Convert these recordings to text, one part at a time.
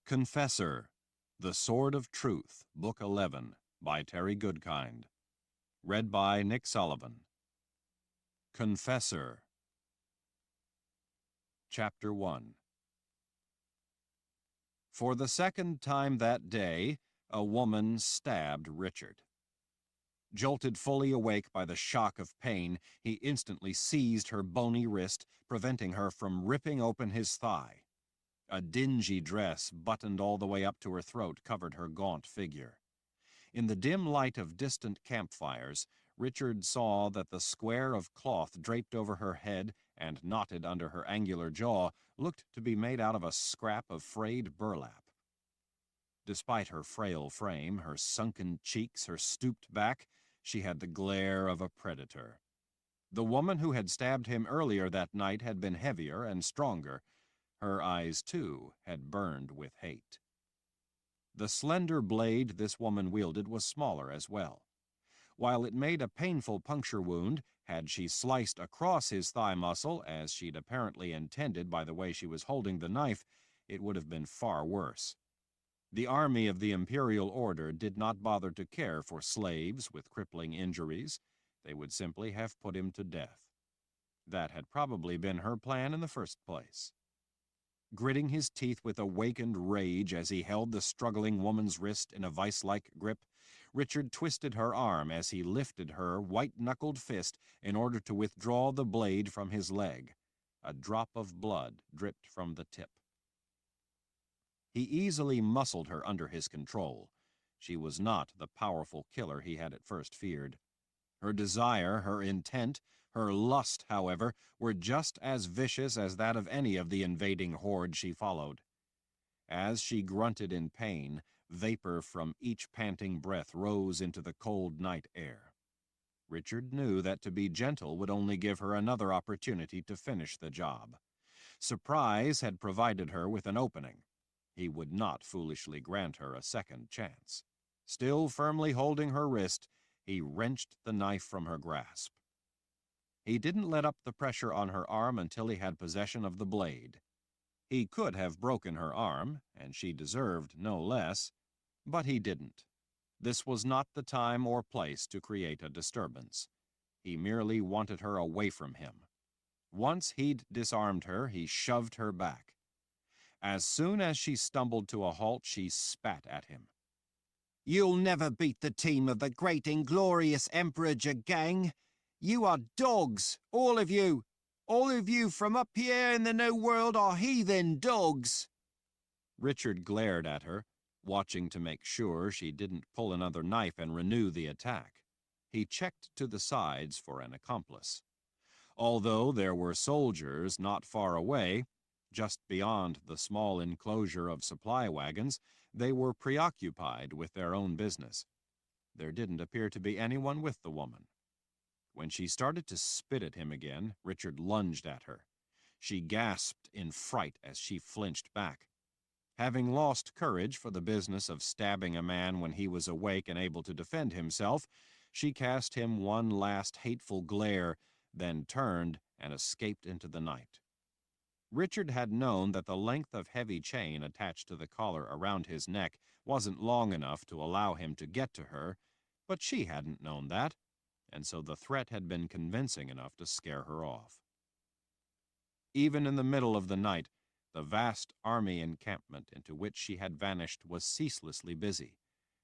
Confessor, The Sword of Truth, Book 11, by Terry Goodkind. Read by Nick Sullivan. Confessor. Chapter 1. For the second time that day, a woman stabbed Richard. Jolted fully awake by the shock of pain, he instantly seized her bony wrist, preventing her from ripping open his thigh. A dingy dress, buttoned all the way up to her throat, covered her gaunt figure. In the dim light of distant campfires, Richard saw that the square of cloth draped over her head and knotted under her angular jaw looked to be made out of a scrap of frayed burlap. Despite her frail frame, her sunken cheeks, her stooped back, she had the glare of a predator. The woman who had stabbed him earlier that night had been heavier and stronger. Her eyes, too, had burned with hate. The slender blade this woman wielded was smaller as well. While it made a painful puncture wound, had she sliced across his thigh muscle, as she'd apparently intended by the way she was holding the knife, it would have been far worse. The army of the Imperial Order did not bother to care for slaves with crippling injuries. They would simply have put him to death. That had probably been her plan in the first place. Gritting his teeth with awakened rage as he held the struggling woman's wrist in a vice-like grip, Richard twisted her arm as he lifted her white-knuckled fist in order to withdraw the blade from his leg. A drop of blood dripped from the tip. He easily muscled her under his control. She was not the powerful killer he had at first feared. Her desire, her intent, her lust, however, were just as vicious as that of any of the invading horde she followed. As she grunted in pain, vapor from each panting breath rose into the cold night air. Richard knew that to be gentle would only give her another opportunity to finish the job. Surprise had provided her with an opening. He would not foolishly grant her a second chance. Still firmly holding her wrist, he wrenched the knife from her grasp. He didn't let up the pressure on her arm until he had possession of the blade. He could have broken her arm, and she deserved no less, but he didn't. This was not the time or place to create a disturbance. He merely wanted her away from him. Once he'd disarmed her, he shoved her back. As soon as she stumbled to a halt, she spat at him. "You'll never beat the team of the great inglorious Emperor Jagang. You are dogs, all of you. All of you from up here in the New World are heathen dogs." Richard glared at her, watching to make sure she didn't pull another knife and renew the attack. He checked to the sides for an accomplice. Although there were soldiers not far away, just beyond the small enclosure of supply wagons, they were preoccupied with their own business. There didn't appear to be anyone with the woman. When she started to spit at him again, Richard lunged at her. She gasped in fright as she flinched back. Having lost courage for the business of stabbing a man when he was awake and able to defend himself, she cast him one last hateful glare, then turned and escaped into the night. Richard had known that the length of heavy chain attached to the collar around his neck wasn't long enough to allow him to get to her, but she hadn't known that, and so the threat had been convincing enough to scare her off. Even in the middle of the night, the vast army encampment into which she had vanished was ceaselessly busy.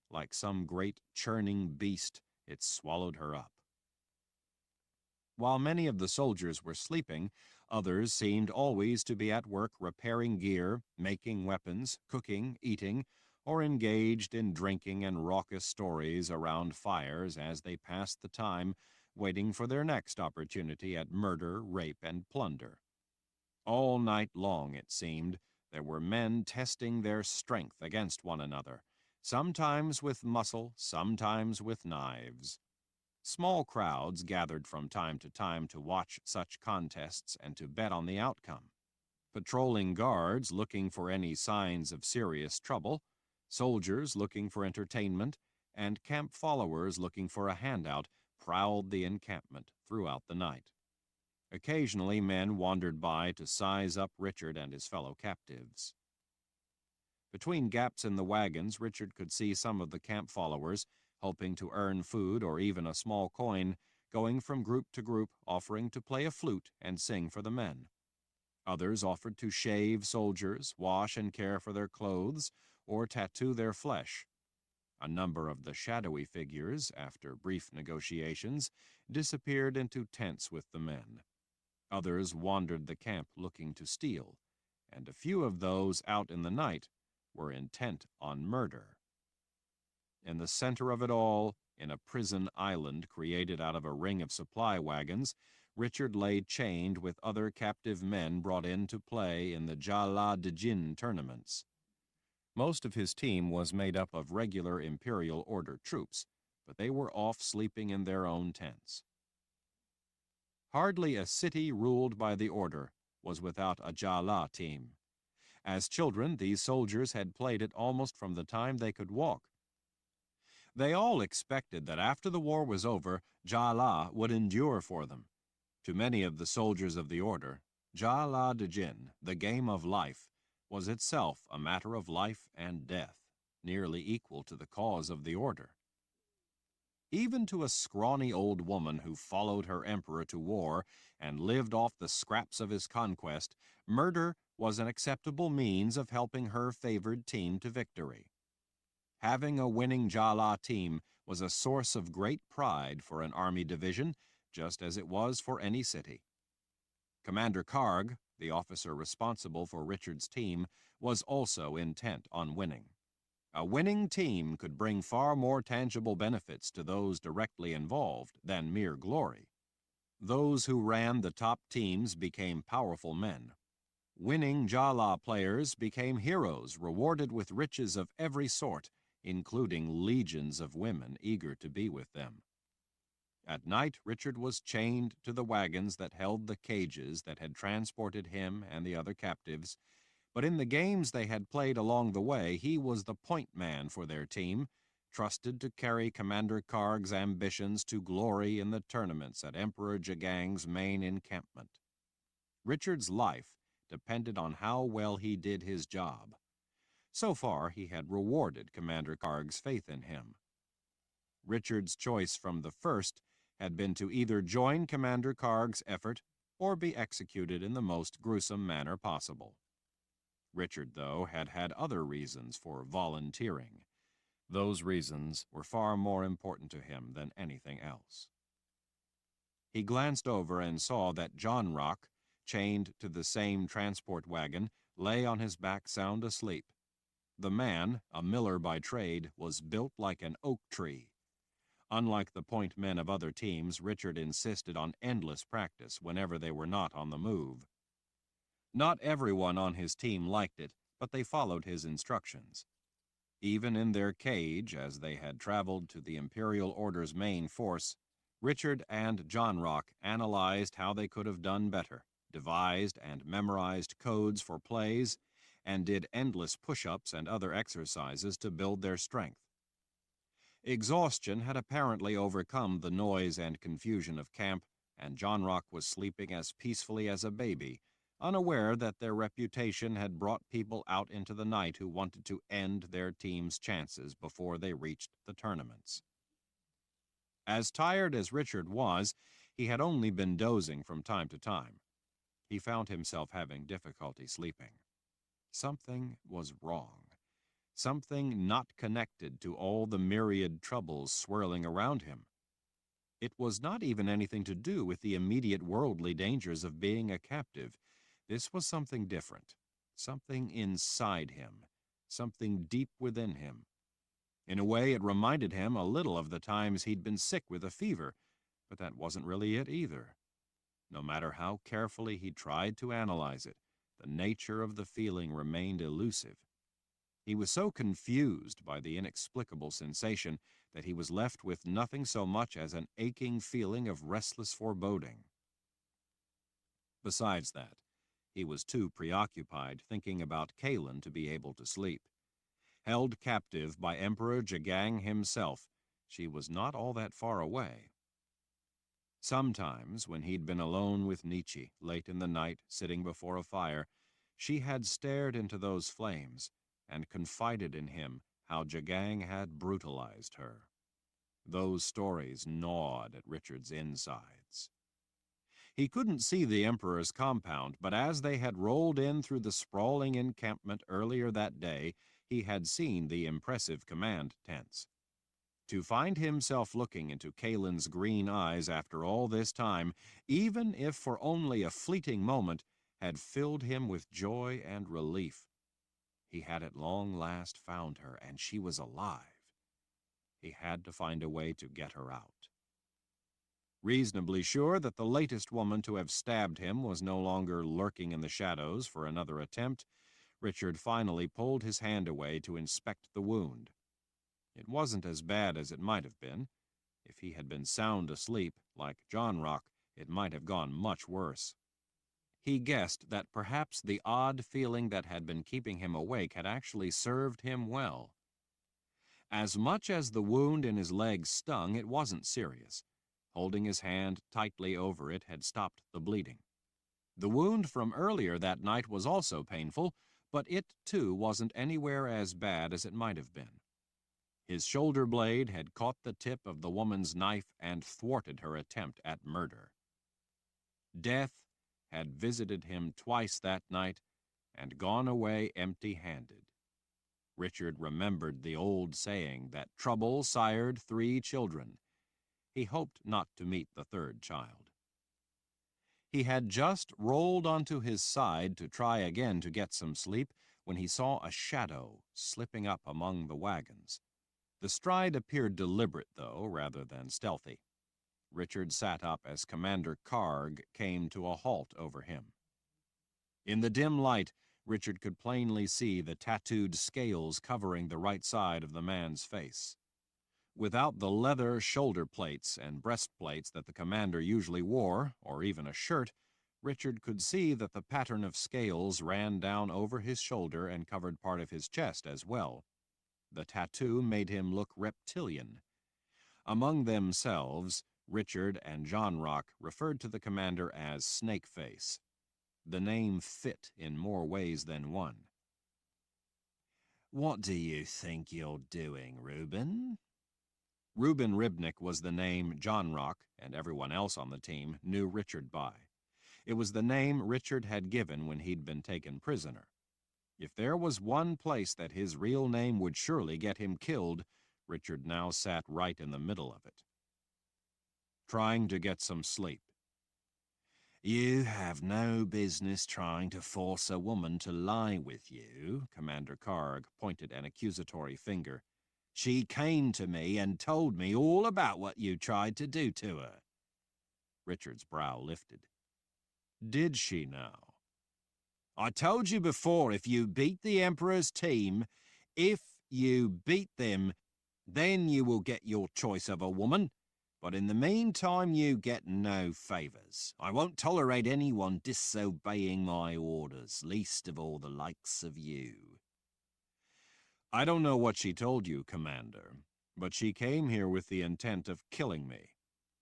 Like some great churning beast, it swallowed her up. While many of the soldiers were sleeping, others seemed always to be at work repairing gear, making weapons, cooking, eating, or engaged in drinking and raucous stories around fires as they passed the time, waiting for their next opportunity at murder, rape, and plunder. All night long, it seemed, there were men testing their strength against one another, sometimes with muscle, sometimes with knives. Small crowds gathered from time to watch such contests and to bet on the outcome. Patrolling guards looking for any signs of serious trouble, soldiers looking for entertainment, and camp followers looking for a handout prowled the encampment throughout the night. Occasionally men wandered by to size up Richard and his fellow captives. Between gaps in the wagons, Richard could see some of the camp followers, hoping to earn food or even a small coin, going from group to group, offering to play a flute and sing for the men. Others offered to shave soldiers, wash and care for their clothes, or tattoo their flesh. A number of the shadowy figures, after brief negotiations, disappeared into tents with the men. Others wandered the camp looking to steal, and a few of those out in the night were intent on murder. In the center of it all, in a prison island created out of a ring of supply wagons, Richard lay chained with other captive men brought in to play in the Jala de Jin tournaments. Most of his team was made up of regular Imperial Order troops, but they were off sleeping in their own tents. Hardly a city ruled by the Order was without a Jala team. As children, these soldiers had played it almost from the time they could walk. They all expected that after the war was over, Jala would endure for them. To many of the soldiers of the Order, Jala de Jin, the game of life, was itself a matter of life and death, nearly equal to the cause of the Order. Even to a scrawny old woman who followed her emperor to war and lived off the scraps of his conquest, murder was an acceptable means of helping her favored team to victory. Having a winning Jala team was a source of great pride for an army division, just as it was for any city. Commander Karg, the officer responsible for Richard's team, was also intent on winning. A winning team could bring far more tangible benefits to those directly involved than mere glory. Those who ran the top teams became powerful men. Winning Jala players became heroes rewarded with riches of every sort, including legions of women eager to be with them. At night, Richard was chained to the wagons that held the cages that had transported him and the other captives, but in the games they had played along the way, he was the point man for their team, trusted to carry Commander Karg's ambitions to glory in the tournaments at Emperor Jagang's main encampment. Richard's life depended on how well he did his job. So far, he had rewarded Commander Karg's faith in him. Richard's choice from the first had been to either join Commander Karg's effort or be executed in the most gruesome manner possible. Richard, though, had had other reasons for volunteering. Those reasons were far more important to him than anything else. He glanced over and saw that John Rock, chained to the same transport wagon, lay on his back sound asleep. The man, a miller by trade, was built like an oak tree. Unlike the point men of other teams, Richard insisted on endless practice whenever they were not on the move. Not everyone on his team liked it, but they followed his instructions. Even in their cage, as they had traveled to the Imperial Order's main force, Richard and John Rock analyzed how they could have done better, devised and memorized codes for plays, and did endless push-ups and other exercises to build their strength. Exhaustion had apparently overcome the noise and confusion of camp, and John Rock was sleeping as peacefully as a baby, unaware that their reputation had brought people out into the night who wanted to end their team's chances before they reached the tournaments. As tired as Richard was, he had only been dozing from time to time. He found himself having difficulty sleeping. Something was wrong. Something not connected to all the myriad troubles swirling around him. It was not even anything to do with the immediate worldly dangers of being a captive. This was something different, something inside him, something deep within him. In a way, it reminded him a little of the times he'd been sick with a fever, but that wasn't really it either. No matter how carefully he tried to analyze it, the nature of the feeling remained elusive. He was so confused by the inexplicable sensation that he was left with nothing so much as an aching feeling of restless foreboding. Besides that, he was too preoccupied thinking about Kahlan to be able to sleep. Held captive by Emperor Jagang himself, she was not all that far away. Sometimes, when he'd been alone with Nietzsche, late in the night, sitting before a fire, she had stared into those flames, and confided in him how Jagang had brutalized her. Those stories gnawed at Richard's insides. He couldn't see the Emperor's compound, but as they had rolled in through the sprawling encampment earlier that day, he had seen the impressive command tents. To find himself looking into Kahlan's green eyes after all this time, even if for only a fleeting moment, had filled him with joy and relief. He had at long last found her, and she was alive. He had to find a way to get her out. Reasonably sure that the latest woman to have stabbed him was no longer lurking in the shadows for another attempt, Richard finally pulled his hand away to inspect the wound. It wasn't as bad as it might have been. If he had been sound asleep, like John Rock, it might have gone much worse. He guessed that perhaps the odd feeling that had been keeping him awake had actually served him well. As much as the wound in his leg stung, it wasn't serious. Holding his hand tightly over it had stopped the bleeding. The wound from earlier that night was also painful, but it, too, wasn't anywhere as bad as it might have been. His shoulder blade had caught the tip of the woman's knife and thwarted her attempt at murder. Death had visited him twice that night and gone away empty-handed. Richard remembered the old saying that trouble sired 3 children. He hoped not to meet the 3rd child. He had just rolled onto his side to try again to get some sleep when he saw a shadow slipping up among the wagons. The stride appeared deliberate, though, rather than stealthy. Richard sat up as Commander Karg came to a halt over him. In the dim light, Richard could plainly see the tattooed scales covering the right side of the man's face. Without the leather shoulder plates and breastplates that the commander usually wore, or even a shirt, Richard could see that the pattern of scales ran down over his shoulder and covered part of his chest as well. The tattoo made him look reptilian. Among themselves, Richard and John Rock referred to the commander as Snakeface. The name fit in more ways than one. "What do you think you're doing, Reuben?" Reuben Ribnick was the name John Rock and everyone else on the team knew Richard by. It was the name Richard had given when he'd been taken prisoner. If there was one place that his real name would surely get him killed, Richard now sat right in the middle of it. Trying to get some sleep. "You have no business trying to force a woman to lie with you," Commander Karg pointed an accusatory finger. "She came to me and told me all about what you tried to do to her." Richard's brow lifted. "Did she now?" "I told you before, if you beat the Emperor's team, if you beat them, then you will get your choice of a woman. But in the meantime, you get no favors. I won't tolerate anyone disobeying my orders, least of all the likes of you." "I don't know what she told you, Commander, but she came here with the intent of killing me.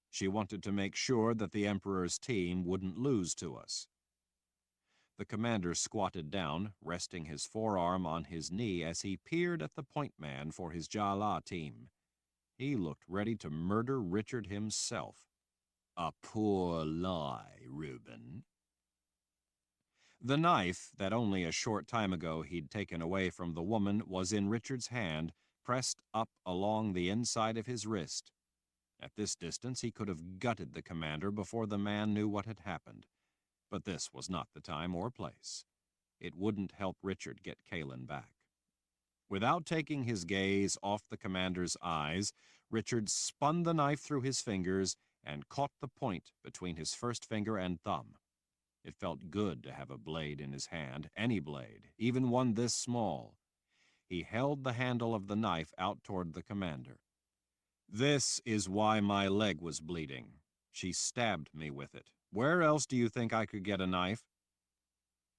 She wanted to make sure that the Emperor's team wouldn't lose to us." The commander squatted down, resting his forearm on his knee as he peered at the point man for his Jala team. He looked ready to murder Richard himself. "A poor lie, Reuben." The knife that only a short time ago he'd taken away from the woman was in Richard's hand, pressed up along the inside of his wrist. At this distance, he could have gutted the commander before the man knew what had happened. But this was not the time or place. It wouldn't help Richard get Kahlan back. Without taking his gaze off the commander's eyes, Richard spun the knife through his fingers and caught the point between his first finger and thumb. It felt good to have a blade in his hand, any blade, even one this small. He held the handle of the knife out toward the commander. "This is why my leg was bleeding. She stabbed me with it. Where else do you think I could get a knife?"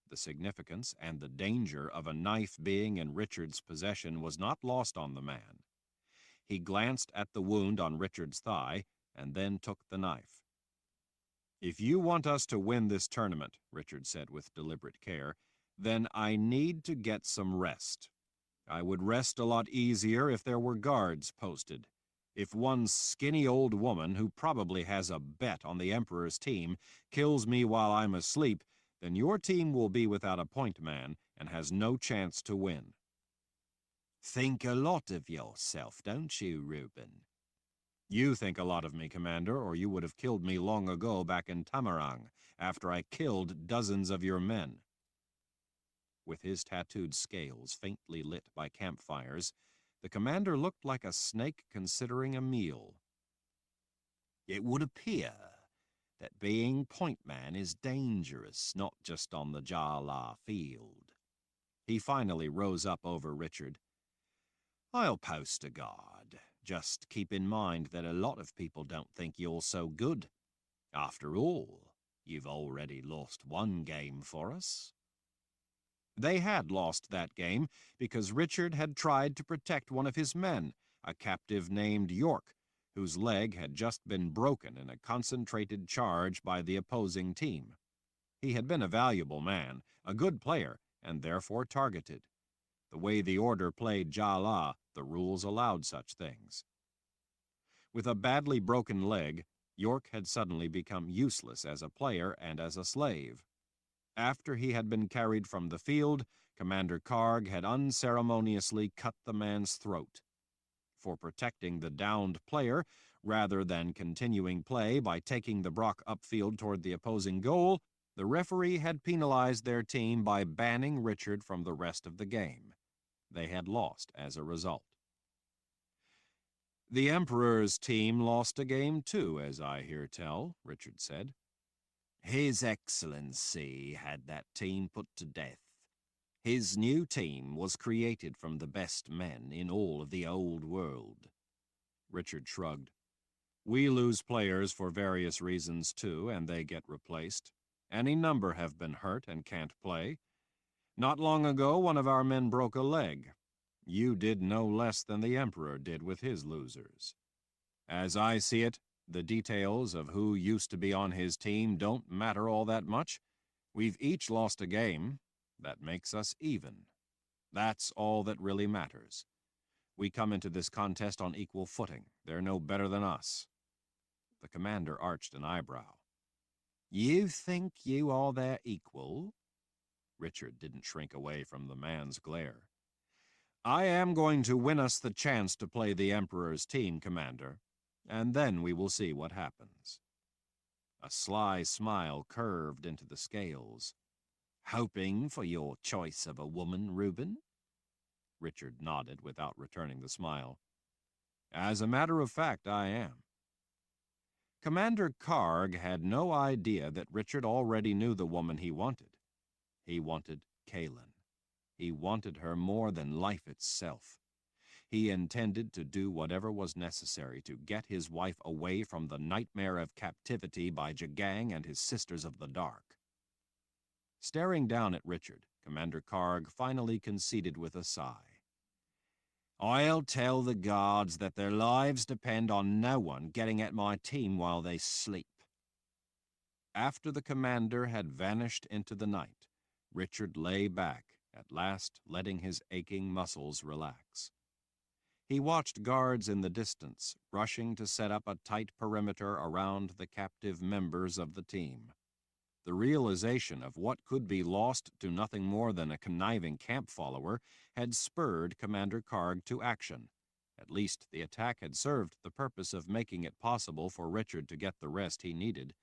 The significance and the danger of a knife being in Richard's possession was not lost on the man. He glanced at the wound on Richard's thigh and then took the knife. "If you want us to win this tournament," Richard said with deliberate care, "then I need to get some rest. I would rest a lot easier if there were guards posted. If one skinny old woman, who probably has a bet on the Emperor's team, kills me while I'm asleep, then your team will be without a point man and has no chance to win. Think a lot of yourself, don't you, Reuben? You think a lot of me, Commander, or you would have killed me long ago back in Tamarang, after I killed dozens of your men. With his tattooed scales faintly lit by campfires, the commander looked like a snake considering a meal. It would appear that being point man is dangerous, not just on the Jala field. He finally rose up over Richard. I'll post a guard. Just keep in mind that a lot of people don't think you're so good. After all, you've already lost one game for us. They had lost that game because Richard had tried to protect one of his men, a captive named York, whose leg had just been broken in a concentrated charge by the opposing team. He had been a valuable man, a good player, and therefore targeted. The way the Order played Jala, the rules allowed such things. With a badly broken leg, York had suddenly become useless as a player and as a slave. After he had been carried from the field, Commander Karg had unceremoniously cut the man's throat. For protecting the downed player, rather than continuing play by taking the Brock upfield toward the opposing goal, the referee had penalized their team by banning Richard from the rest of the game. They had lost as a result. The Emperor's team lost a game too, as I hear tell, Richard said. His Excellency had that team put to death. His new team was created from the best men in all of the old world. Richard shrugged. We lose players for various reasons too, and they get replaced. Any number have been hurt and can't play. Not long ago, one of our men broke a leg. You did no less than the Emperor did with his losers. As I see it, the details of who used to be on his team don't matter all that much. We've each lost a game. That makes us even. That's all that really matters. We come into this contest on equal footing. They're no better than us. The commander arched an eyebrow. You think you are their equal? Richard didn't shrink away from the man's glare. I am going to win us the chance to play the Emperor's team, Commander, and then we will see what happens. A sly smile curved into the scales. Hoping for your choice of a woman, Reuben? Richard nodded without returning the smile. As a matter of fact, I am. Commander Karg had no idea that Richard already knew the woman he wanted. He wanted Kahlan. He wanted her more than life itself. He intended to do whatever was necessary to get his wife away from the nightmare of captivity by Jagang and his Sisters of the Dark. Staring down at Richard, Commander Karg finally conceded with a sigh. I'll tell the guards that their lives depend on no one getting at my team while they sleep. After the commander had vanished into the night, Richard lay back, at last letting his aching muscles relax. He watched guards in the distance, rushing to set up a tight perimeter around the captive members of the team. The realization of what could be lost to nothing more than a conniving camp follower had spurred Commander Karg to action. At least the attack had served the purpose of making it possible for Richard to get the rest he needed.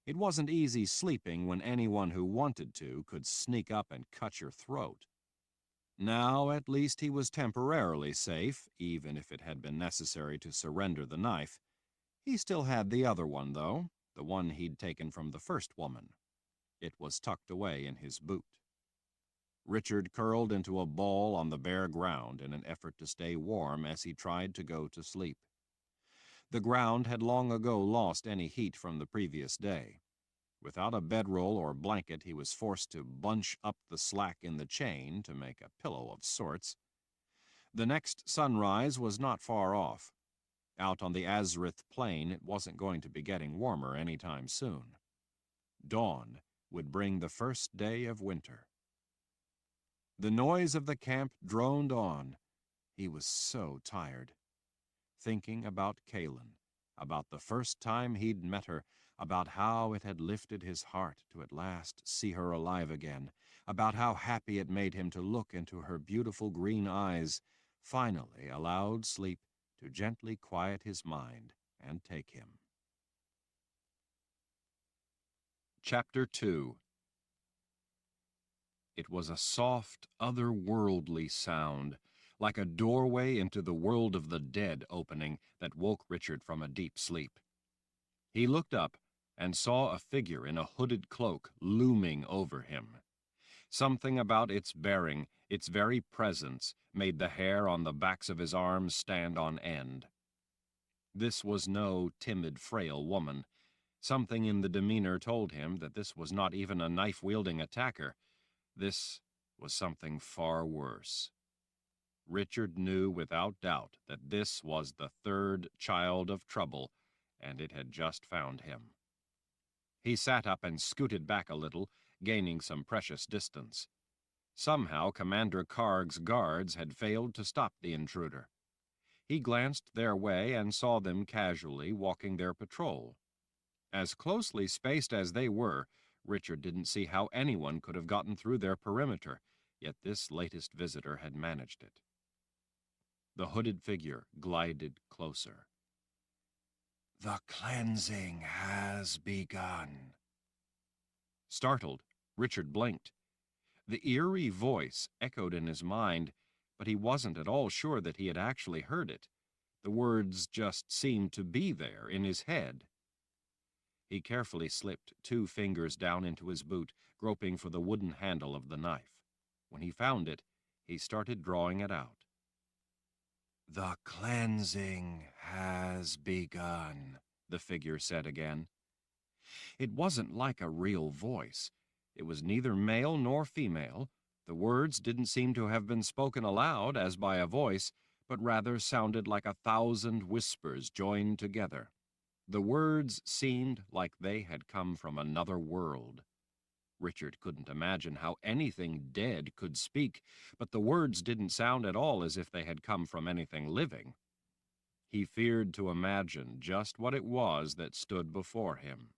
It wasn't easy sleeping when anyone who wanted to could sneak up and cut your throat. Now, at least, he was temporarily safe, even if it had been necessary to surrender the knife. He still had the other one, though, the one he'd taken from the first woman. It was tucked away in his boot. Richard curled into a ball on the bare ground in an effort to stay warm as he tried to go to sleep. The ground had long ago lost any heat from the previous day. Without a bedroll or blanket, he was forced to bunch up the slack in the chain to make a pillow of sorts. The next sunrise was not far off. Out on the Azrith plain, it wasn't going to be getting warmer any time soon. Dawn would bring the first day of winter. The noise of the camp droned on. He was so tired. Thinking about Kahlan, about the first time he'd met her, about how it had lifted his heart to at last see her alive again, about how happy it made him to look into her beautiful green eyes, finally allowed sleep to gently quiet his mind and take him. Chapter 2. It was a soft, otherworldly sound, like a doorway into the world of the dead opening, that woke Richard from a deep sleep. He looked up and saw a figure in a hooded cloak looming over him. Something about its bearing, its very presence, made the hair on the backs of his arms stand on end. This was no timid, frail woman. Something in the demeanor told him that this was not even a knife-wielding attacker. This was something far worse. Richard knew without doubt that this was the third child of trouble, and it had just found him. He sat up and scooted back a little, gaining some precious distance. Somehow Commander Karg's guards had failed to stop the intruder. He glanced their way and saw them casually walking their patrol. As closely spaced as they were, Richard didn't see how anyone could have gotten through their perimeter, yet this latest visitor had managed it. The hooded figure glided closer. "The cleansing has begun." Startled, Richard blinked. The eerie voice echoed in his mind, but he wasn't at all sure that he had actually heard it. The words just seemed to be there in his head. He carefully slipped 2 fingers down into his boot, groping for the wooden handle of the knife. When he found it, he started drawing it out. "The cleansing has begun," the figure said again. It wasn't like a real voice. It was neither male nor female. The words didn't seem to have been spoken aloud as by a voice, but rather sounded like 1,000 whispers joined together. The words seemed like they had come from another world. Richard couldn't imagine how anything dead could speak, but the words didn't sound at all as if they had come from anything living. He feared to imagine just what it was that stood before him.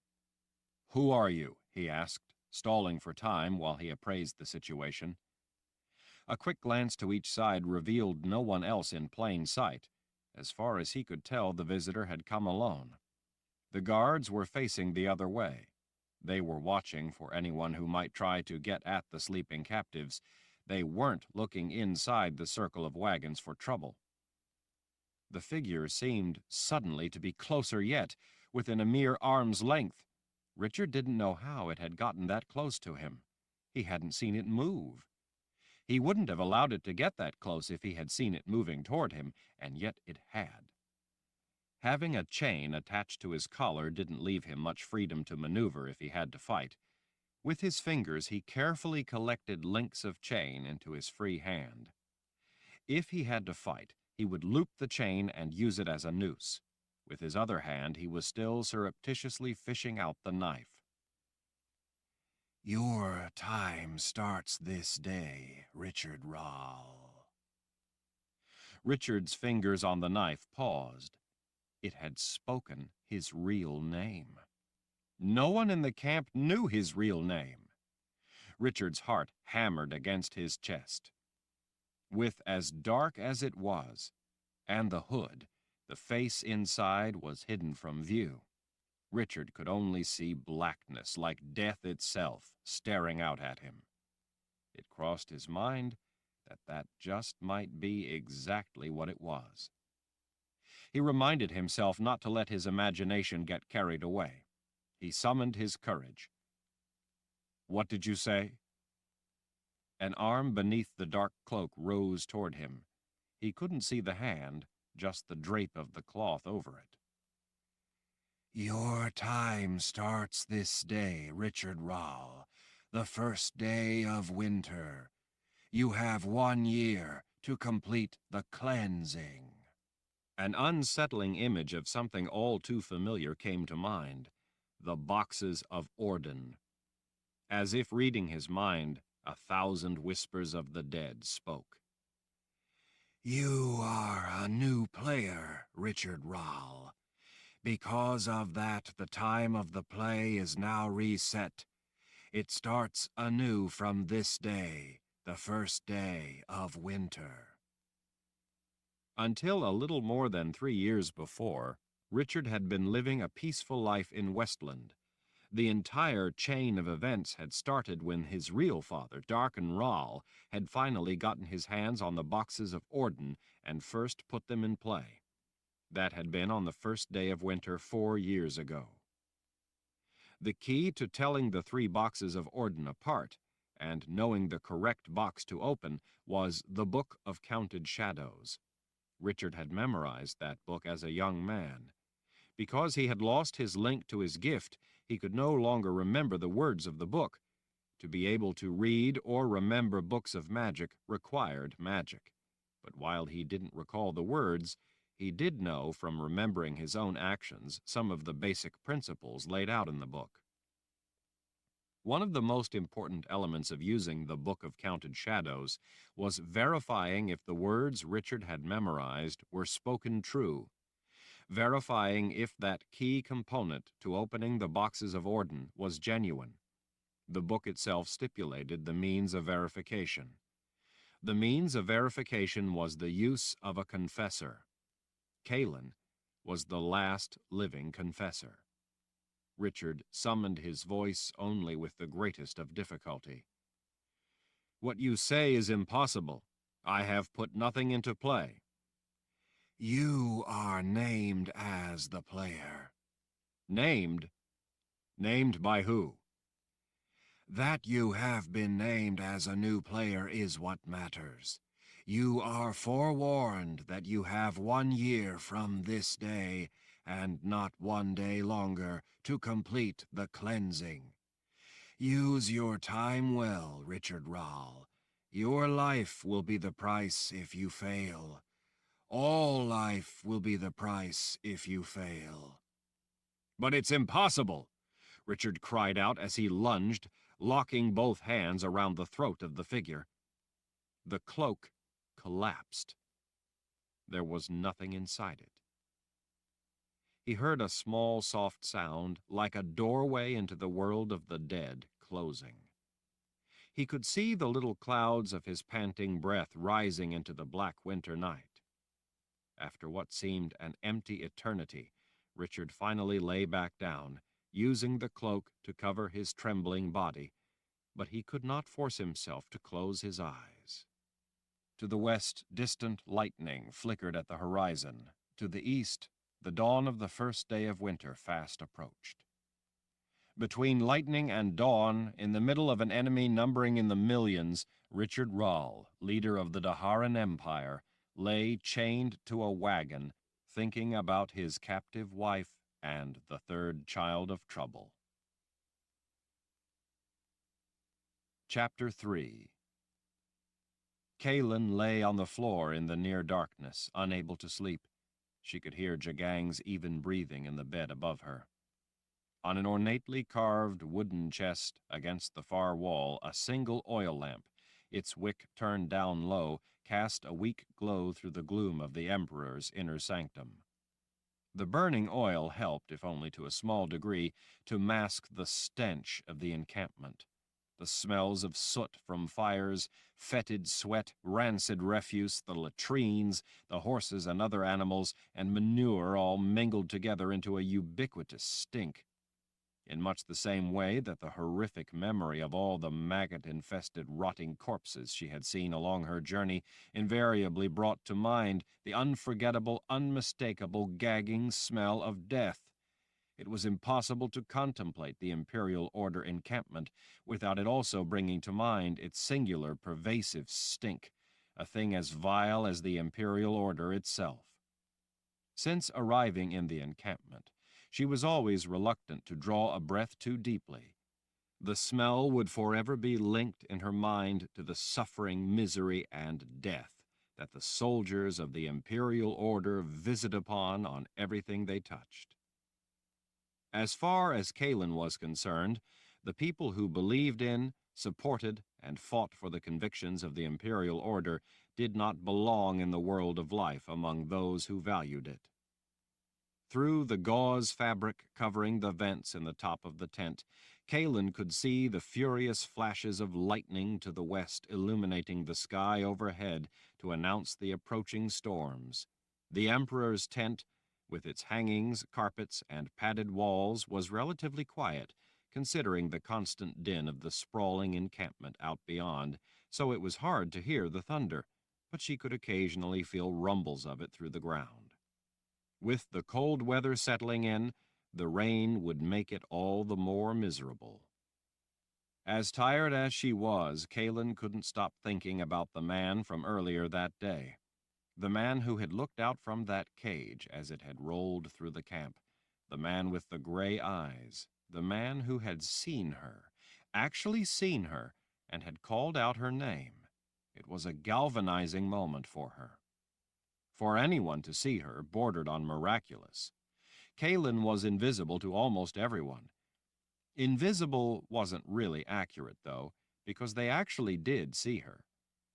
"Who are you?" he asked, stalling for time while he appraised the situation. A quick glance to each side revealed no one else in plain sight. As far as he could tell, the visitor had come alone. The guards were facing the other way. They were watching for anyone who might try to get at the sleeping captives. They weren't looking inside the circle of wagons for trouble. The figure seemed suddenly to be closer yet, within a mere arm's length. Richard didn't know how it had gotten that close to him. He hadn't seen it move. He wouldn't have allowed it to get that close if he had seen it moving toward him, and yet it had. Having a chain attached to his collar didn't leave him much freedom to maneuver if he had to fight. With his fingers, he carefully collected links of chain into his free hand. If he had to fight, he would loop the chain and use it as a noose. With his other hand, he was still surreptitiously fishing out the knife. "Your time starts this day, Richard Rall." Richard's fingers on the knife paused. It had spoken his real name. No one in the camp knew his real name. Richard's heart hammered against his chest. With as dark as it was, and the hood, the face inside was hidden from view. Richard could only see blackness, like death itself, staring out at him. It crossed his mind that that just might be exactly what it was. He reminded himself not to let his imagination get carried away. He summoned his courage. "What did you say?" An arm beneath the dark cloak rose toward him. He couldn't see the hand, just the drape of the cloth over it. "Your time starts this day, Richard Rall, the first day of winter. You have 1 year to complete the cleansing." An unsettling image of something all too familiar came to mind: the boxes of Orden. As if reading his mind, 1,000 whispers of the dead spoke. You are a new player, Richard Rall. Because of that, the time of the play is now reset. It starts anew from this day, the first day of winter. Until a little more than 3 years before, Richard had been living a peaceful life in Westland. The entire chain of events had started when his real father, Darken Rall, had finally gotten his hands on the boxes of Orden and first put them in play. That had been on the first day of winter 4 years ago. The key to telling the 3 boxes of Orden apart and knowing the correct box to open was the Book of Counted Shadows. Richard had memorized that book as a young man. Because he had lost his link to his gift, he could no longer remember the words of the book. To be able to read or remember books of magic required magic. But while he didn't recall the words, he did know from remembering his own actions some of the basic principles laid out in the book. One of the most important elements of using the Book of Counted Shadows was verifying if the words Richard had memorized were spoken true, verifying if that key component to opening the boxes of Orden was genuine. The book itself stipulated the means of verification. The means of verification was the use of a confessor. Kahlan was the last living confessor. Richard summoned his voice only with the greatest of difficulty. "What you say is impossible. I have put nothing into play." You are named as the player. "Named? Named by who?" That you have been named as a new player is what matters. You are forewarned that you have 1 year from this day, and not 1 day longer, to complete the cleansing. Use your time well, Richard Rall. Your life will be the price if you fail. All life will be the price if you fail. "But it's impossible!" Richard cried out as he lunged, locking both hands around the throat of the figure. The cloak collapsed. There was nothing inside it. He heard a small, soft sound, like a doorway into the world of the dead, closing. He could see the little clouds of his panting breath rising into the black winter night. After what seemed an empty eternity, Richard finally lay back down, using the cloak to cover his trembling body, but he could not force himself to close his eyes. To the west, distant lightning flickered at the horizon. To the east, the dawn of the first day of winter fast approached. Between lightning and dawn, in the middle of an enemy numbering in the millions, Richard Rall, leader of the Daharan Empire, lay chained to a wagon, thinking about his captive wife and the 3rd child of trouble. Chapter 3. Kahlan lay on the floor in the near darkness, unable to sleep. She could hear Jagang's even breathing in the bed above her. On an ornately carved wooden chest against the far wall, a single oil lamp, its wick turned down low, cast a weak glow through the gloom of the Emperor's inner sanctum. The burning oil helped, if only to a small degree, to mask the stench of the encampment. The smells of soot from fires, fetid sweat, rancid refuse, the latrines, the horses and other animals, and manure all mingled together into a ubiquitous stink. In much the same way that the horrific memory of all the maggot-infested rotting corpses she had seen along her journey invariably brought to mind the unforgettable, unmistakable, gagging smell of death. It was impossible to contemplate the Imperial Order encampment without it also bringing to mind its singular, pervasive stink, a thing as vile as the Imperial Order itself. Since arriving in the encampment, she was always reluctant to draw a breath too deeply. The smell would forever be linked in her mind to the suffering, misery, and death that the soldiers of the Imperial Order visit upon on everything they touched. As far as Kahlan was concerned, the people who believed in, supported, and fought for the convictions of the imperial order did not belong in the world of life among those who valued it. Through the gauze fabric covering the vents in the top of the tent, Kahlan could see the furious flashes of lightning to the west illuminating the sky overhead to announce the approaching storms. The Emperor's tent, with its hangings, carpets, and padded walls, was relatively quiet, considering the constant din of the sprawling encampment out beyond, so it was hard to hear the thunder, but she could occasionally feel rumbles of it through the ground. With the cold weather settling in, the rain would make it all the more miserable. As tired as she was, Kahlan couldn't stop thinking about the man from earlier that day. The man who had looked out from that cage as it had rolled through the camp. The man with the gray eyes. The man who had seen her, actually seen her, and had called out her name. It was a galvanizing moment for her. For anyone to see her bordered on miraculous. Kahlan was invisible to almost everyone. Invisible wasn't really accurate, though, because they actually did see her.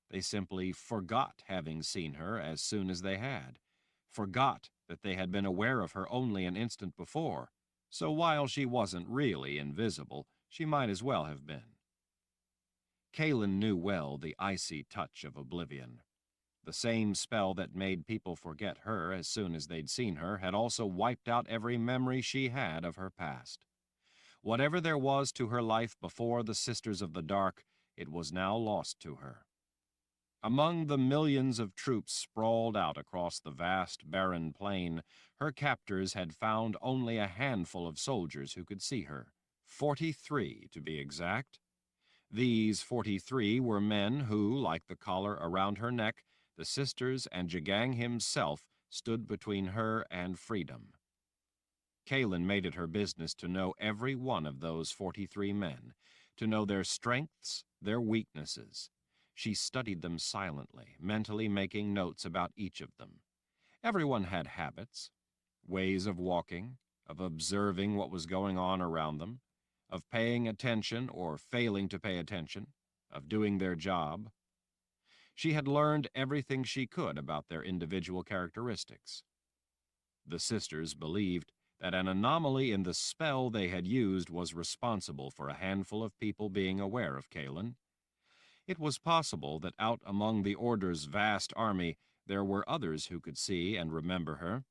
They simply forgot having seen her as soon as they had, forgot that they had been aware of her only an instant before, so while she wasn't really invisible, she might as well have been. Kahlan knew well the icy touch of oblivion. The same spell that made people forget her as soon as they'd seen her had also wiped out every memory she had of her past. Whatever there was to her life before the Sisters of the Dark, it was now lost to her. Among the millions of troops sprawled out across the vast, barren plain, her captors had found only a handful of soldiers who could see her, 43 to be exact. These 43 were men who, like the collar around her neck, the sisters and Jagang himself stood between her and freedom. Kahlan made it her business to know every one of those 43 men, to know their strengths, their weaknesses. She studied them silently, mentally making notes about each of them. Everyone had habits, ways of walking, of observing what was going on around them, of paying attention or failing to pay attention, of doing their job. She had learned everything she could about their individual characteristics. The sisters believed that an anomaly in the spell they had used was responsible for a handful of people being aware of Kahlan. It was possible that out among the Order's vast army there were others who could see and remember her,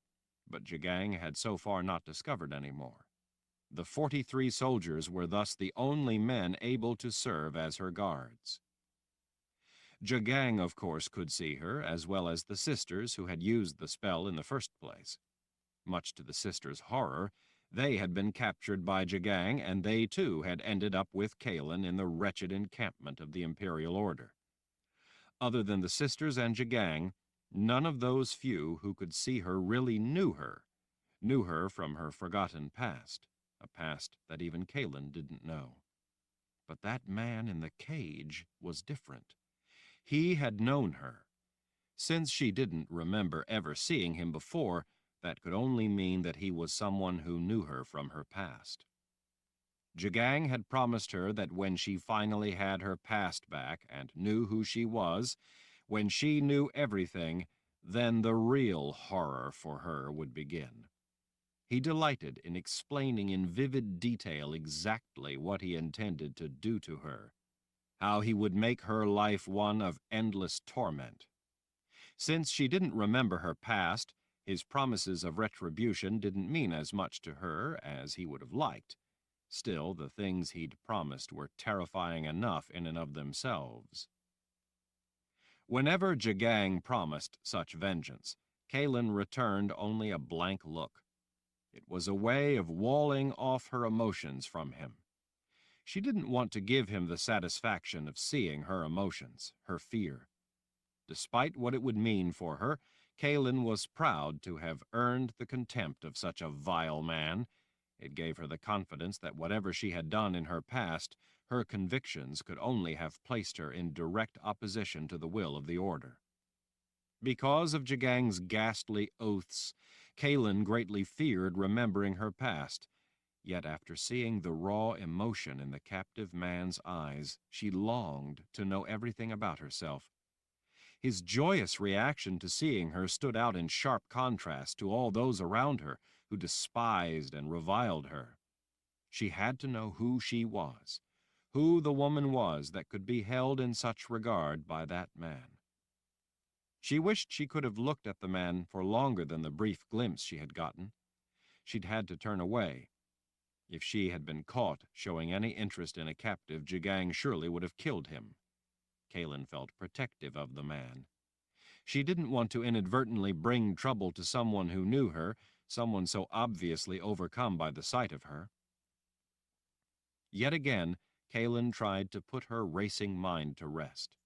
but Jagang had so far not discovered any more. The 43 soldiers were thus the only men able to serve as her guards. Jagang, of course, could see her, as well as the sisters who had used the spell in the first place. Much to the sisters' horror, they had been captured by Jagang, and they too had ended up with Kahlan in the wretched encampment of the Imperial Order. Other than the sisters and Jagang, none of those few who could see her really knew her from her forgotten past, a past that even Kahlan didn't know. But that man in the cage was different. He had known her. Since she didn't remember ever seeing him before, that could only mean that he was someone who knew her from her past. Jagang had promised her that when she finally had her past back and knew who she was, when she knew everything, then the real horror for her would begin. He delighted in explaining in vivid detail exactly what he intended to do to her, how he would make her life one of endless torment. Since she didn't remember her past, his promises of retribution didn't mean as much to her as he would have liked. Still, the things he'd promised were terrifying enough in and of themselves. Whenever Jagang promised such vengeance, Kahlan returned only a blank look. It was a way of walling off her emotions from him. She didn't want to give him the satisfaction of seeing her emotions, her fear. Despite what it would mean for her, Kahlan was proud to have earned the contempt of such a vile man. It gave her the confidence that whatever she had done in her past, her convictions could only have placed her in direct opposition to the will of the Order. Because of Jagang's ghastly oaths, Kahlan greatly feared remembering her past. Yet after seeing the raw emotion in the captive man's eyes, she longed to know everything about herself. His joyous reaction to seeing her stood out in sharp contrast to all those around her who despised and reviled her. She had to know who she was, who the woman was that could be held in such regard by that man. She wished she could have looked at the man for longer than the brief glimpse she had gotten. She'd had to turn away. If she had been caught showing any interest in a captive, Jagang surely would have killed him. Kahlan felt protective of the man. She didn't want to inadvertently bring trouble to someone who knew her, someone so obviously overcome by the sight of her. Yet again, Kahlan tried to put her racing mind to rest.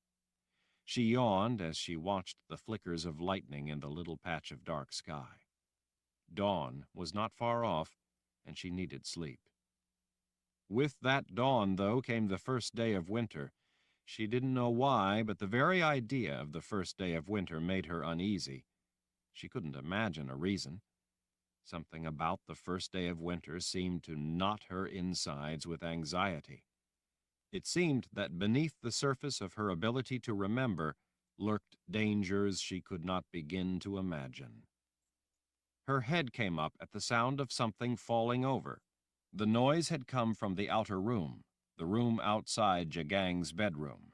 She yawned as she watched the flickers of lightning in the little patch of dark sky. Dawn was not far off, and she needed sleep. With that dawn, though, came the first day of winter. She didn't know why, but the very idea of the first day of winter made her uneasy. She couldn't imagine a reason. Something about the first day of winter seemed to knot her insides with anxiety. It seemed that beneath the surface of her ability to remember lurked dangers she could not begin to imagine. Her head came up at the sound of something falling over. The noise had come from the outer room, the room outside Jagang's bedroom.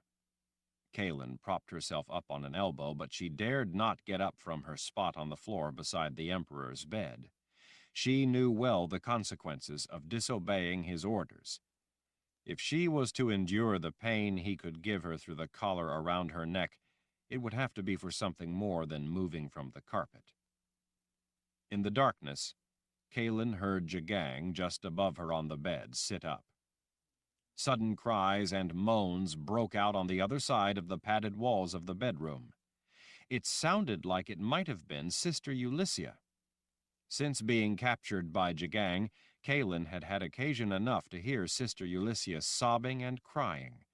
Kahlan propped herself up on an elbow, but she dared not get up from her spot on the floor beside the Emperor's bed. She knew well the consequences of disobeying his orders. If she was to endure the pain he could give her through the collar around her neck, it would have to be for something more than moving from the carpet. In the darkness, Kahlan heard Jagang, just above her on the bed, sit up. Sudden cries and moans broke out on the other side of the padded walls of the bedroom. It sounded like it might have been Sister Ulyssia. Since being captured by Jagang, Kahlan had had occasion enough to hear Sister Ulyssia sobbing and crying.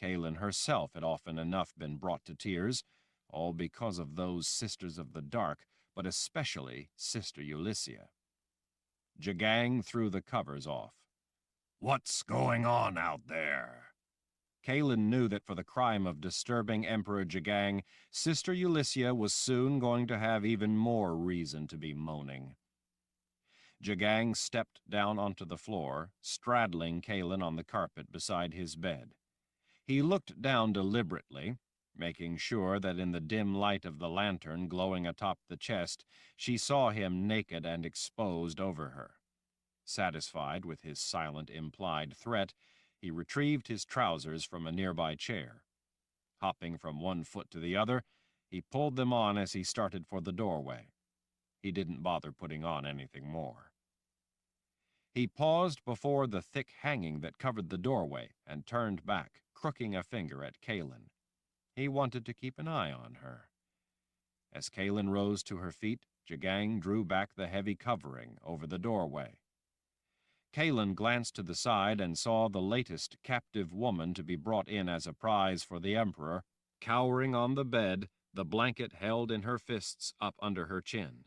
Kahlan herself had often enough been brought to tears, all because of those Sisters of the Dark, but especially Sister Ulyssia. Jagang threw the covers off. "What's going on out there?" Kahlan knew that for the crime of disturbing Emperor Jagang, Sister Ulyssia was soon going to have even more reason to be moaning. Jagang stepped down onto the floor, straddling Kahlan on the carpet beside his bed. He looked down deliberately, making sure that in the dim light of the lantern glowing atop the chest, she saw him naked and exposed over her. Satisfied with his silent implied threat, he retrieved his trousers from a nearby chair. Hopping from one foot to the other, he pulled them on as he started for the doorway. He didn't bother putting on anything more. He paused before the thick hanging that covered the doorway and turned back, crooking a finger at Kahlan. He wanted to keep an eye on her. As Kahlan rose to her feet, Jagang drew back the heavy covering over the doorway. Kahlan glanced to the side and saw the latest captive woman to be brought in as a prize for the Emperor, cowering on the bed, the blanket held in her fists up under her chin.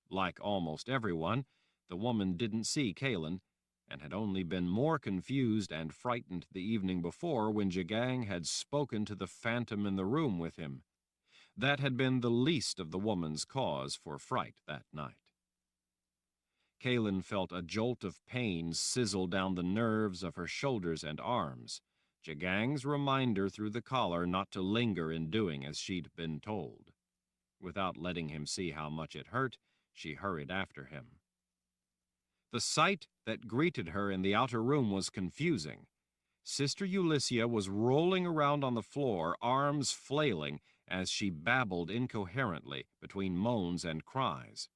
Like almost everyone, the woman didn't see Kahlan, and had only been more confused and frightened the evening before when Jagang had spoken to the phantom in the room with him. That had been the least of the woman's cause for fright that night. Kahlan felt a jolt of pain sizzle down the nerves of her shoulders and arms, Jagang's reminder through the collar not to linger in doing as she'd been told. Without letting him see how much it hurt, she hurried after him. The sight that greeted her in the outer room was confusing. Sister Ulyssia was rolling around on the floor, arms flailing, as she babbled incoherently between moans and cries.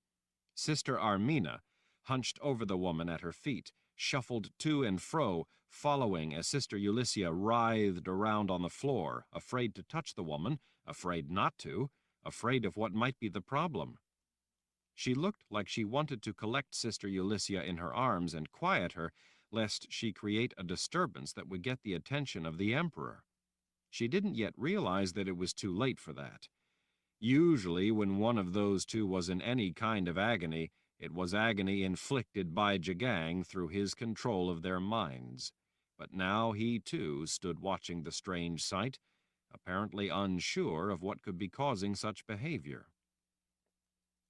Sister Armina, hunched over the woman at her feet, shuffled to and fro, following as Sister Ulyssia writhed around on the floor, afraid to touch the woman, afraid not to, afraid of what might be the problem. She looked like she wanted to collect Sister Ulyssia in her arms and quiet her, lest she create a disturbance that would get the attention of the Emperor. She didn't yet realize that it was too late for that. Usually, when one of those two was in any kind of agony, It was agony inflicted by Jagang through his control of their minds. But now he, too, stood watching the strange sight, apparently unsure of what could be causing such behavior.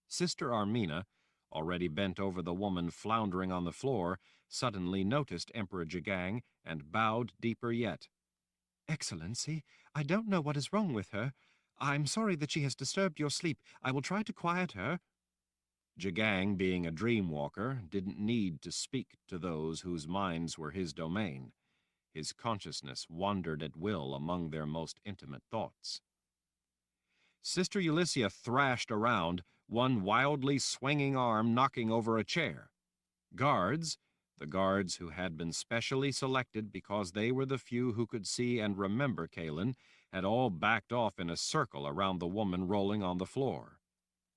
Sister Armina, already bent over the woman floundering on the floor, suddenly noticed Emperor Jagang and bowed deeper yet. Excellency, I don't know what is wrong with her. I'm sorry that she has disturbed your sleep. I will try to quiet her. Jagang, being a dream walker, didn't need to speak to those whose minds were his domain. His consciousness wandered at will among their most intimate thoughts. Sister Ulyssia thrashed around, one wildly swinging arm knocking over a chair. Guards, the guards who had been specially selected because they were the few who could see and remember Kahlan, had all backed off in a circle around the woman rolling on the floor.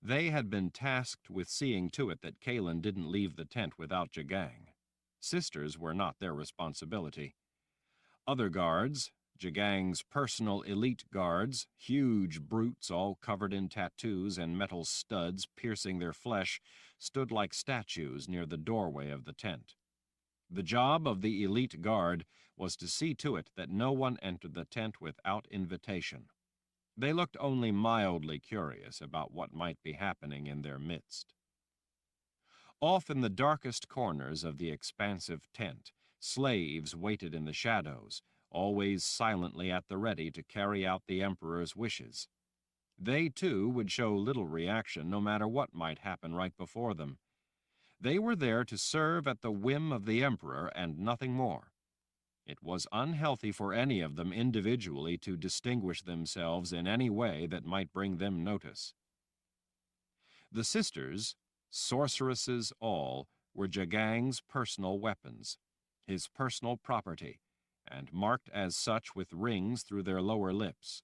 They had been tasked with seeing to it that Kahlan didn't leave the tent without Jagang. Sisters were not their responsibility. Other guards, Jagang's personal elite guards, huge brutes all covered in tattoos and metal studs piercing their flesh, stood like statues near the doorway of the tent. The job of the elite guard was to see to it that no one entered the tent without invitation. They looked only mildly curious about what might be happening in their midst. Off in the darkest corners of the expansive tent, slaves waited in the shadows, always silently at the ready to carry out the emperor's wishes. They, too, would show little reaction no matter what might happen right before them. They were there to serve at the whim of the emperor and nothing more. It was unhealthy for any of them individually to distinguish themselves in any way that might bring them notice. The sisters, sorceresses all, were Jagang's personal weapons, his personal property, and marked as such with rings through their lower lips.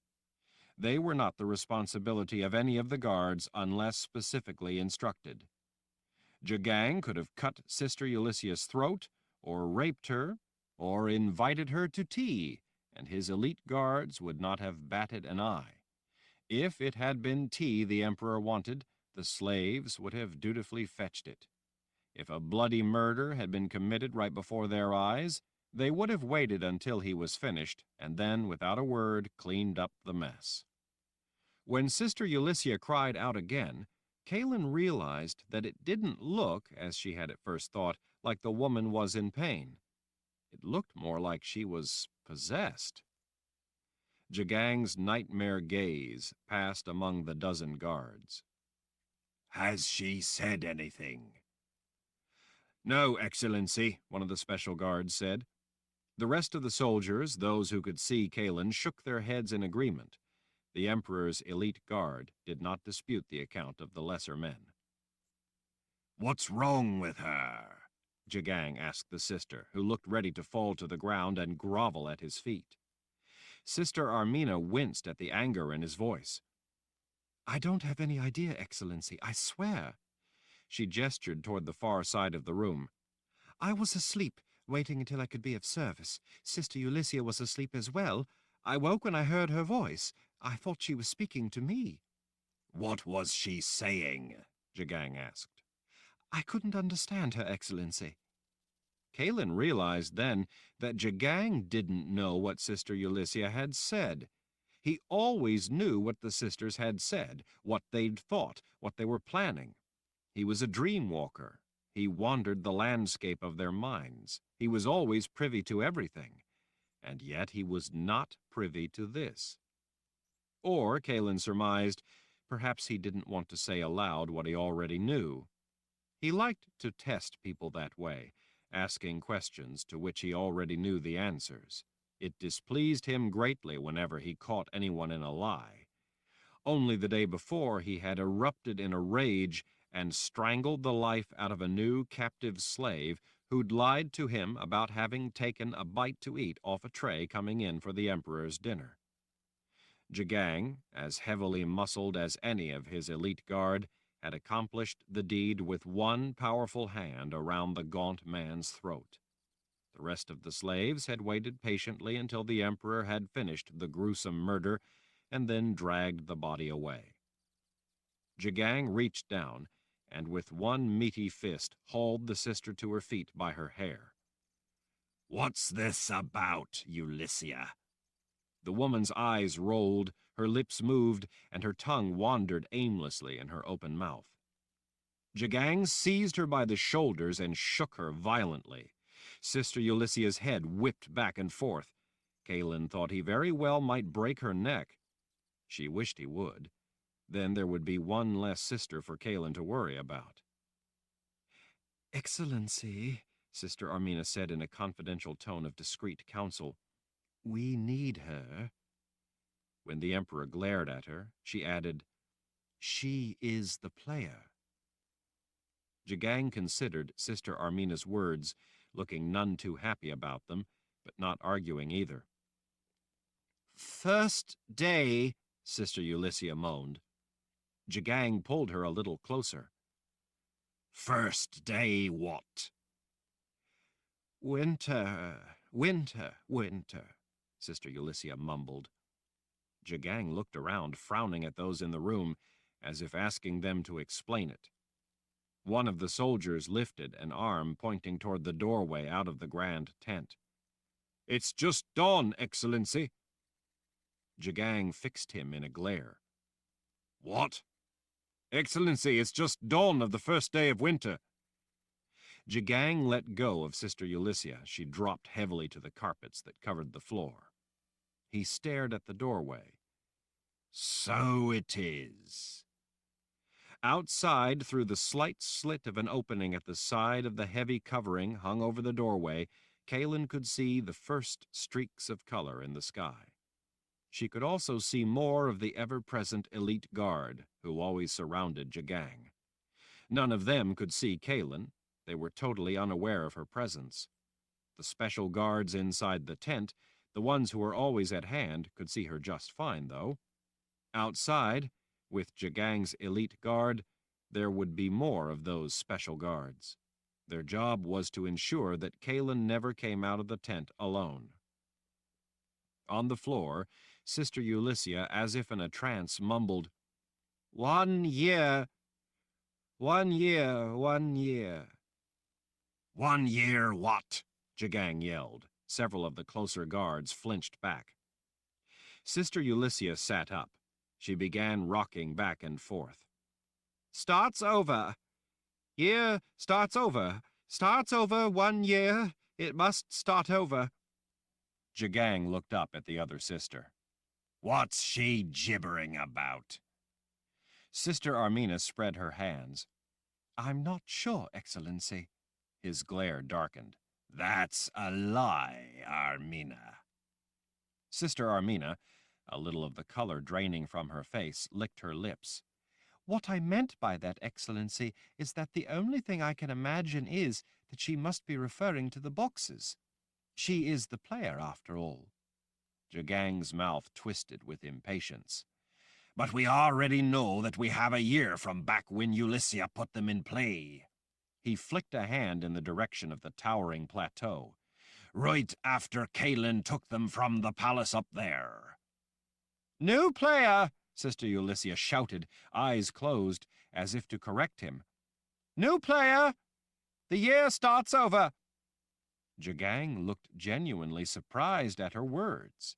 They were not the responsibility of any of the guards unless specifically instructed. Jagang could have cut Sister Ulyssia's throat, or raped her, or invited her to tea, and his elite guards would not have batted an eye. If it had been tea the emperor wanted, the slaves would have dutifully fetched it. If a bloody murder had been committed right before their eyes, they would have waited until he was finished, and then, without a word, cleaned up the mess. When Sister Ulyssia cried out again, Kahlan realized that it didn't look, as she had at first thought, like the woman was in pain. It looked more like she was possessed. Jagang's nightmare gaze passed among the dozen guards. Has she said anything? No, Excellency, one of the special guards said. The rest of the soldiers, those who could see Kahlan, shook their heads in agreement. The Emperor's elite guard did not dispute the account of the lesser men. What's wrong with her? Jagang asked the sister, who looked ready to fall to the ground and grovel at his feet. Sister Armina winced at the anger in his voice. I don't have any idea, Excellency, I swear. She gestured toward the far side of the room. I was asleep, waiting until I could be of service. Sister Ulyssia was asleep as well. I woke when I heard her voice. I thought she was speaking to me. What was she saying? Jagang asked. I couldn't understand her, Excellency. Kahlan realized then that Jagang didn't know what Sister Ulyssia had said. He always knew what the sisters had said, what they'd thought, what they were planning. He was a dream walker. He wandered the landscape of their minds. He was always privy to everything. And yet he was not privy to this. Or, Kahlan surmised, perhaps he didn't want to say aloud what he already knew. He liked to test people that way, asking questions to which he already knew the answers. It displeased him greatly whenever he caught anyone in a lie. Only the day before he had erupted in a rage and strangled the life out of a new captive slave who'd lied to him about having taken a bite to eat off a tray coming in for the emperor's dinner. Jagang, as heavily muscled as any of his elite guard, had accomplished the deed with one powerful hand around the gaunt man's throat. The rest of the slaves had waited patiently until the emperor had finished the gruesome murder and then dragged the body away. Jagang reached down and with one meaty fist hauled the sister to her feet by her hair. "What's this about, Ulyssia?" The woman's eyes rolled, her lips moved, and her tongue wandered aimlessly in her open mouth. Jagang seized her by the shoulders and shook her violently. Sister Ulyssia's head whipped back and forth. Kahlan thought he very well might break her neck. She wished he would. Then there would be one less sister for Kahlan to worry about. "Excellency," Sister Armina said in a confidential tone of discreet counsel, "we need her." When the Emperor glared at her, she added, "She is the player." Jagang considered Sister Armina's words, looking none too happy about them, but not arguing either. "First day," Sister Ulyssia moaned. Jagang pulled her a little closer. "First day what?" Winter, winter," Sister Ulyssia mumbled. Jagang looked around, frowning at those in the room, as if asking them to explain it. One of the soldiers lifted an arm pointing toward the doorway out of the grand tent. "It's just dawn, Excellency." Jagang fixed him in a glare. "What?" "Excellency, it's just dawn of the first day of winter." Jagang let go of Sister Ulyssia. She dropped heavily to the carpets that covered the floor. He stared at the doorway. "So it is." Outside, through the slight slit of an opening at the side of the heavy covering hung over the doorway, Kahlan could see the first streaks of color in the sky. She could also see more of the ever-present elite guard who always surrounded Jagang. None of them could see Kahlan. They were totally unaware of her presence. The special guards inside the tent, the ones who were always at hand, could see her just fine, though. Outside, with Jagang's elite guard, there would be more of those special guards. Their job was to ensure that Kahlan never came out of the tent alone. On the floor, Sister Ulyssia, as if in a trance, mumbled, 1 year, 1 year, 1 year." "1 year what?" Jagang yelled. Several of the closer guards flinched back. Sister Ulyssia sat up. She began rocking back and forth. "Starts over. Year starts over. Starts over 1 year. It must start over." Jagang looked up at the other sister. "What's she gibbering about?" Sister Armina spread her hands. "I'm not sure, Excellency." His glare darkened. "That's a lie, Armina." Sister Armina, a little of the color draining from her face, licked her lips. "What I meant by that, Excellency, is that the only thing I can imagine is that she must be referring to the boxes. She is the player, after all." Jagang's mouth twisted with impatience. "But we already know that we have a year from back when Ulyssia put them in play." He flicked a hand in the direction of the towering plateau. "Right after Kahlan took them from the palace up there." "New player!" Sister Ulyssia shouted, eyes closed, as if to correct him. "New player! The year starts over." Jagang looked genuinely surprised at her words.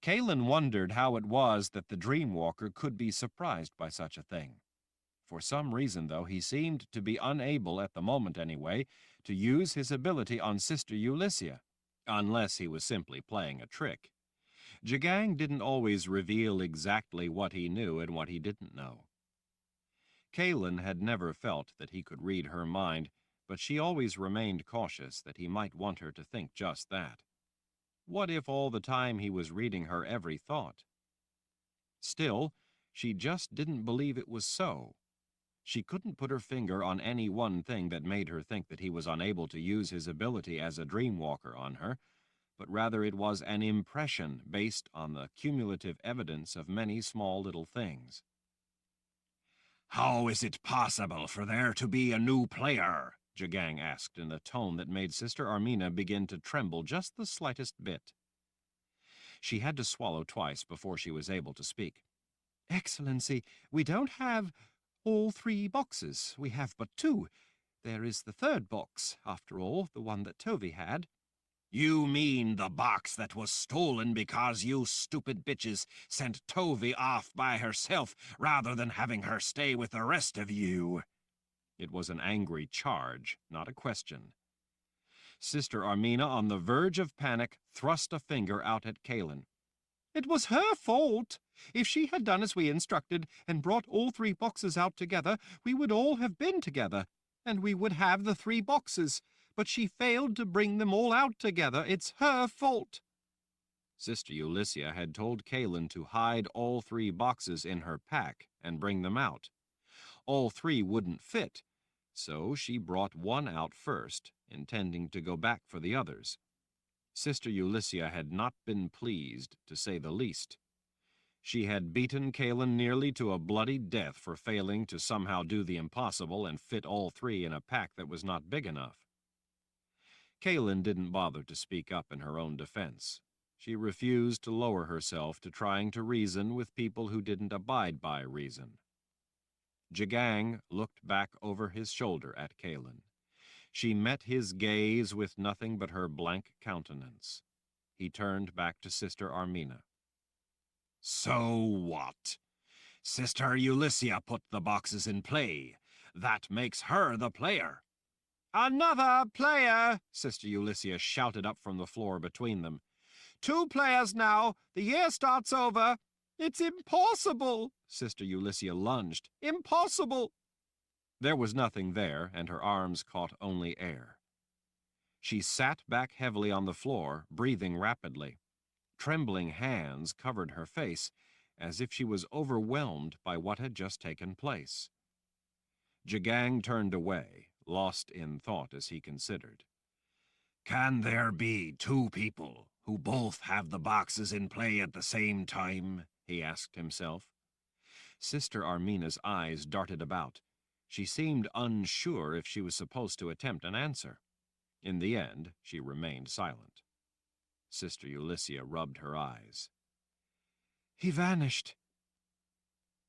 Kahlan wondered how it was that the Dreamwalker could be surprised by such a thing. For some reason, though, he seemed to be unable, at the moment anyway, to use his ability on Sister Ulyssia, unless he was simply playing a trick. Jagang didn't always reveal exactly what he knew and what he didn't know. Kahlan had never felt that he could read her mind, but she always remained cautious that he might want her to think just that. What if all the time he was reading her every thought? Still, she just didn't believe it was so. She couldn't put her finger on any one thing that made her think that he was unable to use his ability as a dreamwalker on her, but rather it was an impression based on the cumulative evidence of many small little things. "How is it possible for there to be a new player?" Jagang asked in a tone that made Sister Armina begin to tremble just the slightest bit. She had to swallow twice before she was able to speak. "Excellency, we don't have All 3 boxes. We have but 2. There is the 3rd box, after all, the one that Tovey had. You mean the box that was stolen because you stupid bitches sent Tovey off by herself rather than having her stay with the rest of you? It was an angry charge, not a question. Sister Armina, on the verge of panic, thrust a finger out at Kahlan. It was her fault. If she had done as we instructed and brought all 3 boxes out together, we would all have been together, and we would have the 3 boxes. But she failed to bring them all out together. It's her fault. Sister Ulysses had told Kahlan to hide all 3 boxes in her pack and bring them out. All 3 wouldn't fit, so she brought one out first, intending to go back for the others. Sister Ulysses had not been pleased, to say the least. She had beaten Kahlan nearly to a bloody death for failing to somehow do the impossible and fit all 3 in a pack that was not big enough. Kahlan didn't bother to speak up in her own defense. She refused to lower herself to trying to reason with people who didn't abide by reason. Jagang looked back over his shoulder at Kahlan. She met his gaze with nothing but her blank countenance. He turned back to Sister Armina. So what? Sister Ulysses put the boxes in play. That makes her the player. Another player, Sister Ulysses shouted up from the floor between them. 2 players now. The year starts over. It's impossible, Sister Ulysses lunged. Impossible. There was nothing there, and her arms caught only air. She sat back heavily on the floor, breathing rapidly. Trembling hands covered her face, as if she was overwhelmed by what had just taken place. Jagang turned away, lost in thought as he considered. Can there be 2 people who both have the boxes in play at the same time? He asked himself. Sister Armina's eyes darted about. She seemed unsure if she was supposed to attempt an answer. In the end, she remained silent. Sister Ulysses rubbed her eyes. He vanished.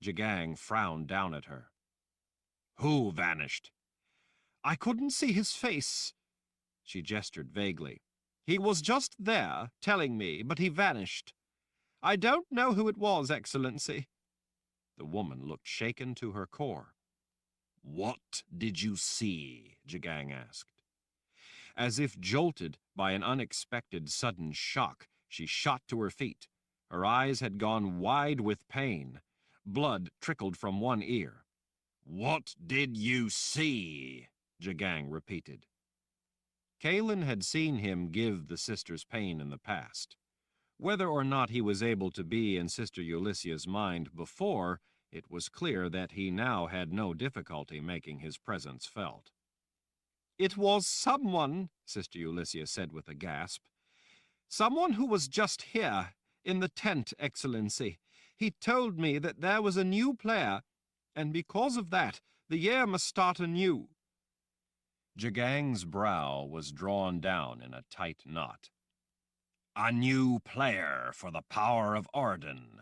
Jagang frowned down at her. Who vanished? I couldn't see his face. She gestured vaguely. He was just there, telling me, but he vanished. I don't know who it was, Excellency. The woman looked shaken to her core. What did you see? Jagang asked. As if jolted by an unexpected sudden shock, she shot to her feet. Her eyes had gone wide with pain. Blood trickled from one ear. What did you see? Jagang repeated. Kahlan had seen him give the sisters pain in the past. Whether or not he was able to be in Sister Ulysses' mind before, it was clear that he now had no difficulty making his presence felt. It was someone, Sister Ulysses said with a gasp. Someone who was just here, in the tent, Excellency. He told me that there was a new player, and because of that, the year must start anew. Jagang's brow was drawn down in a tight knot. A new player for the power of Arden.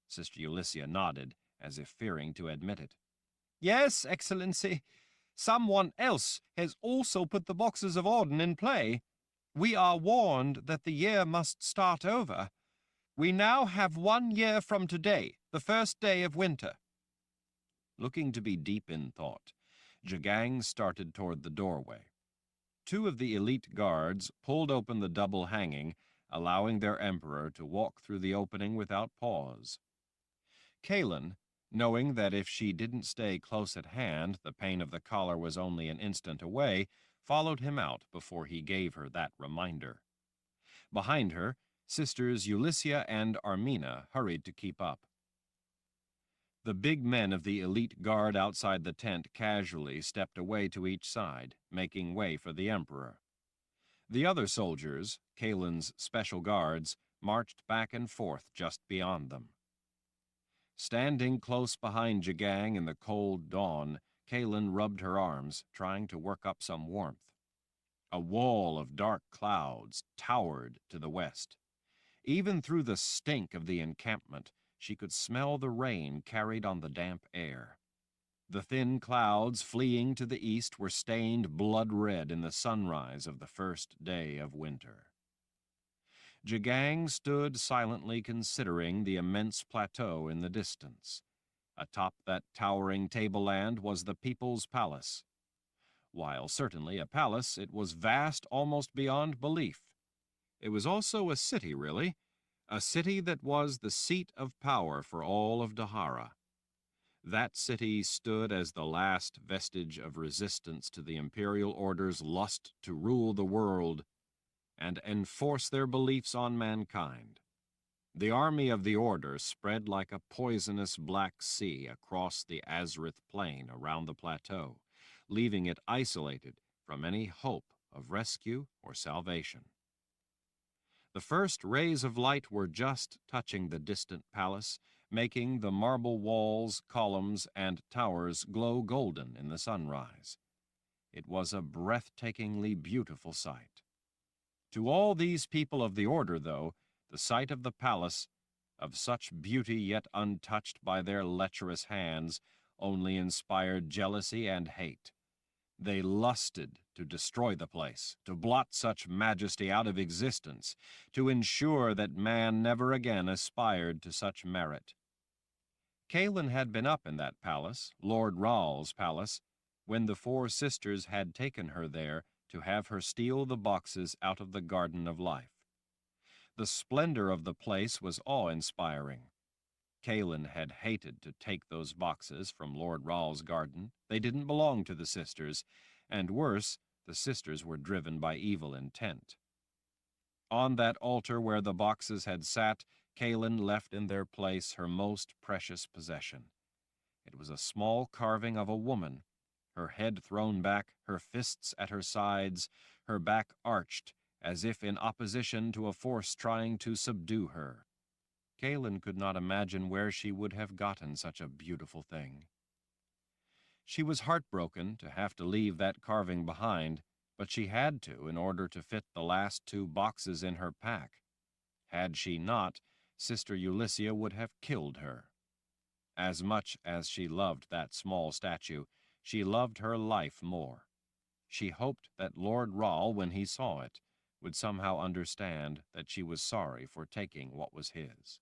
Sister Ulysses nodded, as if fearing to admit it. Yes, Excellency. Someone else has also put the boxes of Arden in play. We are warned that the year must start over. We now have 1 year from today, the first day of winter. Looking to be deep in thought, Jagang started toward the doorway. 2 of the elite guards pulled open the double hanging, allowing their emperor to walk through the opening without pause. Kahlan, knowing that if she didn't stay close at hand, the pain of the collar was only an instant away, followed him out before he gave her that reminder. Behind her, Sisters Ulysses and Armina hurried to keep up. The big men of the elite guard outside the tent casually stepped away to each side, making way for the emperor. The other soldiers, Kahlan's special guards, marched back and forth just beyond them. Standing close behind Jagang in the cold dawn, Kahlan rubbed her arms, trying to work up some warmth. A wall of dark clouds towered to the west. Even through the stink of the encampment, she could smell the rain carried on the damp air. The thin clouds fleeing to the east were stained blood red in the sunrise of the first day of winter. Jagang stood silently considering the immense plateau in the distance. Atop that towering tableland was the people's palace. While certainly a palace, it was vast almost beyond belief. It was also a city, really, a city that was the seat of power for all of Dahara. That city stood as the last vestige of resistance to the imperial order's lust to rule the world and enforce their beliefs on mankind. The army of the order spread like a poisonous black sea across the Azrith plain around the plateau, leaving it isolated from any hope of rescue or salvation. The first rays of light were just touching the distant palace, making the marble walls, columns, and towers glow golden in the sunrise. It was a breathtakingly beautiful sight. To all these people of the order, though, the sight of the palace, of such beauty yet untouched by their lecherous hands, only inspired jealousy and hate. They lusted to destroy the place, to blot such majesty out of existence, to ensure that man never again aspired to such merit. Kahlan had been up in that palace, Lord Ral's palace, when the four sisters had taken her there to have her steal the boxes out of the Garden of Life. The splendor of the place was awe-inspiring. Kahlan had hated to take those boxes from Lord Ral's garden. They didn't belong to the sisters, and worse, the sisters were driven by evil intent. On that altar where the boxes had sat, Kahlan left in their place her most precious possession. It was a small carving of a woman, her head thrown back, her fists at her sides, her back arched, as if in opposition to a force trying to subdue her. Kahlan could not imagine where she would have gotten such a beautiful thing. She was heartbroken to have to leave that carving behind, but she had to in order to fit the last two boxes in her pack. Had she not, Sister Ulyssia would have killed her. As much as she loved that small statue, she loved her life more. She hoped that Lord Ral, when he saw it, would somehow understand that she was sorry for taking what was his.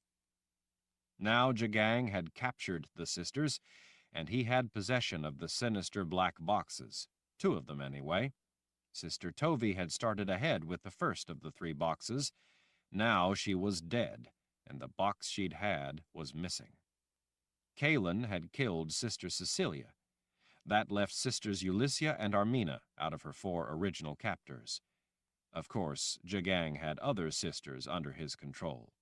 Now Jagang had captured the sisters, and he had possession of the sinister black boxes, two of them anyway. Sister Tovi had started ahead with the first of the three boxes. Now she was dead, and the box she'd had was missing. Kahlan had killed Sister Cecilia. That left Sisters Ulyssia and Armina out of her four original captors. Of course, Jagang had other sisters under his control.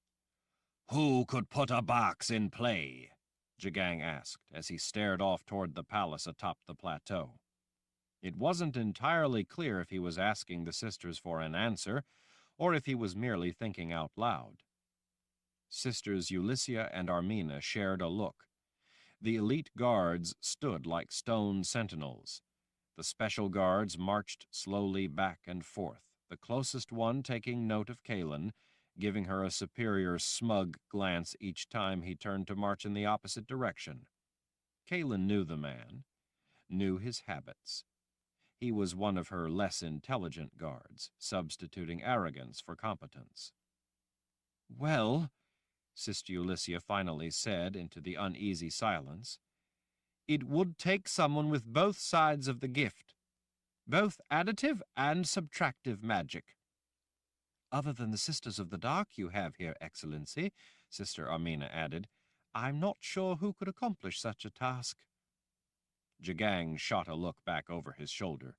"Who could put a box in play?" Jagang asked as he stared off toward the palace atop the plateau. It wasn't entirely clear if he was asking the sisters for an answer or if he was merely thinking out loud. Sisters Ulyssia and Armina shared a look. The elite guards stood like stone sentinels. The special guards marched slowly back and forth, the closest one taking note of Kahlan, giving her a superior smug glance each time he turned to march in the opposite direction. Kahlan knew the man, knew his habits. He was one of her less intelligent guards, substituting arrogance for competence. "Well," Sister Ulyssia finally said into the uneasy silence, "it would take someone with both sides of the gift, both additive and subtractive magic." "Other than the Sisters of the Dark you have here, Excellency," Sister Armina added, "I'm not sure who could accomplish such a task." Jagang shot a look back over his shoulder.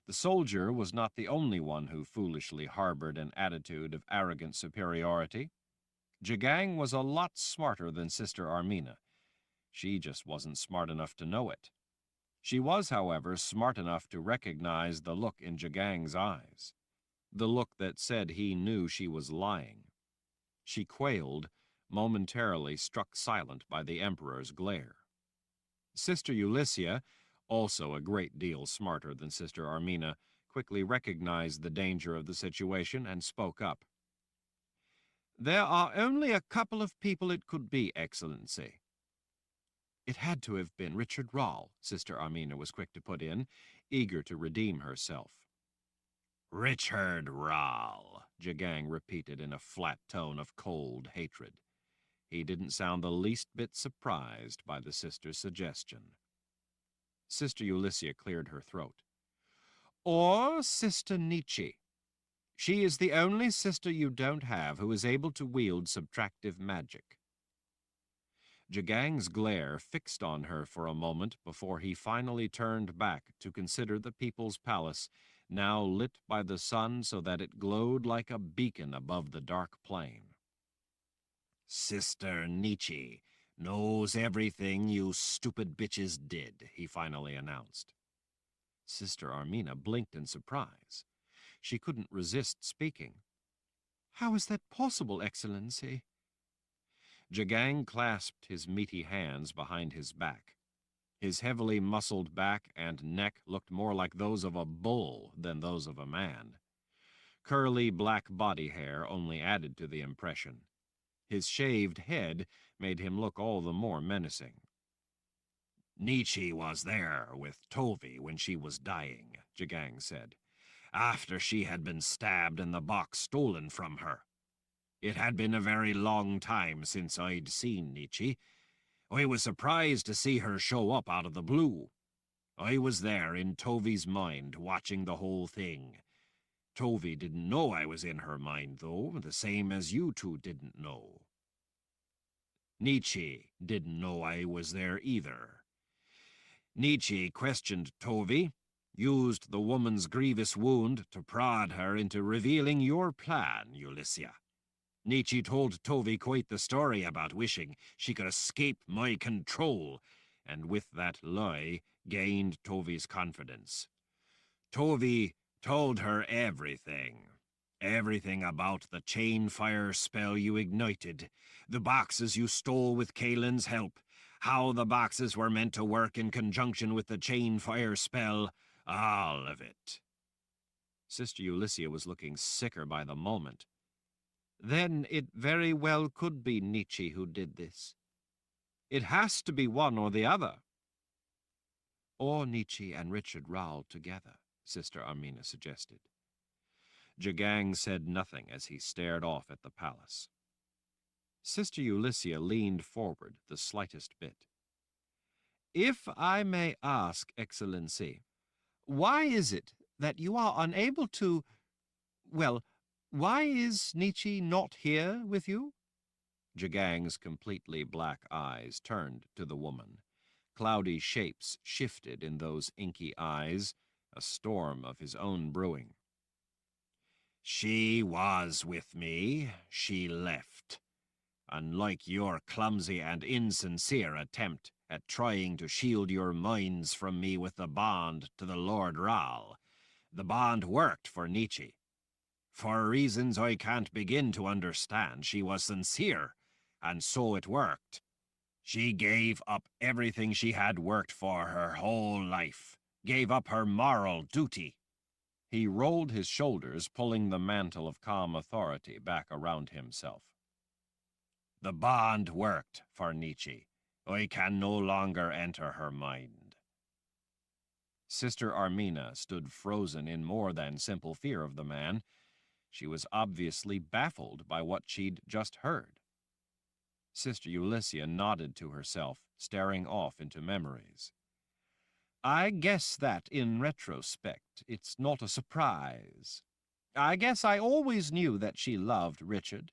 The soldier was not the only one who foolishly harbored an attitude of arrogant superiority. Jagang was a lot smarter than Sister Armina. She just wasn't smart enough to know it. She was, however, smart enough to recognize the look in Jagang's eyes, the look that said he knew she was lying. She quailed, momentarily struck silent by the Emperor's glare. Sister Ulyssia, also a great deal smarter than Sister Armina, quickly recognized the danger of the situation and spoke up. "There are only a couple of people it could be, Excellency." It had to have been Richard Rall, Sister Armina was quick to put in, eager to redeem herself. Richard Rall, Jagang repeated in a flat tone of cold hatred. He didn't sound the least bit surprised by the sister's suggestion. Sister Ulyssia cleared her throat. Or Sister Nietzsche. She is the only sister you don't have who is able to wield subtractive magic. Jagang's glare fixed on her for a moment before he finally turned back to consider the people's palace, now lit by the sun so that it glowed like a beacon above the dark plain. Sister Nietzsche knows everything you stupid bitches did, he finally announced. Sister Armina blinked in surprise. She couldn't resist speaking. How is that possible, Excellency? Jagang clasped his meaty hands behind his back. His heavily muscled back and neck looked more like those of a bull than those of a man. Curly black body hair only added to the impression. His shaved head made him look all the more menacing. Nietzsche was there with Tovi when she was dying, Jagang said, after she had been stabbed and the box stolen from her. It had been a very long time since I'd seen Nietzsche. I was surprised to see her show up out of the blue. I was there in Tovi's mind, watching the whole thing. Tovi didn't know I was in her mind, though, the same as you two didn't know. Nietzsche didn't know I was there either. Nietzsche questioned Tovi, used the woman's grievous wound to prod her into revealing your plan, Ulyssia. Nietzsche told Tovi quite the story about wishing she could escape my control, and with that lie gained Tovi's confidence. Tovi told her everything. Everything about the chain fire spell you ignited, the boxes you stole with Kahlan's help, how the boxes were meant to work in conjunction with the chain fire spell, all of it. Sister Ulyssia was looking sicker by the moment. Then it very well could be Nietzsche who did this. It has to be one or the other. Or Nietzsche and Richard Rall together, Sister Armina suggested. Jagang said nothing as he stared off at the palace. Sister Ulyssia leaned forward the slightest bit. If I may ask, Excellency, why is it that you are unable to... Well, why is Nietzsche not here with you? Jagang's completely black eyes turned to the woman. Cloudy shapes shifted in those inky eyes, a storm of his own brewing. She was with me. She left. Unlike your clumsy and insincere attempt at trying to shield your minds from me with the bond to the Lord Rall, the bond worked for Nietzsche. For reasons I can't begin to understand, she was sincere, and so it worked. She gave up everything she had worked for her whole life, gave up her moral duty. He rolled his shoulders, pulling the mantle of calm authority back around himself. The bond worked for Nietzsche. I can no longer enter her mind. Sister Armina stood frozen in more than simple fear of the man. She was obviously baffled by what she'd just heard. Sister Ulyssia nodded to herself, staring off into memories. I guess that, in retrospect, it's not a surprise. I guess I always knew that she loved Richard.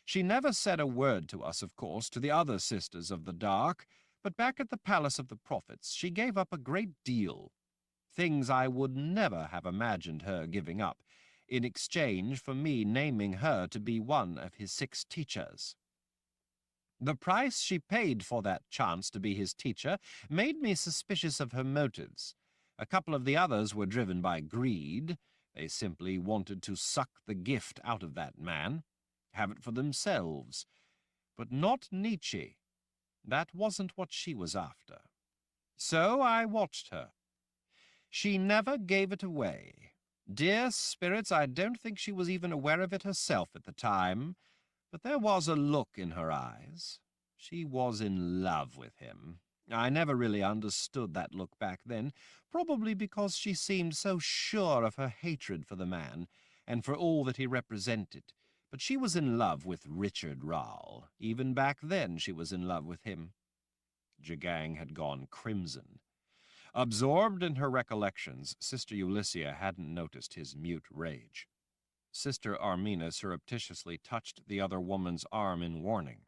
She never said a word to us, of course, to the other sisters of the dark, but back at the Palace of the Prophets she gave up a great deal. Things I would never have imagined her giving up, in exchange for me naming her to be one of his 6 teachers. The price she paid for that chance to be his teacher made me suspicious of her motives. A couple of the others were driven by greed. They simply wanted to suck the gift out of that man, have it for themselves. But not Nietzsche. That wasn't what she was after. So I watched her. She never gave it away. Dear spirits, I don't think she was even aware of it herself at the time. But there was a look in her eyes. She was in love with him. I never really understood that look back then, probably because she seemed so sure of her hatred for the man and for all that he represented. But she was in love with Richard Rall. Even back then she was in love with him. Jagang had gone crimson. Absorbed in her recollections, Sister Ulyssia hadn't noticed his mute rage. Sister Armina surreptitiously touched the other woman's arm in warning.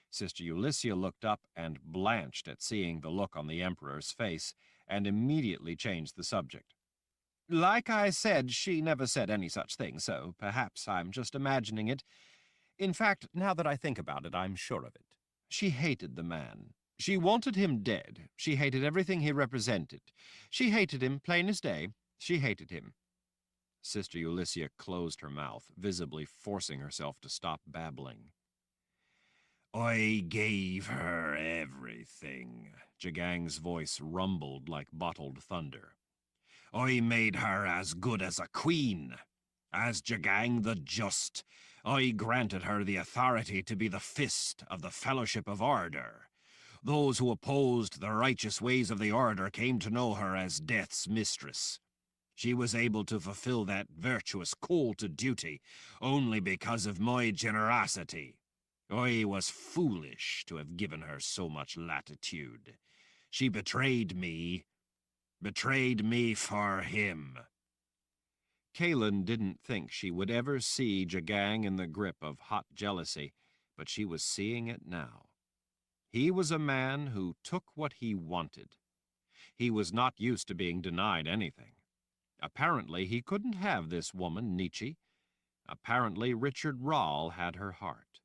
Sister Ulyssia looked up and blanched at seeing the look on the Emperor's face, and immediately changed the subject. Like I said, she never said any such thing, so perhaps I'm just imagining it. In fact, now that I think about it, I'm sure of it. She hated the man. She wanted him dead. She hated everything he represented. She hated him, plain as day. She hated him. Sister Ulyssia closed her mouth, visibly forcing herself to stop babbling. I gave her everything. Jagang's voice rumbled like bottled thunder. I made her as good as a queen. As Jagang the Just, I granted her the authority to be the fist of the Fellowship of Order. Those who opposed the righteous ways of the Order came to know her as Death's mistress. She was able to fulfill that virtuous call to duty only because of my generosity. I was foolish to have given her so much latitude. She betrayed me for him. Kahlan didn't think she would ever see Jagang in the grip of hot jealousy, but she was seeing it now. He was a man who took what he wanted. He was not used to being denied anything. Apparently, he couldn't have this woman, Nietzsche. Apparently, Richard Rall had her heart.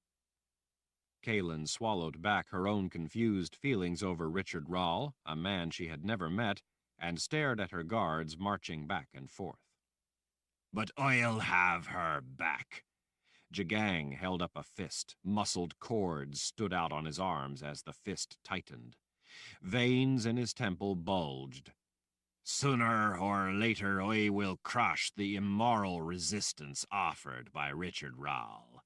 Kahlan swallowed back her own confused feelings over Richard Rall, a man she had never met, and stared at her guards marching back and forth. But I'll have her back. Jagang held up a fist. Muscled cords stood out on his arms as the fist tightened. Veins in his temple bulged. Sooner or later I will crush the immoral resistance offered by Richard Rall,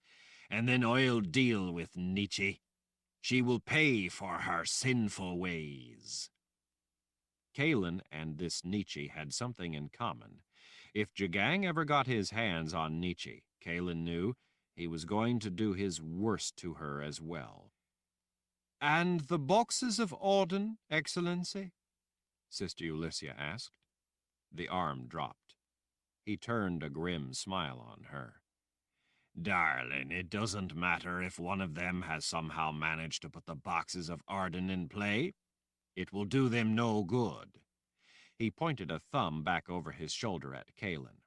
and then I'll deal with Nietzsche. She will pay for her sinful ways. Kahlan and this Nietzsche had something in common. If Jagang ever got his hands on Nietzsche, Kahlan knew he was going to do his worst to her as well. And the boxes of Auden, Excellency? Sister Ulyssia asked. The arm dropped. He turned a grim smile on her. Darling, it doesn't matter if one of them has somehow managed to put the boxes of Arden in play. It will do them no good. He pointed a thumb back over his shoulder at Kahlan.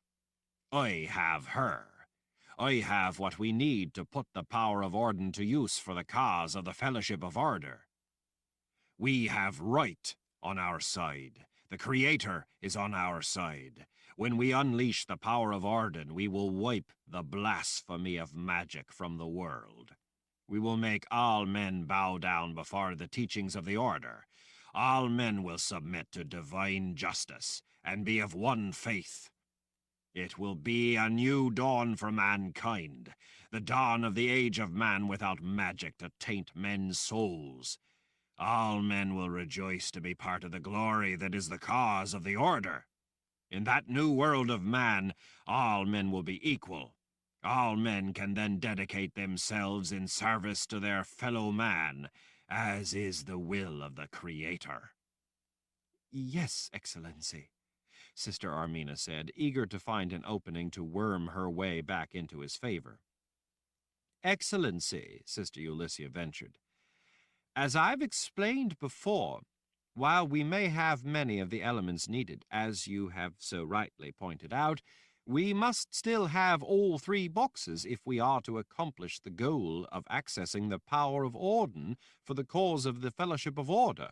I have her. I have what we need to put the power of Orden to use for the cause of the Fellowship of Order. We have right on our side. The Creator is on our side. When we unleash the power of Orden, we will wipe the blasphemy of magic from the world. We will make all men bow down before the teachings of the Order. All men will submit to divine justice and be of one faith. It will be a new dawn for mankind, the dawn of the age of man without magic to taint men's souls. All men will rejoice to be part of the glory that is the cause of the Order. In that new world of man, all men will be equal. All men can then dedicate themselves in service to their fellow man, as is the will of the Creator. Yes, Excellency, Sister Armina said, eager to find an opening to worm her way back into his favor. Excellency, Sister Ulyssia ventured, as I've explained before, while we may have many of the elements needed, as you have so rightly pointed out, we must still have all three boxes if we are to accomplish the goal of accessing the power of Orden for the cause of the Fellowship of Order.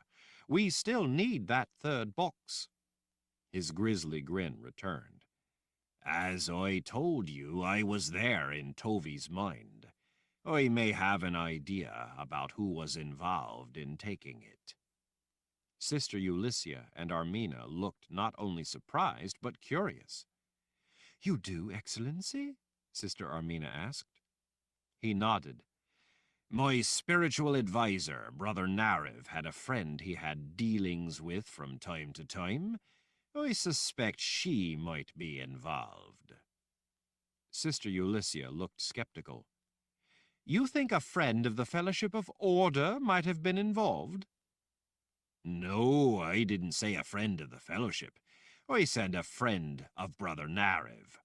We still need that third box. His grisly grin returned. As I told you, I was there in Tovi's mind. I may have an idea about who was involved in taking it. Sister Ulyssia and Armina looked not only surprised, but curious. You do, Excellency? Sister Armina asked. He nodded. My spiritual adviser, Brother Nariv, had a friend he had dealings with from time to time. I suspect she might be involved. Sister Ulyssia looked skeptical. You think a friend of the Fellowship of Order might have been involved? No, I didn't say a friend of the Fellowship. I said a friend of Brother Nariv.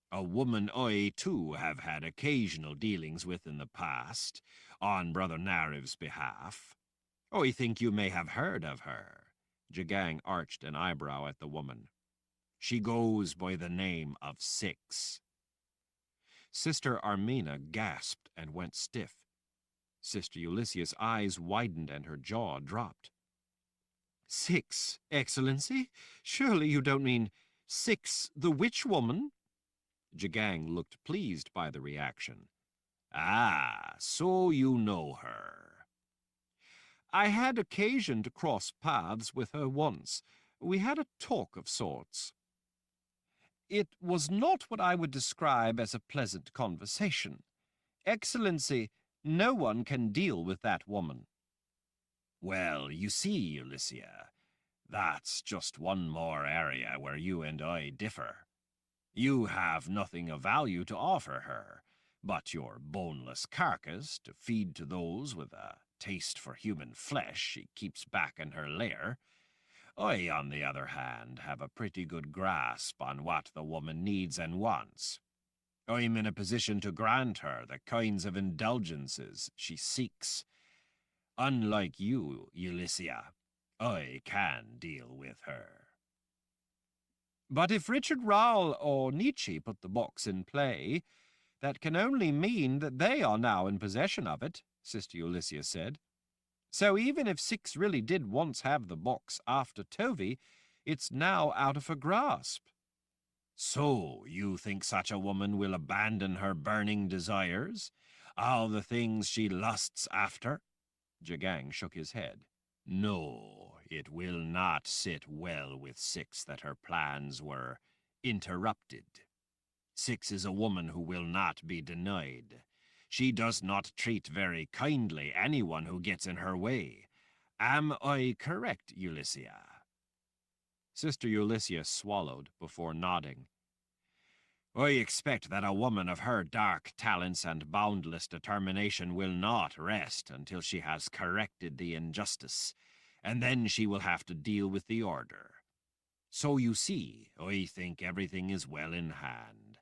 A woman I, too, have had occasional dealings with in the past, on Brother Nariv's behalf. I think you may have heard of her. Jagang arched an eyebrow at the woman. She goes by the name of Six. Sister Armina gasped and went stiff. Sister Ulyssia's eyes widened and her jaw dropped. Six, Excellency? Surely you don't mean Six, the witch woman? Jagang looked pleased by the reaction. Ah, so you know her. I had occasion to cross paths with her once. We had a talk of sorts. It was not what I would describe as a pleasant conversation. Excellency, no one can deal with that woman. Well, you see, Ulyssia, that's just one more area where you and I differ. You have nothing of value to offer her, but your boneless carcass to feed to those with a taste for human flesh she keeps back in her lair. I, on the other hand, have a pretty good grasp on what the woman needs and wants. I'm in a position to grant her the kinds of indulgences she seeks. Unlike you, Ulyssia, I can deal with her. But if Richard Rowell or Nietzsche put the box in play, that can only mean that they are now in possession of it, Sister Ulyssia said. So even if Six really did once have the box after Tovey, it's now out of her grasp. So you think such a woman will abandon her burning desires, all the things she lusts after? Jagang shook his head. No, it will not sit well with Six that her plans were interrupted. Six is a woman who will not be denied. She does not treat very kindly anyone who gets in her way. Am I correct, Ulyssia? Sister Ulyssia swallowed before nodding. I expect that a woman of her dark talents and boundless determination will not rest until she has corrected the injustice, and then she will have to deal with the order. So you see, I think everything is well in hand.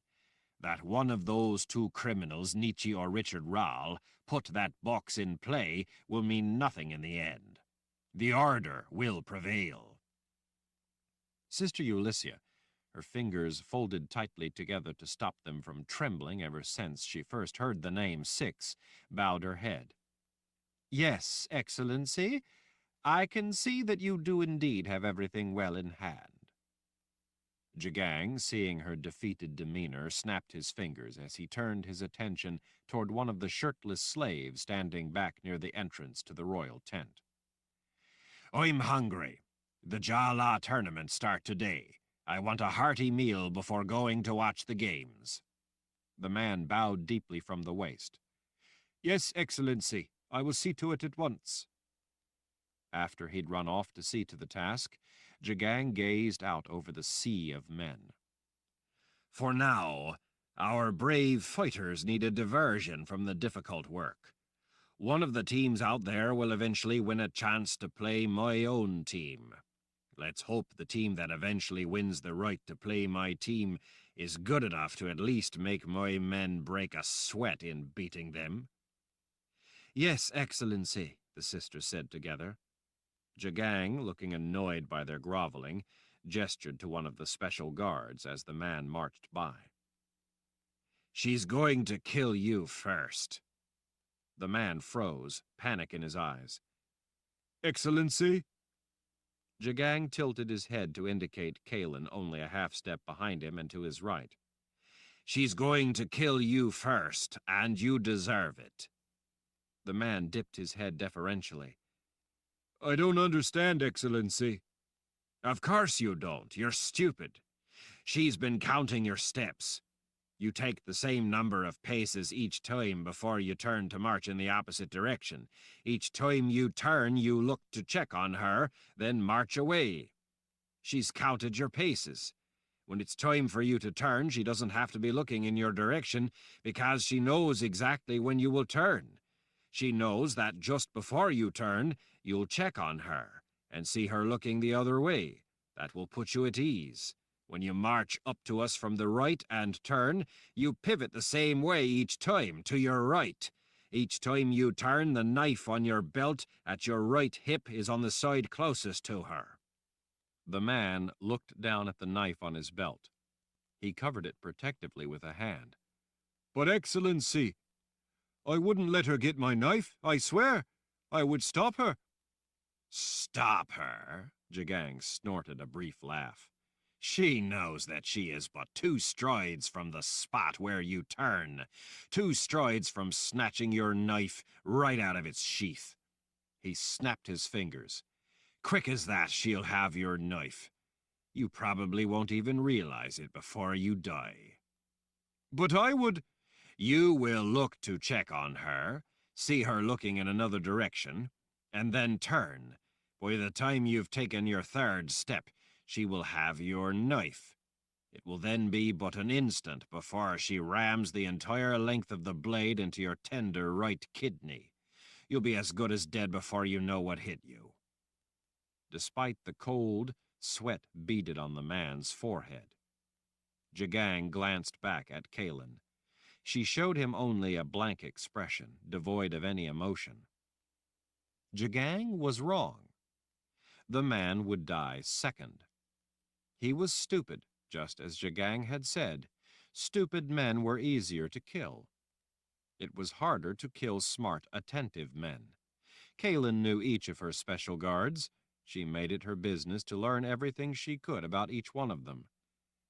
That one of those two criminals, Nietzsche or Richard Rowell, put that box in play will mean nothing in the end. The order will prevail. Sister Ulyssia, her fingers folded tightly together to stop them from trembling ever since she first heard the name Six, bowed her head. Yes, Excellency, I can see that you do indeed have everything well in hand. Jagang, seeing her defeated demeanor, snapped his fingers as he turned his attention toward one of the shirtless slaves standing back near the entrance to the royal tent. I'm hungry. The Jala tournaments start today. I want a hearty meal before going to watch the games. The man bowed deeply from the waist. Yes, Excellency, I will see to it at once. After he'd run off to see to the task, Jagang gazed out over the sea of men. For now, our brave fighters need a diversion from the difficult work. One of the teams out there will eventually win a chance to play my own team. Let's hope the team that eventually wins the right to play my team is good enough to at least make my men break a sweat in beating them. Yes, Excellency, the sisters said together. Jagang, looking annoyed by their groveling, gestured to one of the special guards as the man marched by. She's going to kill you first. The man froze, panic in his eyes. Excellency? Jagang tilted his head to indicate Kahlan only a half-step behind him and to his right. She's going to kill you first, and you deserve it. The man dipped his head deferentially. I don't understand, Excellency. Of course you don't. You're stupid. She's been counting your steps. You take the same number of paces each time before you turn to march in the opposite direction. Each time you turn, you look to check on her, then march away. She's counted your paces. When it's time for you to turn, she doesn't have to be looking in your direction because she knows exactly when you will turn. She knows that just before you turn, you'll check on her and see her looking the other way. That will put you at ease. When you march up to us from the right and turn, you pivot the same way each time, to your right. Each time you turn, the knife on your belt at your right hip is on the side closest to her. The man looked down at the knife on his belt. He covered it protectively with a hand. But, Excellency, I wouldn't let her get my knife, I swear. I would stop her. Stop her? Jagang snorted a brief laugh. She knows that she is but 2 strides from the spot where you turn, 2 strides from snatching your knife right out of its sheath. He snapped his fingers. Quick as that, she'll have your knife. You probably won't even realize it before you die. But I would... You will look to check on her, see her looking in another direction, and then turn. By the time you've taken your 3rd step, she will have your knife. It will then be but an instant before she rams the entire length of the blade into your tender right kidney. You'll be as good as dead before you know what hit you. Despite the cold, sweat beaded on the man's forehead. Jagang glanced back at Kahlan. She showed him only a blank expression, devoid of any emotion. Jagang was wrong. The man would die second. He was stupid, just as Jagang had said. Stupid men were easier to kill. It was harder to kill smart, attentive men. Kahlan knew each of her special guards. She made it her business to learn everything she could about each one of them.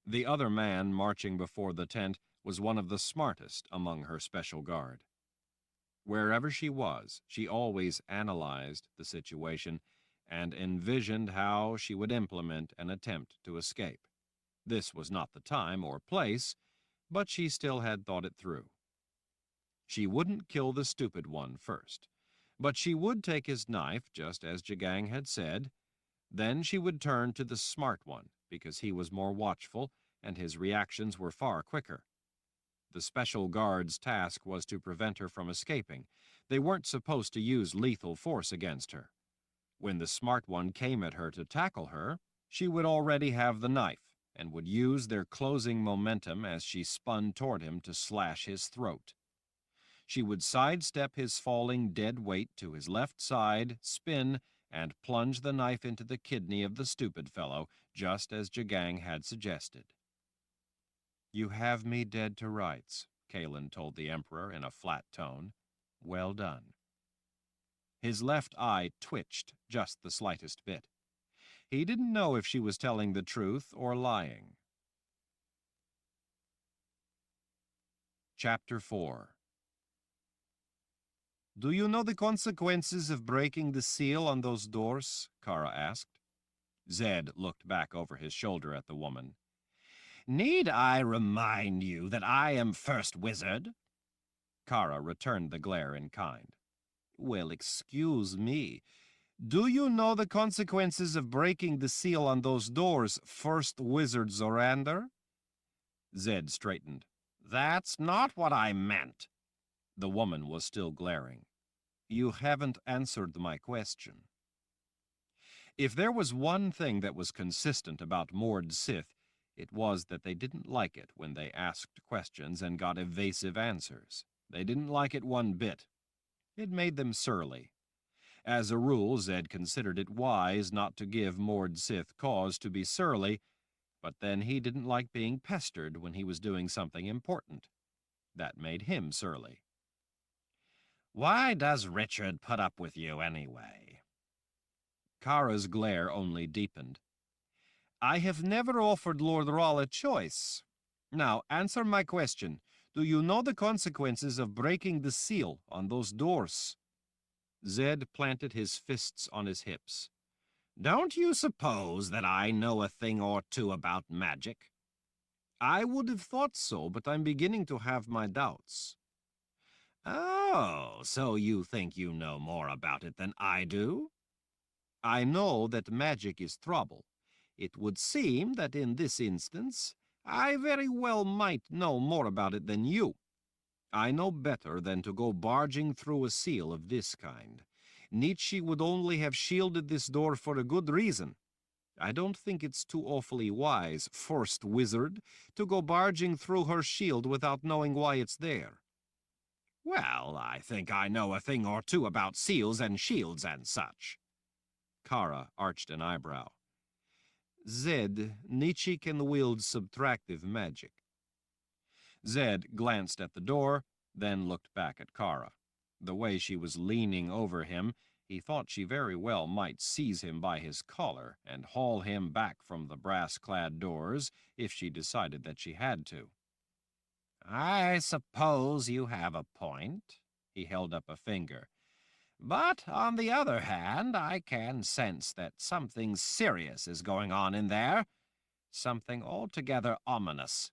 The other man marching before the tent was one of the smartest among her special guard. Wherever she was, she always analyzed the situation and envisioned how she would implement an attempt to escape. This was not the time or place, but she still had thought it through. She wouldn't kill the stupid one first, but she would take his knife, just as Jagang had said. Then she would turn to the smart one, because he was more watchful and his reactions were far quicker. The special guard's task was to prevent her from escaping. They weren't supposed to use lethal force against her. When the smart one came at her to tackle her, she would already have the knife and would use their closing momentum as she spun toward him to slash his throat. She would sidestep his falling dead weight to his left side, spin, and plunge the knife into the kidney of the stupid fellow, just as Jagang had suggested. "You have me dead to rights," Kahlan told the Emperor in a flat tone. "Well done." His left eye twitched just the slightest bit. He didn't know if she was telling the truth or lying. Chapter 4. "Do you know the consequences of breaking the seal on those doors?" Kara asked. Zed looked back over his shoulder at the woman. "Need I remind you that I am First Wizard?" Kara returned the glare in kind. "Well, excuse me. Do you know the consequences of breaking the seal on those doors, First Wizard Zorander?" Zed straightened. "That's not what I meant." The woman was still glaring. "You haven't answered my question." If there was one thing that was consistent about Mord Sith, it was that they didn't like it when they asked questions and got evasive answers. They didn't like it one bit. It made them surly. As a rule, Zed considered it wise not to give Mord Sith cause to be surly, but then he didn't like being pestered when he was doing something important. That made him surly. "Why does Richard put up with you anyway?" Kara's glare only deepened. "I have never offered Lord Rahl a choice. Now, answer my question. Do you know the consequences of breaking the seal on those doors?" Zed planted his fists on his hips. "Don't you suppose that I know a thing or two about magic?" I would have thought so, but I'm beginning to have my doubts. Oh, so you think you know more about it than I do? I know that magic is trouble. It would seem that in this instance, I very well might know more about it than you. I know better than to go barging through a seal of this kind. Nietzsche would only have shielded this door for a good reason. I don't think it's too awfully wise, first wizard, to go barging through her shield without knowing why it's there. Well, I think I know a thing or two about seals and shields and such. Kara arched an eyebrow. Zed, Nietzsche can wield subtractive magic. Zed glanced at the door, then looked back at Kara. The way she was leaning over him, he thought she very well might seize him by his collar and haul him back from the brass-clad doors if she decided that she had to. I suppose you have a point. He held up a finger. But on the other hand, I can sense that something serious is going on in there. Something altogether ominous.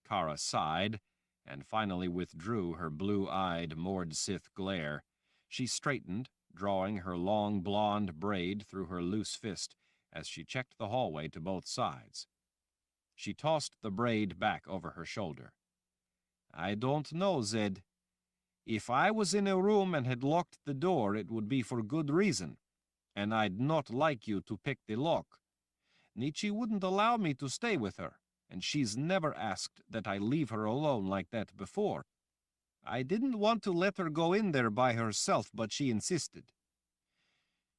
Kara sighed and finally withdrew her blue-eyed Mord-Sith glare. She straightened, drawing her long blonde braid through her loose fist as she checked the hallway to both sides. She tossed the braid back over her shoulder. I don't know, Zed. If I was in a room and had locked the door, it would be for good reason, and I'd not like you to pick the lock. Nietzsche wouldn't allow me to stay with her, and she's never asked that I leave her alone like that before. I didn't want to let her go in there by herself, but she insisted.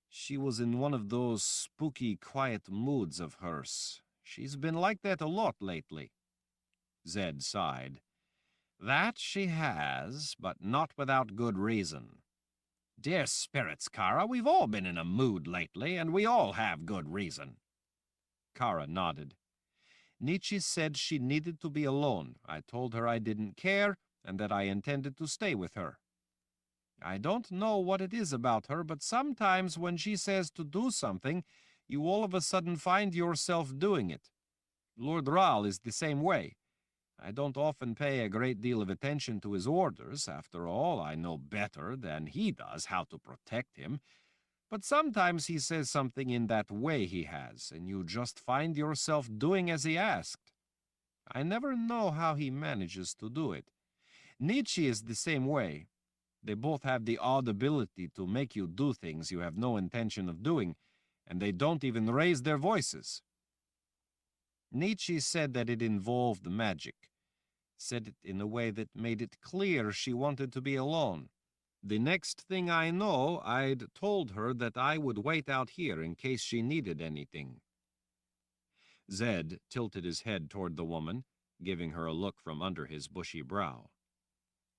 She was in one of those spooky, quiet moods of hers. She's been like that a lot lately. Zed sighed. That she has, but not without good reason. Dear spirits, Kara, we've all been in a mood lately, and we all have good reason. Kara nodded. Nietzsche said she needed to be alone. I told her I didn't care, and that I intended to stay with her. I don't know what it is about her, but sometimes when she says to do something, you all of a sudden find yourself doing it. Lord Ral is the same way. I don't often pay a great deal of attention to his orders. After all, I know better than he does how to protect him. But sometimes he says something in that way he has, and you just find yourself doing as he asked. I never know how he manages to do it. Nietzsche is the same way. They both have the odd ability to make you do things you have no intention of doing, and they don't even raise their voices. Nietzsche said that it involved magic. Said it in a way that made it clear she wanted to be alone. The next thing I know, I'd told her that I would wait out here in case she needed anything. Zed tilted his head toward the woman, giving her a look from under his bushy brow.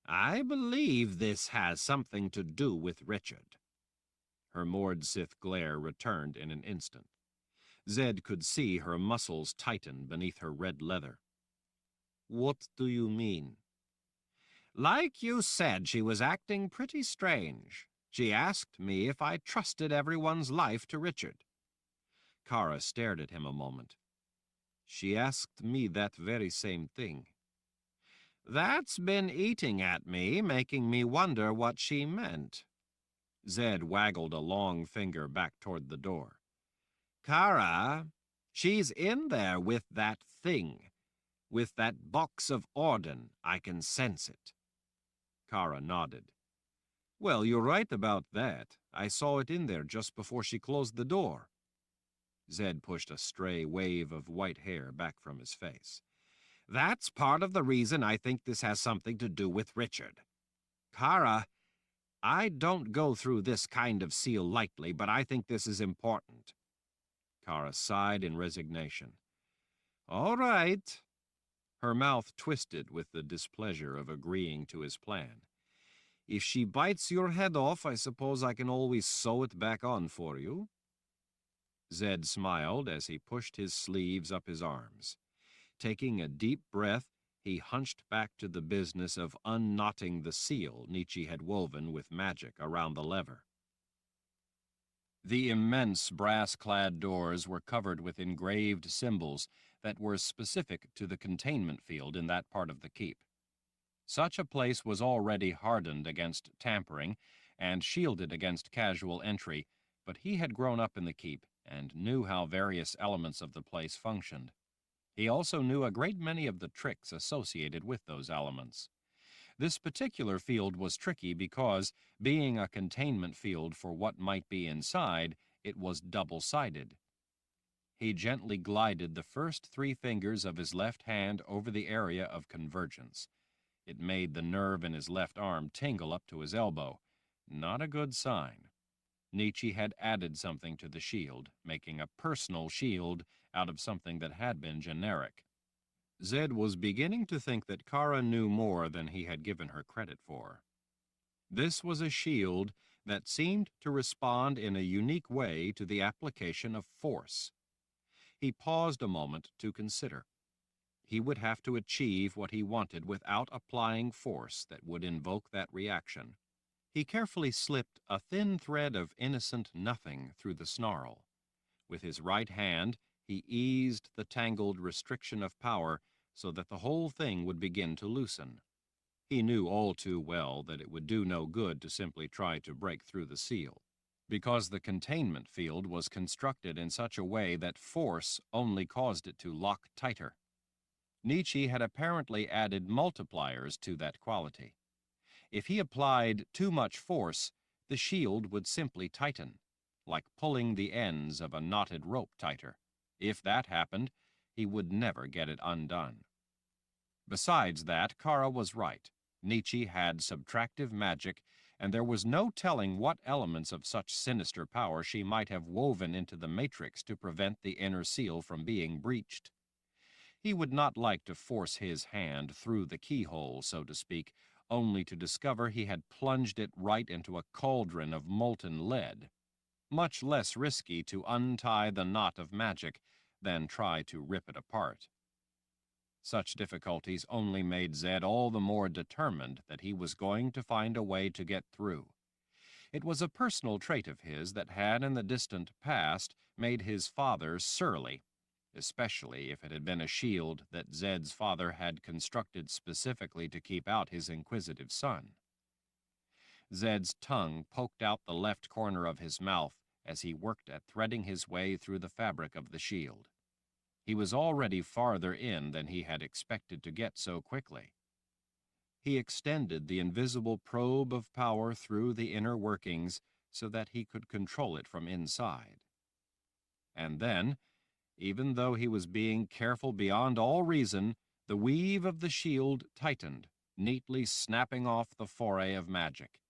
I believe this has something to do with Richard. Her Mord-Sith glare returned in an instant. Zed could see her muscles tighten beneath her red leather. What do you mean? Like you said, she was acting pretty strange. She asked me if I trusted everyone's life to Richard. Kara stared at him a moment. She asked me that very same thing. That's been eating at me, making me wonder what she meant. Zed waggled a long finger back toward the door. Kara, she's in there with that thing. With that box of Orden, I can sense it. Kara nodded. Well, you're right about that. I saw it in there just before she closed the door. Zed pushed a stray wave of white hair back from his face. That's part of the reason I think this has something to do with Richard. Kara, I don't go through this kind of seal lightly, but I think this is important. Kara sighed in resignation. All right. Her mouth twisted with the displeasure of agreeing to his plan. If she bites your head off, I suppose I can always sew it back on for you. Zed smiled as he pushed his sleeves up his arms. Taking a deep breath, he hunched back to the business of unknotting the seal Nietzsche had woven with magic around the lever. The immense brass-clad doors were covered with engraved symbols that were specific to the containment field in that part of the keep. Such a place was already hardened against tampering and shielded against casual entry, but he had grown up in the keep and knew how various elements of the place functioned. He also knew a great many of the tricks associated with those elements. This particular field was tricky because, being a containment field for what might be inside, it was double-sided. He gently glided the first 3 fingers of his left hand over the area of convergence. It made the nerve in his left arm tingle up to his elbow. Not a good sign. Nietzsche had added something to the shield, making a personal shield out of something that had been generic. Zed was beginning to think that Kara knew more than he had given her credit for. This was a shield that seemed to respond in a unique way to the application of force. He paused a moment to consider. He would have to achieve what he wanted without applying force that would invoke that reaction. He carefully slipped a thin thread of innocent nothing through the snarl. With his right hand, he eased the tangled restriction of power so that the whole thing would begin to loosen. He knew all too well that it would do no good to simply try to break through the seal, because the containment field was constructed in such a way that force only caused it to lock tighter. Nietzsche had apparently added multipliers to that quality. If he applied too much force, the shield would simply tighten, like pulling the ends of a knotted rope tighter. If that happened, he would never get it undone. Besides that, Kara was right. Nietzsche had subtractive magic, and there was no telling what elements of such sinister power she might have woven into the matrix to prevent the inner seal from being breached. He would not like to force his hand through the keyhole, so to speak, only to discover he had plunged it right into a cauldron of molten lead. Much less risky to untie the knot of magic than try to rip it apart. Such difficulties only made Zed all the more determined that he was going to find a way to get through. It was a personal trait of his that had in the distant past made his father surly, especially if it had been a shield that Zed's father had constructed specifically to keep out his inquisitive son. Zed's tongue poked out the left corner of his mouth as he worked at threading his way through the fabric of the shield. He was already farther in than he had expected to get so quickly. He extended the invisible probe of power through the inner workings so that he could control it from inside. And then, even though he was being careful beyond all reason, the weave of the shield tightened, neatly snapping off the foray of magic.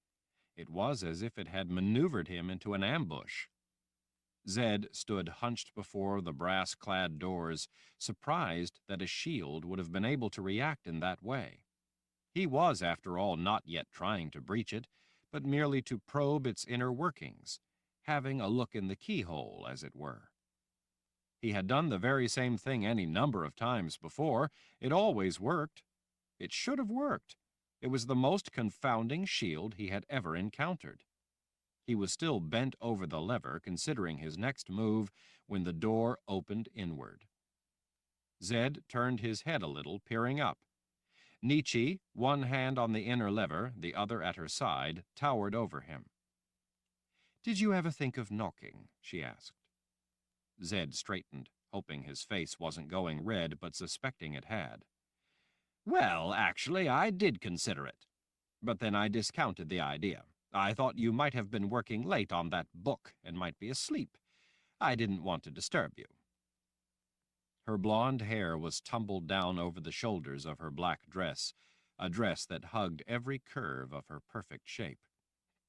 It was as if it had maneuvered him into an ambush. Zed stood hunched before the brass-clad doors, surprised that a shield would have been able to react in that way. He was, after all, not yet trying to breach it, but merely to probe its inner workings, having a look in the keyhole, as it were. He had done the very same thing any number of times before. It always worked. It should have worked. It was the most confounding shield he had ever encountered. He was still bent over the lever, considering his next move, when the door opened inward. Zed turned his head a little, peering up. Nietzsche, one hand on the inner lever, the other at her side, towered over him. "Did you ever think of knocking?" she asked. Zed straightened, hoping his face wasn't going red, but suspecting it had. "Well, actually, I did consider it. But then I discounted the idea. I thought you might have been working late on that book and might be asleep. I didn't want to disturb you." Her blonde hair was tumbled down over the shoulders of her black dress, a dress that hugged every curve of her perfect shape.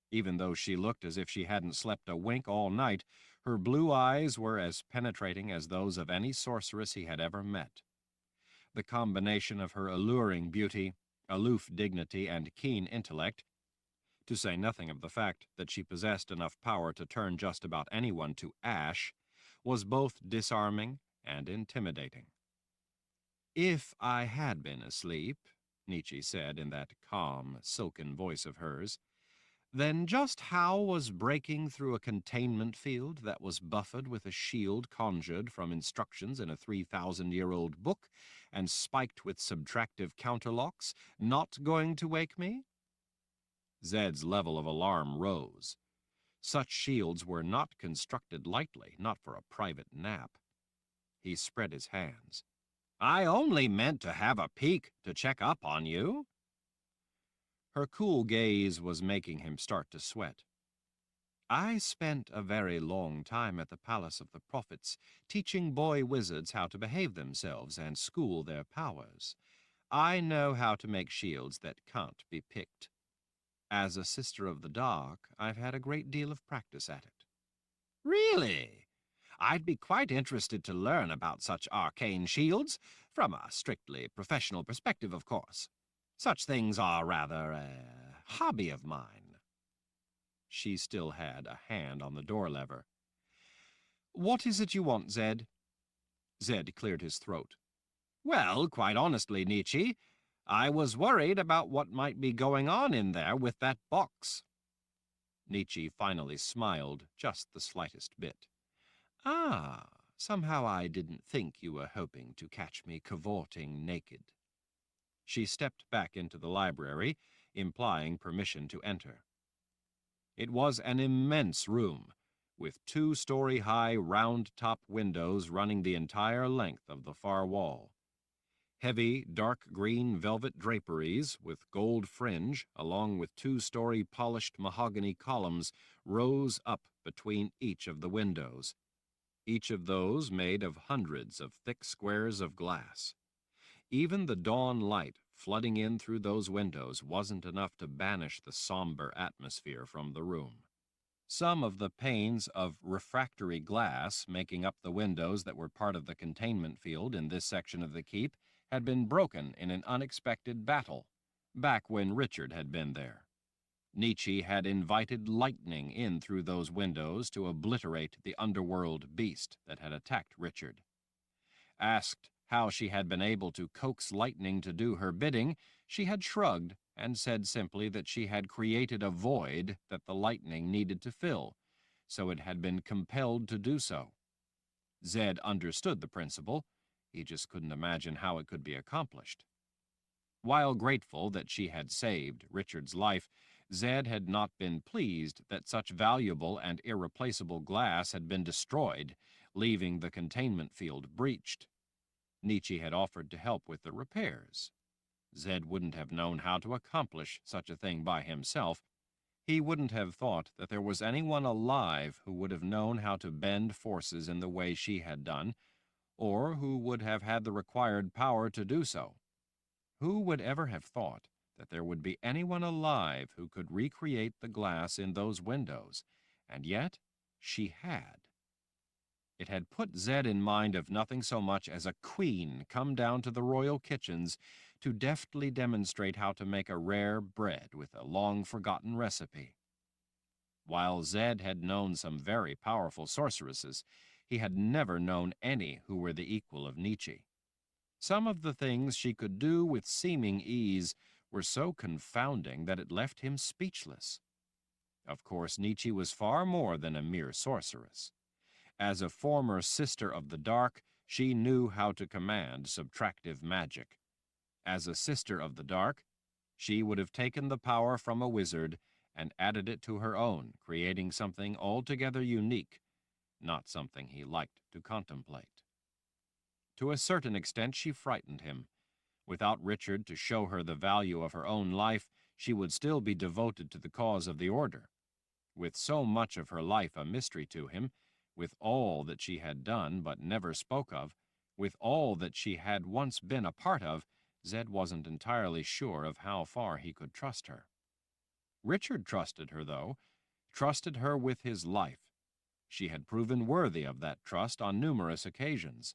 Even though she looked as if she hadn't slept a wink all night, her blue eyes were as penetrating as those of any sorceress he had ever met. The combination of her alluring beauty, aloof dignity, and keen intellect, to say nothing of the fact that she possessed enough power to turn just about anyone to ash, was both disarming and intimidating. "If I had been asleep," Nietzsche said in that calm, silken voice of hers, Then just how was breaking through a containment field that was buffered with a shield conjured from instructions in a 3,000-year-old book and spiked with subtractive counterlocks not going to wake me? Zed's level of alarm rose. Such shields were not constructed lightly, not for a private nap. He spread his hands. I only meant to have a peek to check up on you. Her cool gaze was making him start to sweat. I spent a very long time at the Palace of the Prophets, teaching boy wizards how to behave themselves and school their powers. I know how to make shields that can't be picked. As a Sister of the Dark, I've had a great deal of practice at it. Really? I'd be quite interested to learn about such arcane shields, from a strictly professional perspective, of course. Such things are rather a hobby of mine. She still had a hand on the door lever. What is it you want, Zed? Zed cleared his throat. Well, quite honestly, Nietzsche, I was worried about what might be going on in there with that box. Nietzsche finally smiled just the slightest bit. Ah, somehow I didn't think you were hoping to catch me cavorting naked. She stepped back into the library, implying permission to enter. It was an immense room, with 2-story-high round-top windows running the entire length of the far wall. Heavy, dark green velvet draperies with gold fringe, along with 2-story polished mahogany columns, rose up between each of the windows, each of those made of hundreds of thick squares of glass. Even the dawn light flooding in through those windows wasn't enough to banish the somber atmosphere from the room. Some of the panes of refractory glass making up the windows that were part of the containment field in this section of the keep had been broken in an unexpected battle, back when Richard had been there. Nietzsche had invited lightning in through those windows to obliterate the underworld beast that had attacked Richard. Asked how she had been able to coax lightning to do her bidding, she had shrugged and said simply that she had created a void that the lightning needed to fill, so it had been compelled to do so. Zed understood the principle. He just couldn't imagine how it could be accomplished. While grateful that she had saved Richard's life, Zed had not been pleased that such valuable and irreplaceable glass had been destroyed, leaving the containment field breached. Nietzsche had offered to help with the repairs. Zed wouldn't have known how to accomplish such a thing by himself. He wouldn't have thought that there was anyone alive who would have known how to bend forces in the way she had done, or who would have had the required power to do so. Who would ever have thought that there would be anyone alive who could recreate the glass in those windows? And yet, she had. It had put Zed in mind of nothing so much as a queen come down to the royal kitchens to deftly demonstrate how to make a rare bread with a long-forgotten recipe. While Zed had known some very powerful sorceresses, he had never known any who were the equal of Nietzsche. Some of the things she could do with seeming ease were so confounding that it left him speechless. Of course, Nietzsche was far more than a mere sorceress. As a former Sister of the Dark, she knew how to command subtractive magic. As a Sister of the Dark, she would have taken the power from a wizard and added it to her own, creating something altogether unique, not something he liked to contemplate. To a certain extent, she frightened him. Without Richard to show her the value of her own life, she would still be devoted to the cause of the Order. With so much of her life a mystery to him, with all that she had done but never spoke of, with all that she had once been a part of, Zed wasn't entirely sure of how far he could trust her. Richard trusted her, though, trusted her with his life. She had proven worthy of that trust on numerous occasions.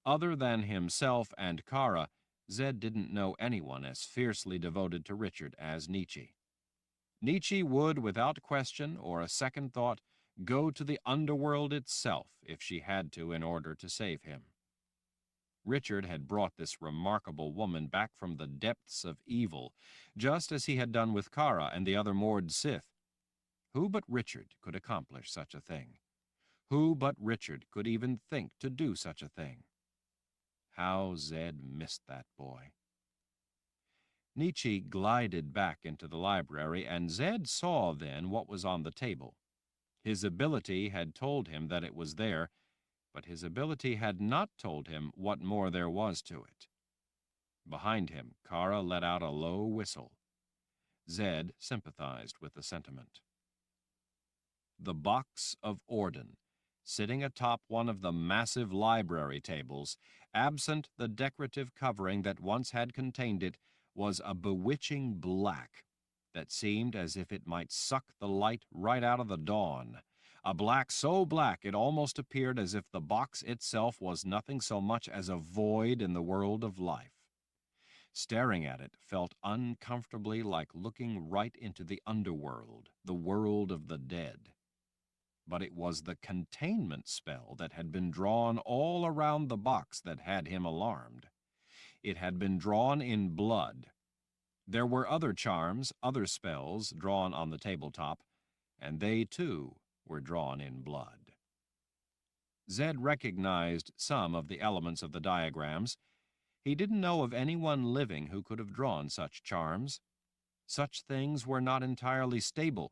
Other than himself and Kara, Zed didn't know anyone as fiercely devoted to Richard as Nietzsche. Nietzsche would, without question or a second thought, go to the underworld itself if she had to in order to save him. Richard had brought this remarkable woman back from the depths of evil, just as he had done with Kara and the other Mord Sith. Who but Richard could accomplish such a thing? Who but Richard could even think to do such a thing? How Zed missed that boy. Nietzsche glided back into the library, and Zed saw then what was on the table. His ability had told him that it was there, but his ability had not told him what more there was to it. Behind him, Kara let out a low whistle. Zed sympathized with the sentiment. The box of Orden, sitting atop one of the massive library tables, absent the decorative covering that once had contained it, was a bewitching black that seemed as if it might suck the light right out of the dawn, a black so black it almost appeared as if the box itself was nothing so much as a void in the world of life. Staring at it felt uncomfortably like looking right into the underworld, the world of the dead. But it was the containment spell that had been drawn all around the box that had him alarmed. It had been drawn in blood. There were other charms, other spells drawn on the tabletop, and they, too, were drawn in blood. Zed recognized some of the elements of the diagrams. He didn't know of anyone living who could have drawn such charms. Such things were not entirely stable,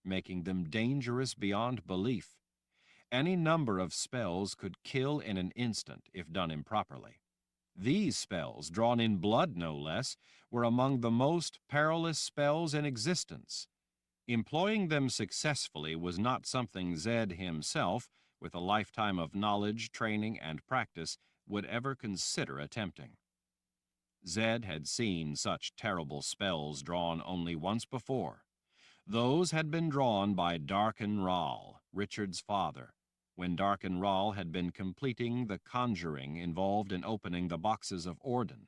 making them dangerous beyond belief. Any number of spells could kill in an instant if done improperly. These spells, drawn in blood no less, were among the most perilous spells in existence. Employing them successfully was not something Zed himself, with a lifetime of knowledge, training, and practice, would ever consider attempting. Zed had seen such terrible spells drawn only once before. Those had been drawn by Darken Ral, Richard's father, when Darken Ral had been completing the conjuring involved in opening the boxes of Orden.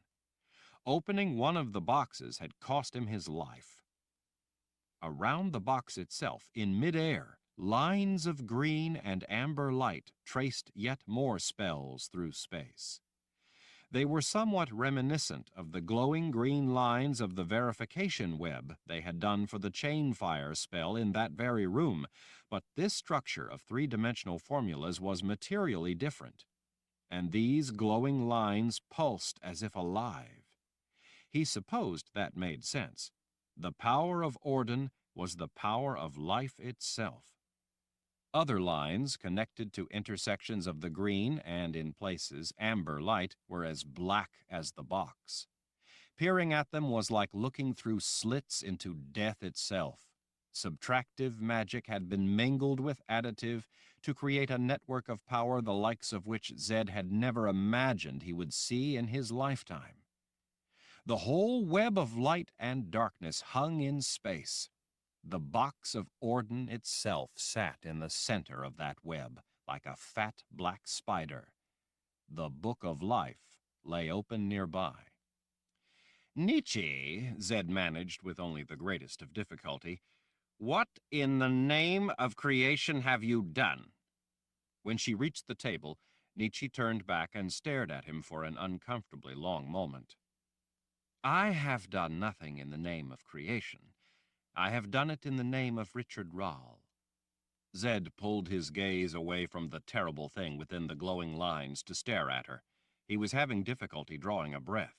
Opening one of the boxes had cost him his life. Around the box itself, in midair, lines of green and amber light traced yet more spells through space. They were somewhat reminiscent of the glowing green lines of the verification web they had done for the chain fire spell in that very room, but this structure of three-dimensional formulas was materially different, and these glowing lines pulsed as if alive. He supposed that made sense. The power of Orden was the power of life itself. Other lines connected to intersections of the green and, in places, amber light were as black as the box. Peering at them was like looking through slits into death itself. Subtractive magic had been mingled with additive to create a network of power the likes of which Zed had never imagined he would see in his lifetime. The whole web of light and darkness hung in space. The box of Orden itself sat in the center of that web, like a fat black spider. The Book of Life lay open nearby. Nietzsche, Zed managed with only the greatest of difficulty, what in the name of creation have you done? When she reached the table, Nietzsche turned back and stared at him for an uncomfortably long moment. I have done nothing in the name of creation. I have done it in the name of Richard Ral. Zed pulled his gaze away from the terrible thing within the glowing lines to stare at her. He was having difficulty drawing a breath.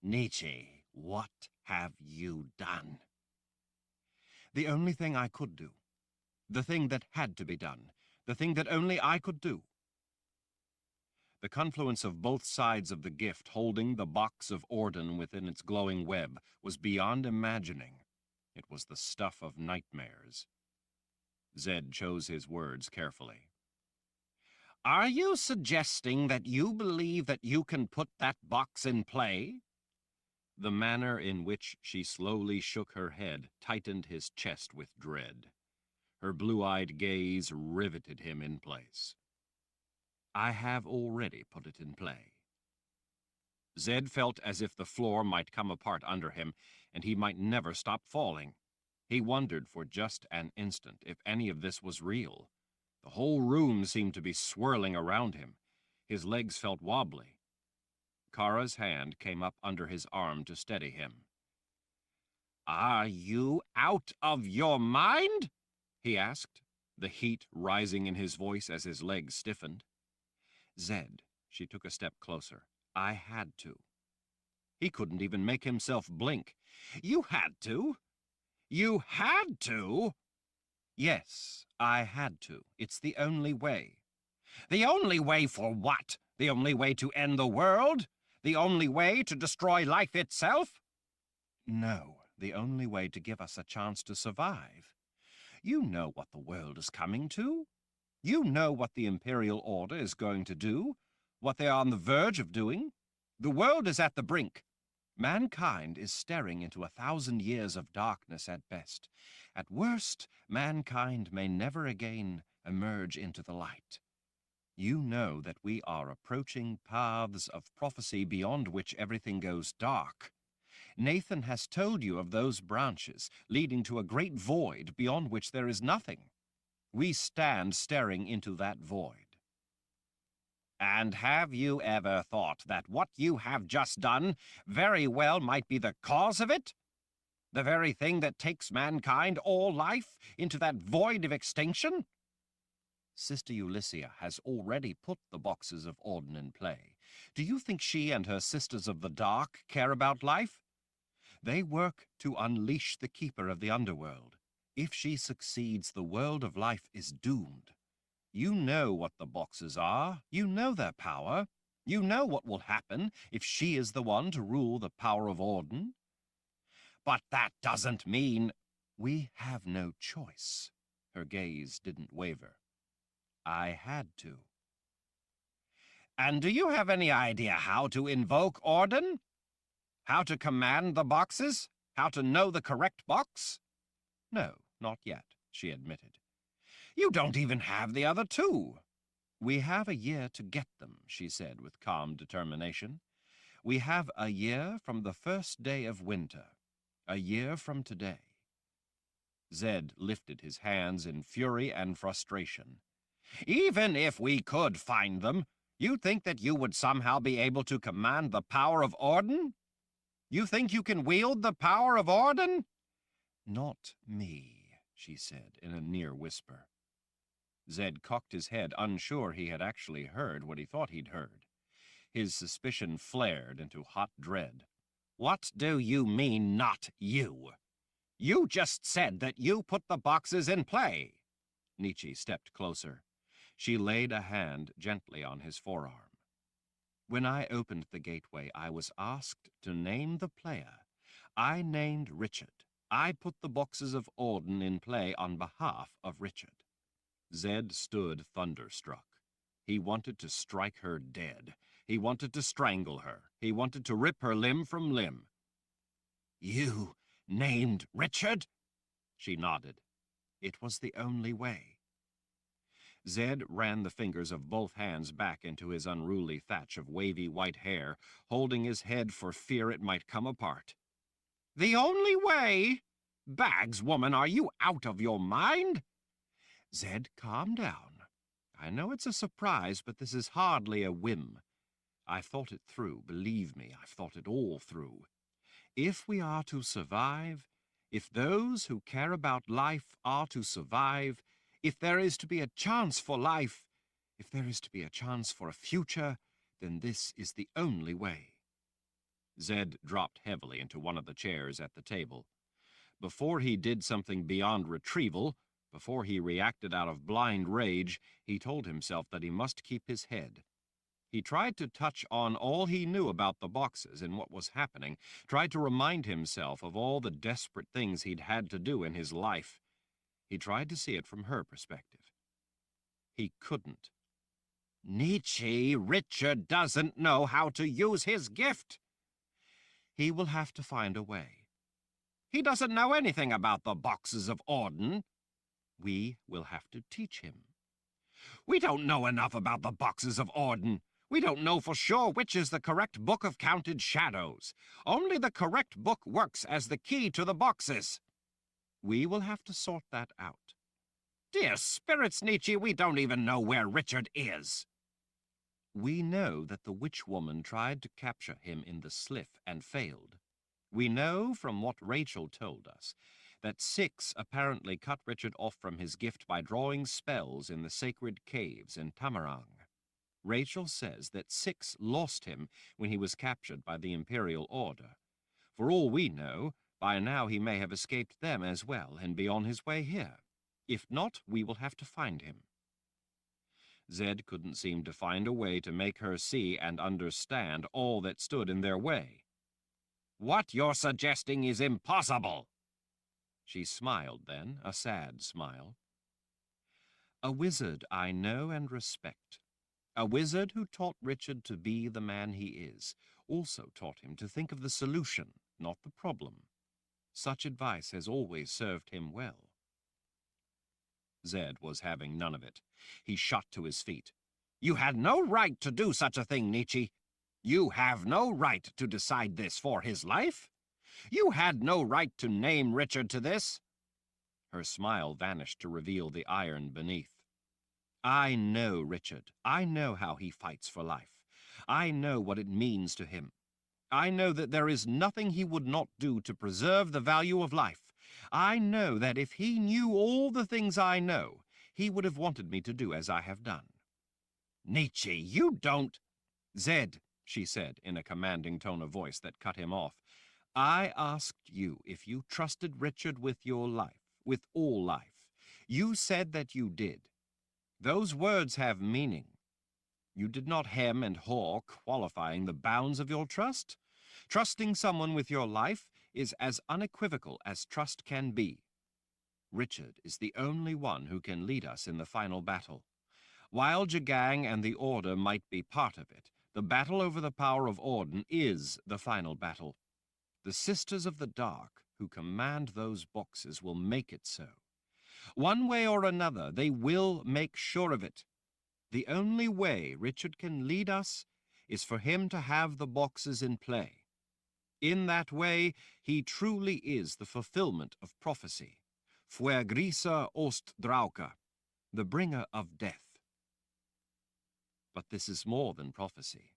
Nietzsche, what have you done? The only thing I could do. The thing that had to be done. The thing that only I could do. The confluence of both sides of the gift holding the box of Orden within its glowing web was beyond imagining. It was the stuff of nightmares. Zed chose his words carefully. Are you suggesting that you believe that you can put that box in play? The manner in which she slowly shook her head tightened his chest with dread. Her blue-eyed gaze riveted him in place. I have already put it in play. Zed felt as if the floor might come apart under him, and he might never stop falling. He wondered for just an instant if any of this was real. The whole room seemed to be swirling around him. His legs felt wobbly. Kara's hand came up under his arm to steady him. Are you out of your mind? He asked, the heat rising in his voice as his legs stiffened. Zed, she took a step closer. I had to. He couldn't even make himself blink. You had to? You had to? Yes, I had to. It's the only way. The only way for what? The only way to end the world? The only way to destroy life itself? No, the only way to give us a chance to survive. You know what the world is coming to. You know what the Imperial Order is going to do, what they are on the verge of doing. The world is at the brink. Mankind is staring into 1,000 years of darkness at best. At worst, mankind may never again emerge into the light. You know that we are approaching paths of prophecy beyond which everything goes dark. Nathan has told you of those branches leading to a great void beyond which there is nothing. We stand staring into that void. And have you ever thought that what you have just done very well might be the cause of it? The very thing that takes mankind, all life, into that void of extinction? Sister Ulyssia has already put the boxes of Auden in play. Do you think she and her Sisters of the Dark care about life? They work to unleash the Keeper of the Underworld. If she succeeds, the world of life is doomed. You know what the boxes are. You know their power. You know what will happen if she is the one to rule the power of Auden. But that doesn't mean we have no choice. Her gaze didn't waver. I had to. And do you have any idea how to invoke Auden? How to command the boxes? How to know the correct box? No, not yet, she admitted. You don't even have the other two. We have a year to get them, she said with calm determination. We have a year from the first day of winter. A year from today. Zed lifted his hands in fury and frustration. Even if we could find them, you think that you would somehow be able to command the power of Auden? You think you can wield the power of Auden? Not me, she said in a near whisper. Zed cocked his head, unsure he had actually heard what he thought he'd heard. His suspicion flared into hot dread. What do you mean, not you? You just said that you put the boxes in play. Nietzsche stepped closer. She laid a hand gently on his forearm. When I opened the gateway, I was asked to name the player. I named Richard. I put the boxes of Auden in play on behalf of Richard. Zed stood thunderstruck. He wanted to strike her dead. He wanted to strangle her. He wanted to rip her limb from limb. You named Richard? She nodded. It was the only way. Zed ran the fingers of both hands back into his unruly thatch of wavy white hair, holding his head for fear it might come apart. The only way? Bags, woman, are you out of your mind? Zed, calm down. I know it's a surprise, but this is hardly a whim. I've thought it through, believe me, I've thought it all through. If we are to survive, if those who care about life are to survive, if there is to be a chance for life, if there is to be a chance for a future, then this is the only way. Zed dropped heavily into one of the chairs at the table. Before he did something beyond retrieval, before he reacted out of blind rage, he told himself that he must keep his head. He tried to touch on all he knew about the boxes and what was happening, tried to remind himself of all the desperate things he'd had to do in his life. He tried to see it from her perspective. He couldn't. Nietzsche, Richard doesn't know how to use his gift. He will have to find a way. He doesn't know anything about the boxes of Auden. We will have to teach him. We don't know enough about the boxes of Auden. We don't know for sure which is the correct book of counted shadows. Only the correct book works as the key to the boxes. We will have to sort that out. Dear spirits, Nietzsche, we don't even know where Richard is. We know that the witch woman tried to capture him in the Sliff and failed. We know from what Rachel told us that 6 apparently cut Richard off from his gift by drawing spells in the sacred caves in Tamarang. Rachel says that 6 lost him when he was captured by the Imperial Order. For all we know, by now he may have escaped them as well and be on his way here. If not, we will have to find him. Zed couldn't seem to find a way to make her see and understand all that stood in their way. "What you're suggesting is impossible." She smiled then, a sad smile. "A wizard I know and respect. A wizard who taught Richard to be the man he is, also taught him to think of the solution, not the problem. Such advice has always served him well." Zed was having none of it. He shot to his feet. "You had no right to do such a thing, Nietzsche. You have no right to decide this for his life. You had no right to name Richard to this." Her smile vanished to reveal the iron beneath. "I know Richard. I know how he fights for life. I know what it means to him. I know that there is nothing he would not do to preserve the value of life. I know that if he knew all the things I know, he would have wanted me to do as I have done." "Nietzsche, you don't—" "Zed," she said in a commanding tone of voice that cut him off, "I asked you if you trusted Richard with your life, with all life. You said that you did. Those words have meaning. You did not hem and haw, qualifying the bounds of your trust. Trusting someone with your life is as unequivocal as trust can be. Richard is the only one who can lead us in the final battle. While Jagang and the Order might be part of it, the battle over the power of Orden is the final battle. The Sisters of the Dark, who command those boxes, will make it so. One way or another, they will make sure of it. The only way Richard can lead us is for him to have the boxes in play. In that way, he truly is the fulfillment of prophecy. Fuegrisa ost drauka, the bringer of death. But this is more than prophecy.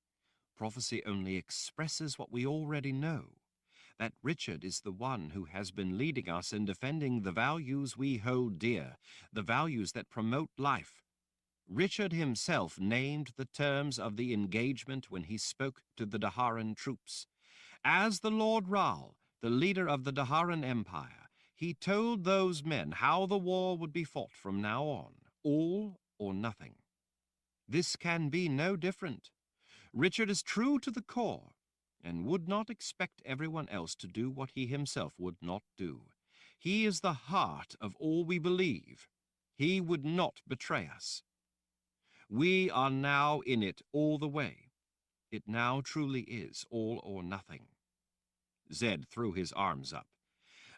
Prophecy only expresses what we already know, that Richard is the one who has been leading us in defending the values we hold dear, the values that promote life. Richard himself named the terms of the engagement when he spoke to the Daharan troops. As the Lord Raal, the leader of the Daharan Empire, he told those men how the war would be fought from now on, all or nothing. This can be no different. Richard is true to the core, and would not expect everyone else to do what he himself would not do. He is the heart of all we believe. He would not betray us. We are now in it all the way. It now truly is all or nothing." Zed threw his arms up.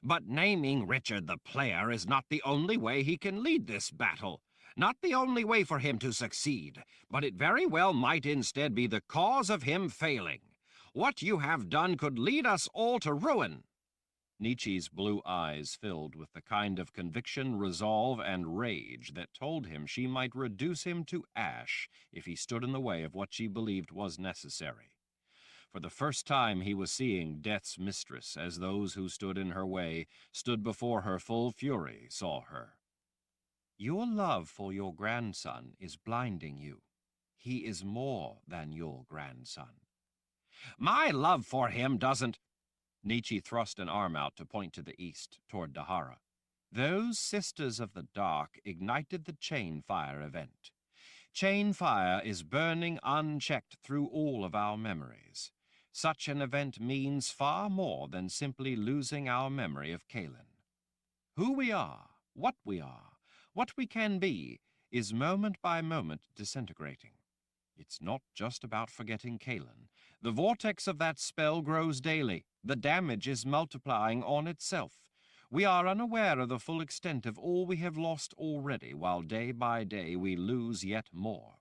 "But naming Richard the player is not the only way he can lead this battle. Not the only way for him to succeed, but it very well might instead be the cause of him failing. What you have done could lead us all to ruin." Nietzsche's blue eyes filled with the kind of conviction, resolve, and rage that told him she might reduce him to ash if he stood in the way of what she believed was necessary. For the first time he was seeing death's mistress as those who stood in her way, stood before her full fury, saw her. "Your love for your grandson is blinding you. He is more than your grandson." "My love for him doesn't—" Nietzsche thrust an arm out to point to the east, toward Dahara. "Those Sisters of the Dark ignited the chain fire event. Chain fire is burning unchecked through all of our memories. Such an event means far more than simply losing our memory of Kahlan. Who we are, what we can be, is moment by moment disintegrating. It's not just about forgetting Kahlan. The vortex of that spell grows daily. The damage is multiplying on itself. We are unaware of the full extent of all we have lost already, while day by day we lose yet more.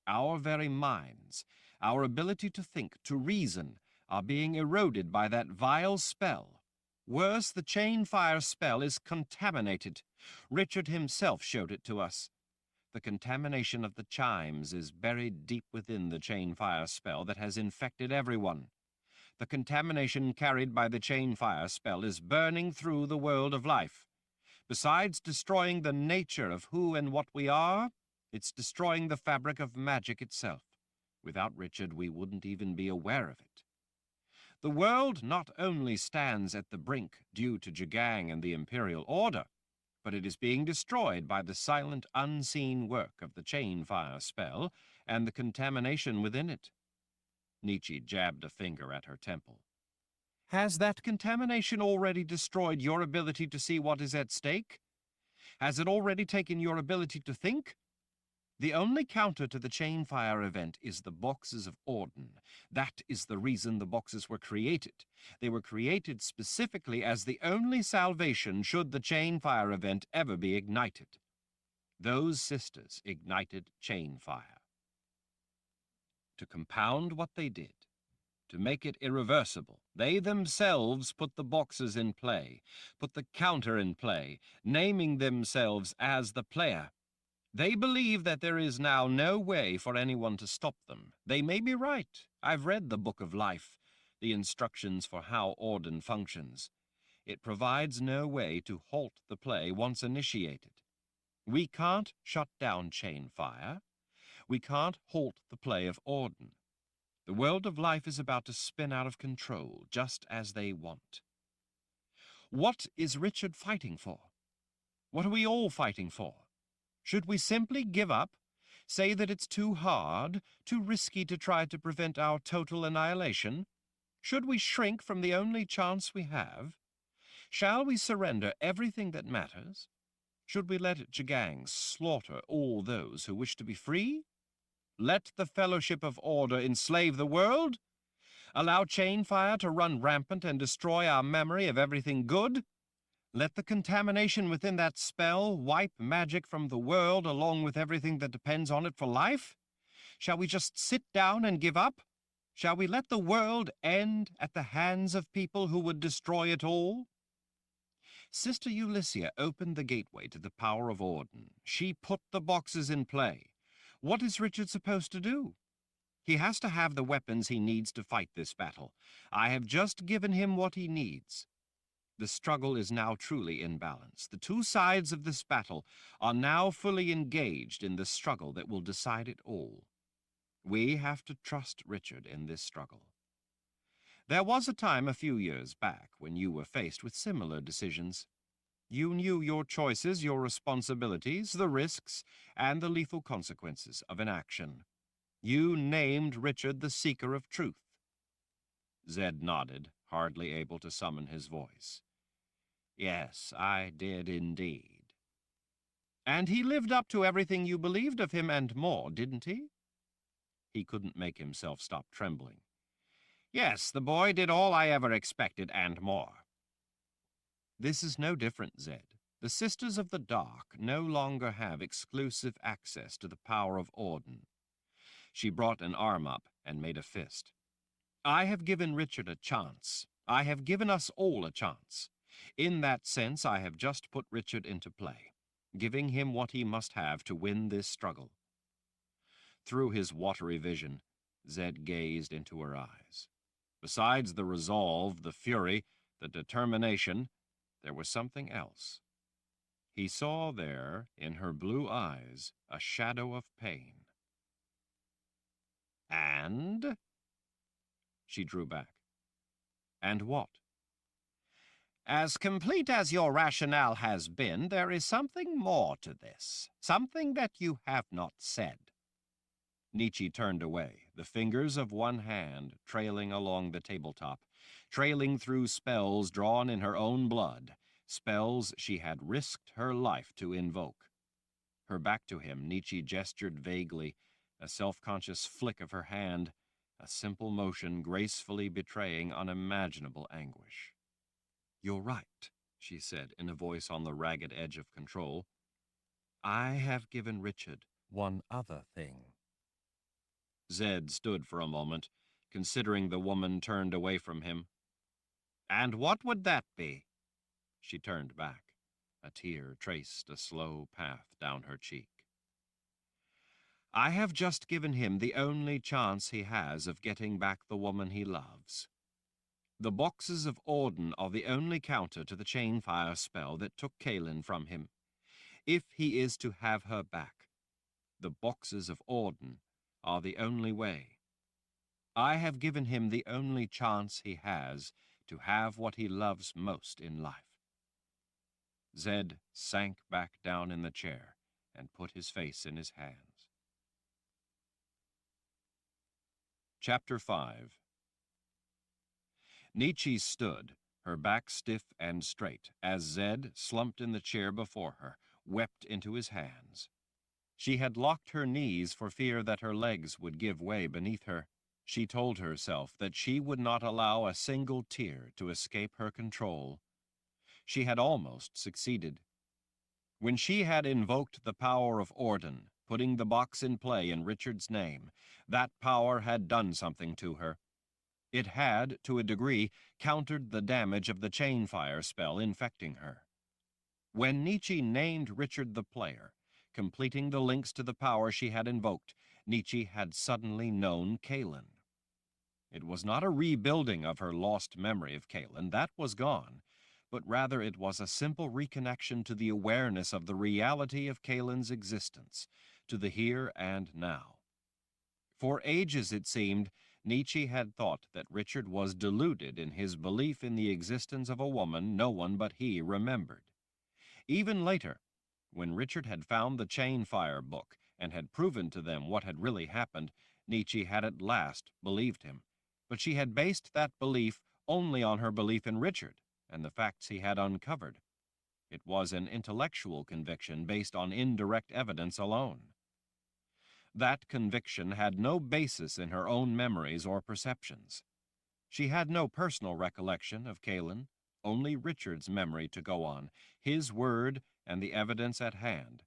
Our very minds, our ability to think, to reason, are being eroded by that vile spell. Worse, the chain fire spell is contaminated. Richard himself showed it to us. The contamination of the chimes is buried deep within the chain fire spell that has infected everyone. The contamination carried by the chain fire spell is burning through the world of life. Besides destroying the nature of who and what we are, it's destroying the fabric of magic itself. Without Richard, we wouldn't even be aware of it. The world not only stands at the brink due to Jagang and the Imperial Order, but it is being destroyed by the silent, unseen work of the chain fire spell and the contamination within it. Nietzsche jabbed a finger at her temple. Has that contamination already destroyed your ability to see what is at stake? Has it already taken your ability to think? The only counter to the chain fire event is the boxes of Orden. That is the reason the boxes were created. They were created specifically as the only salvation should the chain fire event ever be ignited. Those sisters ignited chain fire. To compound what they did, to make it irreversible, they themselves put the boxes in play, put the counter in play, naming themselves as the player. They believe that there is now no way for anyone to stop them. They may be right. I've read the Book of Life, the instructions for how Orden functions. It provides no way to halt the play once initiated. We can't shut down chain fire. We can't halt the play of Orden. The world of life is about to spin out of control, just as they want. What is Richard fighting for? What are we all fighting for? Should we simply give up, say that it's too hard, too risky to try to prevent our total annihilation? Should we shrink from the only chance we have? Shall we surrender everything that matters? Should we let Jagang slaughter all those who wish to be free? Let the Fellowship of Order enslave the world? Allow chain fire to run rampant and destroy our memory of everything good? Let the contamination within that spell wipe magic from the world along with everything that depends on it for life? Shall we just sit down and give up? Shall we let the world end at the hands of people who would destroy it all? Sister Ulyssia opened the gateway to the power of Orden. She put the boxes in play. What is Richard supposed to do? He has to have the weapons he needs to fight this battle. I have just given him what he needs. The struggle is now truly in balance. The two sides of this battle are now fully engaged in the struggle that will decide it all. We have to trust Richard in this struggle. There was a time a few years back when you were faced with similar decisions. You knew your choices, your responsibilities, the risks, and the lethal consequences of an action. You named Richard the Seeker of Truth. Zed nodded, hardly able to summon his voice. Yes, I did indeed. And he lived up to everything you believed of him and more, didn't he? He couldn't make himself stop trembling. Yes, the boy did all I ever expected and more. This is no different, Zed. The Sisters of the Dark no longer have exclusive access to the power of Orden. She brought an arm up and made a fist. I have given Richard a chance. I have given us all a chance. In that sense, I have just put Richard into play, giving him what he must have to win this struggle. Through his watery vision, Zed gazed into her eyes. Besides the resolve, the fury, the determination, there was something else. He saw there, in her blue eyes, a shadow of pain. And? She drew back. And what? As complete as your rationale has been, there is something more to this, something that you have not said. Nietzsche turned away, the fingers of one hand trailing along the tabletop, trailing through spells drawn in her own blood, spells she had risked her life to invoke. Her back to him, Nietzsche gestured vaguely, a self-conscious flick of her hand, a simple motion gracefully betraying unimaginable anguish. You're right, she said in a voice on the ragged edge of control. I have given Richard one other thing. Zed stood for a moment, considering the woman turned away from him. And what would that be? She turned back. A tear traced a slow path down her cheek. I have just given him the only chance he has of getting back the woman he loves. The boxes of Auden are the only counter to the chain fire spell that took Kahlan from him. If he is to have her back, the boxes of Auden are the only way. I have given him the only chance he has to have what he loves most in life. Zed sank back down in the chair and put his face in his hands. Chapter 5. Nietzsche stood, her back stiff and straight, as Zed, slumped in the chair before her, wept into his hands. She had locked her knees for fear that her legs would give way beneath her. She told herself that she would not allow a single tear to escape her control. She had almost succeeded. When she had invoked the power of Auden, putting the box in play in Richard's name, that power had done something to her. It had, to a degree, countered the damage of the chain fire spell infecting her. When Nietzsche named Richard the player, completing the links to the power she had invoked, Nietzsche had suddenly known Kahlan. It was not a rebuilding of her lost memory of Kahlan, that was gone, but rather it was a simple reconnection to the awareness of the reality of Kahlan's existence, to the here and now. For ages, it seemed, Nietzsche had thought that Richard was deluded in his belief in the existence of a woman no one but he remembered. Even later, when Richard had found the chain fire book and had proven to them what had really happened, Nietzsche had at last believed him. But she had based that belief only on her belief in Richard and the facts he had uncovered. It was an intellectual conviction based on indirect evidence alone. That conviction had no basis in her own memories or perceptions. She had no personal recollection of Kahlan, only Richard's memory to go on, his word and the evidence at hand.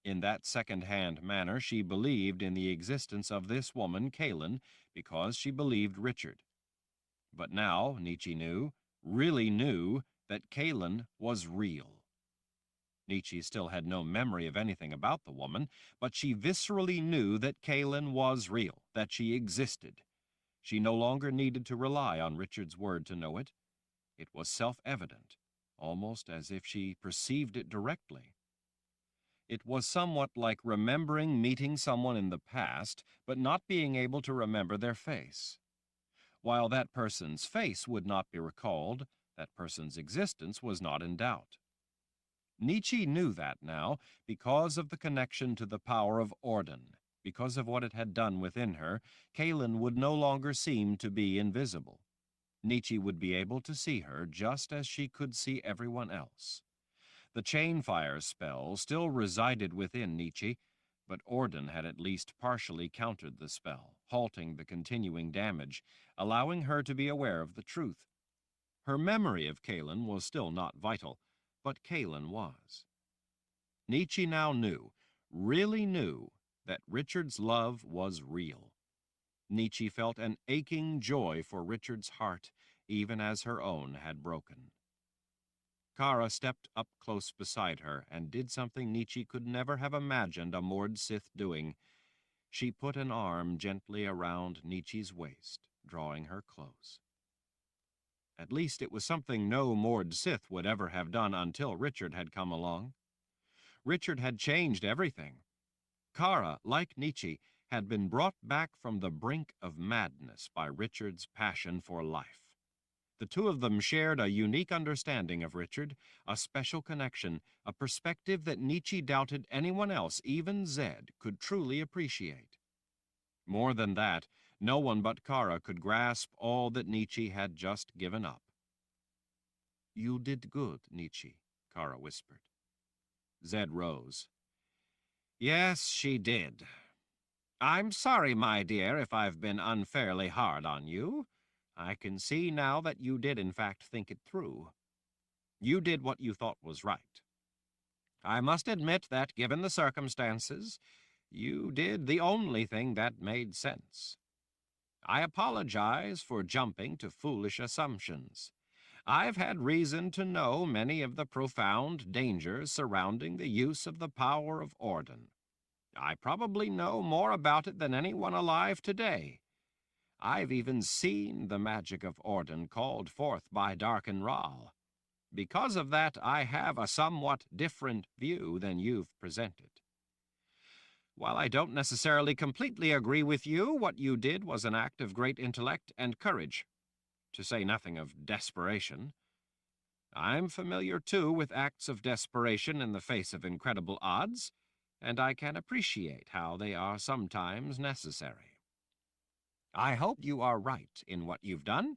In that second-hand manner, she believed in the existence of this woman, Kahlan, because she believed Richard. But now, Nietzsche knew, really knew, that Kahlan was real. Nietzsche still had no memory of anything about the woman, but she viscerally knew that Kahlan was real, that she existed. She no longer needed to rely on Richard's word to know it. It was self-evident, almost as if she perceived it directly. It was somewhat like remembering meeting someone in the past, but not being able to remember their face. While that person's face would not be recalled, that person's existence was not in doubt. Nietzsche knew that now because of the connection to the power of Auden. Because of what it had done within her, Kahlan would no longer seem to be invisible. Nietzsche would be able to see her just as she could see everyone else. The chain fire spell still resided within Nietzsche, but Auden had at least partially countered the spell, halting the continuing damage, allowing her to be aware of the truth. Her memory of Kahlan was still not vital, but Kahlan was. Nietzsche now knew, really knew, that Richard's love was real. Nietzsche felt an aching joy for Richard's heart, even as her own had broken. Kara stepped up close beside her and did something Nietzsche could never have imagined a Mord Sith doing. She put an arm gently around Nietzsche's waist, drawing her close. At least it was something no Mord Sith would ever have done until Richard had come along. Richard had changed everything. Kara, like Nietzsche, had been brought back from the brink of madness by Richard's passion for life. The two of them shared a unique understanding of Richard, a special connection, a perspective that Nietzsche doubted anyone else, even Zed, could truly appreciate. More than that, no one but Kara could grasp all that Nietzsche had just given up. "You did good, Nietzsche," Kara whispered. Zed rose. "Yes, she did. I'm sorry, my dear, if I've been unfairly hard on you. I can see now that you did in fact think it through. You did what you thought was right. I must admit that, given the circumstances, you did the only thing that made sense. I apologize for jumping to foolish assumptions. I've had reason to know many of the profound dangers surrounding the use of the power of Auden. I probably know more about it than anyone alive today. I've even seen the magic of Orden called forth by Darkenral. Because of that, I have a somewhat different view than you've presented. While I don't necessarily completely agree with you, what you did was an act of great intellect and courage, to say nothing of desperation. I'm familiar, too, with acts of desperation in the face of incredible odds, and I can appreciate how they are sometimes necessary. I hope you are right in what you've done,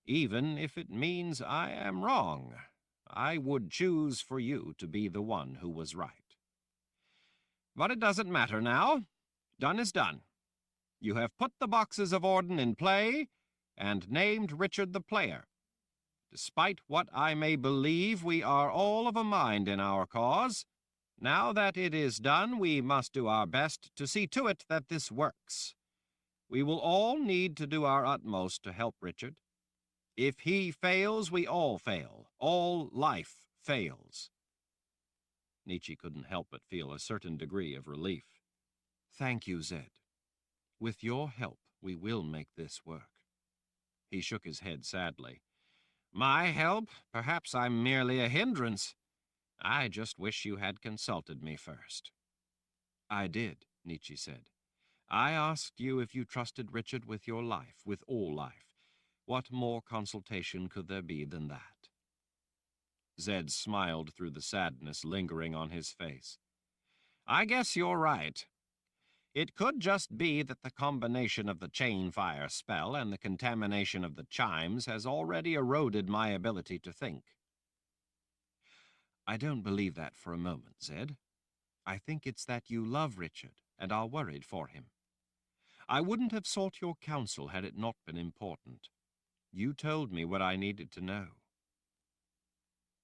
even if it means I am wrong. I would choose for you to be the one who was right. But it doesn't matter now. Done is done. You have put the boxes of Orden in play and named Richard the player. Despite what I may believe, we are all of a mind in our cause. Now that it is done, we must do our best to see to it that this works. We will all need to do our utmost to help Richard. If he fails, we all fail. All life fails. Nietzsche couldn't help but feel a certain degree of relief. Thank you, Zed. With your help, we will make this work. He shook his head sadly. My help? Perhaps I'm merely a hindrance. I just wish you had consulted me first. I did, Nietzsche said. I asked you if you trusted Richard with your life, with all life. What more consultation could there be than that? Zed smiled through the sadness lingering on his face. I guess you're right. It could just be that the combination of the chain fire spell and the contamination of the chimes has already eroded my ability to think. I don't believe that for a moment, Zed. I think it's that you love Richard and are worried for him. I wouldn't have sought your counsel had it not been important. You told me what I needed to know.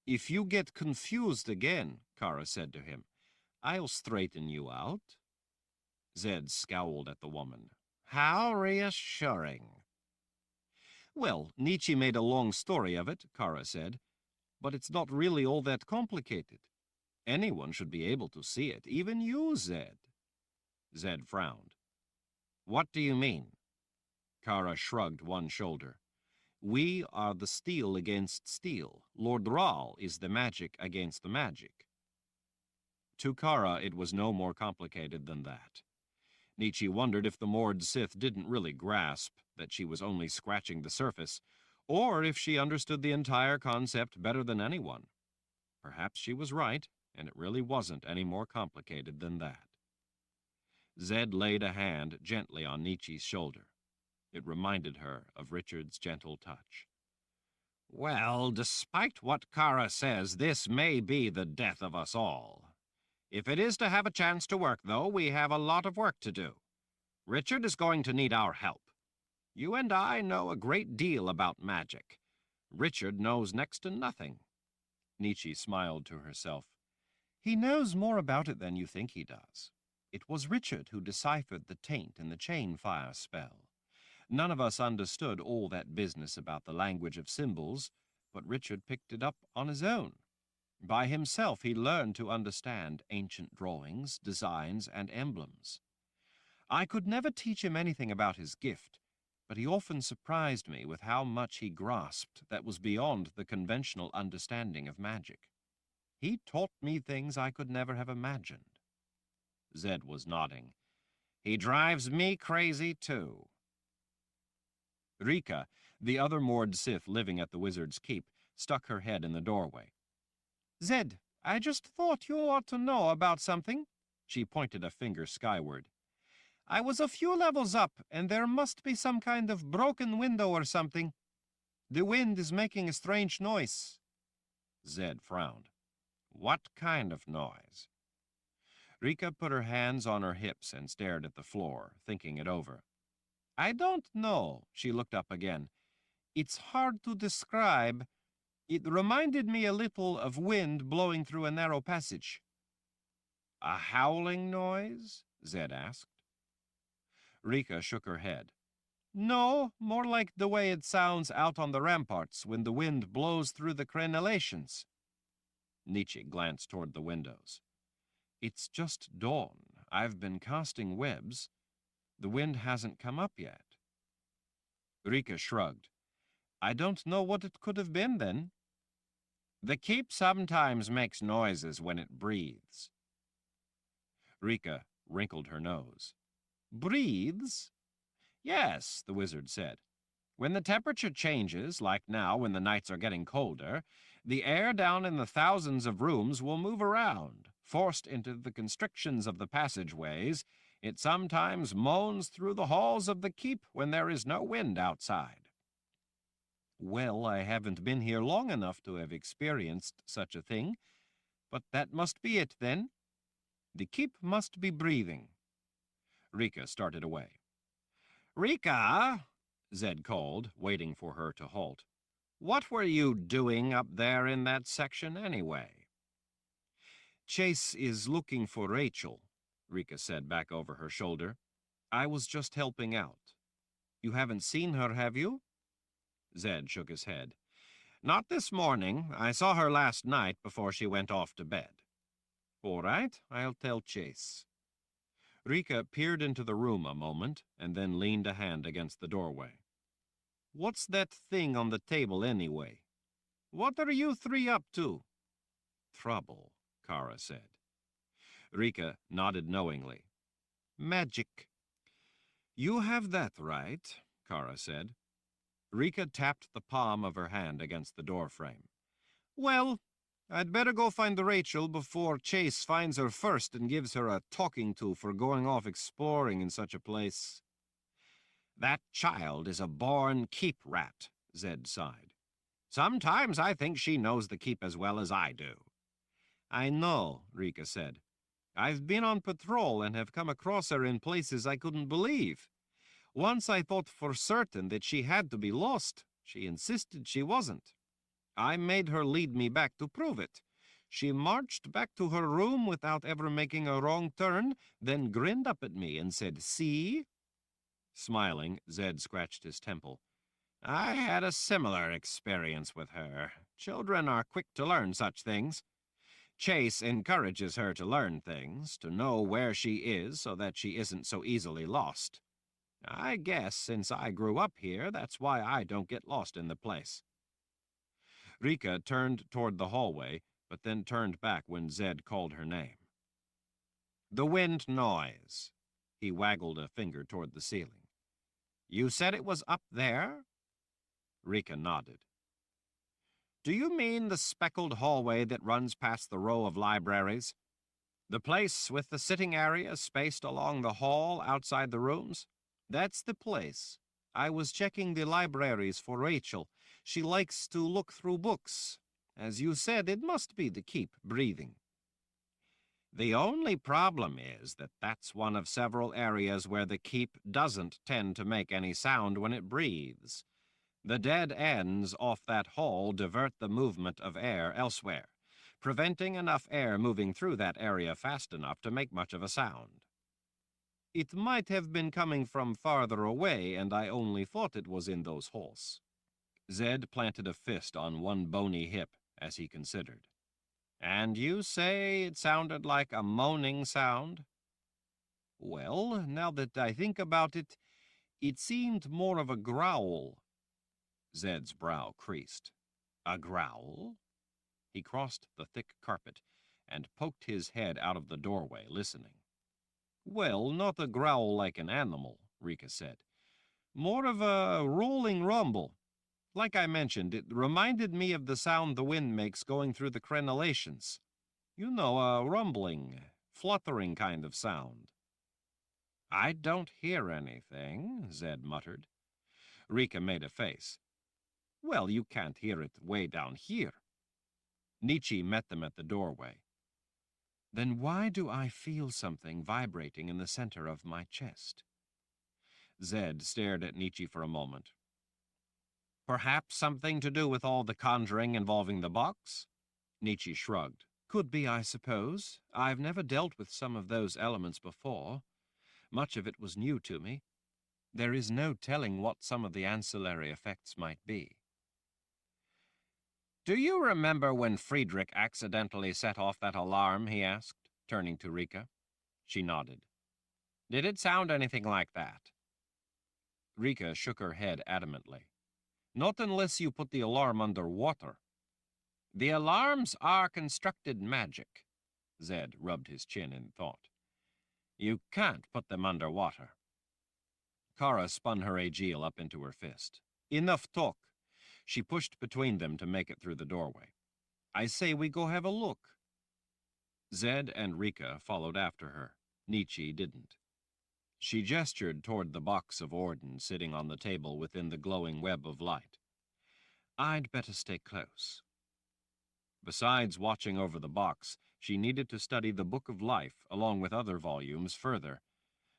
If you get confused again, Kara said to him, I'll straighten you out. Zed scowled at the woman. How reassuring. Well, Nietzsche made a long story of it, Kara said, but it's not really all that complicated. Anyone should be able to see it, even you, Zed. Zed frowned. What do you mean? Kara shrugged one shoulder. We are the steel against steel. Lord Ral is the magic against the magic. To Kara, it was no more complicated than that. Nietzsche wondered if the Mord Sith didn't really grasp that she was only scratching the surface, or if she understood the entire concept better than anyone. Perhaps she was right, and it really wasn't any more complicated than that. Zed laid a hand gently on Nietzsche's shoulder. It reminded her of Richard's gentle touch. Well, despite what Kara says, this may be the death of us all. If it is to have a chance to work, though, we have a lot of work to do. Richard is going to need our help. You and I know a great deal about magic. Richard knows next to nothing. Nietzsche smiled to herself. He knows more about it than you think he does. It was Richard who deciphered the taint in the chain fire spell. None of us understood all that business about the language of symbols, but Richard picked it up on his own. By himself he learned to understand ancient drawings, designs, and emblems. I could never teach him anything about his gift, but he often surprised me with how much he grasped that was beyond the conventional understanding of magic. He taught me things I could never have imagined. Zed was nodding. He drives me crazy, too. Rika, the other Mord Sith living at the Wizard's Keep, stuck her head in the doorway. Zed, I just thought you ought to know about something. She pointed a finger skyward. I was a few levels up, and there must be some kind of broken window or something. The wind is making a strange noise. Zed frowned. What kind of noise? Rika put her hands on her hips and stared at the floor, thinking it over. I don't know, she looked up again. It's hard to describe. It reminded me a little of wind blowing through a narrow passage. A howling noise? Zed asked. Rika shook her head. No, more like the way it sounds out on the ramparts when the wind blows through the crenellations. Nietzsche glanced toward the windows. It's just dawn. I've been casting webs. The wind hasn't come up yet. Rika shrugged. I don't know what it could have been then. The keep sometimes makes noises when it breathes. Rika wrinkled her nose. Breathes? Yes, the wizard said. When the temperature changes, like now when the nights are getting colder, the air down in the thousands of rooms will move around. Forced into the constrictions of the passageways, it sometimes moans through the halls of the keep when there is no wind outside. Well, I haven't been here long enough to have experienced such a thing, but that must be it, then. The keep must be breathing. Rika started away. Rika, Zed called, waiting for her to halt. What were you doing up there in that section anyway? Chase is looking for Rachel, Rika said back over her shoulder. I was just helping out. You haven't seen her, have you? Zed shook his head. Not this morning. I saw her last night before she went off to bed. All right, I'll tell Chase. Rika peered into the room a moment and then leaned a hand against the doorway. What's that thing on the table anyway? What are you three up to? Trouble, Kara said. Rika nodded knowingly. Magic. You have that right, Kara said. Rika tapped the palm of her hand against the doorframe. Well, I'd better go find Rachel before Chase finds her first and gives her a talking to for going off exploring in such a place. That child is a born keep rat, Zed sighed. Sometimes I think she knows the keep as well as I do. I know, Rika said. I've been on patrol and have come across her in places I couldn't believe. Once I thought for certain that she had to be lost. She insisted she wasn't. I made her lead me back to prove it. She marched back to her room without ever making a wrong turn, then grinned up at me and said, See? Smiling, Zed scratched his temple. I had a similar experience with her. Children are quick to learn such things. Chase encourages her to learn things, to know where she is so that she isn't so easily lost. I guess since I grew up here, that's why I don't get lost in the place. Rika turned toward the hallway, but then turned back when Zed called her name. The wind noise. He waggled a finger toward the ceiling. You said it was up there? Rika nodded. Do you mean the speckled hallway that runs past the row of libraries? The place with the sitting area spaced along the hall outside the rooms? That's the place. I was checking the libraries for Rachel. She likes to look through books. As you said, it must be the keep breathing. The only problem is that that's one of several areas where the keep doesn't tend to make any sound when it breathes. The dead ends off that hall divert the movement of air elsewhere, preventing enough air moving through that area fast enough to make much of a sound. It might have been coming from farther away, and I only thought it was in those halls. Zed planted a fist on one bony hip as he considered. And you say it sounded like a moaning sound? Well, now that I think about it, it seemed more of a growl. Zed's brow creased. A growl? He crossed the thick carpet and poked his head out of the doorway, listening. Well, not a growl like an animal, Rika said. More of a rolling rumble. Like I mentioned, it reminded me of the sound the wind makes going through the crenellations. You know, a rumbling, fluttering kind of sound. I don't hear anything, Zed muttered. Rika made a face. Well, you can't hear it way down here. Nietzsche met them at the doorway. Then why do I feel something vibrating in the center of my chest? Zed stared at Nietzsche for a moment. Perhaps something to do with all the conjuring involving the box? Nietzsche shrugged. Could be, I suppose. I've never dealt with some of those elements before. Much of it was new to me. There is no telling what some of the ancillary effects might be. Do you remember when Friedrich accidentally set off that alarm, he asked, turning to Rika. She nodded. Did it sound anything like that? Rika shook her head adamantly. Not unless you put the alarm under water. The alarms are constructed magic. Zed rubbed his chin in thought. You can't put them under water. Kara spun her aegil up into her fist. Enough talk. She pushed between them to make it through the doorway. I say we go have a look. Zed and Rika followed after her. Nietzsche didn't. She gestured toward the box of Orden sitting on the table within the glowing web of light. I'd better stay close. Besides watching over the box, she needed to study the Book of Life along with other volumes further.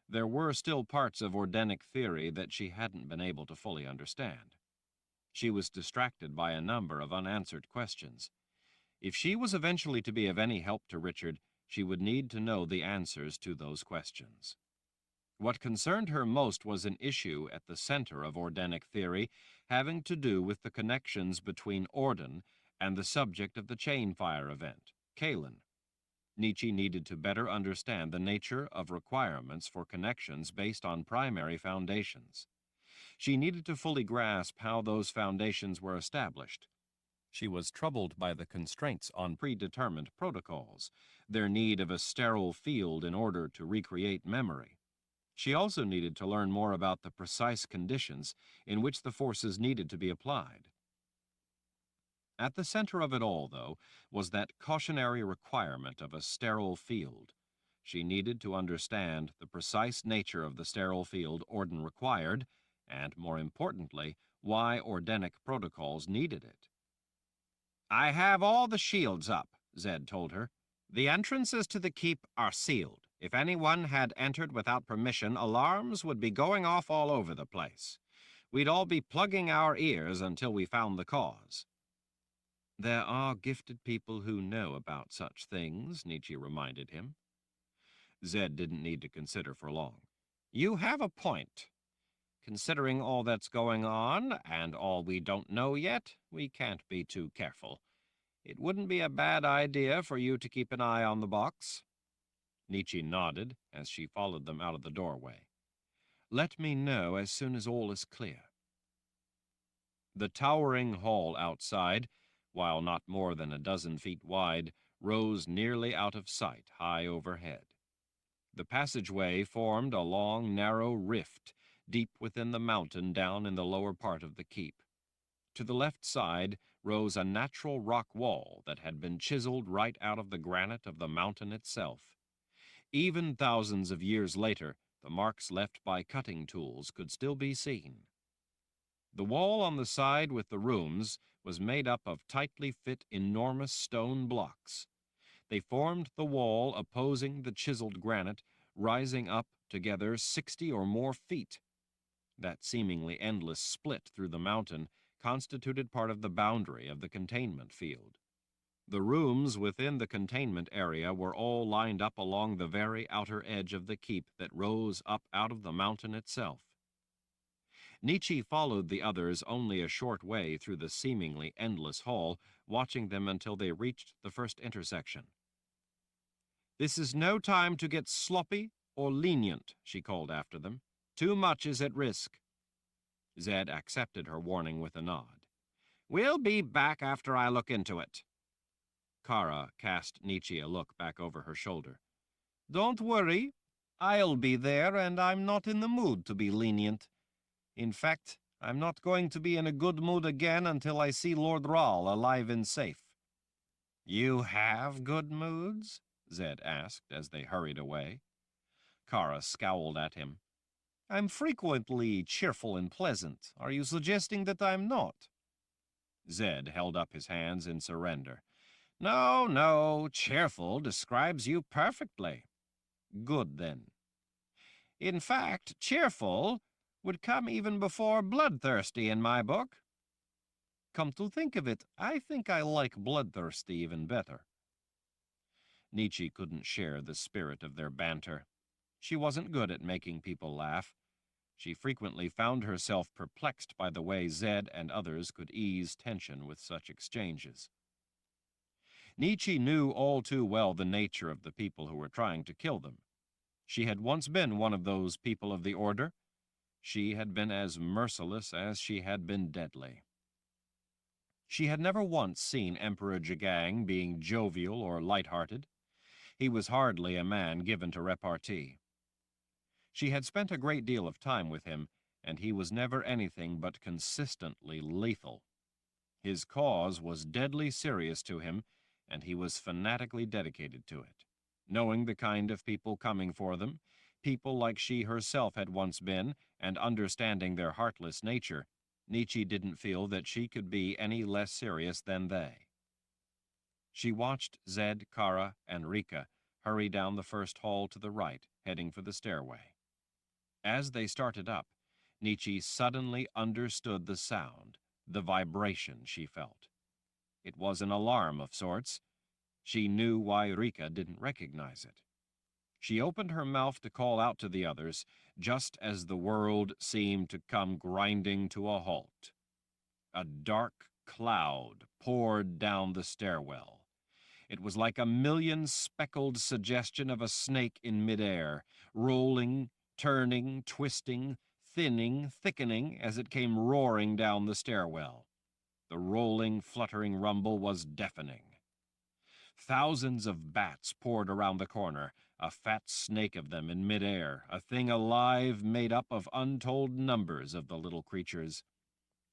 There were still parts of Ordenic theory that she hadn't been able to fully understand. She was distracted by a number of unanswered questions. If she was eventually to be of any help to Richard, she would need to know the answers to those questions. What concerned her most was an issue at the center of Ordenic theory having to do with the connections between Orden and the subject of the chain fire event, Kahlan. Nietzsche needed to better understand the nature of requirements for connections based on primary foundations. She needed to fully grasp how those foundations were established. She was troubled by the constraints on predetermined protocols, their need of a sterile field in order to recreate memory. She also needed to learn more about the precise conditions in which the forces needed to be applied. At the center of it all, though, was that cautionary requirement of a sterile field. She needed to understand the precise nature of the sterile field Orden required, and, more importantly, why Ordenic protocols needed it. I have all the shields up, Zed told her. The entrances to the keep are sealed. If anyone had entered without permission, alarms would be going off all over the place. We'd all be plugging our ears until we found the cause. There are gifted people who know about such things, Nietzsche reminded him. Zed didn't need to consider for long. You have a point. Considering all that's going on, and all we don't know yet, we can't be too careful. It wouldn't be a bad idea for you to keep an eye on the box. Nietzsche nodded as she followed them out of the doorway. Let me know as soon as all is clear. The towering hall outside, while not more than a dozen feet wide, rose nearly out of sight high overhead. The passageway formed a long, narrow rift deep within the mountain down in the lower part of the keep. To the left side rose a natural rock wall that had been chiseled right out of the granite of the mountain itself. Even thousands of years later, the marks left by cutting tools could still be seen. The wall on the side with the rooms was made up of tightly fit enormous stone blocks. They formed the wall opposing the chiseled granite, rising up together 60 or more feet. That seemingly endless split through the mountain constituted part of the boundary of the containment field. The rooms within the containment area were all lined up along the very outer edge of the keep that rose up out of the mountain itself. Nietzsche followed the others only a short way through the seemingly endless hall, watching them until they reached the first intersection. This is no time to get sloppy or lenient, she called after them. Too much is at risk. Zed accepted her warning with a nod. We'll be back after I look into it. Kara cast Nietzsche a look back over her shoulder. Don't worry. I'll be there, and I'm not in the mood to be lenient. In fact, I'm not going to be in a good mood again until I see Lord Rahl alive and safe. You have good moods? Zed asked as they hurried away. Kara scowled at him. I'm frequently cheerful and pleasant. Are you suggesting that I'm not? Zed held up his hands in surrender. No, cheerful describes you perfectly. Good, then. In fact, cheerful would come even before bloodthirsty in my book. Come to think of it, I think I like bloodthirsty even better. Nietzsche couldn't share the spirit of their banter. She wasn't good at making people laugh. She frequently found herself perplexed by the way Zed and others could ease tension with such exchanges. Nietzsche knew all too well the nature of the people who were trying to kill them. She had once been one of those people of the order. She had been as merciless as she had been deadly. She had never once seen Emperor Jagang being jovial or light-hearted. He was hardly a man given to repartee. She had spent a great deal of time with him, and he was never anything but consistently lethal. His cause was deadly serious to him, and he was fanatically dedicated to it. Knowing the kind of people coming for them, people like she herself had once been, and understanding their heartless nature, Nietzsche didn't feel that she could be any less serious than they. She watched Zed, Kara, and Rika hurry down the first hall to the right, heading for the stairway. As they started up, Nietzsche suddenly understood the sound, the vibration she felt. It was an alarm of sorts. She knew why Rika didn't recognize it. She opened her mouth to call out to the others, just as the world seemed to come grinding to a halt. A dark cloud poured down the stairwell. It was like a million speckled suggestion of a snake in midair, rolling, turning, twisting, thinning, thickening as it came roaring down the stairwell. The rolling, fluttering rumble was deafening. Thousands of bats poured around the corner, a fat snake of them in midair, a thing alive made up of untold numbers of the little creatures.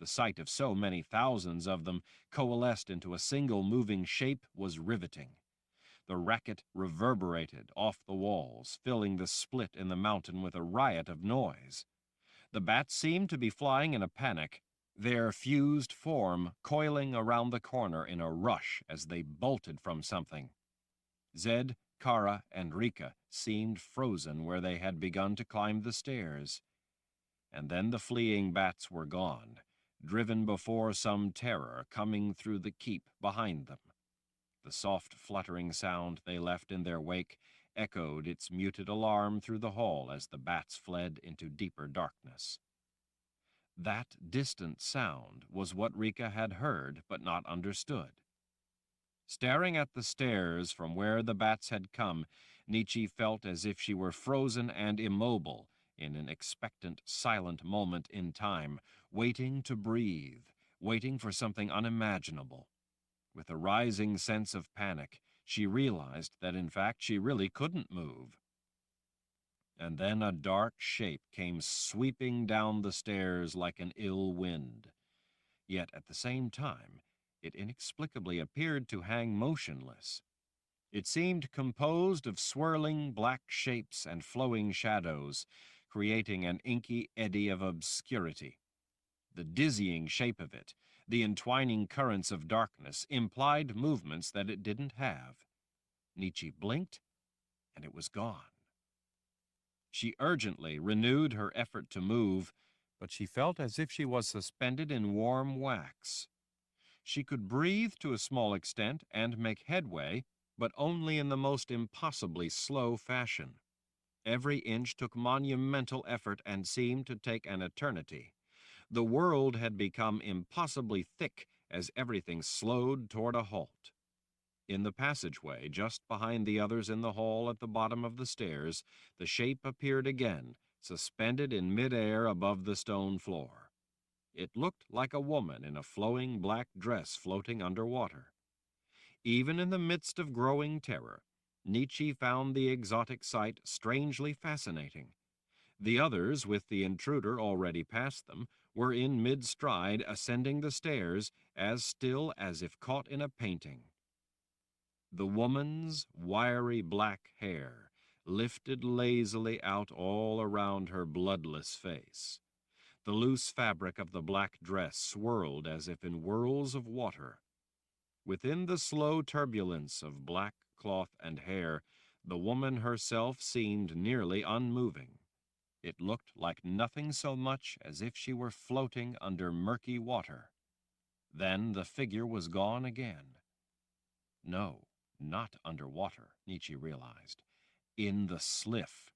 The sight of so many thousands of them coalesced into a single moving shape was riveting. The racket reverberated off the walls, filling the split in the mountain with a riot of noise. The bats seemed to be flying in a panic, their fused form coiling around the corner in a rush as they bolted from something. Zed, Kara, and Rika seemed frozen where they had begun to climb the stairs. And then the fleeing bats were gone, driven before some terror coming through the keep behind them. The soft fluttering sound they left in their wake echoed its muted alarm through the hall as the bats fled into deeper darkness. That distant sound was what Rika had heard but not understood. Staring at the stairs from where the bats had come, Nietzsche felt as if she were frozen and immobile in an expectant, silent moment in time, waiting to breathe, waiting for something unimaginable. With a rising sense of panic, she realized that in fact she really couldn't move. And then a dark shape came sweeping down the stairs like an ill wind. Yet at the same time, it inexplicably appeared to hang motionless. It seemed composed of swirling black shapes and flowing shadows, creating an inky eddy of obscurity. The dizzying shape of it, the entwining currents of darkness, implied movements that it didn't have. Nietzsche blinked, and it was gone. She urgently renewed her effort to move, but she felt as if she was suspended in warm wax. She could breathe to a small extent and make headway, but only in the most impossibly slow fashion. Every inch took monumental effort and seemed to take an eternity. The world had become impossibly thick as everything slowed toward a halt. In the passageway, just behind the others in the hall at the bottom of the stairs, the shape appeared again, suspended in midair above the stone floor. It looked like a woman in a flowing black dress floating underwater. Even in the midst of growing terror, Nietzsche found the exotic sight strangely fascinating. The others, with the intruder already past them, were in mid-stride ascending the stairs, as still as if caught in a painting. The woman's wiry black hair lifted lazily out all around her bloodless face. The loose fabric of the black dress swirled as if in whirls of water. Within the slow turbulence of black cloth and hair, the woman herself seemed nearly unmoving. It looked like nothing so much as if she were floating under murky water. Then the figure was gone again. No, not underwater, Nietzsche realized. In the sliff.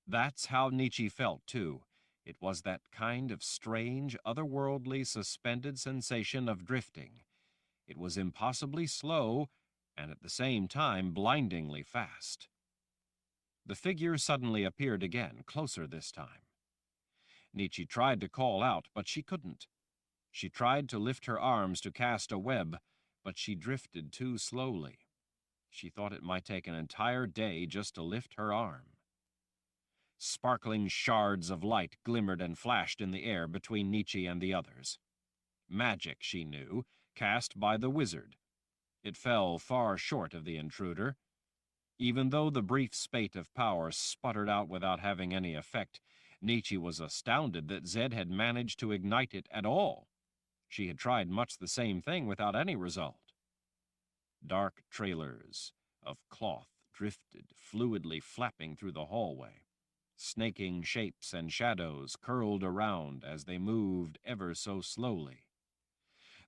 That's how Nietzsche felt, too. It was that kind of strange, otherworldly, suspended sensation of drifting. It was impossibly slow, and at the same time blindingly fast. The figure suddenly appeared again, closer this time. Nietzsche tried to call out, but she couldn't. She tried to lift her arms to cast a web, but she drifted too slowly. She thought it might take an entire day just to lift her arm. Sparkling shards of light glimmered and flashed in the air between Nietzsche and the others. Magic, she knew, cast by the wizard. It fell far short of the intruder. Even though the brief spate of power sputtered out without having any effect, Nietzsche was astounded that Zed had managed to ignite it at all. She had tried much the same thing without any result. Dark trailers of cloth drifted, fluidly flapping through the hallway. Snaking shapes and shadows curled around as they moved ever so slowly.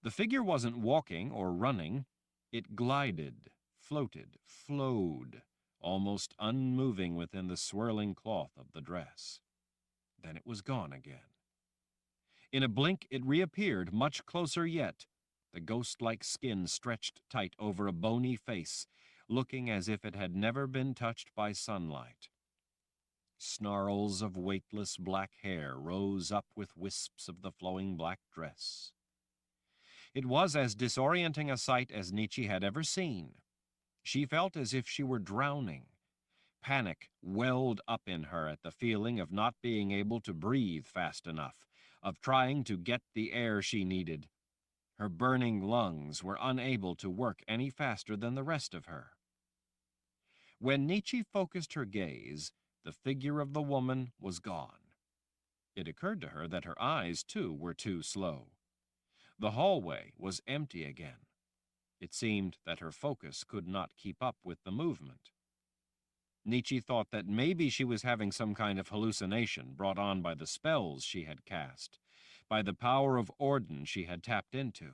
The figure wasn't walking or running. It glided, floated, flowed, almost unmoving within the swirling cloth of the dress. Then it was gone again. In a blink, it reappeared, much closer yet. The ghost-like skin stretched tight over a bony face, looking as if it had never been touched by sunlight. Snarls of weightless black hair rose up with wisps of the flowing black dress. It was as disorienting a sight as Nietzsche had ever seen. She felt as if she were drowning. Panic welled up in her at the feeling of not being able to breathe fast enough, of trying to get the air she needed. Her burning lungs were unable to work any faster than the rest of her. When Nietzsche focused her gaze, the figure of the woman was gone. It occurred to her that her eyes, too, were too slow. The hallway was empty again. It seemed that her focus could not keep up with the movement. Nietzsche thought that maybe she was having some kind of hallucination brought on by the spells she had cast, by the power of Orden she had tapped into.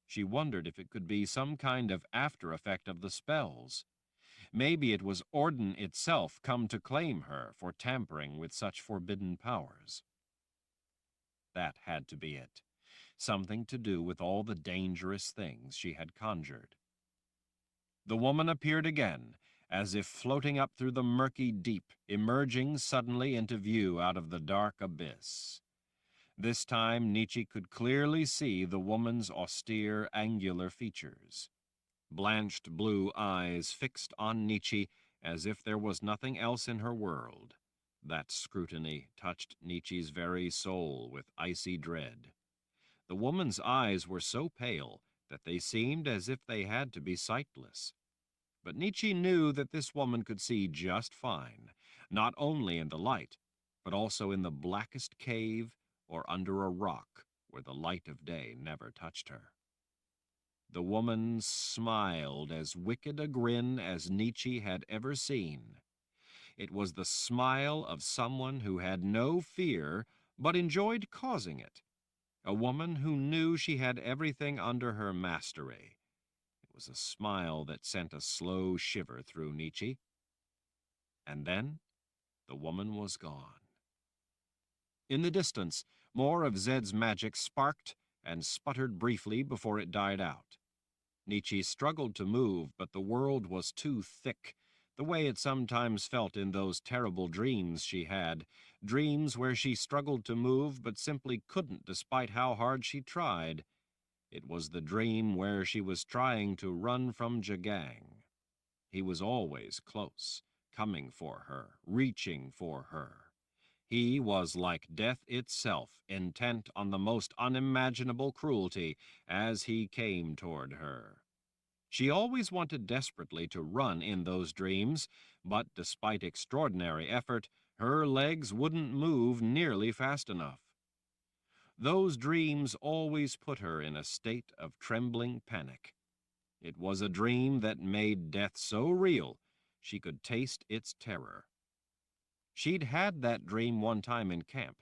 She wondered if it could be some kind of after effect of the spells. Maybe it was Orden itself come to claim her for tampering with such forbidden powers. That had to be it. Something to do with all the dangerous things she had conjured. The woman appeared again, as if floating up through the murky deep, emerging suddenly into view out of the dark abyss. This time Nietzsche could clearly see the woman's austere, angular features. Blanched blue eyes fixed on Nietzsche as if there was nothing else in her world. That scrutiny touched Nietzsche's very soul with icy dread. The woman's eyes were so pale that they seemed as if they had to be sightless. But Nietzsche knew that this woman could see just fine, not only in the light, but also in the blackest cave or under a rock where the light of day never touched her. The woman smiled as wicked a grin as Nietzsche had ever seen. It was the smile of someone who had no fear but enjoyed causing it. A woman who knew she had everything under her mastery. It was a smile that sent a slow shiver through Nietzsche. And then the woman was gone. In the distance, more of Zed's magic sparked and sputtered briefly before it died out. Nietzsche struggled to move, but the world was too thick, the way it sometimes felt in those terrible dreams she had, dreams where she struggled to move but simply couldn't despite how hard she tried. It was the dream where she was trying to run from Jagang. He was always close, coming for her, reaching for her. He was like death itself, intent on the most unimaginable cruelty as he came toward her. She always wanted desperately to run in those dreams, but despite extraordinary effort, her legs wouldn't move nearly fast enough. Those dreams always put her in a state of trembling panic. It was a dream that made death so real she could taste its terror. She'd had that dream one time in camp.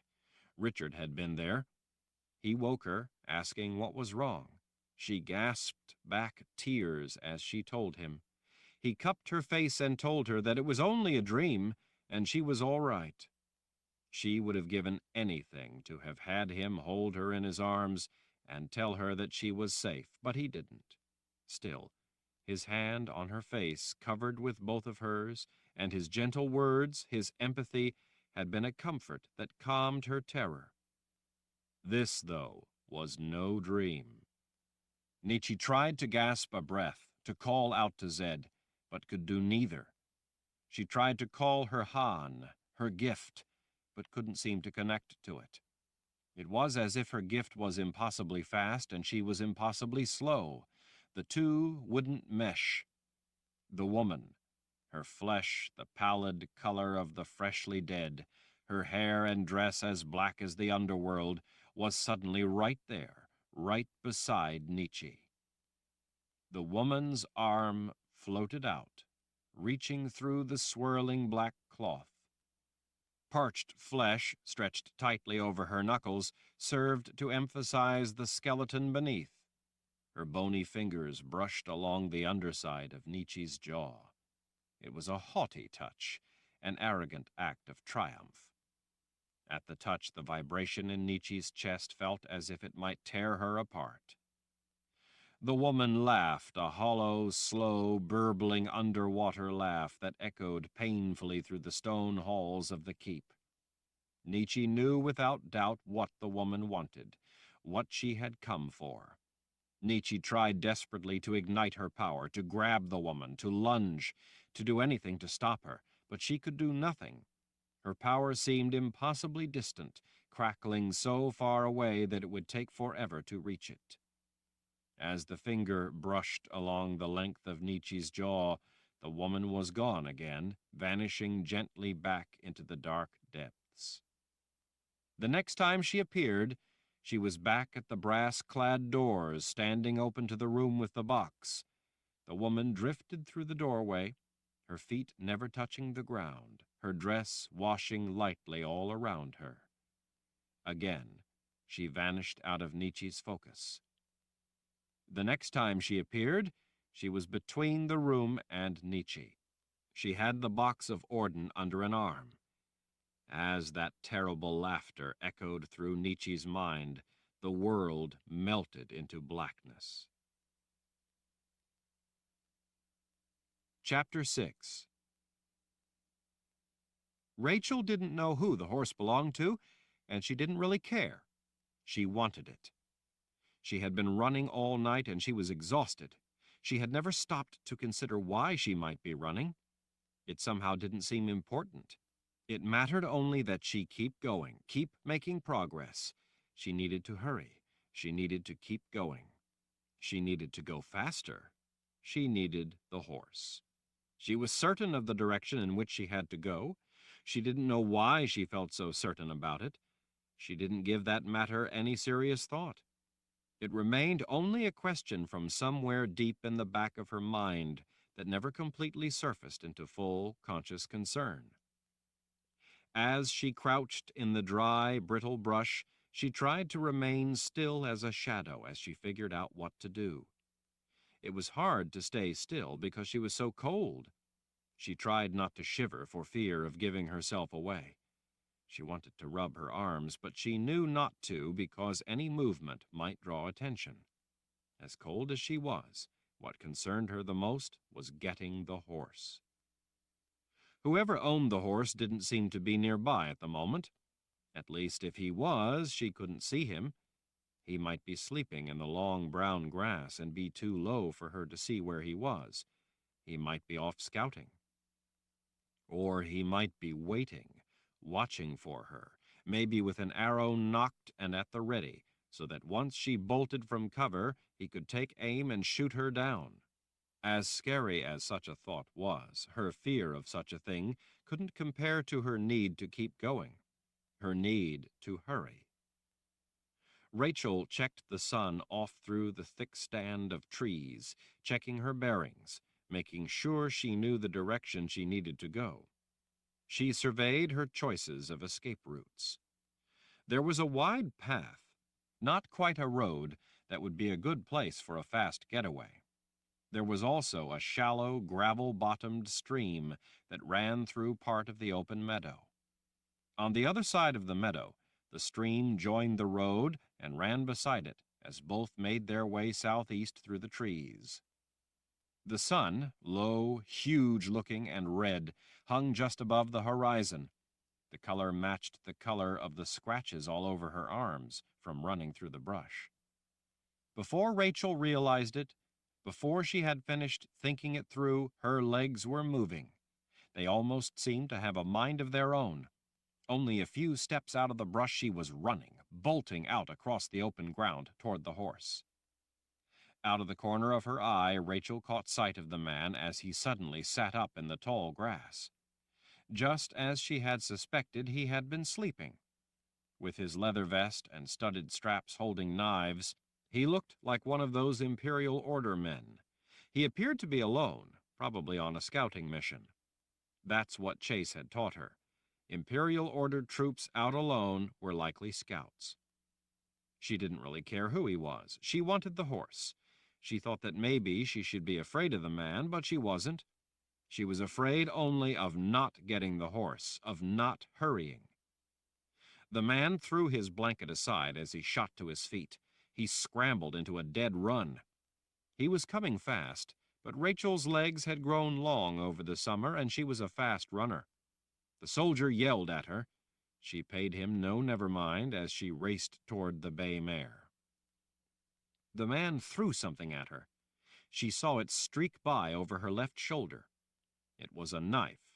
Richard had been there. He woke her, asking what was wrong. She gasped back tears as she told him. He cupped her face and told her that it was only a dream, and she was all right. She would have given anything to have had him hold her in his arms and tell her that she was safe, but he didn't. Still, his hand on her face, covered with both of hers, and his gentle words, his empathy, had been a comfort that calmed her terror. This, though, was no dream. Nietzsche tried to gasp a breath, to call out to Zed, but could do neither. She tried to call her Han, her gift, but couldn't seem to connect to it. It was as if her gift was impossibly fast and she was impossibly slow. The two wouldn't mesh. The woman, her flesh the pallid color of the freshly dead, her hair and dress as black as the underworld, was suddenly right there, right beside Nietzsche. The woman's arm floated out, reaching through the swirling black cloth. Parched flesh, stretched tightly over her knuckles, served to emphasize the skeleton beneath. Her bony fingers brushed along the underside of Nietzsche's jaw. It was a haughty touch, an arrogant act of triumph. At the touch, the vibration in Nietzsche's chest felt as if it might tear her apart. The woman laughed, a hollow, slow, burbling underwater laugh that echoed painfully through the stone halls of the keep. Nietzsche knew without doubt what the woman wanted, what she had come for. Nietzsche tried desperately to ignite her power, to grab the woman, to lunge, to do anything to stop her, but she could do nothing. Her power seemed impossibly distant, crackling so far away that it would take forever to reach it. As the finger brushed along the length of Nietzsche's jaw, the woman was gone again, vanishing gently back into the dark depths. The next time she appeared, she was back at the brass-clad doors, standing open to the room with the box. The woman drifted through the doorway, her feet never touching the ground, her dress washing lightly all around her. Again, she vanished out of Nietzsche's focus. The next time she appeared, she was between the room and Nietzsche. She had the box of Orden under an arm. As that terrible laughter echoed through Nietzsche's mind, the world melted into blackness. Chapter 6. Rachel didn't know who the horse belonged to, and she didn't really care. She wanted it. She had been running all night, and she was exhausted. She had never stopped to consider why she might be running. It somehow didn't seem important. It mattered only that she keep going, keep making progress. She needed to hurry. She needed to keep going. She needed to go faster. She needed the horse. She was certain of the direction in which she had to go. She didn't know why she felt so certain about it. She didn't give that matter any serious thought. It remained only a question from somewhere deep in the back of her mind that never completely surfaced into full, conscious concern. As she crouched in the dry, brittle brush, she tried to remain still as a shadow as she figured out what to do. It was hard to stay still because she was so cold. She tried not to shiver for fear of giving herself away. She wanted to rub her arms, but she knew not to because any movement might draw attention. As cold as she was, what concerned her the most was getting the horse. Whoever owned the horse didn't seem to be nearby at the moment. At least, if he was, she couldn't see him. He might be sleeping in the long brown grass and be too low for her to see where he was. He might be off scouting. Or he might be waiting, watching for her, maybe with an arrow nocked and at the ready, so that once she bolted from cover, he could take aim and shoot her down. As scary as such a thought was, her fear of such a thing couldn't compare to her need to keep going, her need to hurry. Rachel checked the sun off through the thick stand of trees, checking her bearings, making sure she knew the direction she needed to go. She surveyed her choices of escape routes. There was a wide path, not quite a road, that would be a good place for a fast getaway. There was also a shallow, gravel-bottomed stream that ran through part of the open meadow. On the other side of the meadow, the stream joined the road and ran beside it as both made their way southeast through the trees. The sun, low, huge-looking and red, hung just above the horizon. The color matched the color of the scratches all over her arms from running through the brush. Before Rachel realized it, before she had finished thinking it through, her legs were moving. They almost seemed to have a mind of their own. Only a few steps out of the brush she was running, bolting out across the open ground toward the horse. Out of the corner of her eye, Rachel caught sight of the man as he suddenly sat up in the tall grass. Just as she had suspected, he had been sleeping. With his leather vest and studded straps holding knives, he looked like one of those Imperial Order men. He appeared to be alone, probably on a scouting mission. That's what Chase had taught her. Imperial Order troops out alone were likely scouts. She didn't really care who he was. She wanted the horse. She thought that maybe she should be afraid of the man, but she wasn't. She was afraid only of not getting the horse, of not hurrying. The man threw his blanket aside as he shot to his feet. He scrambled into a dead run. He was coming fast, but Rachel's legs had grown long over the summer, and she was a fast runner. The soldier yelled at her. She paid him no never mind as she raced toward the bay mare. The man threw something at her. She saw it streak by over her left shoulder. It was a knife.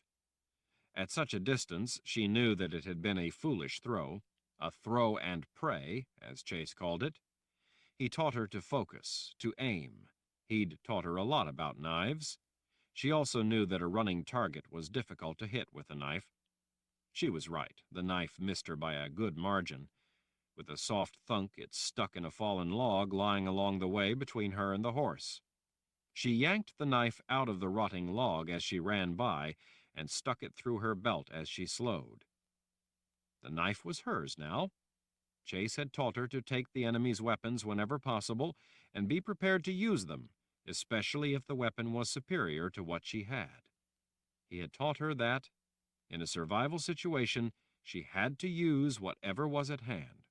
At such a distance, she knew that it had been a foolish throw, a throw and pray, as Chase called it. He taught her to focus, to aim. He'd taught her a lot about knives. She also knew that a running target was difficult to hit with a knife. She was right. The knife missed her by a good margin. With a soft thunk, it stuck in a fallen log lying along the way between her and the horse. She yanked the knife out of the rotting log as she ran by and stuck it through her belt as she slowed. The knife was hers now. Chase had taught her to take the enemy's weapons whenever possible and be prepared to use them, especially if the weapon was superior to what she had. He had taught her that, in a survival situation, she had to use whatever was at hand.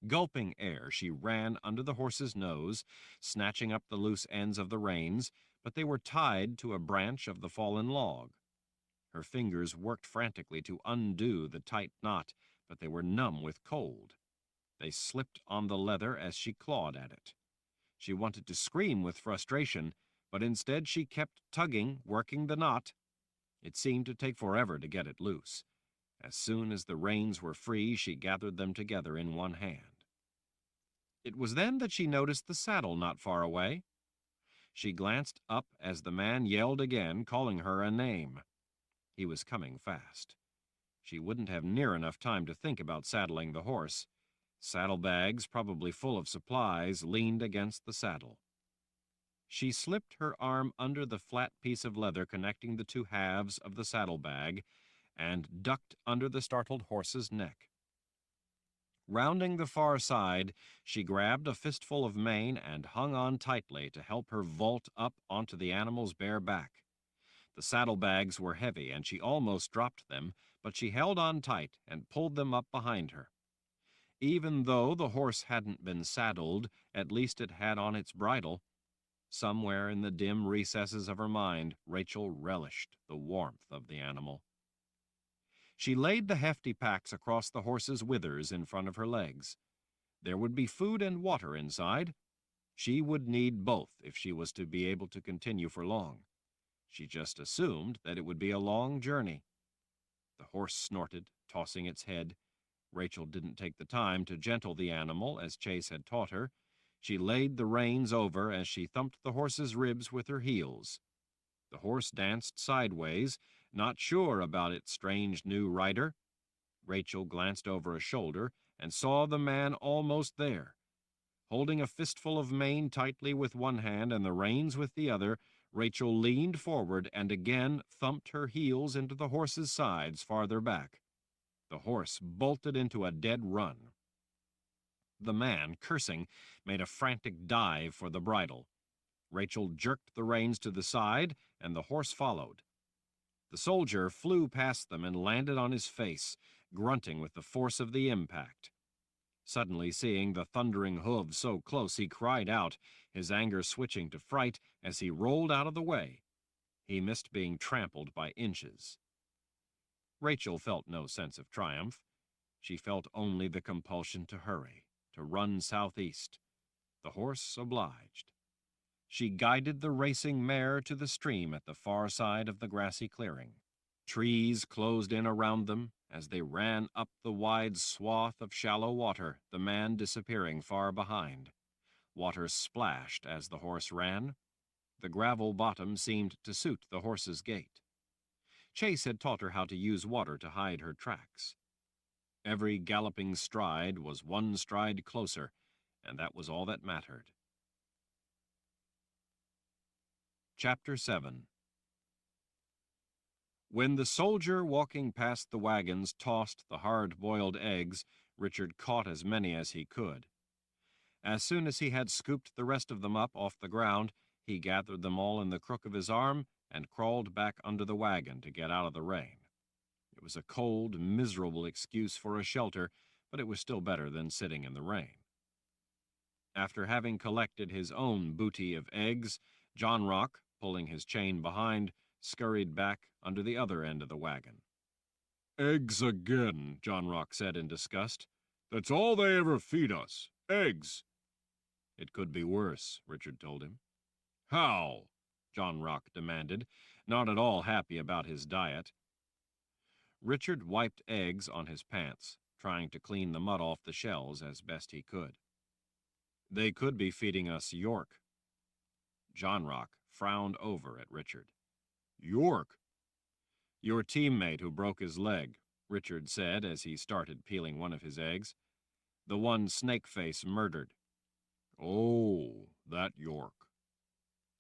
Gulping air, she ran under the horse's nose, snatching up the loose ends of the reins, but they were tied to a branch of the fallen log. Her fingers worked frantically to undo the tight knot, but they were numb with cold. They slipped on the leather as she clawed at it. She wanted to scream with frustration, but instead she kept tugging, working the knot. It seemed to take forever to get it loose. As soon as the reins were free, she gathered them together in one hand. It was then that she noticed the saddle not far away. She glanced up as the man yelled again, calling her a name. He was coming fast. She wouldn't have near enough time to think about saddling the horse. Saddlebags, probably full of supplies, leaned against the saddle. She slipped her arm under the flat piece of leather connecting the two halves of the saddlebag and ducked under the startled horse's neck. Rounding the far side, she grabbed a fistful of mane and hung on tightly to help her vault up onto the animal's bare back. The saddlebags were heavy, and she almost dropped them, but she held on tight and pulled them up behind her. Even though the horse hadn't been saddled, at least it had on its bridle. Somewhere in the dim recesses of her mind, Rachel relished the warmth of the animal. She laid the hefty packs across the horse's withers in front of her legs. There would be food and water inside. She would need both if she was to be able to continue for long. She just assumed that it would be a long journey. The horse snorted, tossing its head. Rachel didn't take the time to gentle the animal as Chase had taught her. She laid the reins over as she thumped the horse's ribs with her heels. The horse danced sideways, not sure about its strange new rider. Rachel glanced over a shoulder and saw the man almost there. Holding a fistful of mane tightly with one hand and the reins with the other, Rachel leaned forward and again thumped her heels into the horse's sides farther back. The horse bolted into a dead run. The man, cursing, made a frantic dive for the bridle. Rachel jerked the reins to the side, and the horse followed. The soldier flew past them and landed on his face, grunting with the force of the impact. Suddenly seeing the thundering hooves so close, he cried out, his anger switching to fright as he rolled out of the way. He missed being trampled by inches. Rachel felt no sense of triumph. She felt only the compulsion to hurry, to run southeast. The horse obliged. She guided the racing mare to the stream at the far side of the grassy clearing. Trees closed in around them as they ran up the wide swath of shallow water, the man disappearing far behind. Water splashed as the horse ran. The gravel bottom seemed to suit the horse's gait. Chase had taught her how to use water to hide her tracks. Every galloping stride was one stride closer, and that was all that mattered. Chapter 7. When the soldier walking past the wagons tossed the hard-boiled eggs, Richard caught as many as he could. As soon as he had scooped the rest of them up off the ground, he gathered them all in the crook of his arm and crawled back under the wagon to get out of the rain. It was a cold, miserable excuse for a shelter, but it was still better than sitting in the rain. After having collected his own booty of eggs, John Rock, pulling his chain behind, scurried back under the other end of the wagon. "Eggs again," John Rock said in disgust. "That's all they ever feed us. Eggs." "It could be worse," Richard told him. "How?" John Rock demanded, not at all happy about his diet. Richard wiped eggs on his pants, trying to clean the mud off the shells as best he could. "They could be feeding us York." John Rock frowned over at Richard. "York?" "Your teammate who broke his leg," Richard said as he started peeling one of his eggs. "The one Snakeface murdered." "Oh, that York."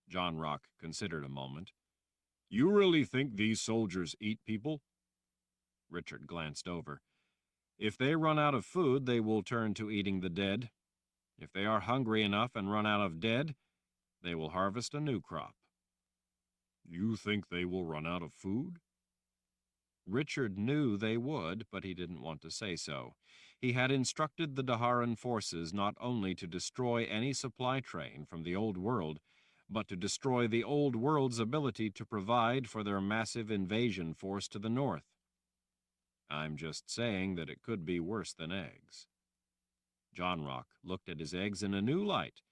John Rock considered a moment. "You really think these soldiers eat people?" Richard glanced over. "If they run out of food, they will turn to eating the dead. If they are hungry enough and run out of dead, they will harvest a new crop." "You think they will run out of food?" Richard knew they would, but he didn't want to say so. He had instructed the Daharan forces not only to destroy any supply train from the Old World, but to destroy the Old World's ability to provide for their massive invasion force to the north. "I'm just saying that it could be worse than eggs." John Rock looked at his eggs in a new light,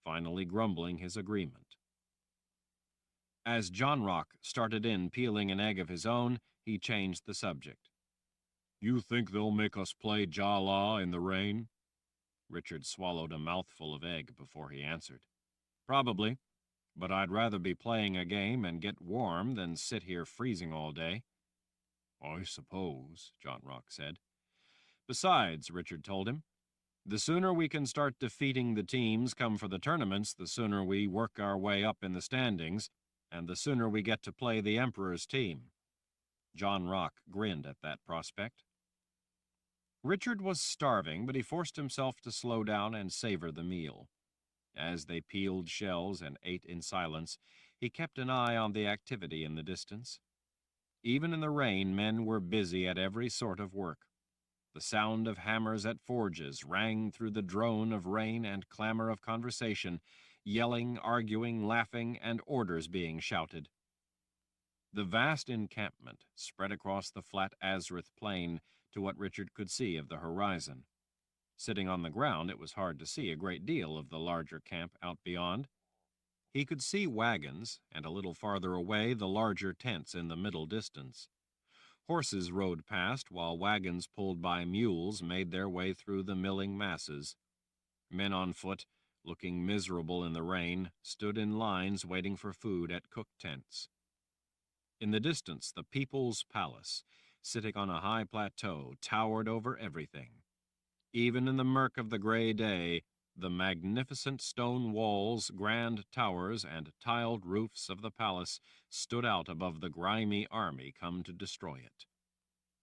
finally grumbling his agreement. As John Rock started in peeling an egg of his own, he changed the subject. "You think they'll make us play Jala in the rain?" Richard swallowed a mouthful of egg before he answered. "Probably, but I'd rather be playing a game and get warm than sit here freezing all day." "I suppose," John Rock said. "Besides," Richard told him, "the sooner we can start defeating the teams come for the tournaments, the sooner we work our way up in the standings, and the sooner we get to play the Emperor's team." John Rock grinned at that prospect. Richard was starving, but he forced himself to slow down and savor the meal. As they peeled shells and ate in silence, he kept an eye on the activity in the distance. Even in the rain, men were busy at every sort of work. The sound of hammers at forges rang through the drone of rain and clamor of conversation, yelling, arguing, laughing, and orders being shouted. The vast encampment spread across the flat Azrith plain to what Richard could see of the horizon. Sitting on the ground, it was hard to see a great deal of the larger camp out beyond. He could see wagons, and a little farther away the larger tents in the middle distance. Horses rode past, while wagons pulled by mules made their way through the milling masses. Men on foot, looking miserable in the rain, stood in lines waiting for food at cook tents. In the distance, the People's Palace, sitting on a high plateau, towered over everything. Even in the murk of the gray day, the magnificent stone walls, grand towers, and tiled roofs of the palace stood out above the grimy army come to destroy it.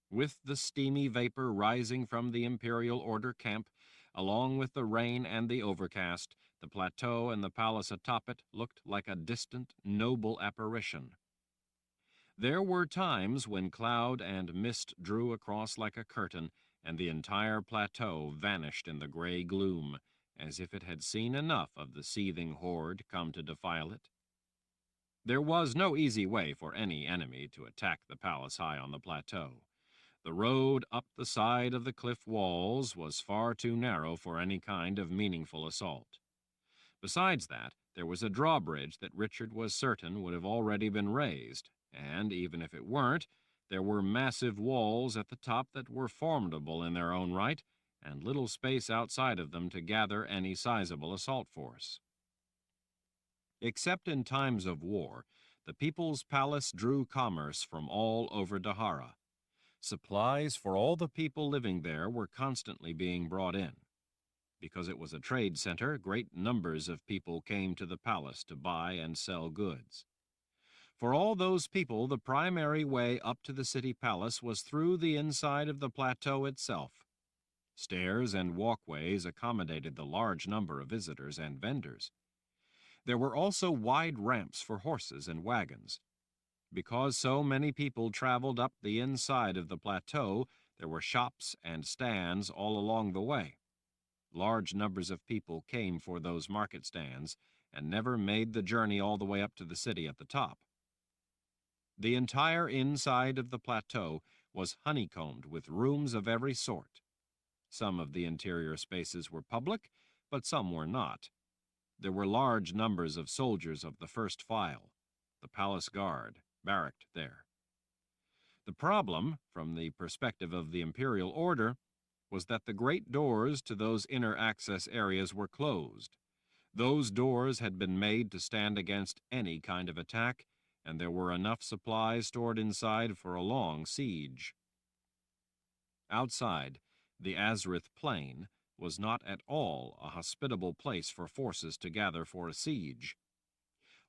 With the steamy vapor rising from the Imperial Order camp, along with the rain and the overcast, the plateau and the palace atop it looked like a distant, noble apparition. There were times when cloud and mist drew across like a curtain, and the entire plateau vanished in the gray gloom, as if it had seen enough of the seething horde come to defile it. There was no easy way for any enemy to attack the palace high on the plateau. The road up the side of the cliff walls was far too narrow for any kind of meaningful assault. Besides that, there was a drawbridge that Richard was certain would have already been raised, and even if it weren't, there were massive walls at the top that were formidable in their own right, and little space outside of them to gather any sizable assault force. Except in times of war, the People's Palace drew commerce from all over Dahara. Supplies for all the people living there were constantly being brought in. Because it was a trade center, great numbers of people came to the palace to buy and sell goods. For all those people, the primary way up to the city palace was through the inside of the plateau itself. Stairs and walkways accommodated the large number of visitors and vendors. There were also wide ramps for horses and wagons. Because so many people traveled up the inside of the plateau, there were shops and stands all along the way. Large numbers of people came for those market stands and never made the journey all the way up to the city at the top. The entire inside of the plateau was honeycombed with rooms of every sort. Some of the interior spaces were public, but some were not. There were large numbers of soldiers of the first file, the palace guard, barracked there. The problem, from the perspective of the imperial order, was that the great doors to those inner access areas were closed. Those doors had been made to stand against any kind of attack, and there were enough supplies stored inside for a long siege. Outside, the Azrith Plain was not at all a hospitable place for forces to gather for a siege.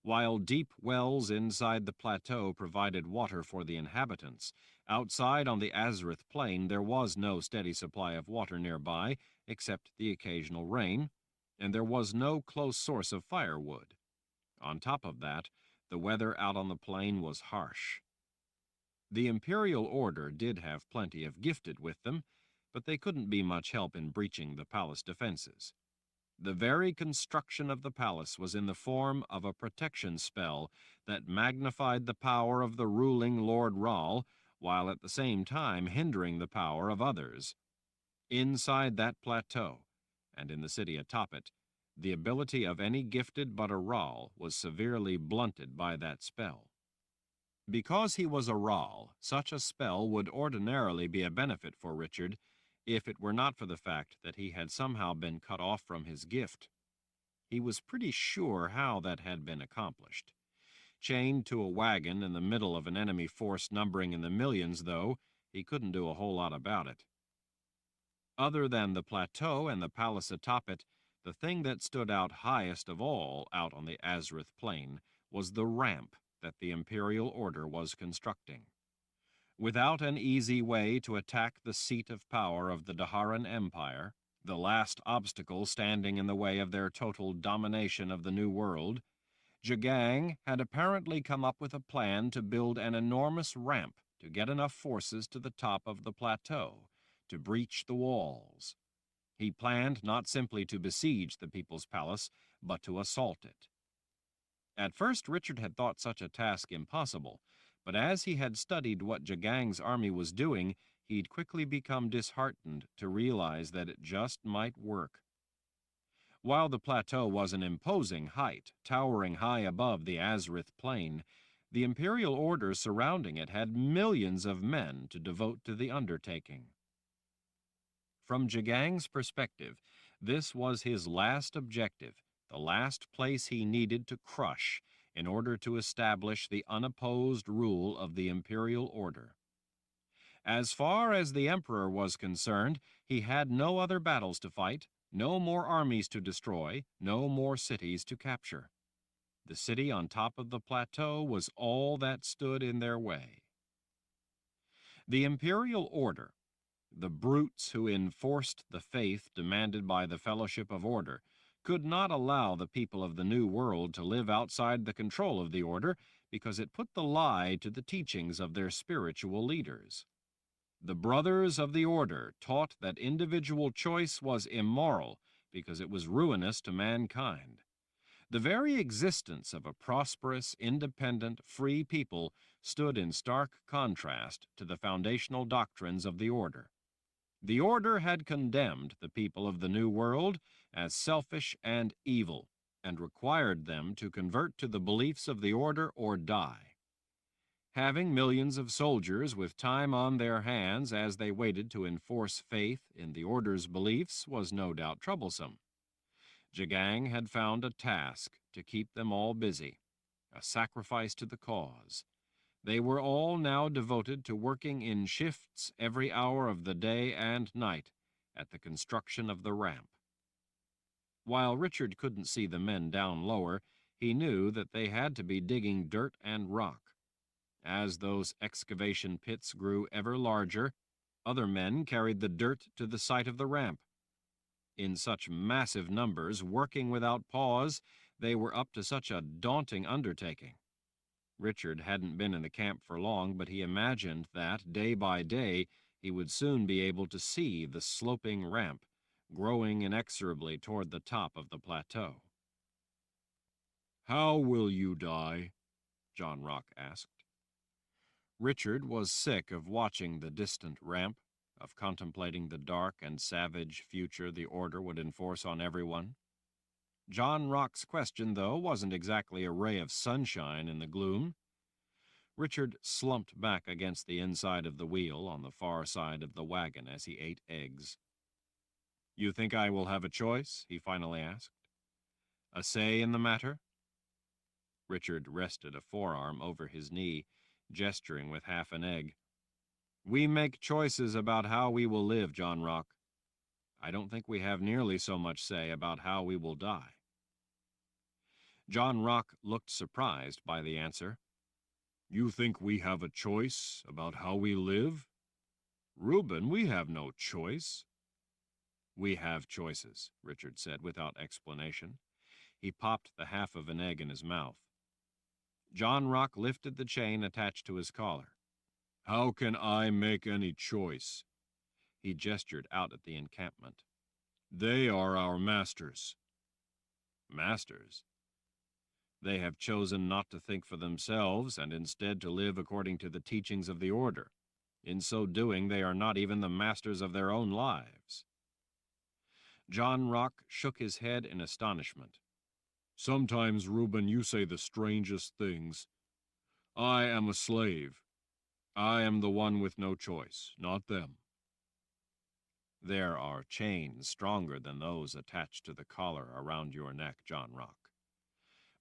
While deep wells inside the plateau provided water for the inhabitants, outside on the Azrith Plain there was no steady supply of water nearby, except the occasional rain, and there was no close source of firewood. On top of that, the weather out on the plain was harsh. The imperial order did have plenty of gifted with them, but they couldn't be much help in breaching the palace defenses. The very construction of the palace was in the form of a protection spell that magnified the power of the ruling Lord Ral, while at the same time hindering the power of others. Inside that plateau, and in the city atop it, the ability of any gifted but a Ral was severely blunted by that spell. Because he was a Ral, such a spell would ordinarily be a benefit for Richard, if it were not for the fact that he had somehow been cut off from his gift. He was pretty sure how that had been accomplished. Chained to a wagon in the middle of an enemy force numbering in the millions, though, he couldn't do a whole lot about it. Other than the plateau and the palace atop it, the thing that stood out highest of all out on the Azrith Plain was the ramp that the imperial order was constructing. Without an easy way to attack the seat of power of the Daharan Empire, the last obstacle standing in the way of their total domination of the New World, Jagang had apparently come up with a plan to build an enormous ramp to get enough forces to the top of the plateau, to breach the walls. He planned not simply to besiege the People's Palace, but to assault it. At first Richard had thought such a task impossible, but as he had studied what Jagang's army was doing, he'd quickly become disheartened to realize that it just might work. While the plateau was an imposing height, towering high above the Azrith Plain, the imperial order surrounding it had millions of men to devote to the undertaking. From Jagang's perspective, this was his last objective, the last place he needed to crush in order to establish the unopposed rule of the imperial order. As far as the emperor was concerned, he had no other battles to fight, no more armies to destroy, no more cities to capture. The city on top of the plateau was all that stood in their way. The imperial order, the brutes who enforced the faith demanded by the Fellowship of Order, could not allow the people of the New World to live outside the control of the order because it put the lie to the teachings of their spiritual leaders. The brothers of the order taught that individual choice was immoral because it was ruinous to mankind. The very existence of a prosperous, independent, free people stood in stark contrast to the foundational doctrines of the order. The order had condemned the people of the New World as selfish and evil, and required them to convert to the beliefs of the order or die. Having millions of soldiers with time on their hands as they waited to enforce faith in the order's beliefs was no doubt troublesome. Jagang had found a task to keep them all busy, a sacrifice to the cause. They were all now devoted to working in shifts every hour of the day and night at the construction of the ramp. While Richard couldn't see the men down lower, he knew that they had to be digging dirt and rock. As those excavation pits grew ever larger, other men carried the dirt to the site of the ramp. In such massive numbers, working without pause, they were up to such a daunting undertaking. Richard hadn't been in the camp for long, but he imagined that, day by day, he would soon be able to see the sloping ramp, growing inexorably toward the top of the plateau. "How will you die?" John Rock asked. Richard was sick of watching the distant ramp, of contemplating the dark and savage future the order would enforce on everyone. John Rock's question, though, wasn't exactly a ray of sunshine in the gloom. Richard slumped back against the inside of the wheel on the far side of the wagon as he ate eggs. "You think I will have a choice?" he finally asked. "A say in the matter?" Richard rested a forearm over his knee, gesturing with half an egg. "We make choices about how we will live, John Rock. I don't think we have nearly so much say about how we will die." John Rock looked surprised by the answer. "You think we have a choice about how we live? Reuben, we have no choice." "We have choices," Richard said without explanation. He popped the half of an egg in his mouth. John Rock lifted the chain attached to his collar. "How can I make any choice?" He gestured out at the encampment. "They are our masters." "Masters?" "They have chosen not to think for themselves and instead to live according to the teachings of the order. In so doing, they are not even the masters of their own lives." John Rock shook his head in astonishment. "Sometimes, Reuben, you say the strangest things. I am a slave. I am the one with no choice, not them." "There are chains stronger than those attached to the collar around your neck, John Rock.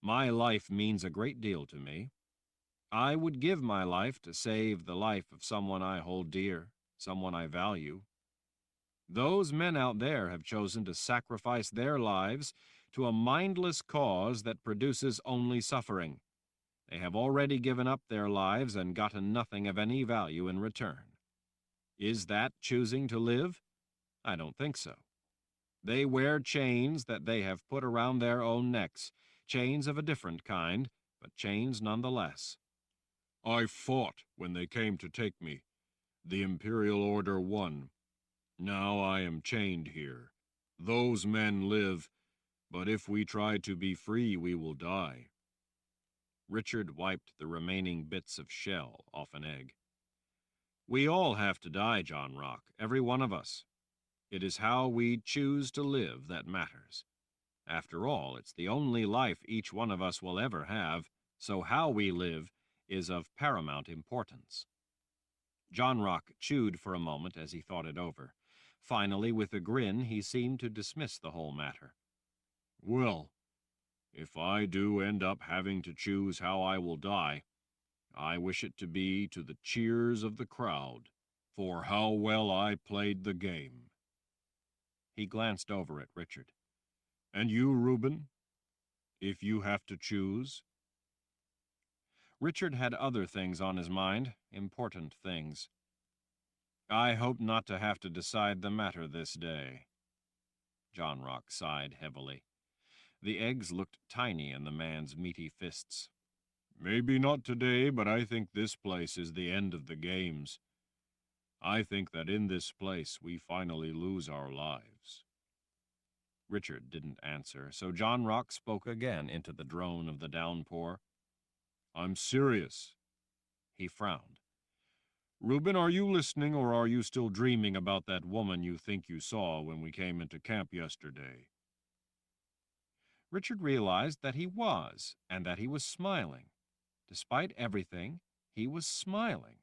My life means a great deal to me. I would give my life to save the life of someone I hold dear, someone I value. Those men out there have chosen to sacrifice their lives to a mindless cause that produces only suffering. They have already given up their lives and gotten nothing of any value in return. Is that choosing to live? I don't think so. They wear chains that they have put around their own necks, chains of a different kind, but chains nonetheless. I fought when they came to take me. The Imperial Order won. Now I am chained here. Those men live, but if we try to be free, we will die." Richard wiped the remaining bits of shell off an egg. "We all have to die, John Rock, every one of us. It is how we choose to live that matters. After all, it's the only life each one of us will ever have, so how we live is of paramount importance." John Rock chewed for a moment as he thought it over. Finally, with a grin, he seemed to dismiss the whole matter. "Well, if I do end up having to choose how I will die, I wish it to be to the cheers of the crowd for how well I played the game." He glanced over at Richard. "And you, Reuben? If you have to choose?" Richard had other things on his mind, important things. "I hope not to have to decide the matter this day." John Rock sighed heavily. The eggs looked tiny in the man's meaty fists. "Maybe not today, but I think this place is the end of the games. I think that in this place we finally lose our lives." Richard didn't answer, so John Rock spoke again into the drone of the downpour. I'm serious. He frowned. Reuben, are you listening, or are you still dreaming about that woman you think you saw when we came into camp yesterday? Richard realized that he was, and that he was smiling. Despite everything, he was smiling.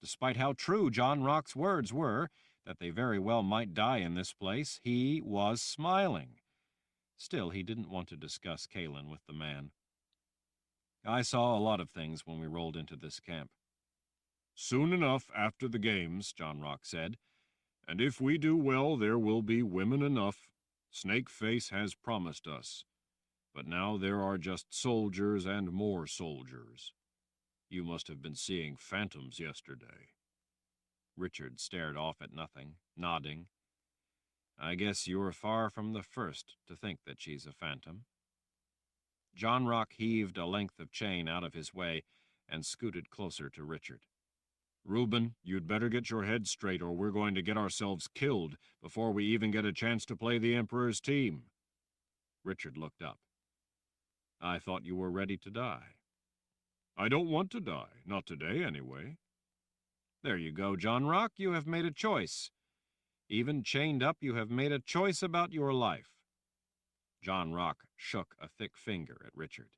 Despite how true John Rock's words were, that they very well might die in this place, he was smiling. Still, he didn't want to discuss Kahlan with the man. I saw a lot of things when we rolled into this camp. Soon enough after the games, John Rock said, and if we do well, there will be women enough. Snakeface has promised us. But now there are just soldiers and more soldiers. You must have been seeing phantoms yesterday. Richard stared off at nothing, nodding. I guess you're far from the first to think that she's a phantom. John Rock heaved a length of chain out of his way and scooted closer to Richard. Reuben, you'd better get your head straight or we're going to get ourselves killed before we even get a chance to play the Emperor's team. Richard looked up. I thought you were ready to die. I don't want to die, not today anyway. There you go, John Rock, you have made a choice. Even chained up, you have made a choice about your life. John Rock shook a thick finger at Richard.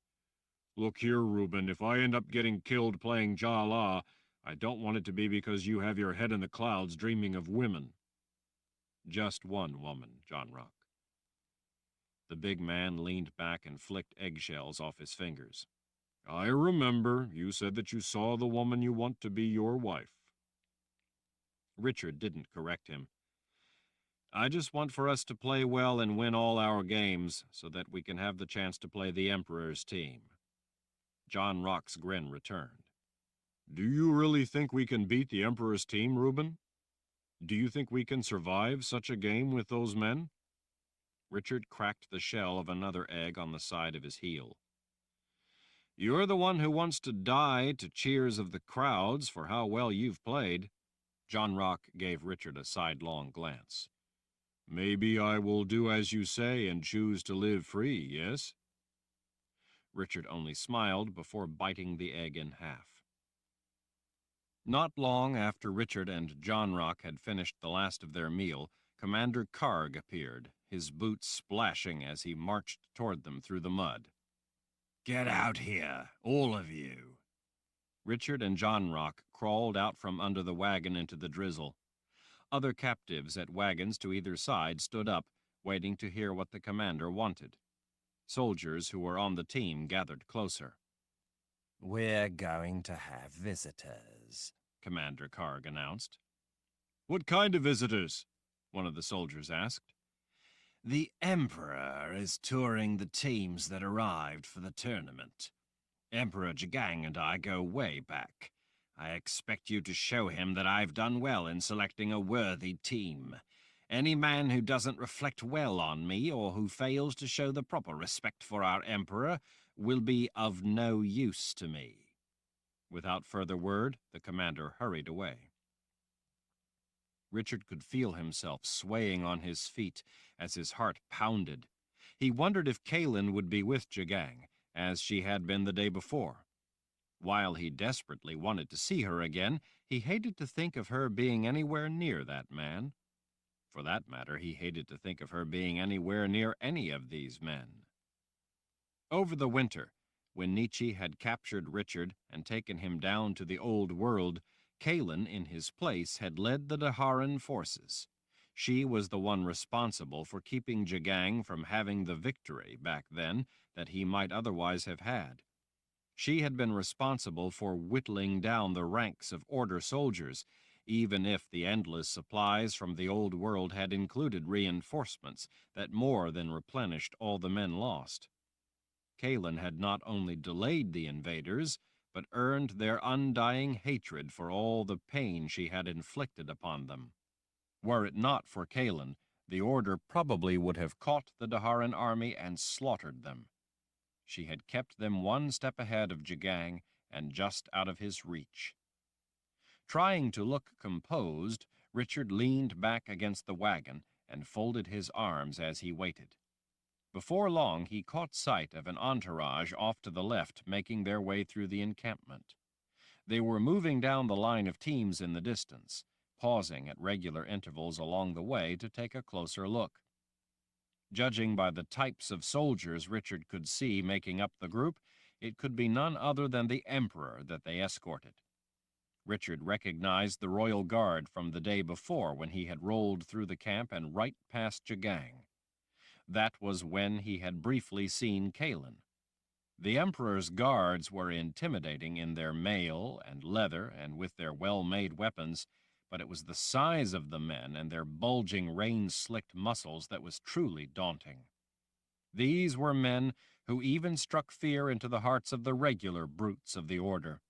Look here, Reuben, if I end up getting killed playing Jala, I don't want it to be because you have your head in the clouds dreaming of women. Just one woman, John Rock. The big man leaned back and flicked eggshells off his fingers. I remember you said that you saw the woman you want to be your wife. Richard didn't correct him. I just want for us to play well and win all our games so that we can have the chance to play the Emperor's team. John Rock's grin returned. Do you really think we can beat the Emperor's team, Reuben? Do you think we can survive such a game with those men? Richard cracked the shell of another egg on the side of his heel. You're the one who wants to die to cheers of the crowds for how well you've played. John Rock gave Richard a sidelong glance. Maybe I will do as you say and choose to live free, yes? Richard only smiled before biting the egg in half. Not long after Richard and John Rock had finished the last of their meal, Commander Karg appeared, his boots splashing as he marched toward them through the mud. Get out here, all of you. Richard and John Rock crawled out from under the wagon into the drizzle. Other captives at wagons to either side stood up, waiting to hear what the commander wanted. Soldiers who were on the team gathered closer. We're going to have visitors, Commander Karg announced. What kind of visitors? One of the soldiers asked. The Emperor is touring the teams that arrived for the tournament. Emperor Jagang and I go way back. I expect you to show him that I've done well in selecting a worthy team. Any man who doesn't reflect well on me or who fails to show the proper respect for our Emperor will be of no use to me. Without further word, the commander hurried away. Richard could feel himself swaying on his feet as his heart pounded. He wondered if Kahlan would be with Jagang, as she had been the day before. While he desperately wanted to see her again, he hated to think of her being anywhere near that man. For that matter, he hated to think of her being anywhere near any of these men. Over the winter, when Nietzsche had captured Richard and taken him down to the old world, Kahlan, in his place, had led the Daharan forces. She was the one responsible for keeping Jagang from having the victory back then that he might otherwise have had. She had been responsible for whittling down the ranks of order soldiers, even if the endless supplies from the old world had included reinforcements that more than replenished all the men lost. Kahlan had not only delayed the invaders, but earned their undying hatred for all the pain she had inflicted upon them. Were it not for Kahlan, the order probably would have caught the Daharan army and slaughtered them. She had kept them one step ahead of Jagang and just out of his reach. Trying to look composed, Richard leaned back against the wagon and folded his arms as he waited. Before long, he caught sight of an entourage off to the left making their way through the encampment. They were moving down the line of teams in the distance, pausing at regular intervals along the way to take a closer look. Judging by the types of soldiers Richard could see making up the group, it could be none other than the Emperor that they escorted. Richard recognized the royal guard from the day before when he had rolled through the camp and right past Jagang. That was when he had briefly seen Kahlan. The Emperor's guards were intimidating in their mail and leather and with their well-made weapons, but it was the size of the men and their bulging, rain-slicked muscles that was truly daunting. These were men who even struck fear into the hearts of the regular brutes of the order.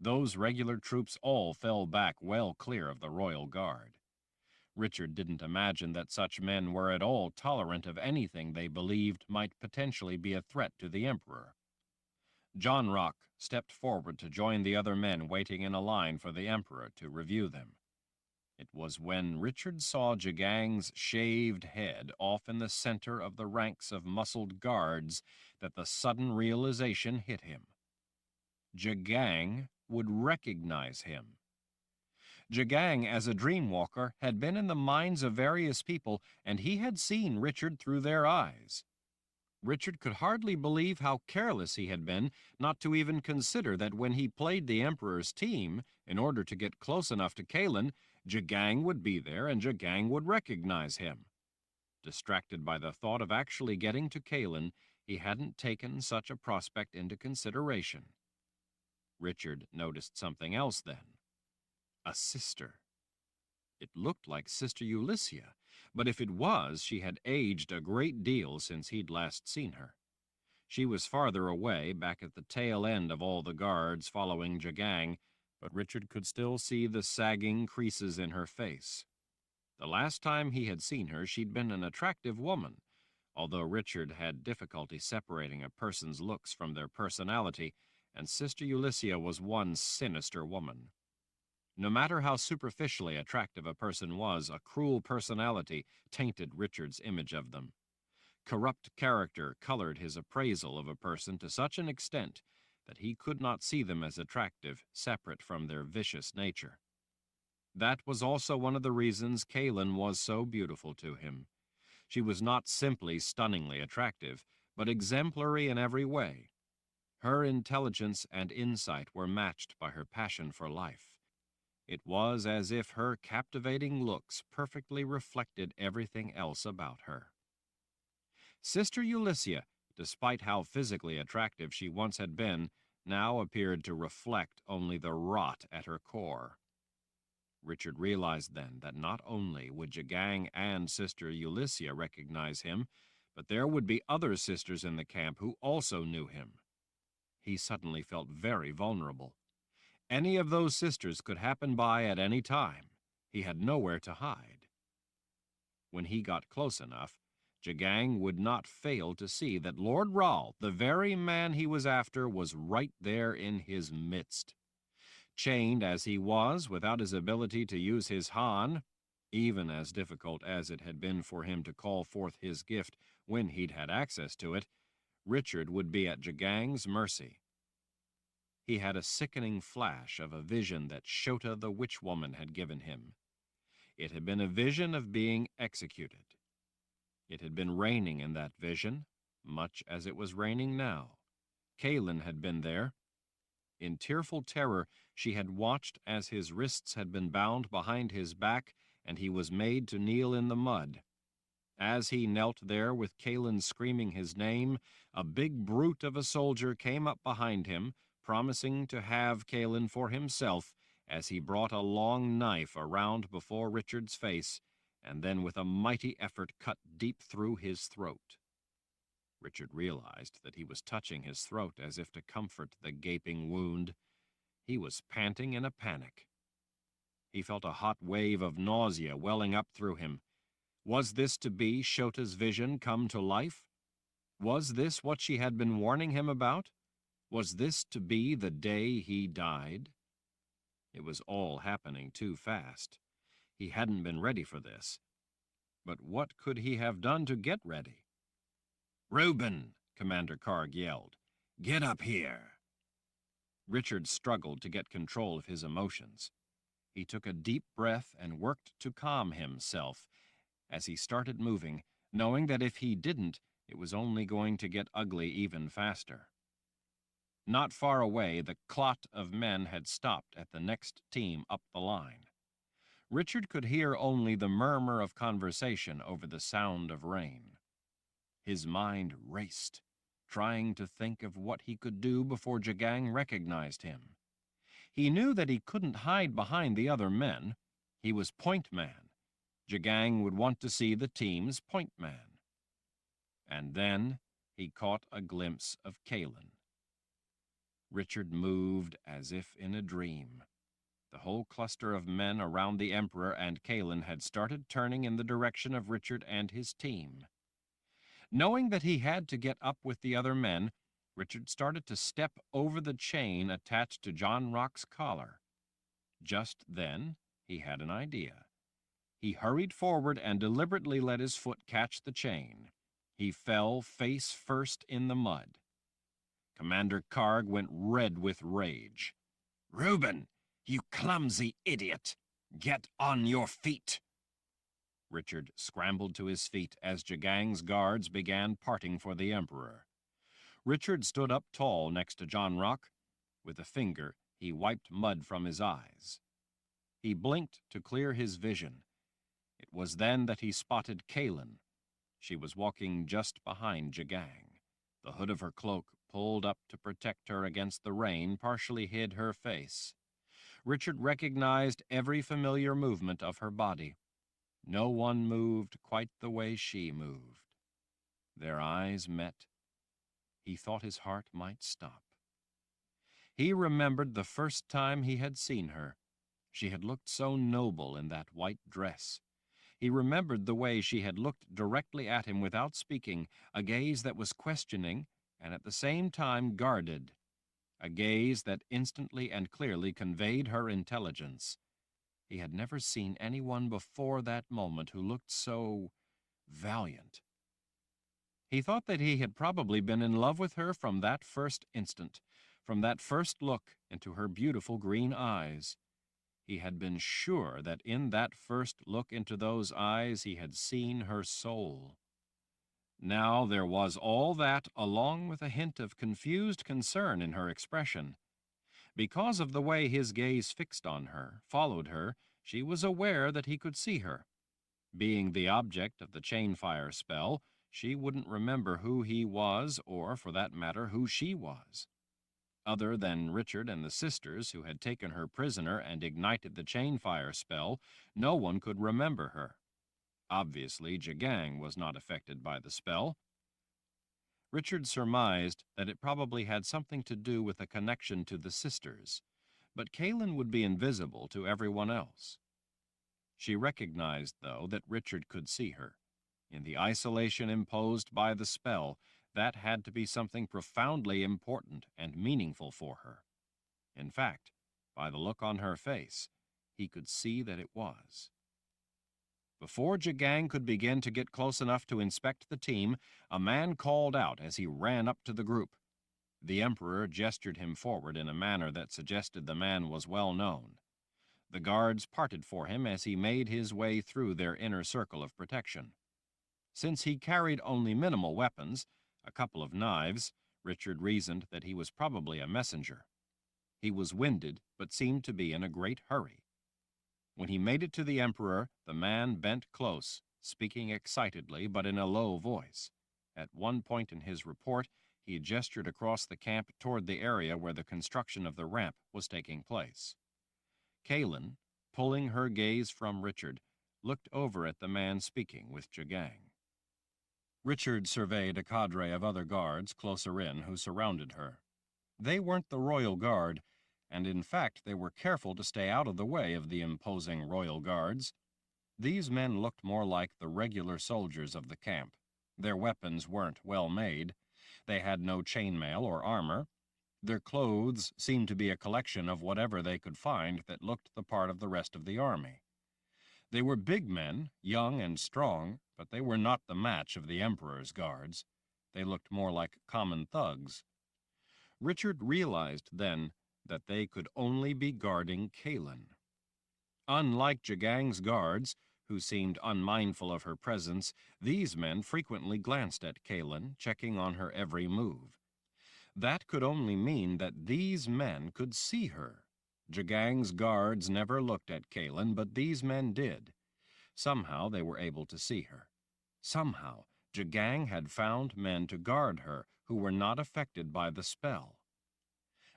Those regular troops all fell back well clear of the royal guard. Richard didn't imagine that such men were at all tolerant of anything they believed might potentially be a threat to the Emperor. John Rock stepped forward to join the other men waiting in a line for the Emperor to review them. It was when Richard saw Jagang's shaved head off in the center of the ranks of muscled guards that the sudden realization hit him. Jagang would recognize him. Jagang, as a dreamwalker, had been in the minds of various people, and he had seen Richard through their eyes. Richard could hardly believe how careless he had been not to even consider that when he played the Emperor's team, in order to get close enough to Kahlan, Jagang would be there and Jagang would recognize him. Distracted by the thought of actually getting to Kahlan, he hadn't taken such a prospect into consideration. Richard noticed something else then. A sister. It looked like Sister Ulyssia, but if it was, she had aged a great deal since he'd last seen her. She was farther away, back at the tail end of all the guards following Jagang, but Richard could still see the sagging creases in her face. The last time he had seen her, she'd been an attractive woman, although Richard had difficulty separating a person's looks from their personality, and Sister Ulyssia was one sinister woman. No matter how superficially attractive a person was, a cruel personality tainted Richard's image of them. Corrupt character colored his appraisal of a person to such an extent that he could not see them as attractive, separate from their vicious nature. That was also one of the reasons Kahlan was so beautiful to him. She was not simply stunningly attractive, but exemplary in every way. Her intelligence and insight were matched by her passion for life. It was as if her captivating looks perfectly reflected everything else about her. Sister Ulyssia, despite how physically attractive she once had been, now appeared to reflect only the rot at her core. Richard realized then that not only would Jagang and Sister Ulyssia recognize him, but there would be other sisters in the camp who also knew him. He suddenly felt very vulnerable. Any of those sisters could happen by at any time. He had nowhere to hide. When he got close enough, Jagang would not fail to see that Lord Rahl, the very man he was after, was right there in his midst. Chained as he was, without his ability to use his Han, even as difficult as it had been for him to call forth his gift when he'd had access to it, Richard would be at Jagang's mercy. He had a sickening flash of a vision that Shota the witch woman had given him. It had been a vision of being executed. It had been raining in that vision, much as it was raining now. Kahlan had been there. In tearful terror, she had watched as his wrists had been bound behind his back and he was made to kneel in the mud. As he knelt there with Kahlan screaming his name, a big brute of a soldier came up behind him, promising to have Kahlan for himself as he brought a long knife around before Richard's face, and then with a mighty effort cut deep through his throat. Richard realized that he was touching his throat as if to comfort the gaping wound. He was panting in a panic. He felt a hot wave of nausea welling up through him. Was this to be Shota's vision come to life? Was this what she had been warning him about? Was this to be the day he died? It was all happening too fast. He hadn't been ready for this. But what could he have done to get ready? "Reuben," Commander Karg yelled, "get up here." Richard struggled to get control of his emotions. He took a deep breath and worked to calm himself as he started moving, knowing that if he didn't, it was only going to get ugly even faster. Not far away, the clot of men had stopped at the next team up the line. Richard could hear only the murmur of conversation over the sound of rain. His mind raced, trying to think of what he could do before Jagang recognized him. He knew that he couldn't hide behind the other men. He was point man. Jagang would want to see the team's point man. And then he caught a glimpse of Kahlan. Richard moved as if in a dream. The whole cluster of men around the Emperor and Kahlan had started turning in the direction of Richard and his team. Knowing that he had to get up with the other men, Richard started to step over the chain attached to John Rock's collar. Just then, he had an idea. He hurried forward and deliberately let his foot catch the chain. He fell face first in the mud. Commander Karg went red with rage. "Reuben, you clumsy idiot! Get on your feet!" Richard scrambled to his feet as Jagang's guards began parting for the Emperor. Richard stood up tall next to John Rock. With a finger, he wiped mud from his eyes. He blinked to clear his vision. It was then that he spotted Kahlan. She was walking just behind Jagang. The hood of her cloak, pulled up to protect her against the rain, partially hid her face. Richard recognized every familiar movement of her body. No one moved quite the way she moved. Their eyes met. He thought his heart might stop. He remembered the first time he had seen her. She had looked so noble in that white dress. He remembered the way she had looked directly at him without speaking, a gaze that was questioning and at the same time guarded, a gaze that instantly and clearly conveyed her intelligence. He had never seen anyone before that moment who looked so valiant. He thought that he had probably been in love with her from that first instant, from that first look into her beautiful green eyes. He had been sure that in that first look into those eyes he had seen her soul. Now there was all that, along with a hint of confused concern in her expression. Because of the way his gaze fixed on her, followed her, she was aware that he could see her. Being the object of the chain-fire spell, she wouldn't remember who he was, or, for that matter, who she was. Other than Richard and the sisters who had taken her prisoner and ignited the chain-fire spell, no one could remember her. Obviously, Jagang was not affected by the spell. Richard surmised that it probably had something to do with a connection to the sisters, but Kahlan would be invisible to everyone else. She recognized, though, that Richard could see her. In the isolation imposed by the spell, that had to be something profoundly important and meaningful for her. In fact, by the look on her face, he could see that it was. Before Jagang could begin to get close enough to inspect the team, a man called out as he ran up to the group. The Emperor gestured him forward in a manner that suggested the man was well known. The guards parted for him as he made his way through their inner circle of protection. Since he carried only minimal weapons, a couple of knives, Richard reasoned that he was probably a messenger. He was winded, but seemed to be in a great hurry. When he made it to the Emperor, the man bent close, speaking excitedly but in a low voice. At one point in his report, he gestured across the camp toward the area where the construction of the ramp was taking place. Kahlan, pulling her gaze from Richard, looked over at the man speaking with Jagang. Richard surveyed a cadre of other guards closer in who surrounded her. They weren't the royal guard, and in fact they were careful to stay out of the way of the imposing royal guards. These men looked more like the regular soldiers of the camp. Their weapons weren't well made. They had no chainmail or armor. Their clothes seemed to be a collection of whatever they could find that looked the part of the rest of the army. They were big men, young and strong, but they were not the match of the Emperor's guards. They looked more like common thugs. Richard realized then that they could only be guarding Kahlan. Unlike Jagang's guards, who seemed unmindful of her presence, these men frequently glanced at Kahlan, checking on her every move. That could only mean that these men could see her. Jagang's guards never looked at Kahlan, but these men did. Somehow they were able to see her. Somehow Jagang had found men to guard her who were not affected by the spell.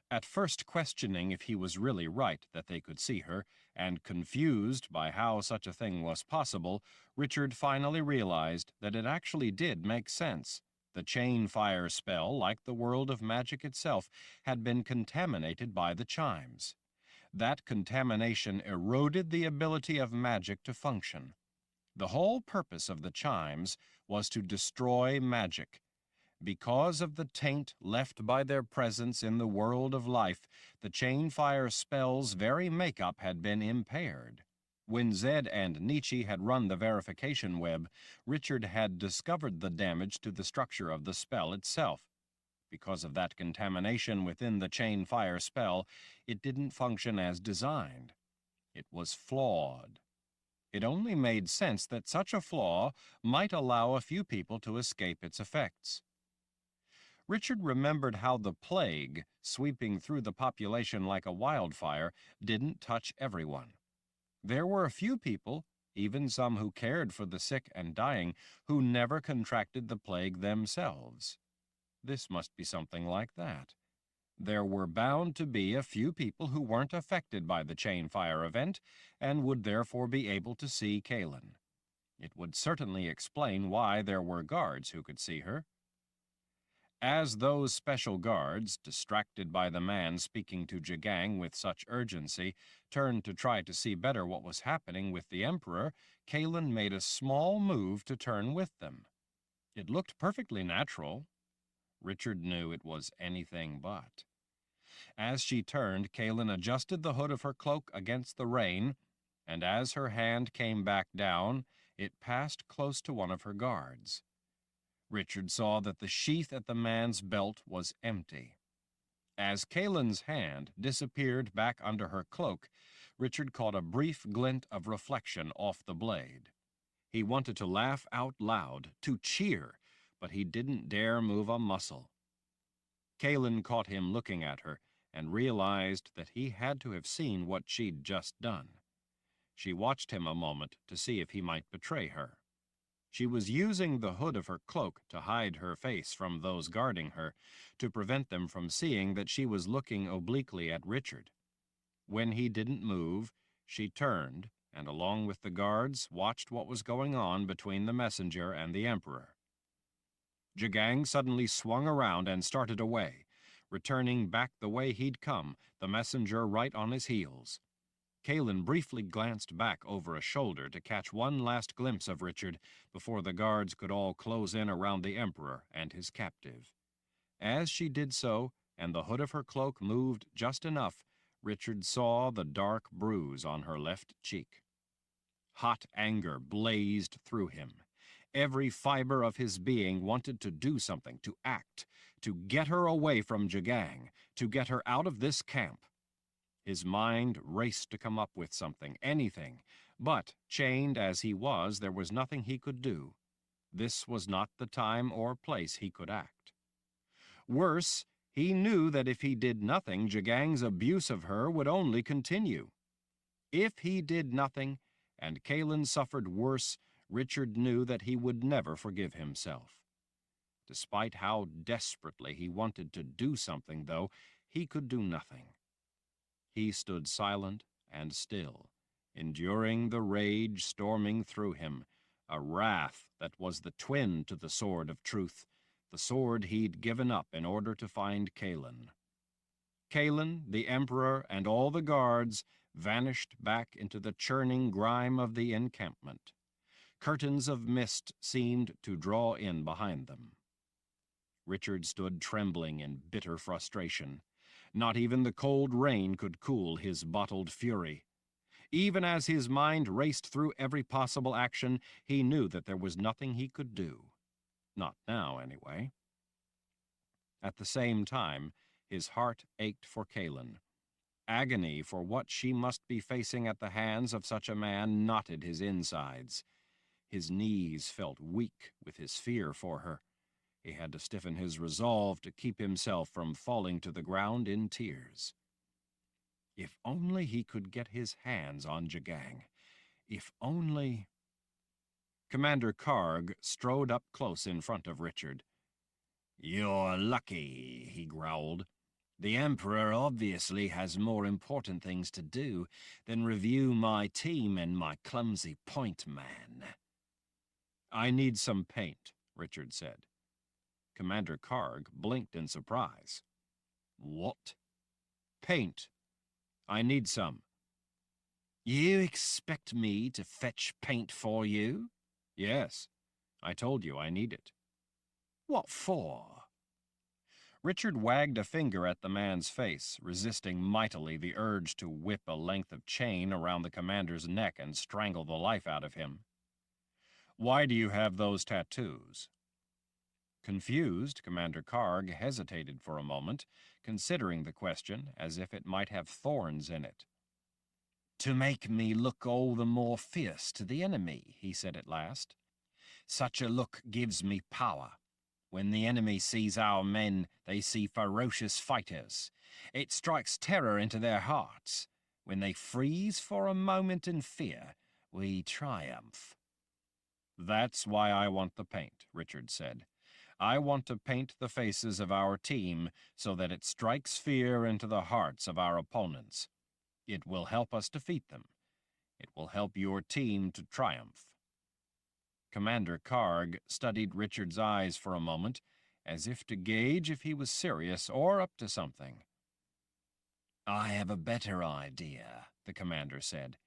At first questioning if he was really right that they could see her, and confused by how such a thing was possible, Richard finally realized that it actually did make sense. The chain fire spell, like the world of magic itself, had been contaminated by the chimes. That contamination eroded the ability of magic to function. The whole purpose of the chimes was to destroy magic. Because of the taint left by their presence in the world of life, the chain fire spell's very makeup had been impaired. When Zed and Nietzsche had run the verification web, Richard had discovered the damage to the structure of the spell itself. Because of that contamination within the chain fire spell, it didn't function as designed. It was flawed. It only made sense that such a flaw might allow a few people to escape its effects. Richard remembered how the plague, sweeping through the population like a wildfire, didn't touch everyone. There were a few people, even some who cared for the sick and dying, who never contracted the plague themselves. This must be something like that. There were bound to be a few people who weren't affected by the chain fire event and would therefore be able to see Kahlan. It would certainly explain why there were guards who could see her. As those special guards, distracted by the man speaking to Jagang with such urgency, turned to try to see better what was happening with the Emperor, Kahlan made a small move to turn with them. It looked perfectly natural. Richard knew it was anything but. As she turned, Kahlan adjusted the hood of her cloak against the rain, and as her hand came back down, it passed close to one of her guards. Richard saw that the sheath at the man's belt was empty. As Kahlan's hand disappeared back under her cloak, Richard caught a brief glint of reflection off the blade. He wanted to laugh out loud, to cheer, but he didn't dare move a muscle. Kahlan caught him looking at her and realized that he had to have seen what she'd just done. She watched him a moment to see if he might betray her. She was using the hood of her cloak to hide her face from those guarding her, to prevent them from seeing that she was looking obliquely at Richard. When he didn't move, she turned, and along with the guards, watched what was going on between the messenger and the Emperor. Jagang suddenly swung around and started away, returning back the way he'd come, the messenger right on his heels. Kahlan briefly glanced back over a shoulder to catch one last glimpse of Richard before the guards could all close in around the Emperor and his captive. As she did so, and the hood of her cloak moved just enough, Richard saw the dark bruise on her left cheek. Hot anger blazed through him. Every fiber of his being wanted to do something, to act, to get her away from Jagang, to get her out of this camp. His mind raced to come up with something, anything, but, chained as he was, there was nothing he could do. This was not the time or place he could act. Worse, he knew that if he did nothing, Jagang's abuse of her would only continue. If he did nothing, and Kahlan suffered worse, Richard knew that he would never forgive himself. Despite how desperately he wanted to do something, though, he could do nothing. He stood silent and still, enduring the rage storming through him, a wrath that was the twin to the sword of truth, the sword he'd given up in order to find Kahlan. Kahlan, the Emperor, and all the guards vanished back into the churning grime of the encampment. Curtains of mist seemed to draw in behind them. Richard stood trembling in bitter frustration. Not even the cold rain could cool his bottled fury. Even as his mind raced through every possible action, he knew that there was nothing he could do. Not now, anyway. At the same time, his heart ached for Kahlan. Agony for what she must be facing at the hands of such a man knotted his insides. His knees felt weak with his fear for her. He had to stiffen his resolve to keep himself from falling to the ground in tears. If only he could get his hands on Jagang. If only... Commander Karg strode up close in front of Richard. "You're lucky," he growled. "The Emperor obviously has more important things to do than review my team and my clumsy point man." "I need some paint," Richard said. Commander Karg blinked in surprise. "What?" "Paint. I need some." "You expect me to fetch paint for you?" "Yes. I told you I need it." "What for?" Richard wagged a finger at the man's face, resisting mightily the urge to whip a length of chain around the commander's neck and strangle the life out of him. "Why do you have those tattoos?" Confused, Commander Karg hesitated for a moment, considering the question as if it might have thorns in it. "To make me look all the more fierce to the enemy," he said at last. "Such a look gives me power. When the enemy sees our men, they see ferocious fighters. It strikes terror into their hearts. When they freeze for a moment in fear, we triumph." "That's why I want the paint," Richard said. "I want to paint the faces of our team so that it strikes fear into the hearts of our opponents. It will help us defeat them. It will help your team to triumph." Commander Karg studied Richard's eyes for a moment, as if to gauge if he was serious or up to something. "I have a better idea," the commander said.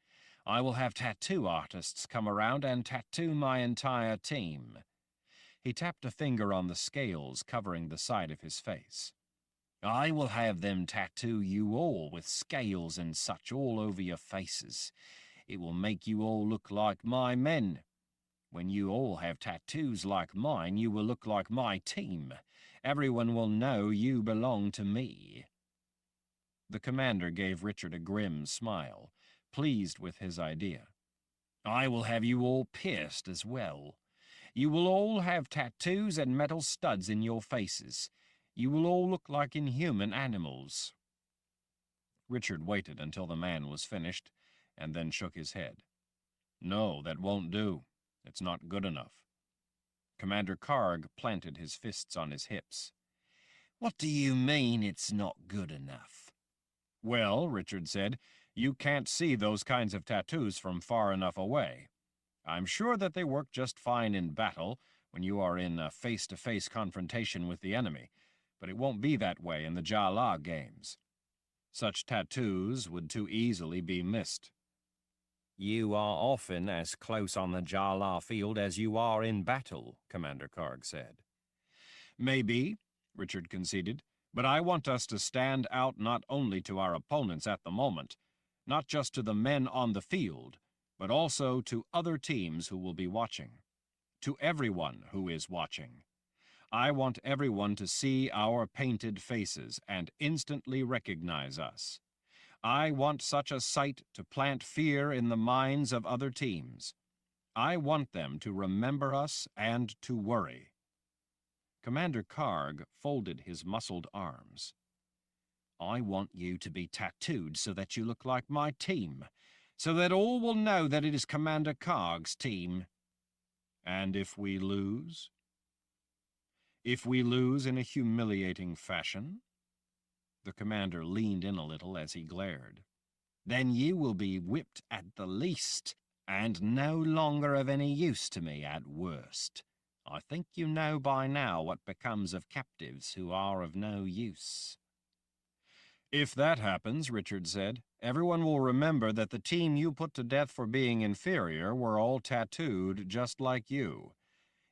"I will have tattoo artists come around and tattoo my entire team." He tapped a finger on the scales covering the side of his face. "I will have them tattoo you all with scales and such all over your faces. It will make you all look like my men. When you all have tattoos like mine, you will look like my team. Everyone will know you belong to me." The commander gave Richard a grim smile, pleased with his idea. "I will have you all pierced as well. You will all have tattoos and metal studs in your faces. You will all look like inhuman animals." Richard waited until the man was finished, and then shook his head. "No, that won't do. It's not good enough." Commander Karg planted his fists on his hips. "What do you mean it's not good enough?" "Well," Richard said, "you can't see those kinds of tattoos from far enough away. I'm sure that they work just fine in battle when you are in a face-to-face confrontation with the enemy, but it won't be that way in the Jala games. Such tattoos would too easily be missed." "You are often as close on the Jala field as you are in battle," Commander Karg said. "Maybe," Richard conceded, "but I want us to stand out not only to our opponents at the moment, not just to the men on the field, but also to other teams who will be watching, to everyone who is watching. I want everyone to see our painted faces and instantly recognize us. I want such a sight to plant fear in the minds of other teams. I want them to remember us and to worry." Commander Karg folded his muscled arms. "I want you to be tattooed so that you look like my team, so that all will know that it is Commander Karg's team." "And if we lose?" "If we lose in a humiliating fashion?" The commander leaned in a little as he glared. "Then you will be whipped at the least, and no longer of any use to me at worst. I think you know by now what becomes of captives who are of no use." "If that happens," Richard said, "everyone will remember that the team you put to death for being inferior were all tattooed just like you.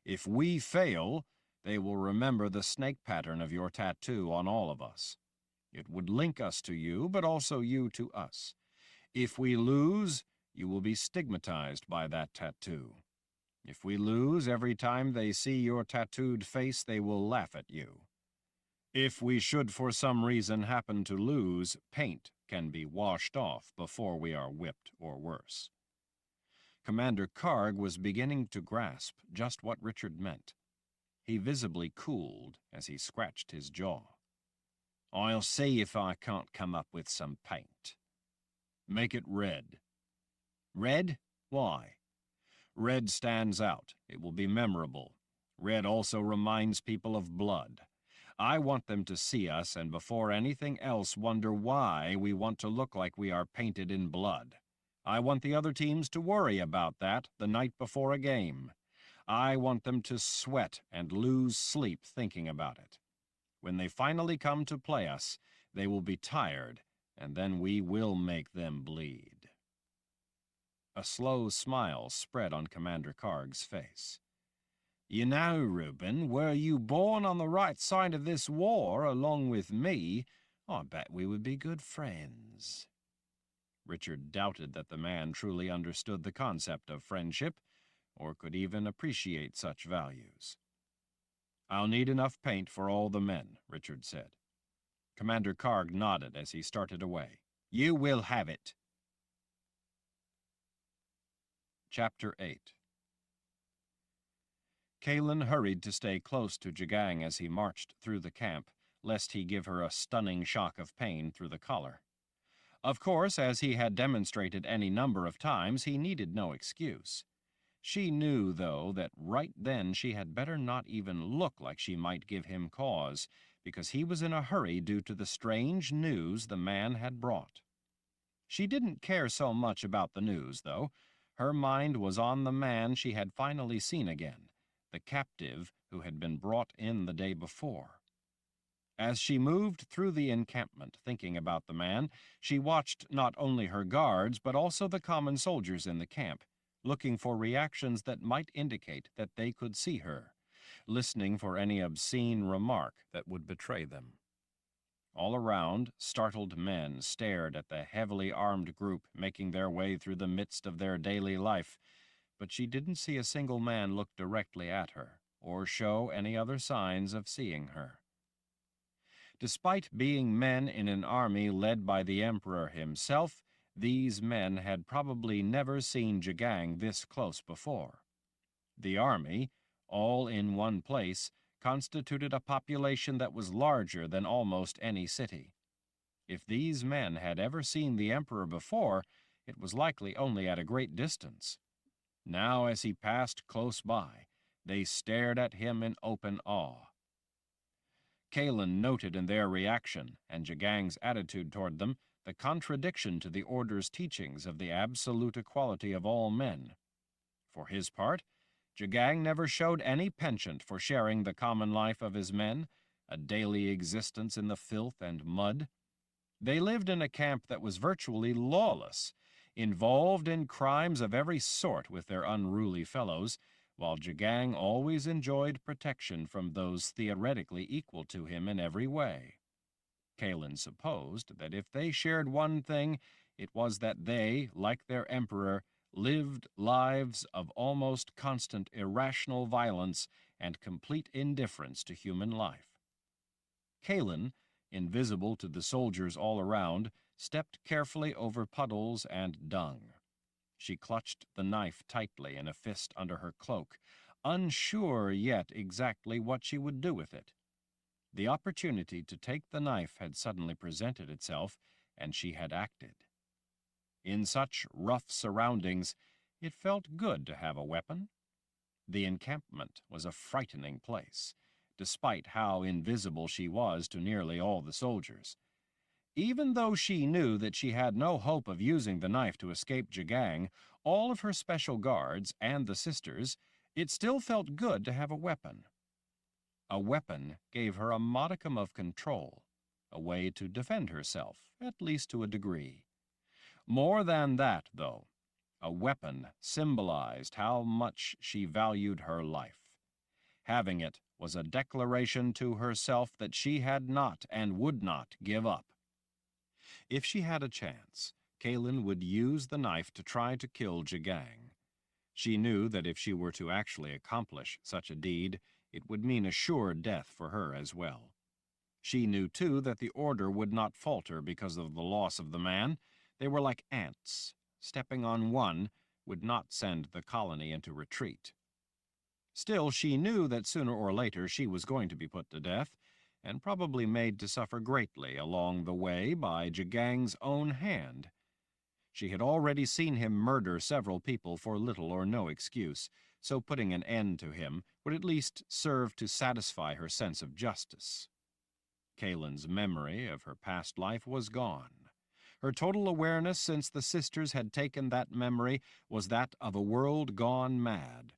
If we fail, they will remember the snake pattern of your tattoo on all of us. It would link us to you, but also you to us. If we lose, you will be stigmatized by that tattoo. If we lose, every time they see your tattooed face, they will laugh at you. If we should for some reason happen to lose, paint can be washed off before we are whipped or worse. Commander Karg was beginning to grasp just what Richard meant. He visibly cooled as he scratched his jaw. I'll see if I can't come up with some paint. Make it red. Red? Why? Red stands out. It will be memorable. Red also reminds people of blood. I want them to see us and before anything else wonder why we want to look like we are painted in blood. I want the other teams to worry about that the night before a game. I want them to sweat and lose sleep thinking about it. When they finally come to play us, they will be tired, and then we will make them bleed. A slow smile spread on Commander Karg's face. You know, Reuben, were you born on the right side of this war along with me, I bet we would be good friends. Richard doubted that the man truly understood the concept of friendship, or could even appreciate such values. I'll need enough paint for all the men, Richard said. Commander Karg nodded as he started away. You will have it. Chapter 8. Kahlan hurried to stay close to Jagang as he marched through the camp, lest he give her a stunning shock of pain through the collar. Of course, as he had demonstrated any number of times, he needed no excuse. She knew, though, that right then she had better not even look like she might give him cause, because he was in a hurry due to the strange news the man had brought. She didn't care so much about the news, though. Her mind was on the man she had finally seen again, the captive who had been brought in the day before. As she moved through the encampment thinking about the man, she watched not only her guards but also the common soldiers in the camp, looking for reactions that might indicate that they could see her, listening for any obscene remark that would betray them. All around, startled men stared at the heavily armed group making their way through the midst of their daily life, but she didn't see a single man look directly at her or show any other signs of seeing her. Despite being men in an army led by the Emperor himself, these men had probably never seen Jagang this close before. The army, all in one place, constituted a population that was larger than almost any city. If these men had ever seen the Emperor before, it was likely only at a great distance. Now, as he passed close by, they stared at him in open awe. Kahlan noted in their reaction, and Jagang's attitude toward them, the contradiction to the order's teachings of the absolute equality of all men. For his part, Jagang never showed any penchant for sharing the common life of his men, a daily existence in the filth and mud. They lived in a camp that was virtually lawless, involved in crimes of every sort with their unruly fellows, while Jagang always enjoyed protection from those theoretically equal to him in every way. Kahlan supposed that if they shared one thing, it was that they, like their emperor, lived lives of almost constant irrational violence and complete indifference to human life. Kahlan, invisible to the soldiers all around, stepped carefully over puddles and dung. She clutched the knife tightly in a fist under her cloak, unsure yet exactly what she would do with it. The opportunity to take the knife had suddenly presented itself, and she had acted. In such rough surroundings, it felt good to have a weapon. The encampment was a frightening place, despite how invisible she was to nearly all the soldiers. Even though she knew that she had no hope of using the knife to escape Jagang, all of her special guards, and the sisters, it still felt good to have a weapon. A weapon gave her a modicum of control, a way to defend herself, at least to a degree. More than that, though, a weapon symbolized how much she valued her life. Having it was a declaration to herself that she had not and would not give up. If she had a chance, Kahlan would use the knife to try to kill Jagang. She knew that if she were to actually accomplish such a deed, it would mean a sure death for her as well. She knew, too, that the order would not falter because of the loss of the man. They were like ants. Stepping on one would not send the colony into retreat. Still, she knew that sooner or later she was going to be put to death, and probably made to suffer greatly along the way by Jagang's own hand. She had already seen him murder several people for little or no excuse, so putting an end to him would at least serve to satisfy her sense of justice. Kahlan's memory of her past life was gone. Her total awareness since the sisters had taken that memory was that of a world gone mad.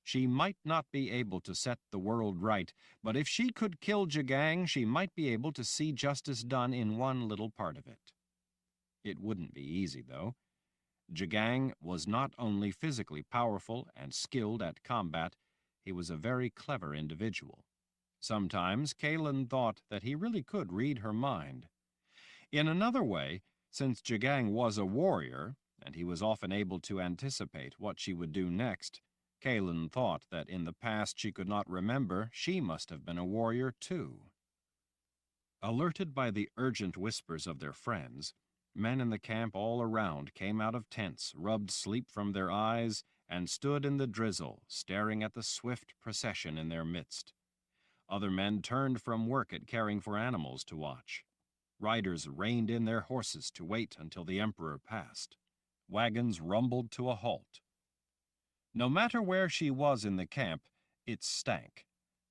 She might not be able to set the world right, but if she could kill Jagang, she might be able to see justice done in one little part of it. It wouldn't be easy, though. Jagang was not only physically powerful and skilled at combat, he was a very clever individual. Sometimes Kahlan thought that he really could read her mind. In another way, since Jagang was a warrior, and he was often able to anticipate what she would do next, Kahlan thought that in the past she could not remember she must have been a warrior too. Alerted by the urgent whispers of their friends, men in the camp all around came out of tents, rubbed sleep from their eyes, and stood in the drizzle, staring at the swift procession in their midst. Other men turned from work at caring for animals to watch. Riders reined in their horses to wait until the emperor passed. Wagons rumbled to a halt. No matter where she was in the camp, it stank,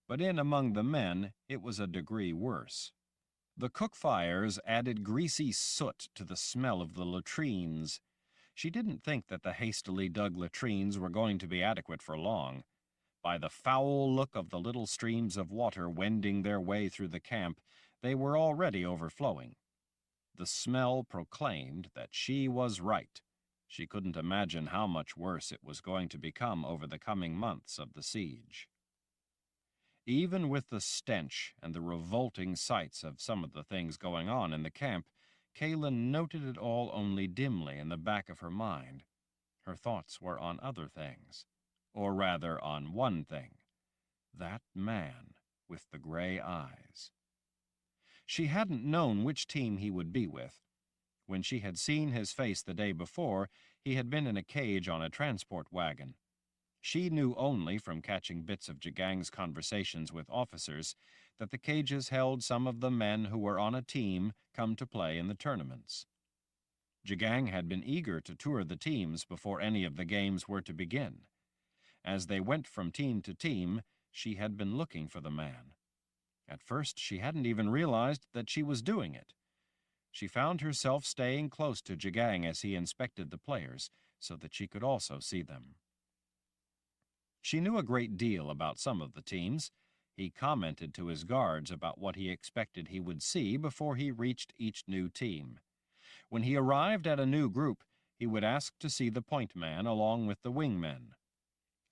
but in among the men it was a degree worse. The cook fires added greasy soot to the smell of the latrines. She didn't think that the hastily dug latrines were going to be adequate for long. By the foul look of the little streams of water wending their way through the camp, they were already overflowing. The smell proclaimed that she was right. She couldn't imagine how much worse it was going to become over the coming months of the siege. Even with the stench and the revolting sights of some of the things going on in the camp, Kahlan noted it all only dimly in the back of her mind. Her thoughts were on other things, or rather on one thing, that man with the gray eyes. She hadn't known which team he would be with. When she had seen his face the day before, he had been in a cage on a transport wagon. She knew only from catching bits of Jagang's conversations with officers that the cages held some of the men who were on a team come to play in the tournaments. Jagang had been eager to tour the teams before any of the games were to begin. As they went from team to team, she had been looking for the man. At first, she hadn't even realized that she was doing it. She found herself staying close to Jagang as he inspected the players, so that she could also see them. She knew a great deal about some of the teams. He commented to his guards about what he expected he would see before he reached each new team. When he arrived at a new group, he would ask to see the point man along with the wingmen.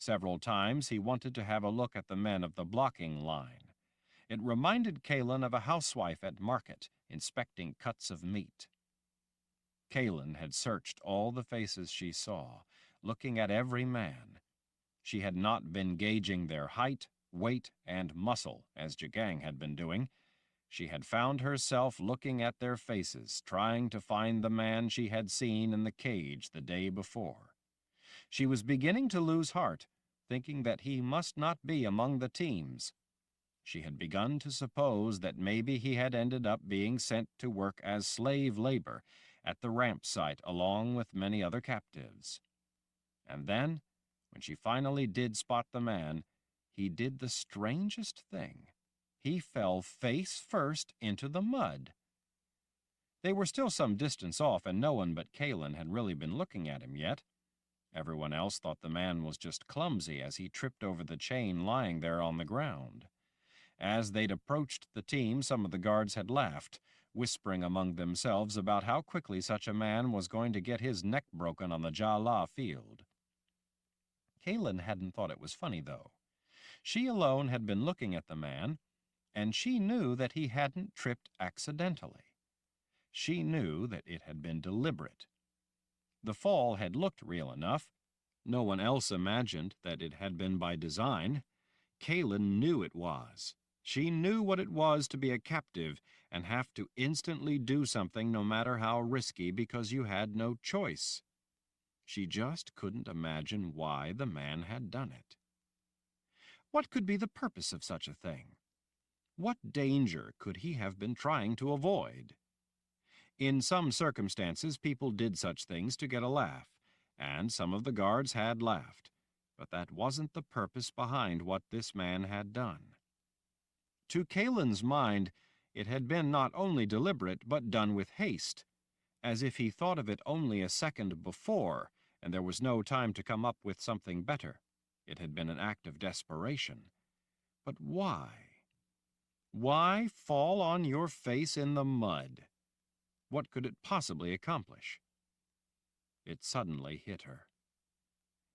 Several times he wanted to have a look at the men of the blocking line. It reminded Kahlan of a housewife at market inspecting cuts of meat. Kahlan had searched all the faces she saw, looking at every man. She had not been gauging their height, weight, and muscle, as Jagang had been doing. She had found herself looking at their faces, trying to find the man she had seen in the cage the day before. She was beginning to lose heart, thinking that he must not be among the teams. She had begun to suppose that maybe he had ended up being sent to work as slave labor at the ramp site along with many other captives. And then, when she finally did spot the man, he did the strangest thing. He fell face first into the mud. They were still some distance off, and no one but Kahlan had really been looking at him yet. Everyone else thought the man was just clumsy as he tripped over the chain lying there on the ground. As they'd approached the team, some of the guards had laughed, whispering among themselves about how quickly such a man was going to get his neck broken on the Jala field. Kahlan hadn't thought it was funny, though. She alone had been looking at the man, and she knew that he hadn't tripped accidentally. She knew that it had been deliberate. The fall had looked real enough. No one else imagined that it had been by design. Kahlan knew it was. She knew what it was to be a captive and have to instantly do something no matter how risky because you had no choice. She just couldn't imagine why the man had done it. What could be the purpose of such a thing? What danger could he have been trying to avoid? In some circumstances, people did such things to get a laugh, and some of the guards had laughed, but that wasn't the purpose behind what this man had done. To Kahlan's mind, it had been not only deliberate, but done with haste, as if he thought of it only a second before, and there was no time to come up with something better. It had been an act of desperation. But why? Why fall on your face in the mud? What could it possibly accomplish? It suddenly hit her.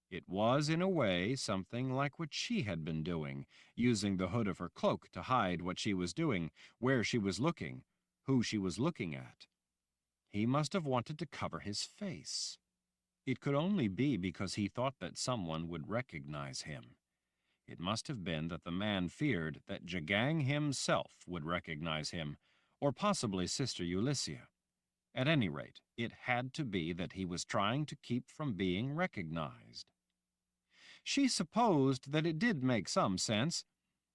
It was, in a way, something like what she had been doing, using the hood of her cloak to hide what she was doing, where she was looking, who she was looking at. He must have wanted to cover his face. It could only be because he thought that someone would recognize him. It must have been that the man feared that Jagang himself would recognize him, or possibly Sister Ulyssia. At any rate, it had to be that he was trying to keep from being recognized. She supposed that it did make some sense.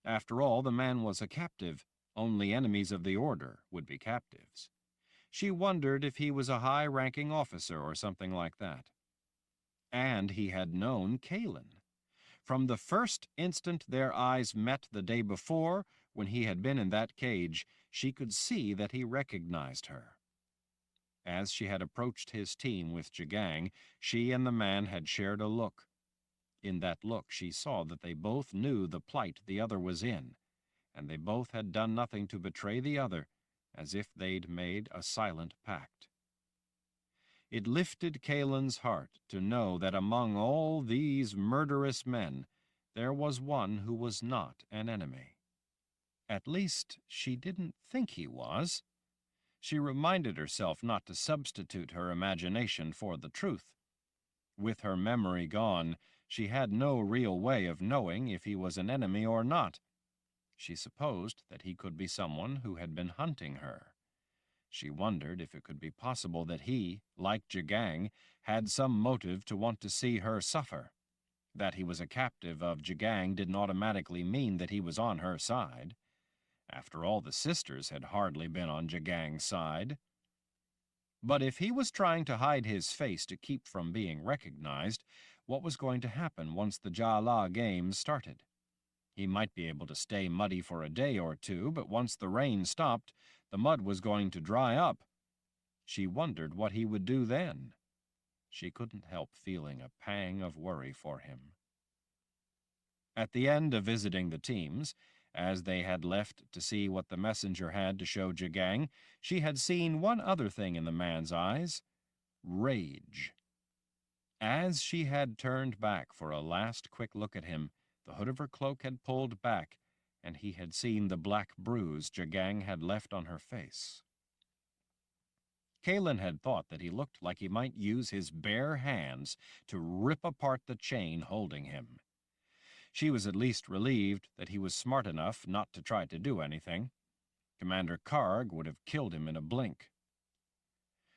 After all, the man was a captive. Only enemies of the order would be captives. She wondered if he was a high-ranking officer or something like that. And he had known Kahlan. From the first instant their eyes met the day before, when he had been in that cage, she could see that he recognized her. As she had approached his team with Jagang, she and the man had shared a look. In that look she saw that they both knew the plight the other was in, and they both had done nothing to betray the other, as if they'd made a silent pact. It lifted Kahlan's heart to know that among all these murderous men there was one who was not an enemy. At least she didn't think he was. She reminded herself not to substitute her imagination for the truth. With her memory gone, she had no real way of knowing if he was an enemy or not. She supposed that he could be someone who had been hunting her. She wondered if it could be possible that he, like Jagang, had some motive to want to see her suffer. That he was a captive of Jagang didn't automatically mean that he was on her side. After all, the sisters had hardly been on Jagang's side. But if he was trying to hide his face to keep from being recognized, what was going to happen once the Jala games started? He might be able to stay muddy for a day or two, but once the rain stopped, the mud was going to dry up. She wondered what he would do then. She couldn't help feeling a pang of worry for him. At the end of visiting the teams, as they had left to see what the messenger had to show Jagang, she had seen one other thing in the man's eyes: rage. As she had turned back for a last quick look at him, the hood of her cloak had pulled back, and he had seen the black bruise Jagang had left on her face. Kahlan had thought that he looked like he might use his bare hands to rip apart the chain holding him. She was at least relieved that he was smart enough not to try to do anything. Commander Karg would have killed him in a blink.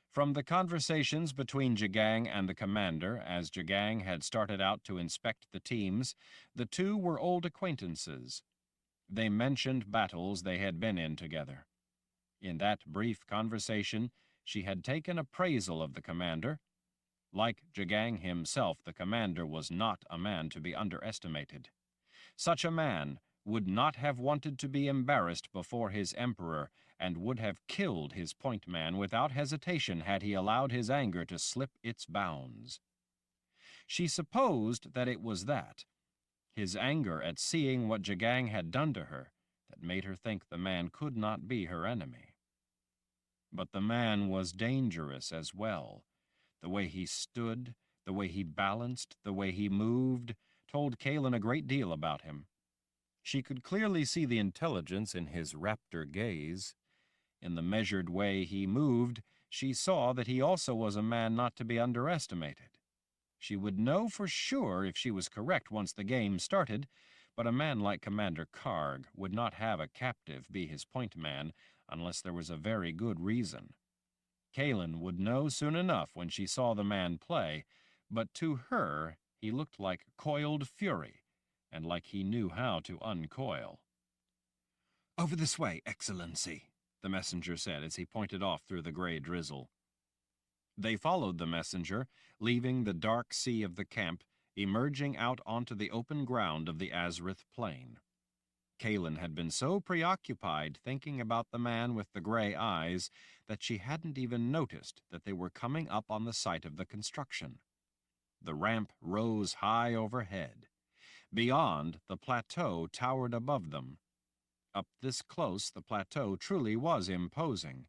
From the conversations between Jagang and the commander, as Jagang had started out to inspect the teams, the two were old acquaintances. They mentioned battles they had been in together. In that brief conversation, she had taken appraisal of the commander. Like Jagang himself, the commander was not a man to be underestimated. Such a man would not have wanted to be embarrassed before his emperor, and would have killed his point man without hesitation had he allowed his anger to slip its bounds. She supposed that it was that, his anger at seeing what Jagang had done to her, that made her think the man could not be her enemy. But the man was dangerous as well. The way he stood, the way he balanced, the way he moved, told Kahlan a great deal about him. She could clearly see the intelligence in his raptor gaze. In the measured way he moved, she saw that he also was a man not to be underestimated. She would know for sure if she was correct once the game started, But a man like Commander Karg would not have a captive be his point man unless there was a very good reason. Kahlan would know soon enough when she saw the man play, but to her he looked like coiled fury, and like he knew how to uncoil. "Over this way, Excellency," the messenger said as he pointed off through the gray drizzle. They followed the messenger, leaving the dark sea of the camp, emerging out onto the open ground of the Azrith plain. Kahlan had been so preoccupied thinking about the man with the gray eyes that she hadn't even noticed that they were coming up on the site of the construction. The ramp rose high overhead. Beyond, the plateau towered above them. Up this close, the plateau truly was imposing.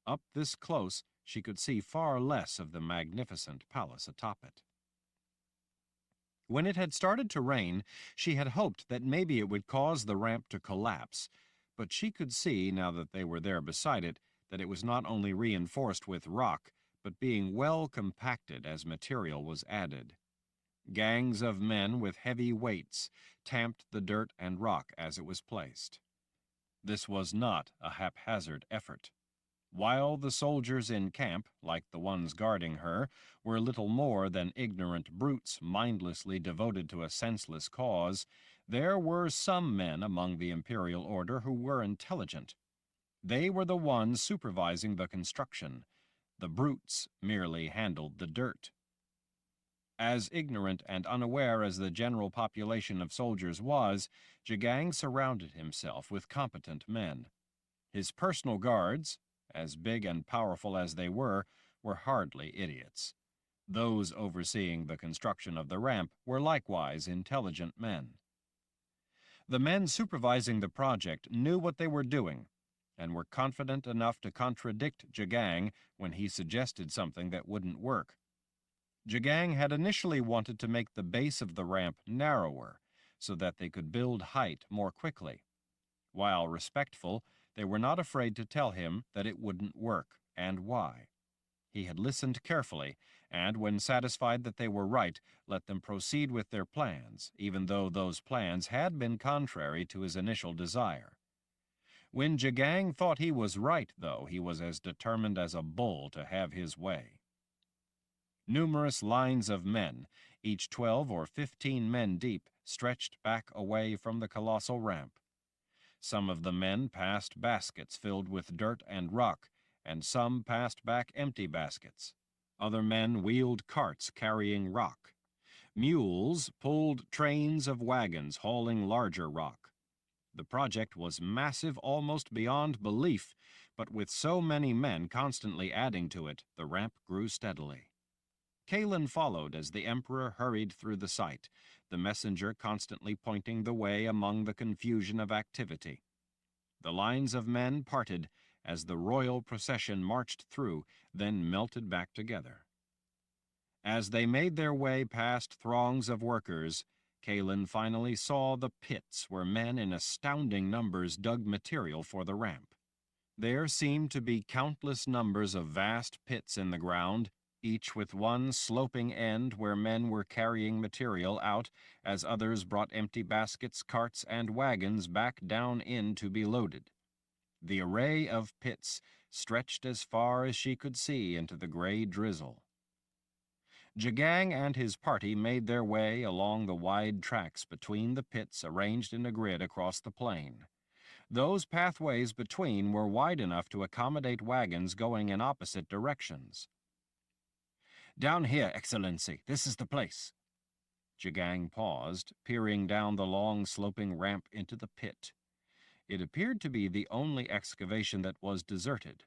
Up this close, she could see far less of the magnificent palace atop it. When it had started to rain, she had hoped that maybe it would cause the ramp to collapse, but she could see, now that they were there beside it, that it was not only reinforced with rock, but being well compacted as material was added. Gangs of men with heavy weights tamped the dirt and rock as it was placed. This was not a haphazard effort. While the soldiers in camp, like the ones guarding her, were little more than ignorant brutes mindlessly devoted to a senseless cause, there were some men among the imperial order who were intelligent. They were the ones supervising the construction. The brutes merely handled the dirt. As ignorant and unaware as the general population of soldiers was, Jagang surrounded himself with competent men. His personal guards, as big and powerful as they were hardly idiots. Those overseeing the construction of the ramp were likewise intelligent men. The men supervising the project knew what they were doing and were confident enough to contradict Jagang when he suggested something that wouldn't work. Jagang had initially wanted to make the base of the ramp narrower so that they could build height more quickly. While respectful, they were not afraid to tell him that it wouldn't work, and why. He had listened carefully, and when satisfied that they were right, let them proceed with their plans, even though those plans had been contrary to his initial desire. When Jagang thought he was right, though, he was as determined as a bull to have his way. Numerous lines of men, each 12 or 15 men deep, stretched back away from the colossal ramp. Some of the men passed baskets filled with dirt and rock, and some passed back empty baskets. Other men wheeled carts carrying rock. Mules pulled trains of wagons hauling larger rock. The project was massive almost beyond belief, but with so many men constantly adding to it, the ramp grew steadily. Kahlan followed as the Emperor hurried through the site, the messenger constantly pointing the way among the confusion of activity. The lines of men parted as the royal procession marched through, then melted back together. As they made their way past throngs of workers, Kahlan finally saw the pits where men in astounding numbers dug material for the ramp. There seemed to be countless numbers of vast pits in the ground, each with one sloping end where men were carrying material out as others brought empty baskets, carts, and wagons back down in to be loaded. The array of pits stretched as far as she could see into the gray drizzle. Jagang and his party made their way along the wide tracks between the pits arranged in a grid across the plain. Those pathways between were wide enough to accommodate wagons going in opposite directions. "Down here, Excellency. This is the place." Jagang paused, peering down the long sloping ramp into the pit. It appeared to be the only excavation that was deserted.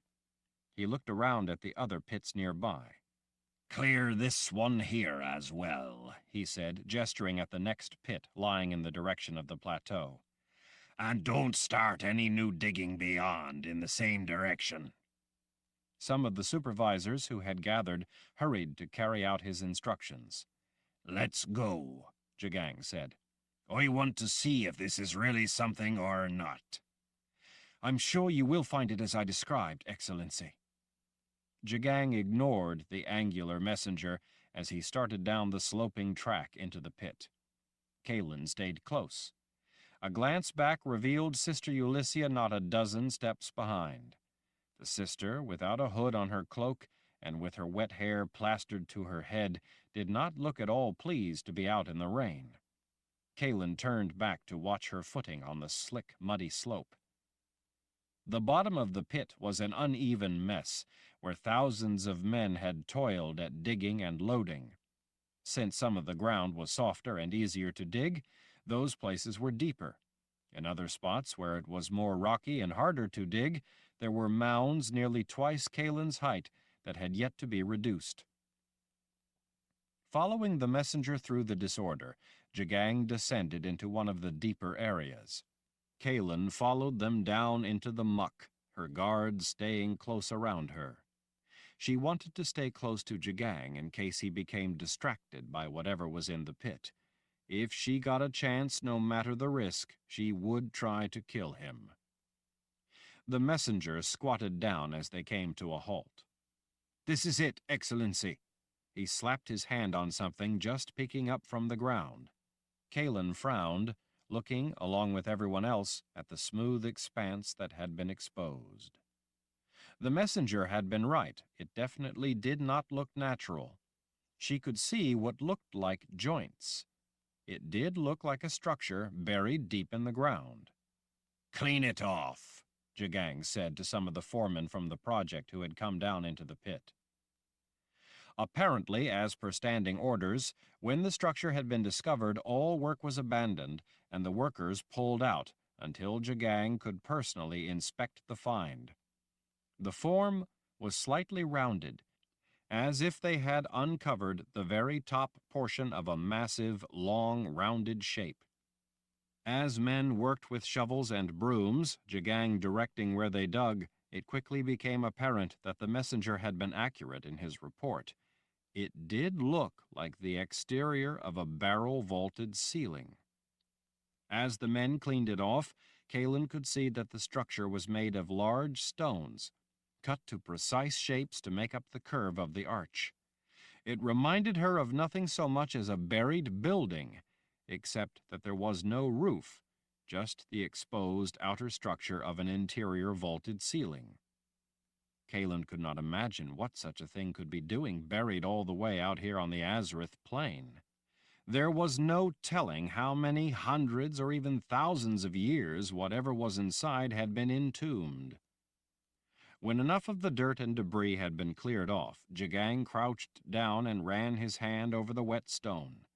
He looked around at the other pits nearby. "Clear this one here as well," he said, gesturing at the next pit lying in the direction of the plateau. "And don't start any new digging beyond in the same direction." Some of the supervisors who had gathered hurried to carry out his instructions. "Let's go," Jagang said. "I want to see if this is really something or not." "I'm sure you will find it as I described, Excellency." Jagang ignored the angular messenger as he started down the sloping track into the pit. Kahlan stayed close. A glance back revealed Sister Ulyssia not a dozen steps behind. The sister, without a hood on her cloak and with her wet hair plastered to her head, did not look at all pleased to be out in the rain. Kahlan turned back to watch her footing on the slick, muddy slope. The bottom of the pit was an uneven mess, where thousands of men had toiled at digging and loading. Since some of the ground was softer and easier to dig, those places were deeper. In other spots where it was more rocky and harder to dig, there were mounds nearly twice Kahlan's height that had yet to be reduced. Following the messenger through the disorder, Jagang descended into one of the deeper areas. Kahlan followed them down into the muck, her guards staying close around her. She wanted to stay close to Jagang in case he became distracted by whatever was in the pit. If she got a chance, no matter the risk, she would try to kill him. The messenger squatted down as they came to a halt. "This is it, Excellency." He slapped his hand on something just peeking up from the ground. Kahlan frowned, looking, along with everyone else, at the smooth expanse that had been exposed. The messenger had been right. It definitely did not look natural. She could see what looked like joints. It did look like a structure buried deep in the ground. "Clean it off," Jagang said to some of the foremen from the project who had come down into the pit. Apparently, as per standing orders, when the structure had been discovered, all work was abandoned and the workers pulled out until Jagang could personally inspect the find. The form was slightly rounded, as if they had uncovered the very top portion of a massive, long, rounded shape. As men worked with shovels and brooms, Jagang directing where they dug, it quickly became apparent that the messenger had been accurate in his report. It did look like the exterior of a barrel-vaulted ceiling. As the men cleaned it off, Kahlan could see that the structure was made of large stones, cut to precise shapes to make up the curve of the arch. It reminded her of nothing so much as a buried building, except that there was no roof, just the exposed outer structure of an interior vaulted ceiling. Kahlan could not imagine what such a thing could be doing buried all the way out here on the Azrith plain. There was no telling how many hundreds or even thousands of years whatever was inside had been entombed. When enough of the dirt and debris had been cleared off, Jagang crouched down and ran his hand over the wet stone.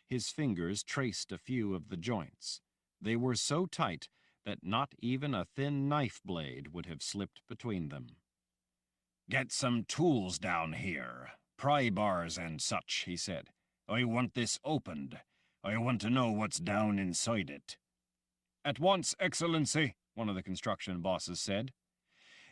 His fingers traced a few of the joints. They were so tight that not even a thin knife blade would have slipped between them. "Get some tools down here, pry bars and such," he said. "I want this opened. I want to know what's down inside it." "At once, Excellency," one of the construction bosses said.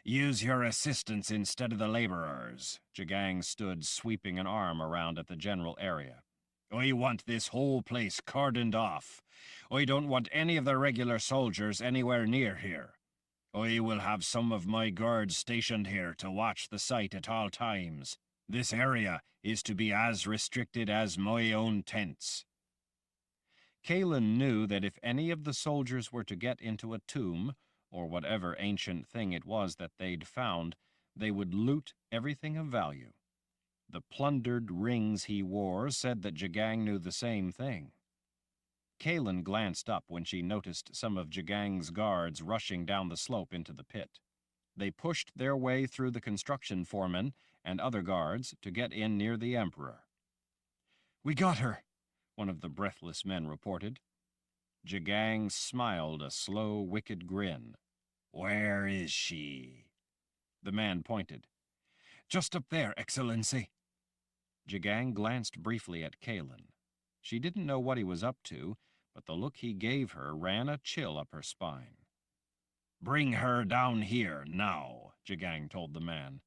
"Use your assistants instead of the laborers." Jagang stood sweeping an arm around at the general area. "I want this whole place cordoned off. I don't want any of the regular soldiers anywhere near here. I will have some of my guards stationed here to watch the site at all times. This area is to be as restricted as my own tents." Kahlan knew that if any of the soldiers were to get into a tomb, or whatever ancient thing it was that they'd found, they would loot everything of value. The plundered rings he wore said that Jagang knew the same thing. Kahlan glanced up when she noticed some of Jagang's guards rushing down the slope into the pit. They pushed their way through the construction foremen and other guards to get in near the Emperor. "We got her," one of the breathless men reported. Jagang smiled a slow, wicked grin. "Where is she?" The man pointed. "Just up there, Excellency." Jagang glanced briefly at Kahlan. She didn't know what he was up to, but the look he gave her ran a chill up her spine. "Bring her down here, now," Jagang told the man.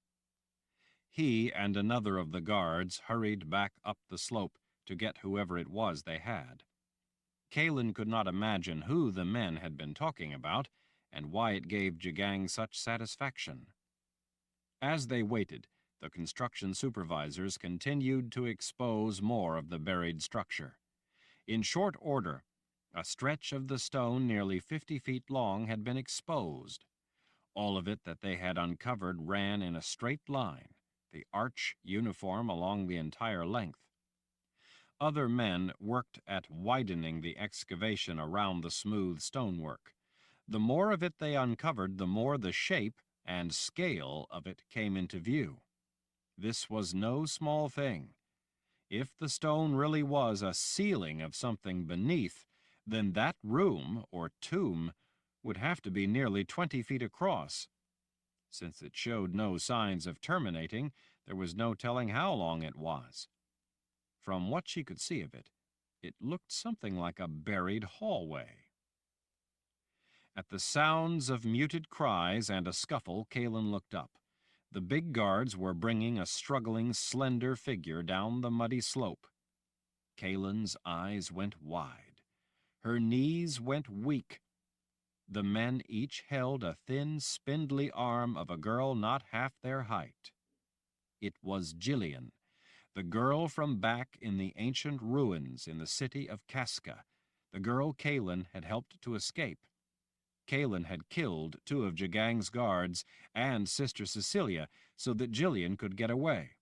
He and another of the guards hurried back up the slope to get whoever it was they had. Kahlan could not imagine who the men had been talking about and why it gave Jagang such satisfaction. As they waited, the construction supervisors continued to expose more of the buried structure. In short order, A stretch of the stone nearly 50 feet long had been exposed. All of it that they had uncovered ran in a straight line, the arch uniform along the entire length. Other men worked at widening the excavation around the smooth stonework. The more of it they uncovered, the more the shape and scale of it came into view. This was no small thing. If the stone really was a ceiling of something beneath, then that room, or tomb, would have to be nearly 20 feet across. Since it showed no signs of terminating, there was no telling how long it was. From what she could see of it, it looked something like a buried hallway. At the sounds of muted cries and a scuffle, Kahlan looked up. The big guards were bringing a struggling, slender figure down the muddy slope. Kahlan's eyes went wide. Her knees went weak. The men each held a thin, spindly arm of a girl not half their height. It was Jillian, the girl from back in the ancient ruins in the city of Casca, the girl Kahlan had helped to escape. Kahlan had killed 2 of Jagang's guards and Sister Cecilia so that Jillian could get away.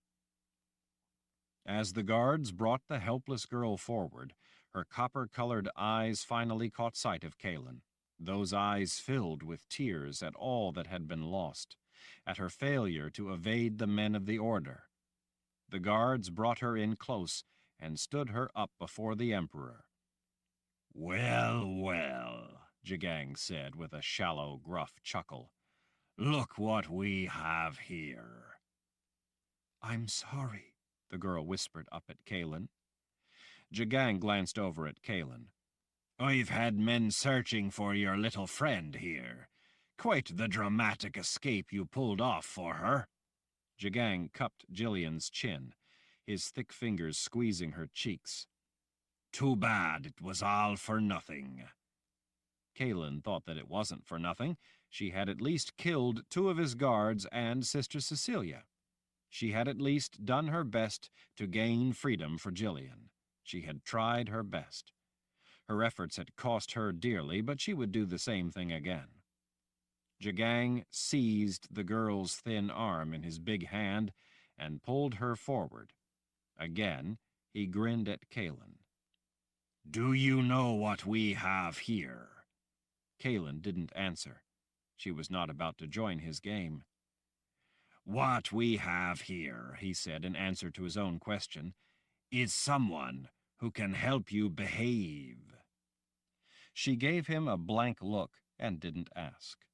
As the guards brought the helpless girl forward, her copper-colored eyes finally caught sight of Kahlan. Those eyes filled with tears at all that had been lost, at her failure to evade the men of the order. The guards brought her in close and stood her up before the Emperor. "Well, well," Jagang said with a shallow, gruff chuckle. "Look what we have here." "I'm sorry," the girl whispered up at Kahlan. Jagang glanced over at Kahlan. "I've had men searching for your little friend here. Quite the dramatic escape you pulled off for her." Jagang cupped Jillian's chin, his thick fingers squeezing her cheeks. "Too bad it was all for nothing." Kahlan thought that it wasn't for nothing. She had at least killed 2 of his guards and Sister Cecilia. She had at least done her best to gain freedom for Jillian. She had tried her best. Her efforts had cost her dearly, but she would do the same thing again. Jagang seized the girl's thin arm in his big hand and pulled her forward. Again, he grinned at Kahlan. "Do you know what we have here?" Kahlan didn't answer. She was not about to join his game. "What we have here," he said in answer to his own question, "is someone who can help you behave." She gave him a blank look and didn't ask.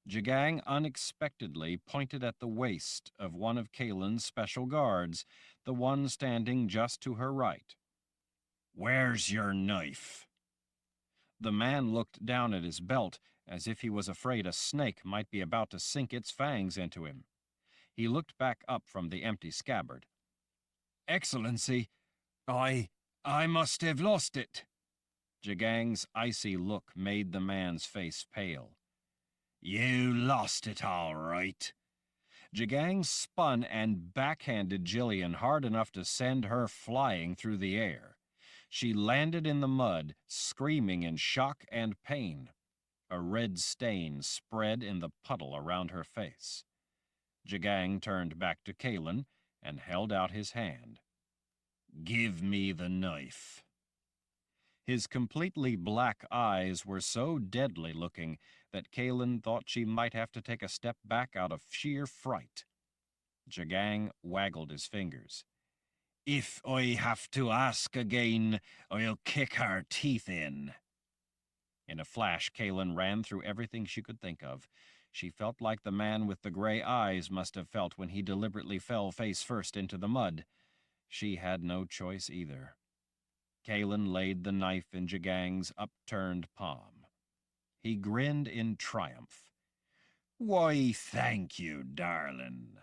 Jagang unexpectedly pointed at the waist of one of Kahlan's special guards, the one standing just to her right. "Where's your knife?" The man looked down at his belt as if he was afraid a snake might be about to sink its fangs into him. He looked back up from the empty scabbard. "Excellency, I must have lost it." Jagang's icy look made the man's face pale. "You lost it all right." Jagang spun and backhanded Jillian hard enough to send her flying through the air. She landed in the mud, screaming in shock and pain. A red stain spread in the puddle around her face. Jagang turned back to Kahlan and held out his hand. "Give me the knife." His completely black eyes were so deadly looking that Kahlan thought she might have to take a step back out of sheer fright. Jagang waggled his fingers. "If I have to ask again, I'll kick her teeth in." In a flash, Kahlan ran through everything she could think of. She felt like the man with the gray eyes must have felt when he deliberately fell face first into the mud. She had no choice either. Kahlan laid the knife in Jagang's upturned palm. He grinned in triumph. "Why, thank you, darling."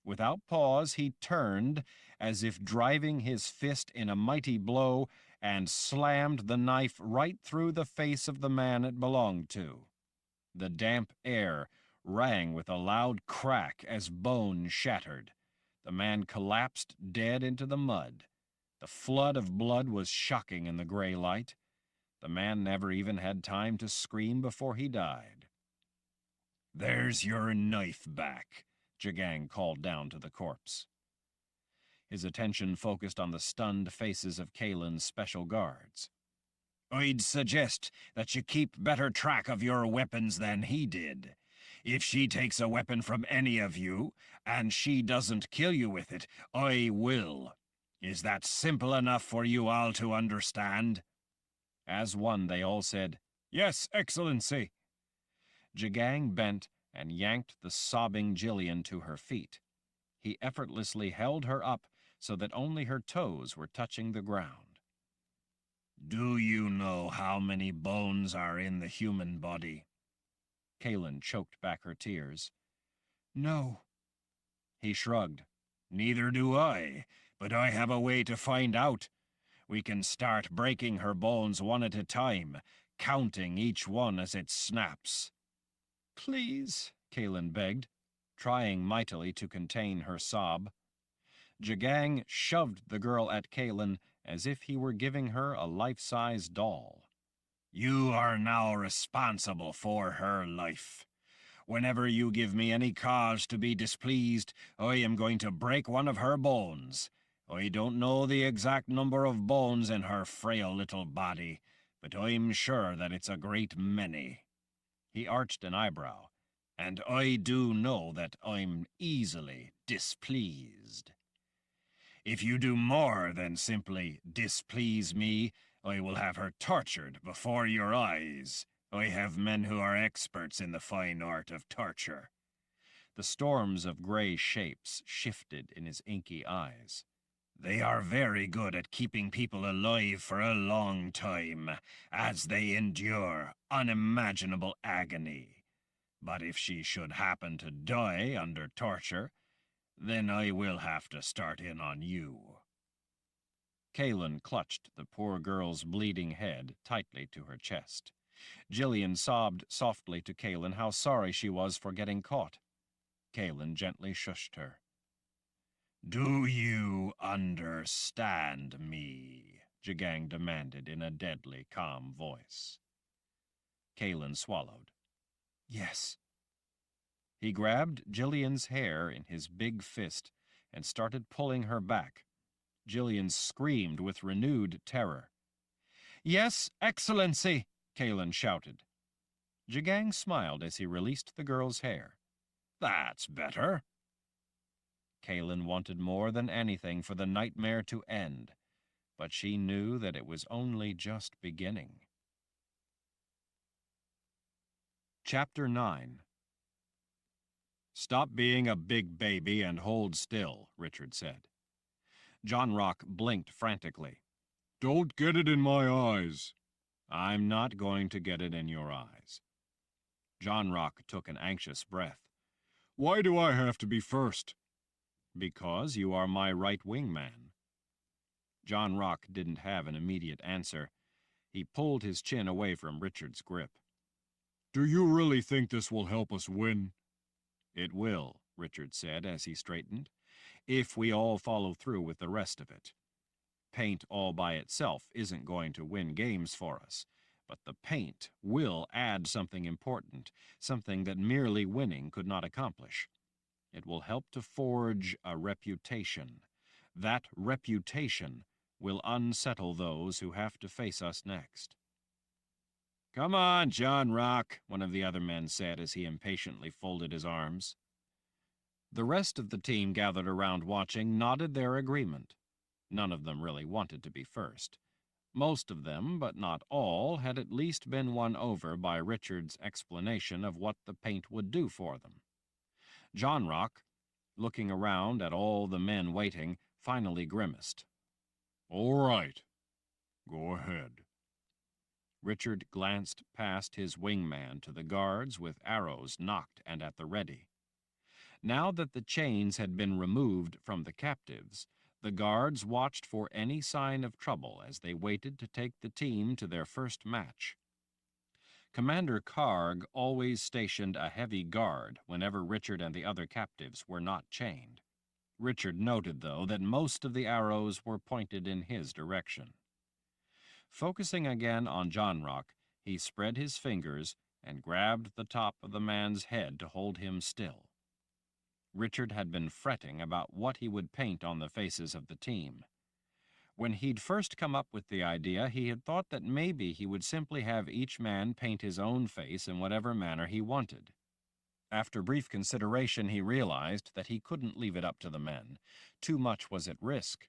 Without pause, he turned, as if driving his fist in a mighty blow, and slammed the knife right through the face of the man it belonged to. The damp air rang with a loud crack as bone shattered. The man collapsed dead into the mud. The flood of blood was shocking in the gray light. The man never even had time to scream before he died. "There's your knife back," Jagang called down to the corpse. His attention focused on the stunned faces of Kahlan's special guards. "I'd suggest that you keep better track of your weapons than he did. If she takes a weapon from any of you, and she doesn't kill you with it, I will. Is that simple enough for you all to understand?" As one, they all said, "Yes, Excellency." Jagang bent and yanked the sobbing Jillian to her feet. He effortlessly held her up so that only her toes were touching the ground. "Do you know how many bones are in the human body?" Kahlan choked back her tears. "No." He shrugged. "Neither do I, but I have a way to find out. We can start breaking her bones one at a time, counting each one as it snaps." "Please," Kahlan begged, trying mightily to contain her sob. Jagang shoved the girl at Kahlan as if he were giving her a life-size doll. "You are now responsible for her life. Whenever you give me any cause to be displeased, I am going to break one of her bones. I don't know the exact number of bones in her frail little body, but I'm sure that it's a great many." He arched an eyebrow. "And I do know that I'm easily displeased. If you do more than simply displease me, I will have her tortured before your eyes. I have men who are experts in the fine art of torture." The storms of gray shapes shifted in his inky eyes. "They are very good at keeping people alive for a long time, as they endure unimaginable agony. But if she should happen to die under torture, then I will have to start in on you." Kahlan clutched the poor girl's bleeding head tightly to her chest. Jillian sobbed softly to Kahlan how sorry she was for getting caught. Kahlan gently shushed her. "Do you understand me?" Jagang demanded in a deadly calm voice. Kahlan swallowed. "Yes." He grabbed Jillian's hair in his big fist and started pulling her back. Jillian screamed with renewed terror. "Yes, Excellency!" Kahlan shouted. Jagang smiled as he released the girl's hair. "That's better." Kahlan wanted more than anything for the nightmare to end, but she knew that it was only just beginning. Chapter 9. "Stop being a big baby and hold still," Richard said. John Rock blinked frantically. "Don't get it in my eyes." "I'm not going to get it in your eyes." John Rock took an anxious breath. "Why do I have to be first?" "Because you are my right wing man." John Rock didn't have an immediate answer. He pulled his chin away from Richard's grip. "Do you really think this will help us win?" "It will," Richard said as he straightened, "if we all follow through with the rest of it. Paint all by itself isn't going to win games for us, but the paint will add something important, something that merely winning could not accomplish. It will help to forge a reputation. That reputation will unsettle those who have to face us next." "Come on, John Rock," one of the other men said as he impatiently folded his arms. The rest of the team gathered around watching nodded their agreement. None of them really wanted to be first. Most of them, but not all, had at least been won over by Richard's explanation of what the paint would do for them. John Rock, looking around at all the men waiting, finally grimaced. "All right. Go ahead." Richard glanced past his wingman to the guards with arrows nocked and at the ready. Now that the chains had been removed from the captives, the guards watched for any sign of trouble as they waited to take the team to their first match. Commander Karg always stationed a heavy guard whenever Richard and the other captives were not chained. Richard noted, though, that most of the arrows were pointed in his direction. Focusing again on John Rock, he spread his fingers and grabbed the top of the man's head to hold him still. Richard had been fretting about what he would paint on the faces of the team. When he'd first come up with the idea, he had thought that maybe he would simply have each man paint his own face in whatever manner he wanted. After brief consideration, he realized that he couldn't leave it up to the men. Too much was at risk.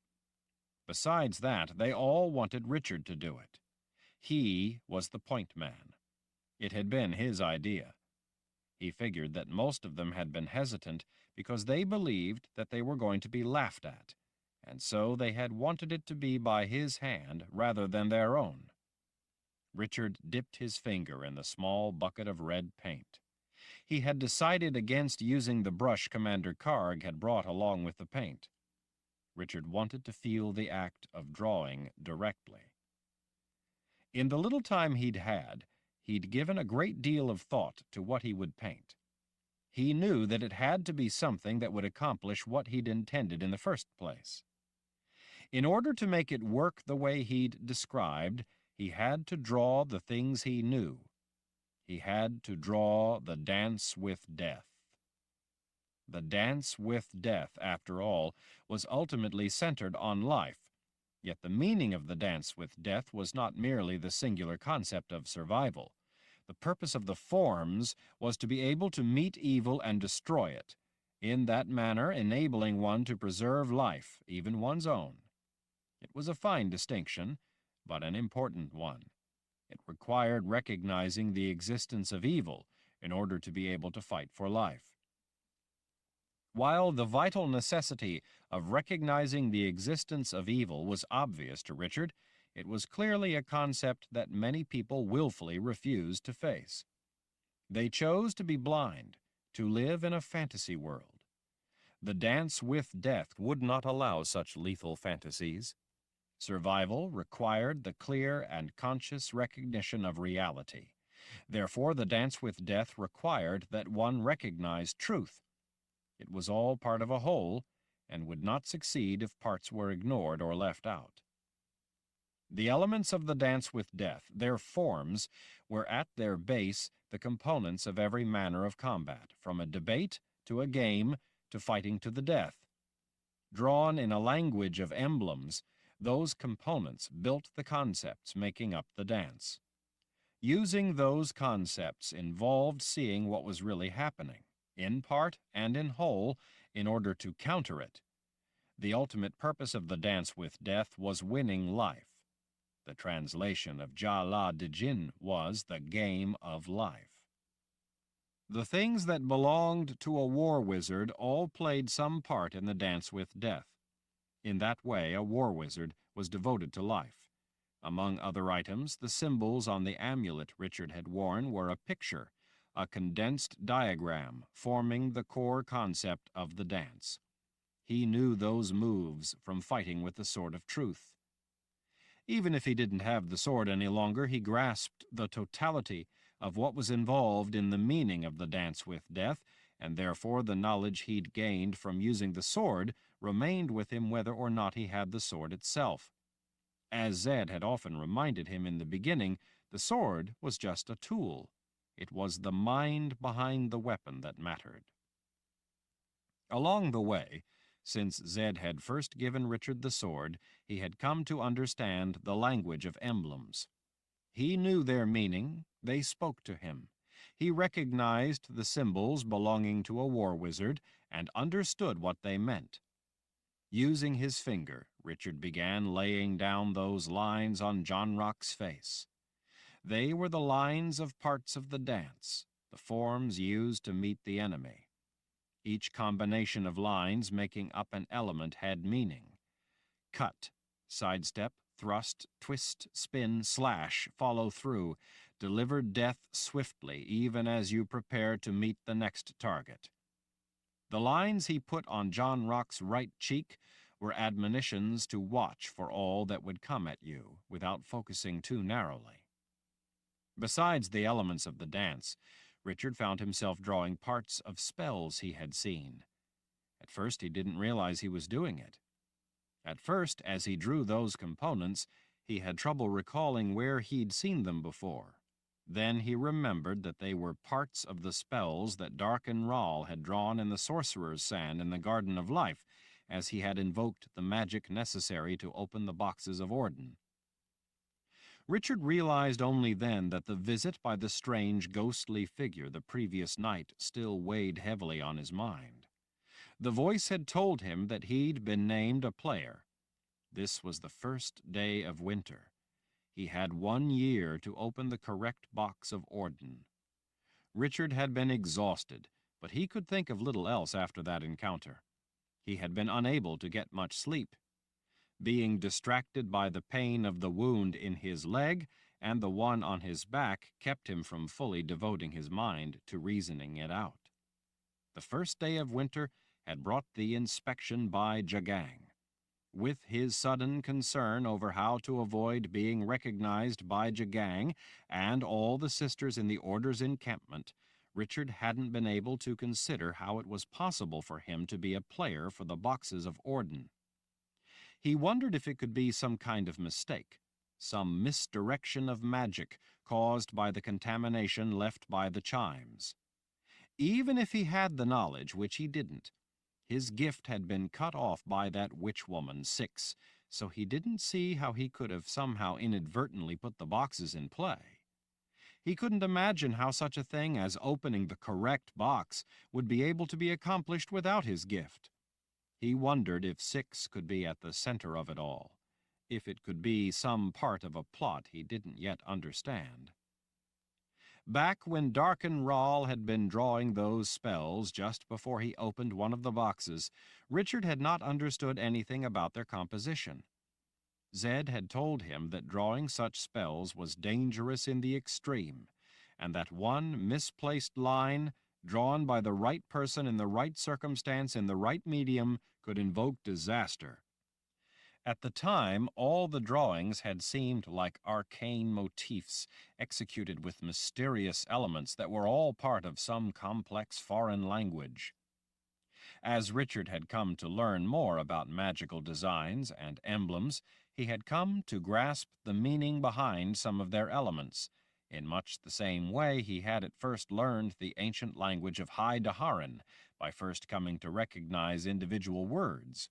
Besides that, they all wanted Richard to do it. He was the point man. It had been his idea. He figured that most of them had been hesitant because they believed that they were going to be laughed at, and so they had wanted it to be by his hand rather than their own. Richard dipped his finger in the small bucket of red paint. He had decided against using the brush Commander Karg had brought along with the paint. Richard wanted to feel the act of drawing directly. In the little time he'd had, he'd given a great deal of thought to what he would paint. He knew that it had to be something that would accomplish what he'd intended in the first place. In order to make it work the way he'd described, he had to draw the things he knew. He had to draw the dance with death. The dance with death, after all, was ultimately centered on life, yet the meaning of the dance with death was not merely the singular concept of survival. The purpose of the forms was to be able to meet evil and destroy it, in that manner enabling one to preserve life, even one's own. It was a fine distinction, but an important one. It required recognizing the existence of evil in order to be able to fight for life. While the vital necessity of recognizing the existence of evil was obvious to Richard, it was clearly a concept that many people willfully refused to face. They chose to be blind, to live in a fantasy world. The dance with death would not allow such lethal fantasies. Survival required the clear and conscious recognition of reality. Therefore, the dance with death required that one recognize truth. It was all part of a whole, and would not succeed if parts were ignored or left out. The elements of the dance with death, their forms, were at their base the components of every manner of combat, from a debate to a game to fighting to the death. Drawn in a language of emblems, those components built the concepts making up the dance. Using those concepts involved seeing what was really happening, in part and in whole, in order to counter it. The ultimate purpose of the dance with death was winning life. The translation of Jala de Jin was the game of life. The things that belonged to a war wizard all played some part in the dance with death. In that way, a war wizard was devoted to life. Among other items, the symbols on the amulet Richard had worn were a picture, a condensed diagram forming the core concept of the dance. He knew those moves from fighting with the Sword of Truth. Even if he didn't have the sword any longer, he grasped the totality of what was involved in the meaning of the dance with death, and therefore the knowledge he'd gained from using the sword remained with him whether or not he had the sword itself. As Zed had often reminded him in the beginning, the sword was just a tool. It was the mind behind the weapon that mattered. Along the way, since Zed had first given Richard the sword, he had come to understand the language of emblems. He knew their meaning, they spoke to him. He recognized the symbols belonging to a war wizard and understood what they meant. Using his finger, Richard began laying down those lines on John Rock's face. They were the lines of parts of the dance, the forms used to meet the enemy. Each combination of lines making up an element had meaning. Cut, sidestep, thrust, twist, spin, slash, follow through, deliver death swiftly, even as you prepare to meet the next target. The lines he put on John Rock's right cheek were admonitions to watch for all that would come at you, without focusing too narrowly. Besides the elements of the dance, Richard found himself drawing parts of spells he had seen. At first he didn't realize he was doing it. At first, as he drew those components, He had trouble recalling where he'd seen them before. Then he remembered that they were parts of the spells that Darken Ral had drawn in the sorcerer's sand in the Garden of Life, as he had invoked the magic necessary to open the boxes of Orden. Richard realized only then that the visit by the strange, ghostly figure the previous night still weighed heavily on his mind. The voice had told him that he'd been named a player. This was the first day of winter. He had 1 year to open the correct box of Orden. Richard had been exhausted, but he could think of little else after that encounter. He had been unable to get much sleep. Being distracted by the pain of the wound in his leg and the one on his back kept him from fully devoting his mind to reasoning it out. The first day of winter had brought the inspection by Jagang. With his sudden concern over how to avoid being recognized by Jagang and all the sisters in the Order's encampment, Richard hadn't been able to consider how it was possible for him to be a player for the boxes of Orden. He wondered if it could be some kind of mistake, some misdirection of magic caused by the contamination left by the chimes. Even if he had the knowledge, which he didn't, his gift had been cut off by that witch woman, Six, so he didn't see how he could have somehow inadvertently put the boxes in play. He couldn't imagine how such a thing as opening the correct box would be able to be accomplished without his gift. He wondered if Six could be at the center of it all, if it could be some part of a plot he didn't yet understand. Back when Darken Ral had been drawing those spells just before he opened one of the boxes, Richard had not understood anything about their composition. Zed had told him that drawing such spells was dangerous in the extreme, and that one misplaced line, drawn by the right person in the right circumstance in the right medium, could invoke disaster. At the time, all the drawings had seemed like arcane motifs, executed with mysterious elements that were all part of some complex foreign language. As Richard had come to learn more about magical designs and emblems, he had come to grasp the meaning behind some of their elements, in much the same way he had at first learned the ancient language of High Daharan, by first coming to recognize individual words.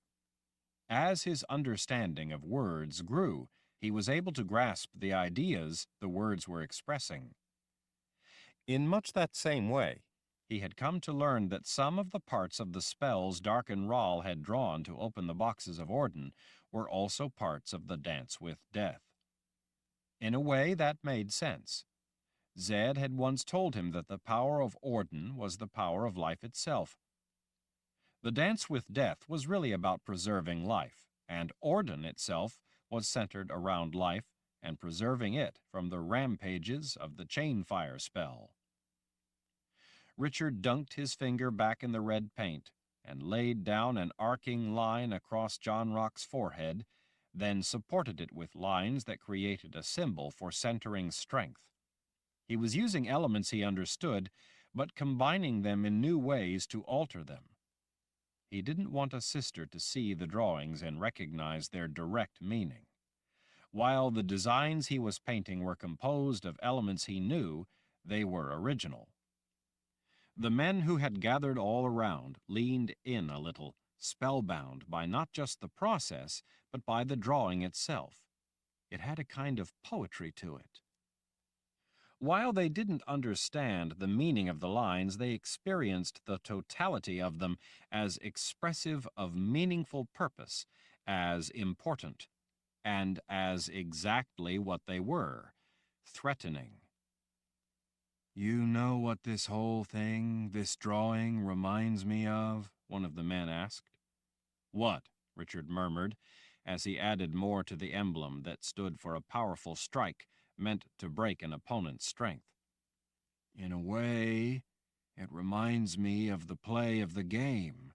As his understanding of words grew, he was able to grasp the ideas the words were expressing. In much that same way, he had come to learn that some of the parts of the spells Darken Ral had drawn to open the boxes of Orden were also parts of the Dance with Death. In a way, that made sense. Zed had once told him that the power of Orden was the power of life itself. The Dance with Death was really about preserving life, and Orden itself was centered around life and preserving it from the rampages of the Chainfire spell. Richard dunked his finger back in the red paint and laid down an arcing line across John Rock's forehead, then supported it with lines that created a symbol for centering strength. He was using elements he understood, but combining them in new ways to alter them. He didn't want a sister to see the drawings and recognize their direct meaning. While the designs he was painting were composed of elements he knew, they were original. The men who had gathered all around leaned in a little, spellbound by not just the process, but by the drawing itself. It had a kind of poetry to it. While they didn't understand the meaning of the lines, they experienced the totality of them as expressive of meaningful purpose, as important, and as exactly what they were, threatening. "You know what this whole thing, this drawing, reminds me of?" one of the men asked. "What?" Richard murmured, as he added more to the emblem that stood for a powerful strike meant to break an opponent's strength. "In a way, it reminds me of the play of the game.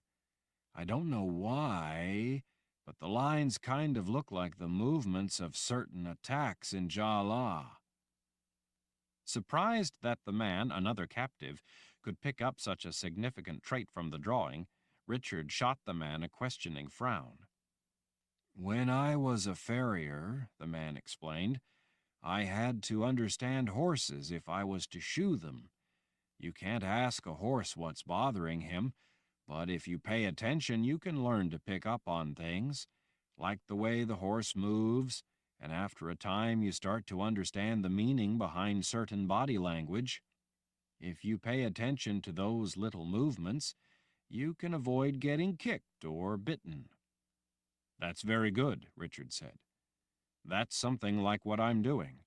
I don't know why, but the lines kind of look like the movements of certain attacks in Jala." Surprised that the man, another captive, could pick up such a significant trait from the drawing, Richard shot the man a questioning frown. When I was a farrier, the man explained, I had to understand horses if I was to shoe them. You can't ask a horse what's bothering him, but if you pay attention, you can learn to pick up on things, like the way the horse moves, and after a time you start to understand the meaning behind certain body language. If you pay attention to those little movements, you can avoid getting kicked or bitten. That's very good, Richard said. That's something like what I'm doing.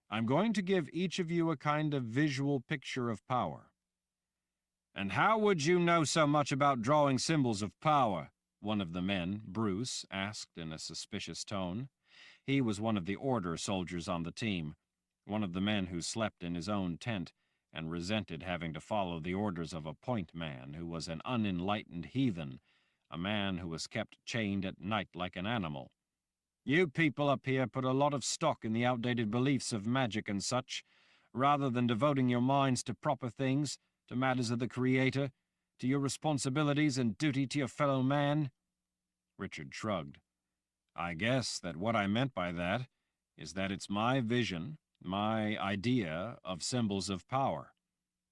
I'm going to give each of you a kind of visual picture of power. And how would you know so much about drawing symbols of power? One of the men, Bruce, asked in a suspicious tone. He was one of the order soldiers on the team, one of the men who slept in his own tent and resented having to follow the orders of a point man who was an unenlightened heathen, a man who was kept chained at night like an animal. You people up here put a lot of stock in the outdated beliefs of magic and such, rather than devoting your minds to proper things, to matters of the Creator, to your responsibilities and duty to your fellow man. Richard shrugged. I guess that what I meant by that is that it's my vision, my idea of symbols of power.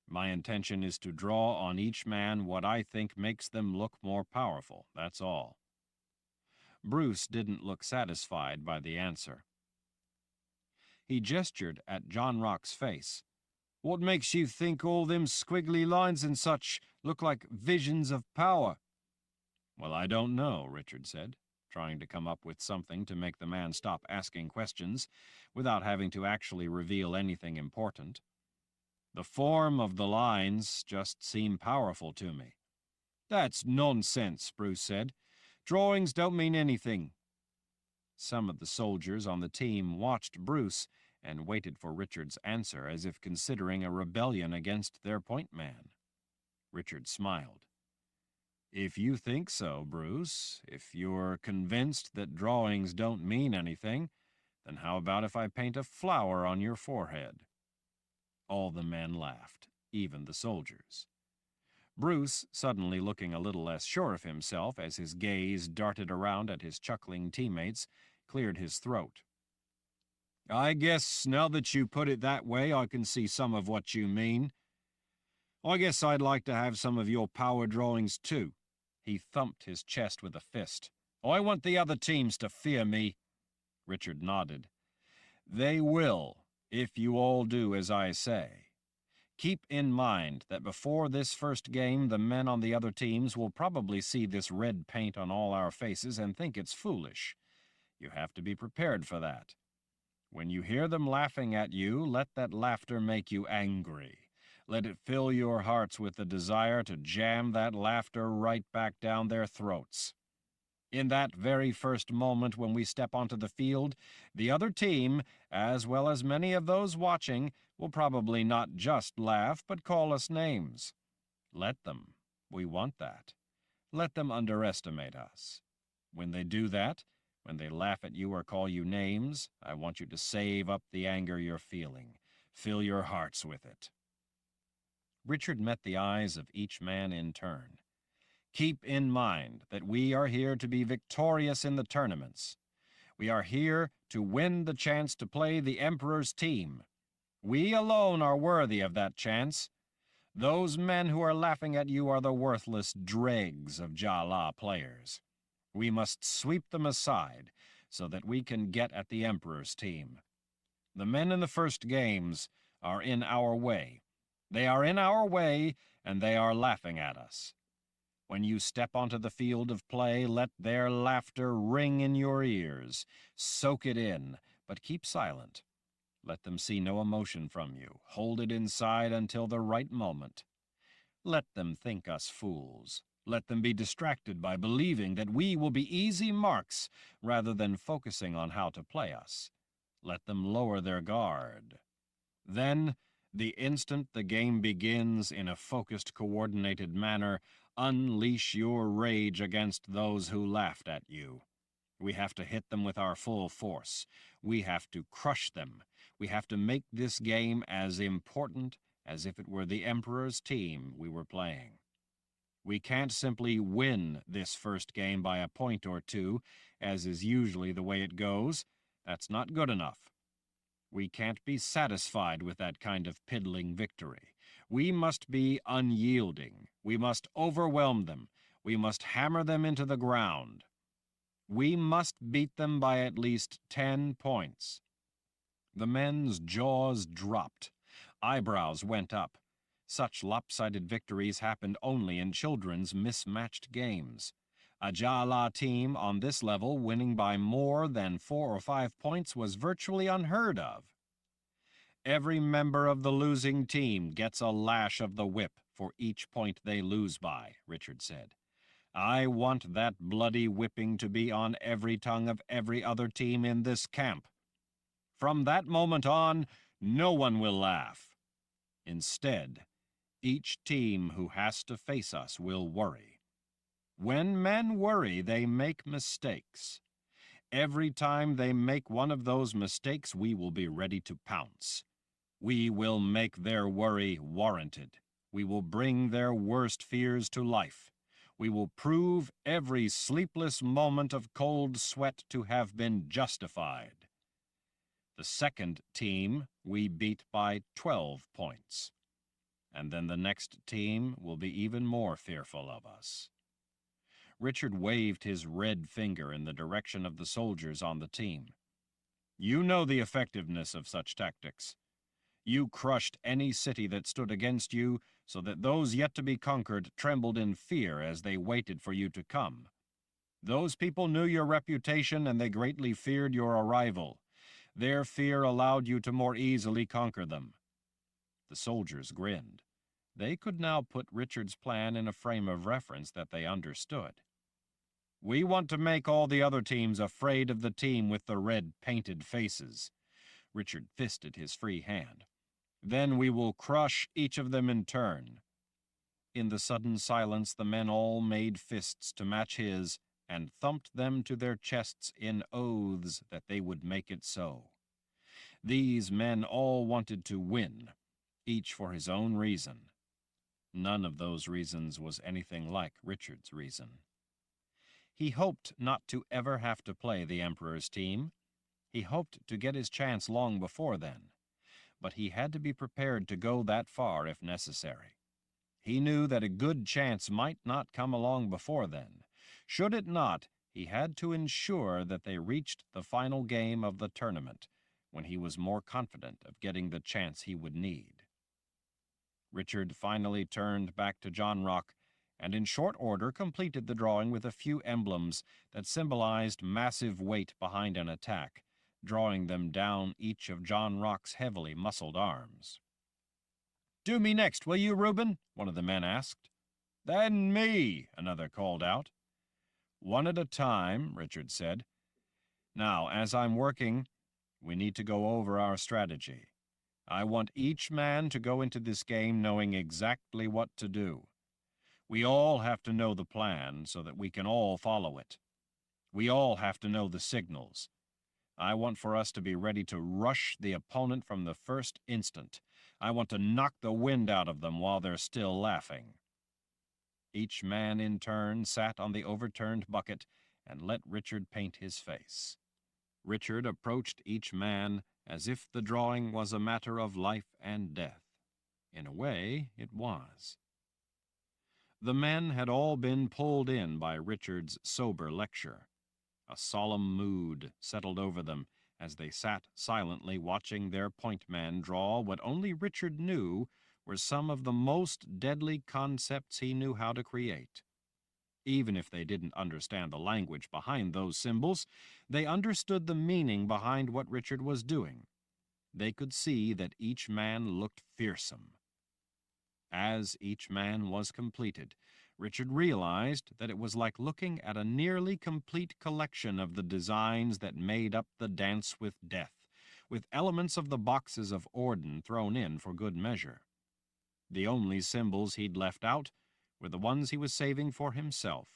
My intention is to draw on each man what I think makes them look more powerful, that's all. Bruce didn't look satisfied by the answer. He gestured at John Rock's face. What makes you think all them squiggly lines and such look like visions of power? Well, I don't know, Richard said, trying to come up with something to make the man stop asking questions without having to actually reveal anything important. The form of the lines just seem powerful to me. That's nonsense, Bruce said. Drawings don't mean anything. Some of the soldiers on the team watched Bruce and waited for Richard's answer as if considering a rebellion against their point man. Richard smiled. If you think so, Bruce, if you're convinced that drawings don't mean anything, then how about if I paint a flower on your forehead? All the men laughed, even the soldiers. Bruce, suddenly looking a little less sure of himself as his gaze darted around at his chuckling teammates, cleared his throat. I guess now that you put it that way, I can see some of what you mean. I guess I'd like to have some of your power drawings too. He thumped his chest with a fist. I want the other teams to fear me. Richard nodded. They will, if you all do as I say. Keep in mind that before this first game, the men on the other teams will probably see this red paint on all our faces and think it's foolish. You have to be prepared for that. When you hear them laughing at you, let that laughter make you angry. Let it fill your hearts with the desire to jam that laughter right back down their throats. In that very first moment when we step onto the field, the other team, as well as many of those watching, will probably not just laugh but call us names. Let them. We want that. Let them underestimate us. When they do that, when they laugh at you or call you names, I want you to save up the anger you're feeling. Fill your hearts with it. Richard met the eyes of each man in turn. Keep in mind that we are here to be victorious in the tournaments. We are here to win the chance to play the Emperor's team. We alone are worthy of that chance. Those men who are laughing at you are the worthless dregs of Jala players. We must sweep them aside so that we can get at the Emperor's team. The men in the first games are in our way. They are in our way, and they are laughing at us. When you step onto the field of play, let their laughter ring in your ears. Soak it in, but keep silent. Let them see no emotion from you. Hold it inside until the right moment. Let them think us fools. Let them be distracted by believing that we will be easy marks rather than focusing on how to play us. Let them lower their guard. Then, the instant the game begins in a focused, coordinated manner, unleash your rage against those who laughed at you. We have to hit them with our full force. We have to crush them. We have to make this game as important as if it were the Emperor's team we were playing. We can't simply win this first game by a point or two, as is usually the way it goes. That's not good enough. We can't be satisfied with that kind of piddling victory. We must be unyielding. We must overwhelm them. We must hammer them into the ground. We must beat them by at least 10 points. The men's jaws dropped. Eyebrows went up. Such lopsided victories happened only in children's mismatched games. A Jala team on this level winning by more than 4 or 5 points was virtually unheard of. Every member of the losing team gets a lash of the whip for each point they lose by, Richard said. I want that bloody whipping to be on every tongue of every other team in this camp. From that moment on, no one will laugh. Instead, each team who has to face us will worry. When men worry, they make mistakes. Every time they make one of those mistakes, we will be ready to pounce. We will make their worry warranted. We will bring their worst fears to life. We will prove every sleepless moment of cold sweat to have been justified. The second team we beat by 12 points. And then the next team will be even more fearful of us. Richard waved his red finger in the direction of the soldiers on the team. You know the effectiveness of such tactics. You crushed any city that stood against you, so that those yet to be conquered trembled in fear as they waited for you to come. Those people knew your reputation, and they greatly feared your arrival. Their fear allowed you to more easily conquer them. The soldiers grinned. They could now put Richard's plan in a frame of reference that they understood. We want to make all the other teams afraid of the team with the red painted faces. Richard fisted his free hand. Then we will crush each of them in turn. In the sudden silence, the men all made fists to match his and thumped them to their chests in oaths that they would make it so. These men all wanted to win, each for his own reason. None of those reasons was anything like Richard's reason. He hoped not to ever have to play the Emperor's team. He hoped to get his chance long before then. But he had to be prepared to go that far if necessary. He knew that a good chance might not come along before then. Should it not, he had to ensure that they reached the final game of the tournament, when he was more confident of getting the chance he would need. Richard finally turned back to John Rock and in short order completed the drawing with a few emblems that symbolized massive weight behind an attack, drawing them down each of John Rock's heavily muscled arms. "Do me next, will you, Reuben?" one of the men asked. "Then me," another called out. "One at a time," Richard said. "Now, as I'm working, we need to go over our strategy. I want each man to go into this game knowing exactly what to do. We all have to know the plan so that we can all follow it. We all have to know the signals. I want for us to be ready to rush the opponent from the first instant. I want to knock the wind out of them while they're still laughing." Each man in turn sat on the overturned bucket and let Richard paint his face. Richard approached each man as if the drawing was a matter of life and death. In a way, it was. The men had all been pulled in by Richard's sober lecture. A solemn mood settled over them as they sat silently watching their point man draw what only Richard knew were some of the most deadly concepts he knew how to create. Even if they didn't understand the language behind those symbols, they understood the meaning behind what Richard was doing. They could see that each man looked fearsome. As each man was completed, Richard realized that it was like looking at a nearly complete collection of the designs that made up the Dance with Death, with elements of the boxes of Orden thrown in for good measure. The only symbols he'd left out were the ones he was saving for himself,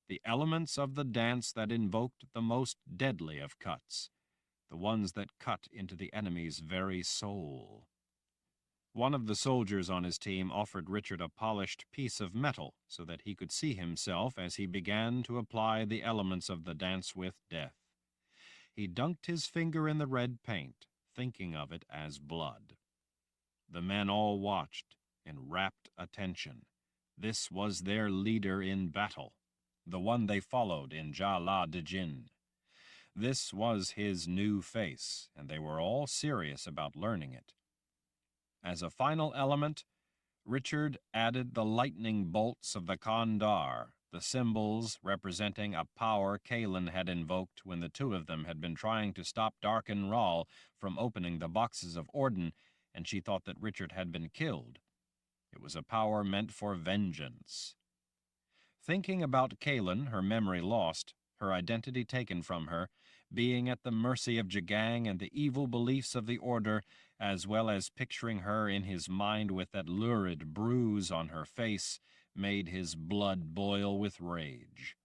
the elements of the dance that invoked the most deadly of cuts, the ones that cut into the enemy's very soul. One of the soldiers on his team offered Richard a polished piece of metal so that he could see himself as he began to apply the elements of the dance with death. He dunked his finger in the red paint, thinking of it as blood. The men all watched in rapt attention. This was their leader in battle, the one they followed in Jala de Jin. This was his new face, and they were all serious about learning it. As a final element, Richard added the lightning bolts of the Kandar, the symbols representing a power Kahlan had invoked when the two of them had been trying to stop Darken Ral from opening the boxes of Orden, and she thought that Richard had been killed. It was a power meant for vengeance. Thinking about Kahlan, her memory lost, her identity taken from her, being at the mercy of Jagang and the evil beliefs of the Order, as well as picturing her in his mind with that lurid bruise on her face, made his blood boil with rage.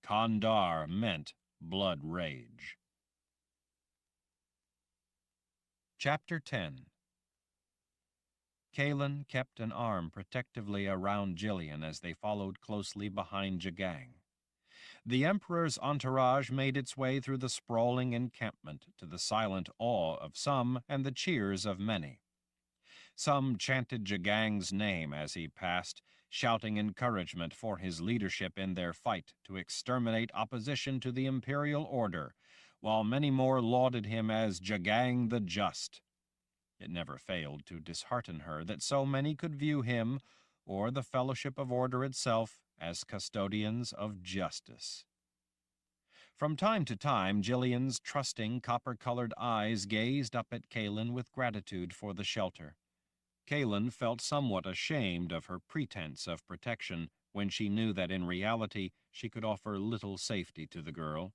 Kandar meant blood rage. Chapter 10. Kahlan kept an arm protectively around Jillian as they followed closely behind Jagang. The Emperor's entourage made its way through the sprawling encampment to the silent awe of some and the cheers of many. Some chanted Jagang's name as he passed, shouting encouragement for his leadership in their fight to exterminate opposition to the imperial order, while many more lauded him as Jagang the Just. It never failed to dishearten her that so many could view him, or the Fellowship of Order itself, as custodians of justice. From time to time, Jillian's trusting, copper-colored eyes gazed up at Kahlan with gratitude for the shelter. Kahlan felt somewhat ashamed of her pretense of protection when she knew that in reality she could offer little safety to the girl.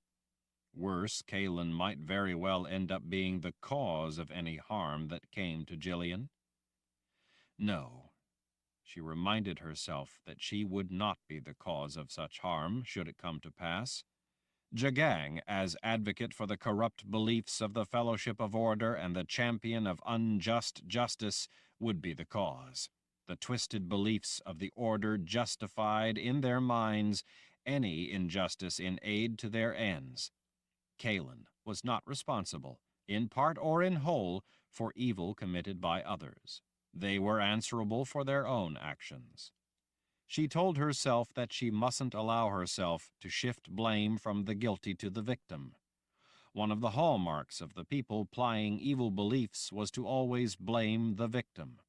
Worse, Kahlan might very well end up being the cause of any harm that came to Jillian. No, she reminded herself that she would not be the cause of such harm should it come to pass. Jagang, as advocate for the corrupt beliefs of the Fellowship of Order and the champion of unjust justice, would be the cause. The twisted beliefs of the Order justified in their minds any injustice in aid to their ends. Kahlan was not responsible, in part or in whole, for evil committed by others. They were answerable for their own actions. She told herself that she mustn't allow herself to shift blame from the guilty to the victim. One of the hallmarks of the people plying evil beliefs was to always blame the victim.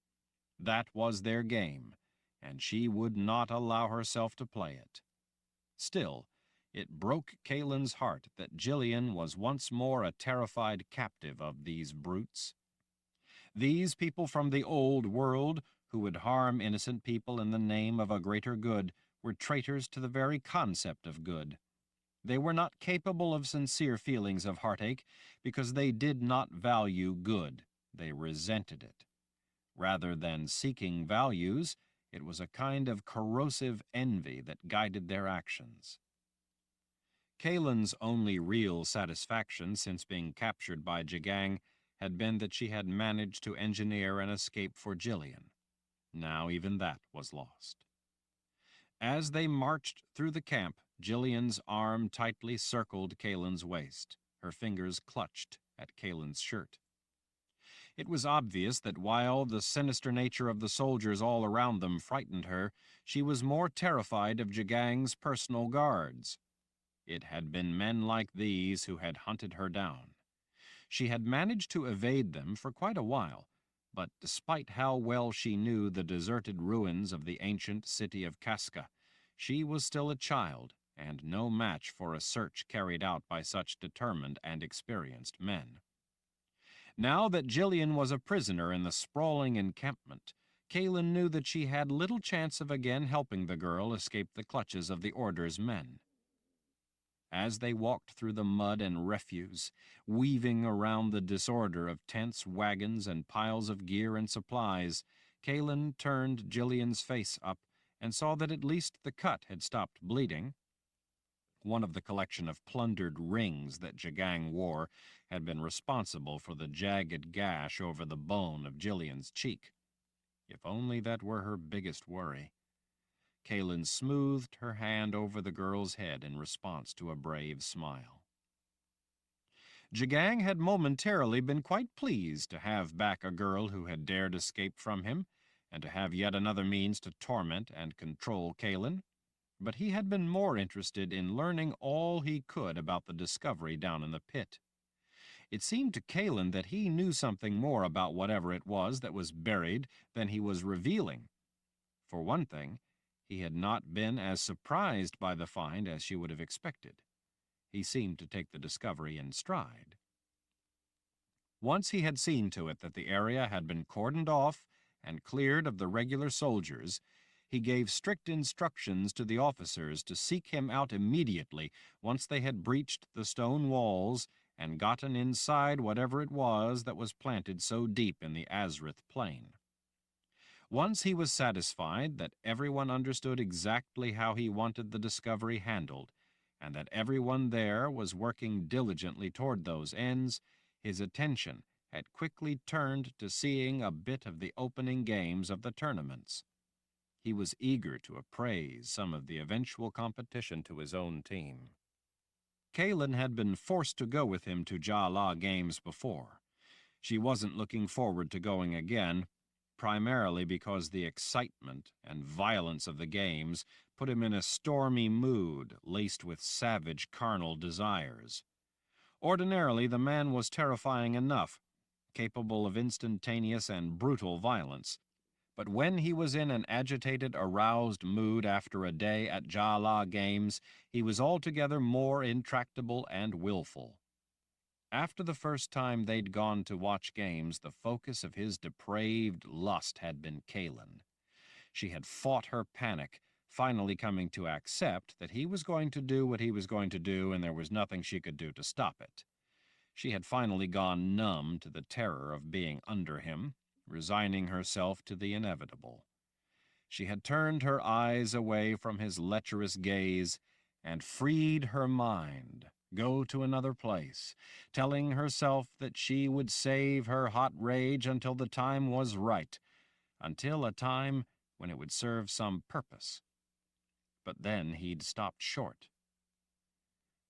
That was their game, and she would not allow herself to play it. Still, it broke Kahlan's heart that Jillian was once more a terrified captive of these brutes. These people from the old world, who would harm innocent people in the name of a greater good, were traitors to the very concept of good. They were not capable of sincere feelings of heartache because they did not value good. They resented it. Rather than seeking values, it was a kind of corrosive envy that guided their actions. Kahlan's only real satisfaction since being captured by Jagang had been that she had managed to engineer an escape for Jillian. Now even that was lost. As they marched through the camp, Jillian's arm tightly circled Kahlan's waist. Her fingers clutched at Kahlan's shirt. It was obvious that while the sinister nature of the soldiers all around them frightened her, she was more terrified of Jagang's personal guards. It had been men like these who had hunted her down. She had managed to evade them for quite a while, but despite how well she knew the deserted ruins of the ancient city of Casca, she was still a child and no match for a search carried out by such determined and experienced men. Now that Jillian was a prisoner in the sprawling encampment, Kahlan knew that she had little chance of again helping the girl escape the clutches of the Order's men. As they walked through the mud and refuse, weaving around the disorder of tents, wagons, and piles of gear and supplies, Kahlan turned Jillian's face up and saw that at least the cut had stopped bleeding. One of the collection of plundered rings that Jagang wore had been responsible for the jagged gash over the bone of Jillian's cheek. If only that were her biggest worry. Kahlan smoothed her hand over the girl's head in response to a brave smile. Jagang had momentarily been quite pleased to have back a girl who had dared escape from him, and to have yet another means to torment and control Kahlan. But he had been more interested in learning all he could about the discovery down in the pit. It seemed to Kahlan that he knew something more about whatever it was that was buried than he was revealing. For one thing, he had not been as surprised by the find as she would have expected. He seemed to take the discovery in stride. Once he had seen to it that the area had been cordoned off and cleared of the regular soldiers, he gave strict instructions to the officers to seek him out immediately once they had breached the stone walls and gotten inside whatever it was that was planted so deep in the Azrith plain. Once he was satisfied that everyone understood exactly how he wanted the discovery handled, and that everyone there was working diligently toward those ends, his attention had quickly turned to seeing a bit of the opening games of the tournaments. He was eager to appraise some of the eventual competition to his own team. Kahlan had been forced to go with him to Kahlan games before. She wasn't looking forward to going again, primarily because the excitement and violence of the games put him in a stormy mood laced with savage carnal desires. Ordinarily, the man was terrifying enough, capable of instantaneous and brutal violence. But when he was in an agitated, aroused mood after a day at Kahlan games, he was altogether more intractable and willful. After the first time they'd gone to watch games, the focus of his depraved lust had been Kahlan. She had fought her panic, finally coming to accept that he was going to do what he was going to do and there was nothing she could do to stop it. She had finally gone numb to the terror of being under him, resigning herself to the inevitable. She had turned her eyes away from his lecherous gaze and freed her mind, go to another place, telling herself that she would save her hot rage until the time was right, until a time when it would serve some purpose. But then he'd stopped short.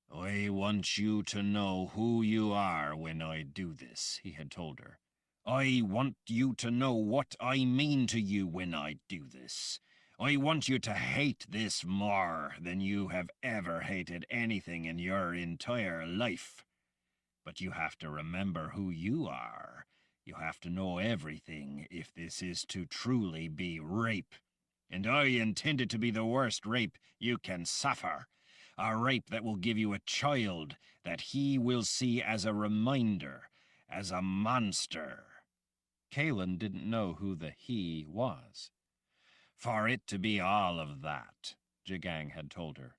"I want you to know who you are when I do this," he had told her. "I want you to know what I mean to you when I do this. I want you to hate this more than you have ever hated anything in your entire life. But you have to remember who you are. You have to know everything if this is to truly be rape. And I intend it to be the worst rape you can suffer. A rape that will give you a child that he will see as a reminder, as a monster." Kahlan didn't know who the he was. "For it to be all of that," Jagang had told her,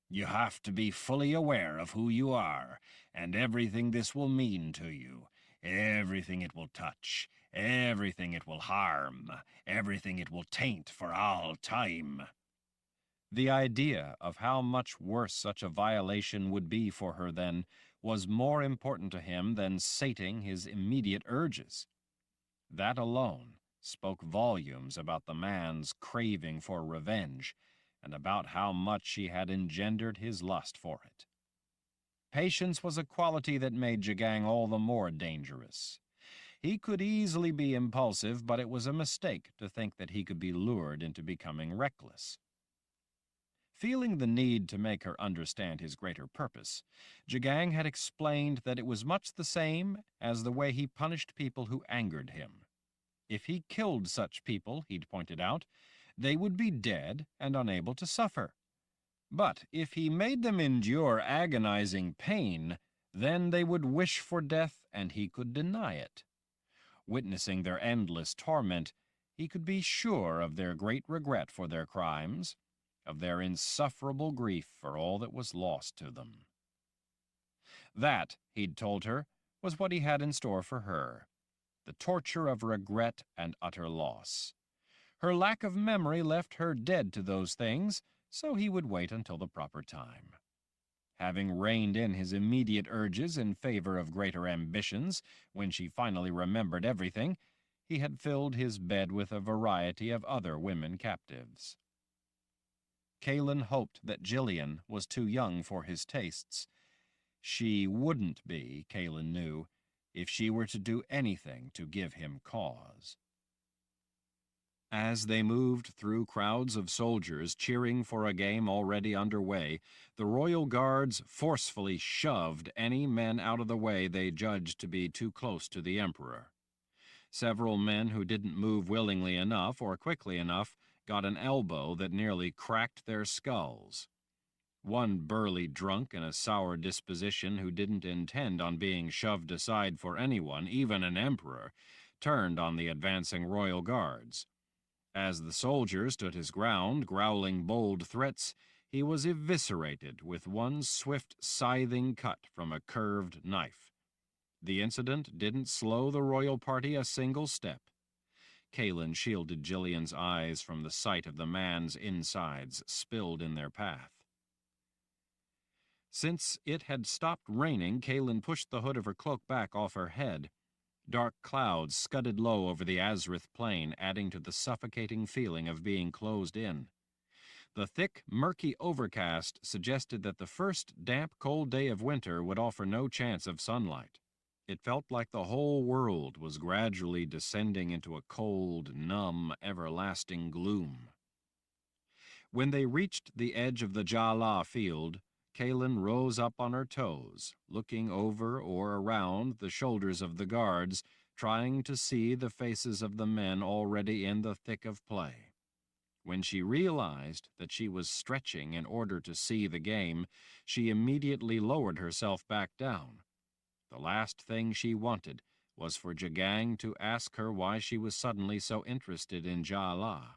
"you have to be fully aware of who you are, and everything this will mean to you, everything it will touch, everything it will harm, everything it will taint for all time." The idea of how much worse such a violation would be for her then was more important to him than sating his immediate urges. That alone spoke volumes about the man's craving for revenge and about how much she had engendered his lust for it. Patience was a quality that made Jagang all the more dangerous. He could easily be impulsive, but it was a mistake to think that he could be lured into becoming reckless. Feeling the need to make her understand his greater purpose, Jagang had explained that it was much the same as the way he punished people who angered him. If he killed such people, he'd pointed out, they would be dead and unable to suffer. But if he made them endure agonizing pain, then they would wish for death and he could deny it. Witnessing their endless torment, he could be sure of their great regret for their crimes, of their insufferable grief for all that was lost to them. That, he'd told her, was what he had in store for her, the torture of regret and utter loss. Her lack of memory left her dead to those things, so he would wait until the proper time. Having reined in his immediate urges in favor of greater ambitions, when she finally remembered everything, he had filled his bed with a variety of other women captives. Kahlan hoped that Gillian was too young for his tastes. She wouldn't be, Kahlan knew, if she were to do anything to give him cause. As they moved through crowds of soldiers cheering for a game already underway, the royal guards forcefully shoved any men out of the way they judged to be too close to the emperor. Several men who didn't move willingly enough or quickly enough got an elbow that nearly cracked their skulls. One burly drunk and a sour disposition who didn't intend on being shoved aside for anyone, even an emperor, turned on the advancing royal guards. As the soldier stood his ground, growling bold threats, he was eviscerated with one swift, scything cut from a curved knife. The incident didn't slow the royal party a single step. Kahlan shielded Gillian's eyes from the sight of the man's insides spilled in their path. Since it had stopped raining, Kahlan pushed the hood of her cloak back off her head. Dark clouds scudded low over the Azrith plain, adding to the suffocating feeling of being closed in. The thick, murky overcast suggested that the first damp, cold day of winter would offer no chance of sunlight. It felt like the whole world was gradually descending into a cold, numb, everlasting gloom. When they reached the edge of the Jala field, Kahlan rose up on her toes, looking over or around the shoulders of the guards, trying to see the faces of the men already in the thick of play. When she realized that she was stretching in order to see the game, she immediately lowered herself back down. The last thing she wanted was for Jagang to ask her why she was suddenly so interested in Jala.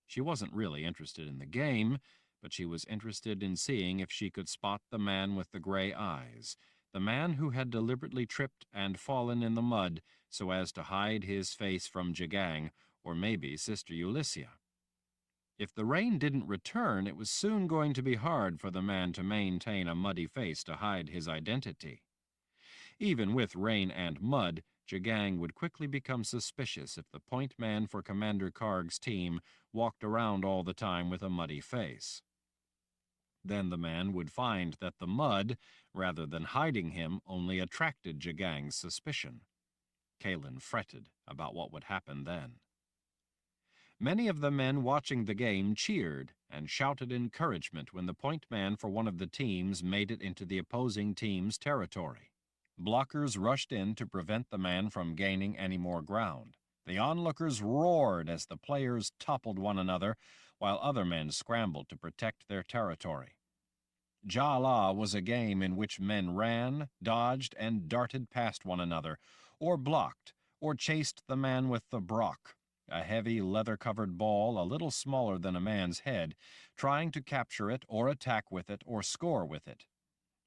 She wasn't really interested in the game, but she was interested in seeing if she could spot the man with the gray eyes, the man who had deliberately tripped and fallen in the mud so as to hide his face from Jagang, or maybe Sister Ulyssia. If the rain didn't return, it was soon going to be hard for the man to maintain a muddy face to hide his identity. Even with rain and mud, Jagang would quickly become suspicious if the point man for Commander Karg's team walked around all the time with a muddy face. Then the man would find that the mud, rather than hiding him, only attracted Jagang's suspicion. Kahlan fretted about what would happen then. Many of the men watching the game cheered and shouted encouragement when the point man for one of the teams made it into the opposing team's territory. Blockers rushed in to prevent the man from gaining any more ground. The onlookers roared as the players toppled one another, while other men scrambled to protect their territory. Jala was a game in which men ran, dodged, and darted past one another, or blocked, or chased the man with the brock, a heavy leather-covered ball a little smaller than a man's head, trying to capture it or attack with it or score with it.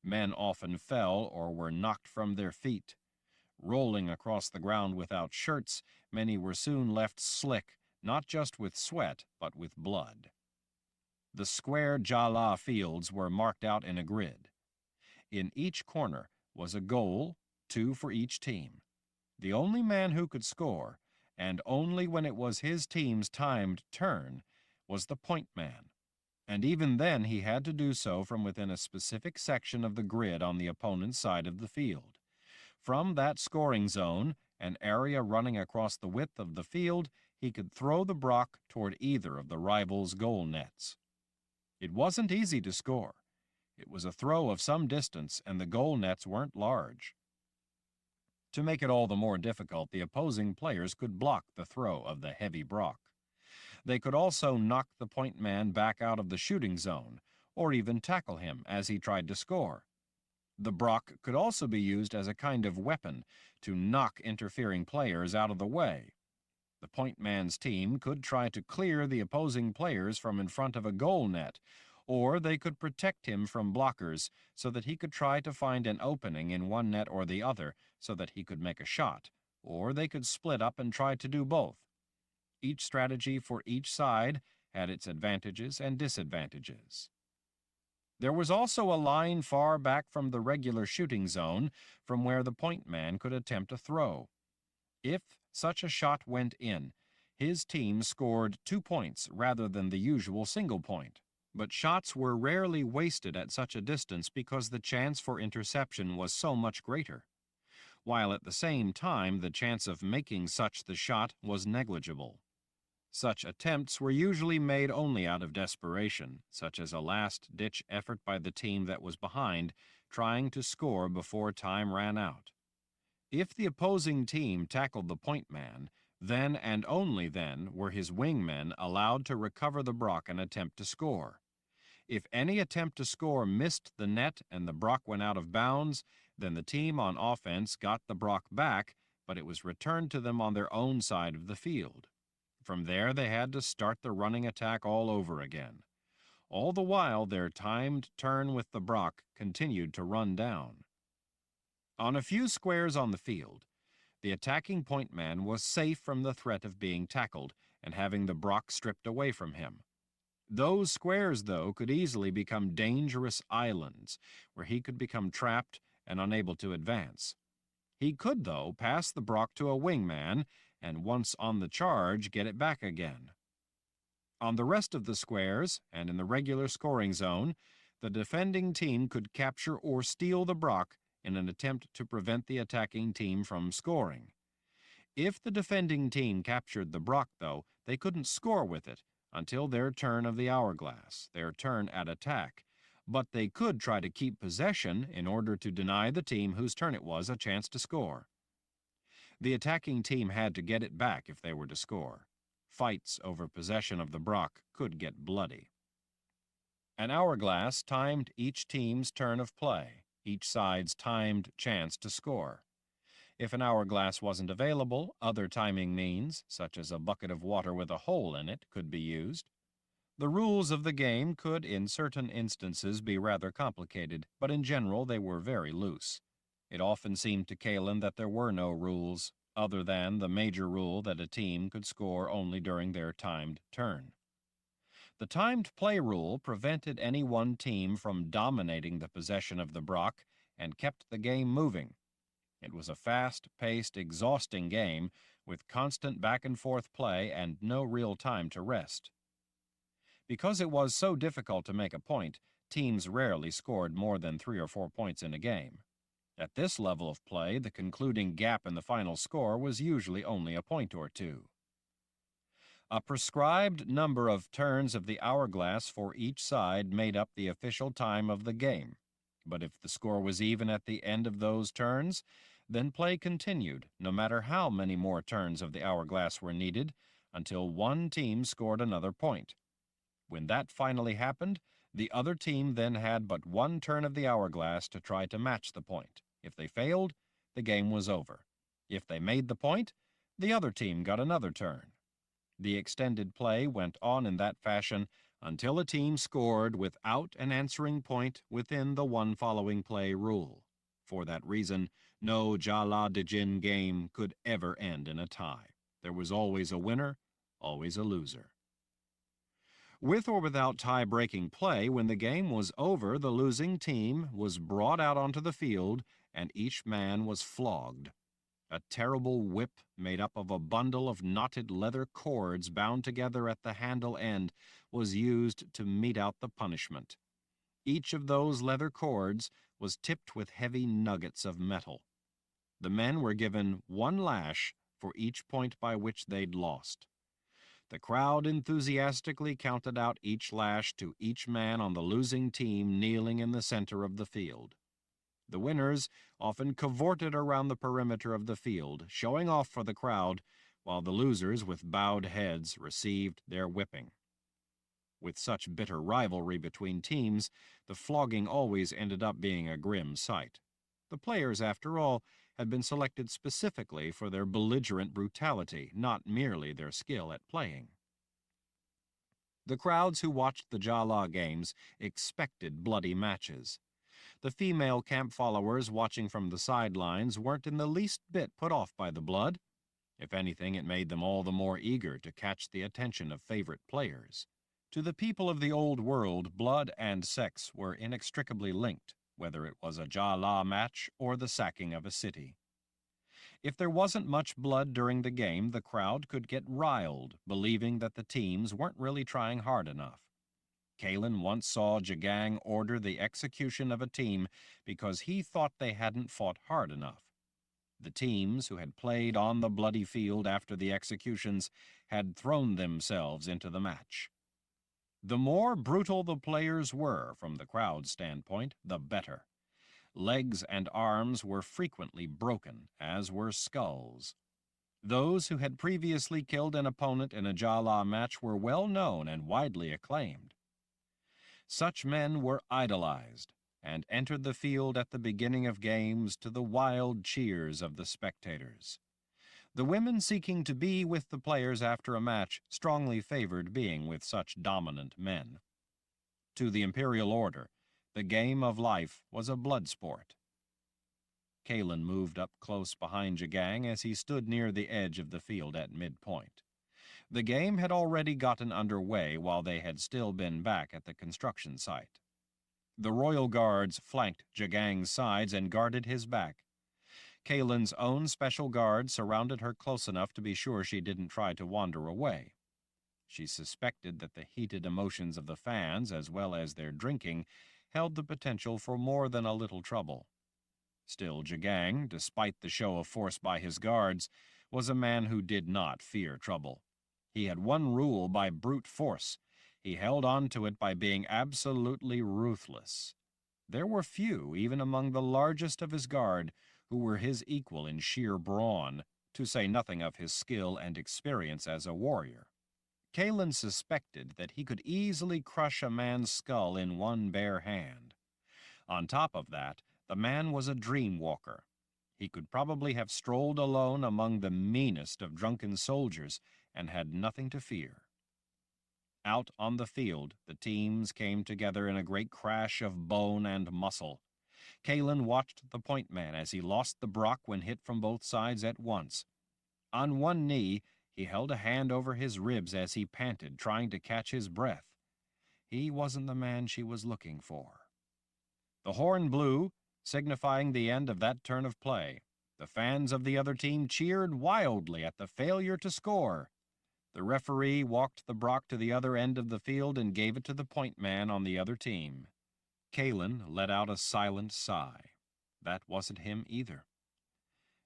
Men often fell or were knocked from their feet. Rolling across the ground without shirts, many were soon left slick, not just with sweat, but with blood. The square Jala fields were marked out in a grid. In each corner was a goal, 2 for each team. The only man who could score, and only when it was his team's timed turn, was the point man. And even then he had to do so from within a specific section of the grid on the opponent's side of the field. From that scoring zone, an area running across the width of the field, he could throw the brock toward either of the rivals' goal nets. It wasn't easy to score. It was a throw of some distance, and the goal nets weren't large. To make it all the more difficult, the opposing players could block the throw of the heavy brock. They could also knock the point man back out of the shooting zone, or even tackle him as he tried to score. The brock could also be used as a kind of weapon to knock interfering players out of the way. The point man's team could try to clear the opposing players from in front of a goal net, or they could protect him from blockers so that he could try to find an opening in one net or the other so that he could make a shot, or they could split up and try to do both. Each strategy for each side had its advantages and disadvantages. There was also a line far back from the regular shooting zone from where the point man could attempt a throw. If such a shot went in, his team scored 2 points rather than the usual single point. But shots were rarely wasted at such a distance because the chance for interception was so much greater, while at the same time the chance of making such the shot was negligible. Such attempts were usually made only out of desperation, such as a last-ditch effort by the team that was behind, trying to score before time ran out. If the opposing team tackled the point man, then and only then were his wingmen allowed to recover the brock and attempt to score. If any attempt to score missed the net and the brock went out of bounds, then the team on offense got the brock back, but it was returned to them on their own side of the field. From there, they had to start the running attack all over again. All the while, their timed turn with the brock continued to run down. On a few squares on the field, the attacking point man was safe from the threat of being tackled and having the brock stripped away from him. Those squares, though, could easily become dangerous islands where he could become trapped and unable to advance. He could, though, pass the brock to a wingman and once on the charge get it back again. On the rest of the squares and in the regular scoring zone, the defending team could capture or steal the brock in an attempt to prevent the attacking team from scoring. If the defending team captured the brock, though, they couldn't score with it until their turn of the hourglass, their turn at attack, but they could try to keep possession in order to deny the team whose turn it was a chance to score. The attacking team had to get it back if they were to score. Fights over possession of the brock could get bloody. An hourglass timed each team's turn of play, each side's timed chance to score. If an hourglass wasn't available, other timing means, such as a bucket of water with a hole in it, could be used. The rules of the game could, in certain instances, be rather complicated, but in general they were very loose. It often seemed to Kahlan that there were no rules, other than the major rule that a team could score only during their timed turn. The timed play rule prevented any one team from dominating the possession of the brock and kept the game moving. It was a fast-paced, exhausting game with constant back-and-forth play and no real time to rest. Because it was so difficult to make a point, teams rarely scored more than 3 or 4 points in a game. At this level of play, the concluding gap in the final score was usually only a point or two. A prescribed number of turns of the hourglass for each side made up the official time of the game, but if the score was even at the end of those turns, then play continued, no matter how many more turns of the hourglass were needed, until one team scored another point. When that finally happened, the other team then had but one turn of the hourglass to try to match the point. If they failed, the game was over. If they made the point, the other team got another turn. The extended play went on in that fashion until a team scored without an answering point within the one following play rule. For that reason, no Jala Dijin game could ever end in a tie. There was always a winner, always a loser. With or without tie-breaking play, when the game was over, the losing team was brought out onto the field and each man was flogged. A terrible whip made up of a bundle of knotted leather cords bound together at the handle end was used to mete out the punishment. Each of those leather cords was tipped with heavy nuggets of metal. The men were given one lash for each point by which they'd lost. The crowd enthusiastically counted out each lash to each man on the losing team kneeling in the center of the field. The winners often cavorted around the perimeter of the field, showing off for the crowd, while the losers, with bowed heads, received their whipping. With such bitter rivalry between teams, the flogging always ended up being a grim sight. The players, after all, had been selected specifically for their belligerent brutality, not merely their skill at playing. The crowds who watched the Jala games expected bloody matches. The female camp followers watching from the sidelines weren't in the least bit put off by the blood. If anything, it made them all the more eager to catch the attention of favorite players. To the people of the Old World, blood and sex were inextricably linked, whether it was a Jala match or the sacking of a city. If there wasn't much blood during the game, the crowd could get riled, believing that the teams weren't really trying hard enough. Kahlan once saw Jagang order the execution of a team because he thought they hadn't fought hard enough. The teams who had played on the bloody field after the executions had thrown themselves into the match. The more brutal the players were from the crowd's standpoint, the better. Legs and arms were frequently broken, as were skulls. Those who had previously killed an opponent in a Jala match were well known and widely acclaimed. Such men were idolized and entered the field at the beginning of games to the wild cheers of the spectators. The women seeking to be with the players after a match strongly favored being with such dominant men. To the imperial order, the game of life was a blood sport. Kahlan moved up close behind Jagang as he stood near the edge of the field at midpoint. The game had already gotten underway while they had still been back at the construction site. The royal guards flanked Jagang's sides and guarded his back. Kahlan's own special guard surrounded her close enough to be sure she didn't try to wander away. She suspected that the heated emotions of the fans, as well as their drinking, held the potential for more than a little trouble. Still, Jagang, despite the show of force by his guards, was a man who did not fear trouble. He had one rule by brute force. He held on to it by being absolutely ruthless. There were few, even among the largest of his guard, who were his equal in sheer brawn, to say nothing of his skill and experience as a warrior. Kahlan suspected that he could easily crush a man's skull in one bare hand. On top of that, the man was a dream walker. He could probably have strolled alone among the meanest of drunken soldiers and had nothing to fear. Out on the field, the teams came together in a great crash of bone and muscle. Kahlan watched the point man as he lost the brock when hit from both sides at once. On one knee, he held a hand over his ribs as he panted, trying to catch his breath. He wasn't the man she was looking for. The horn blew, signifying the end of that turn of play. The fans of the other team cheered wildly at the failure to score. The referee walked the brock to the other end of the field and gave it to the point man on the other team. Kahlan let out a silent sigh. That wasn't him either.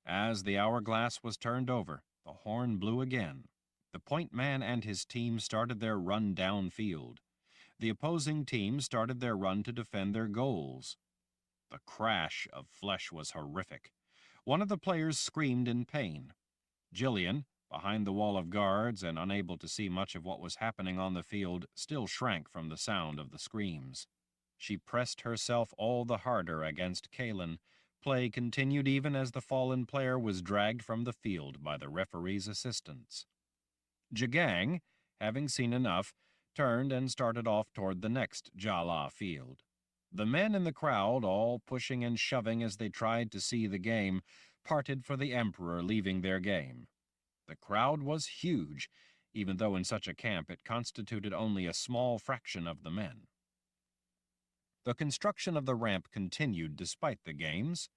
As the hourglass was turned over, the horn blew again. The point man and his team started their run downfield. The opposing team started their run to defend their goals. The crash of flesh was horrific. One of the players screamed in pain. Jillian, behind the wall of guards and unable to see much of what was happening on the field, still shrank from the sound of the screams. She pressed herself all the harder against Kahlan. Play continued even as the fallen player was dragged from the field by the referee's assistants. Jagang, having seen enough, turned and started off toward the next Jala field. The men in the crowd, all pushing and shoving as they tried to see the game, parted for the Emperor, leaving their game. The crowd was huge, even though in such a camp it constituted only a small fraction of the men. The construction of the ramp continued despite the games.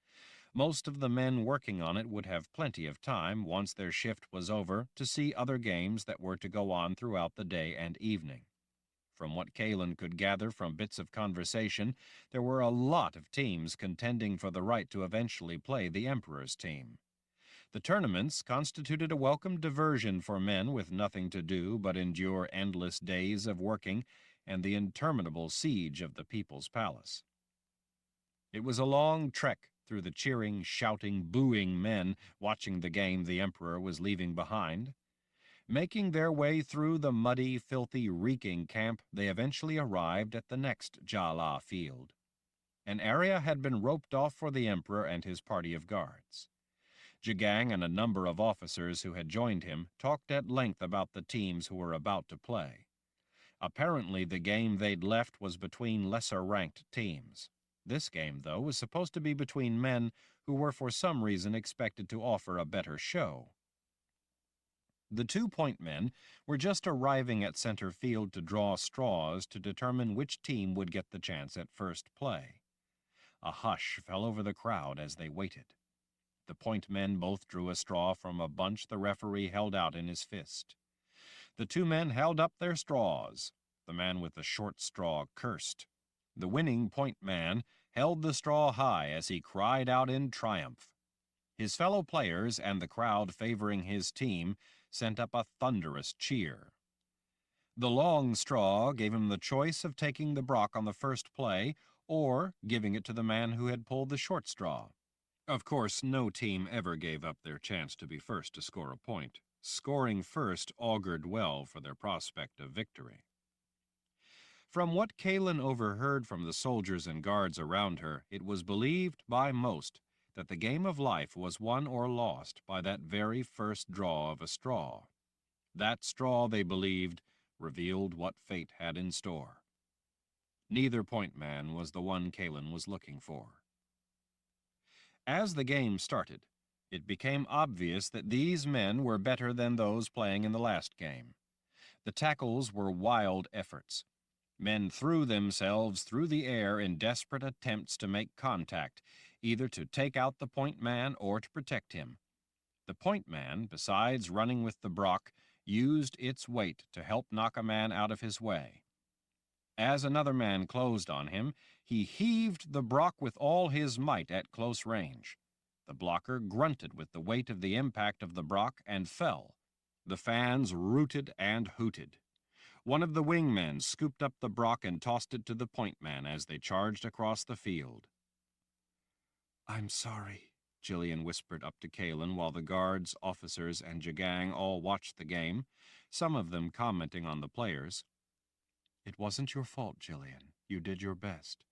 Most of the men working on it would have plenty of time, once their shift was over, to see other games that were to go on throughout the day and evening. From what Kahlan could gather from bits of conversation, there were a lot of teams contending for the right to eventually play the Emperor's team. The tournaments constituted a welcome diversion for men with nothing to do but endure endless days of working and the interminable siege of the People's Palace. It was a long trek through the cheering, shouting, booing men watching the game the Emperor was leaving behind. Making their way through the muddy, filthy, reeking camp, they eventually arrived at the next Jala field. An area had been roped off for the Emperor and his party of guards. Jagang and a number of officers who had joined him talked at length about the teams who were about to play. Apparently, the game they'd left was between lesser-ranked teams. This game, though, was supposed to be between men who were for some reason expected to offer a better show. The 2-point men were just arriving at center field to draw straws to determine which team would get the chance at first play. A hush fell over the crowd as they waited. The point men both drew a straw from a bunch the referee held out in his fist. The 2 men held up their straws. The man with the short straw cursed. The winning point man held the straw high as he cried out in triumph. His fellow players and the crowd favoring his team sent up a thunderous cheer. The long straw gave him the choice of taking the Brock on the first play or giving it to the man who had pulled the short straw. Of course, no team ever gave up their chance to be first to score a point. Scoring first augured well for their prospect of victory. From what Kahlan overheard from the soldiers and guards around her, it was believed by most that the game of life was won or lost by that very first draw of a straw. That straw, they believed, revealed what fate had in store. Neither point man was the one Kahlan was looking for. As the game started, it became obvious that these men were better than those playing in the last game. The tackles were wild efforts. Men threw themselves through the air in desperate attempts to make contact, either to take out the point man or to protect him. The point man, besides running with the Brock, used its weight to help knock a man out of his way. As another man closed on him, he heaved the Brock with all his might at close range. The blocker grunted with the weight of the impact of the Brock and fell. The fans rooted and hooted. One of the wingmen scooped up the Brock and tossed it to the point man as they charged across the field. "I'm sorry," Jillian whispered up to Kahlan while the guards, officers, and Jagang all watched the game, some of them commenting on the players. "It wasn't your fault, Jillian. You did your best."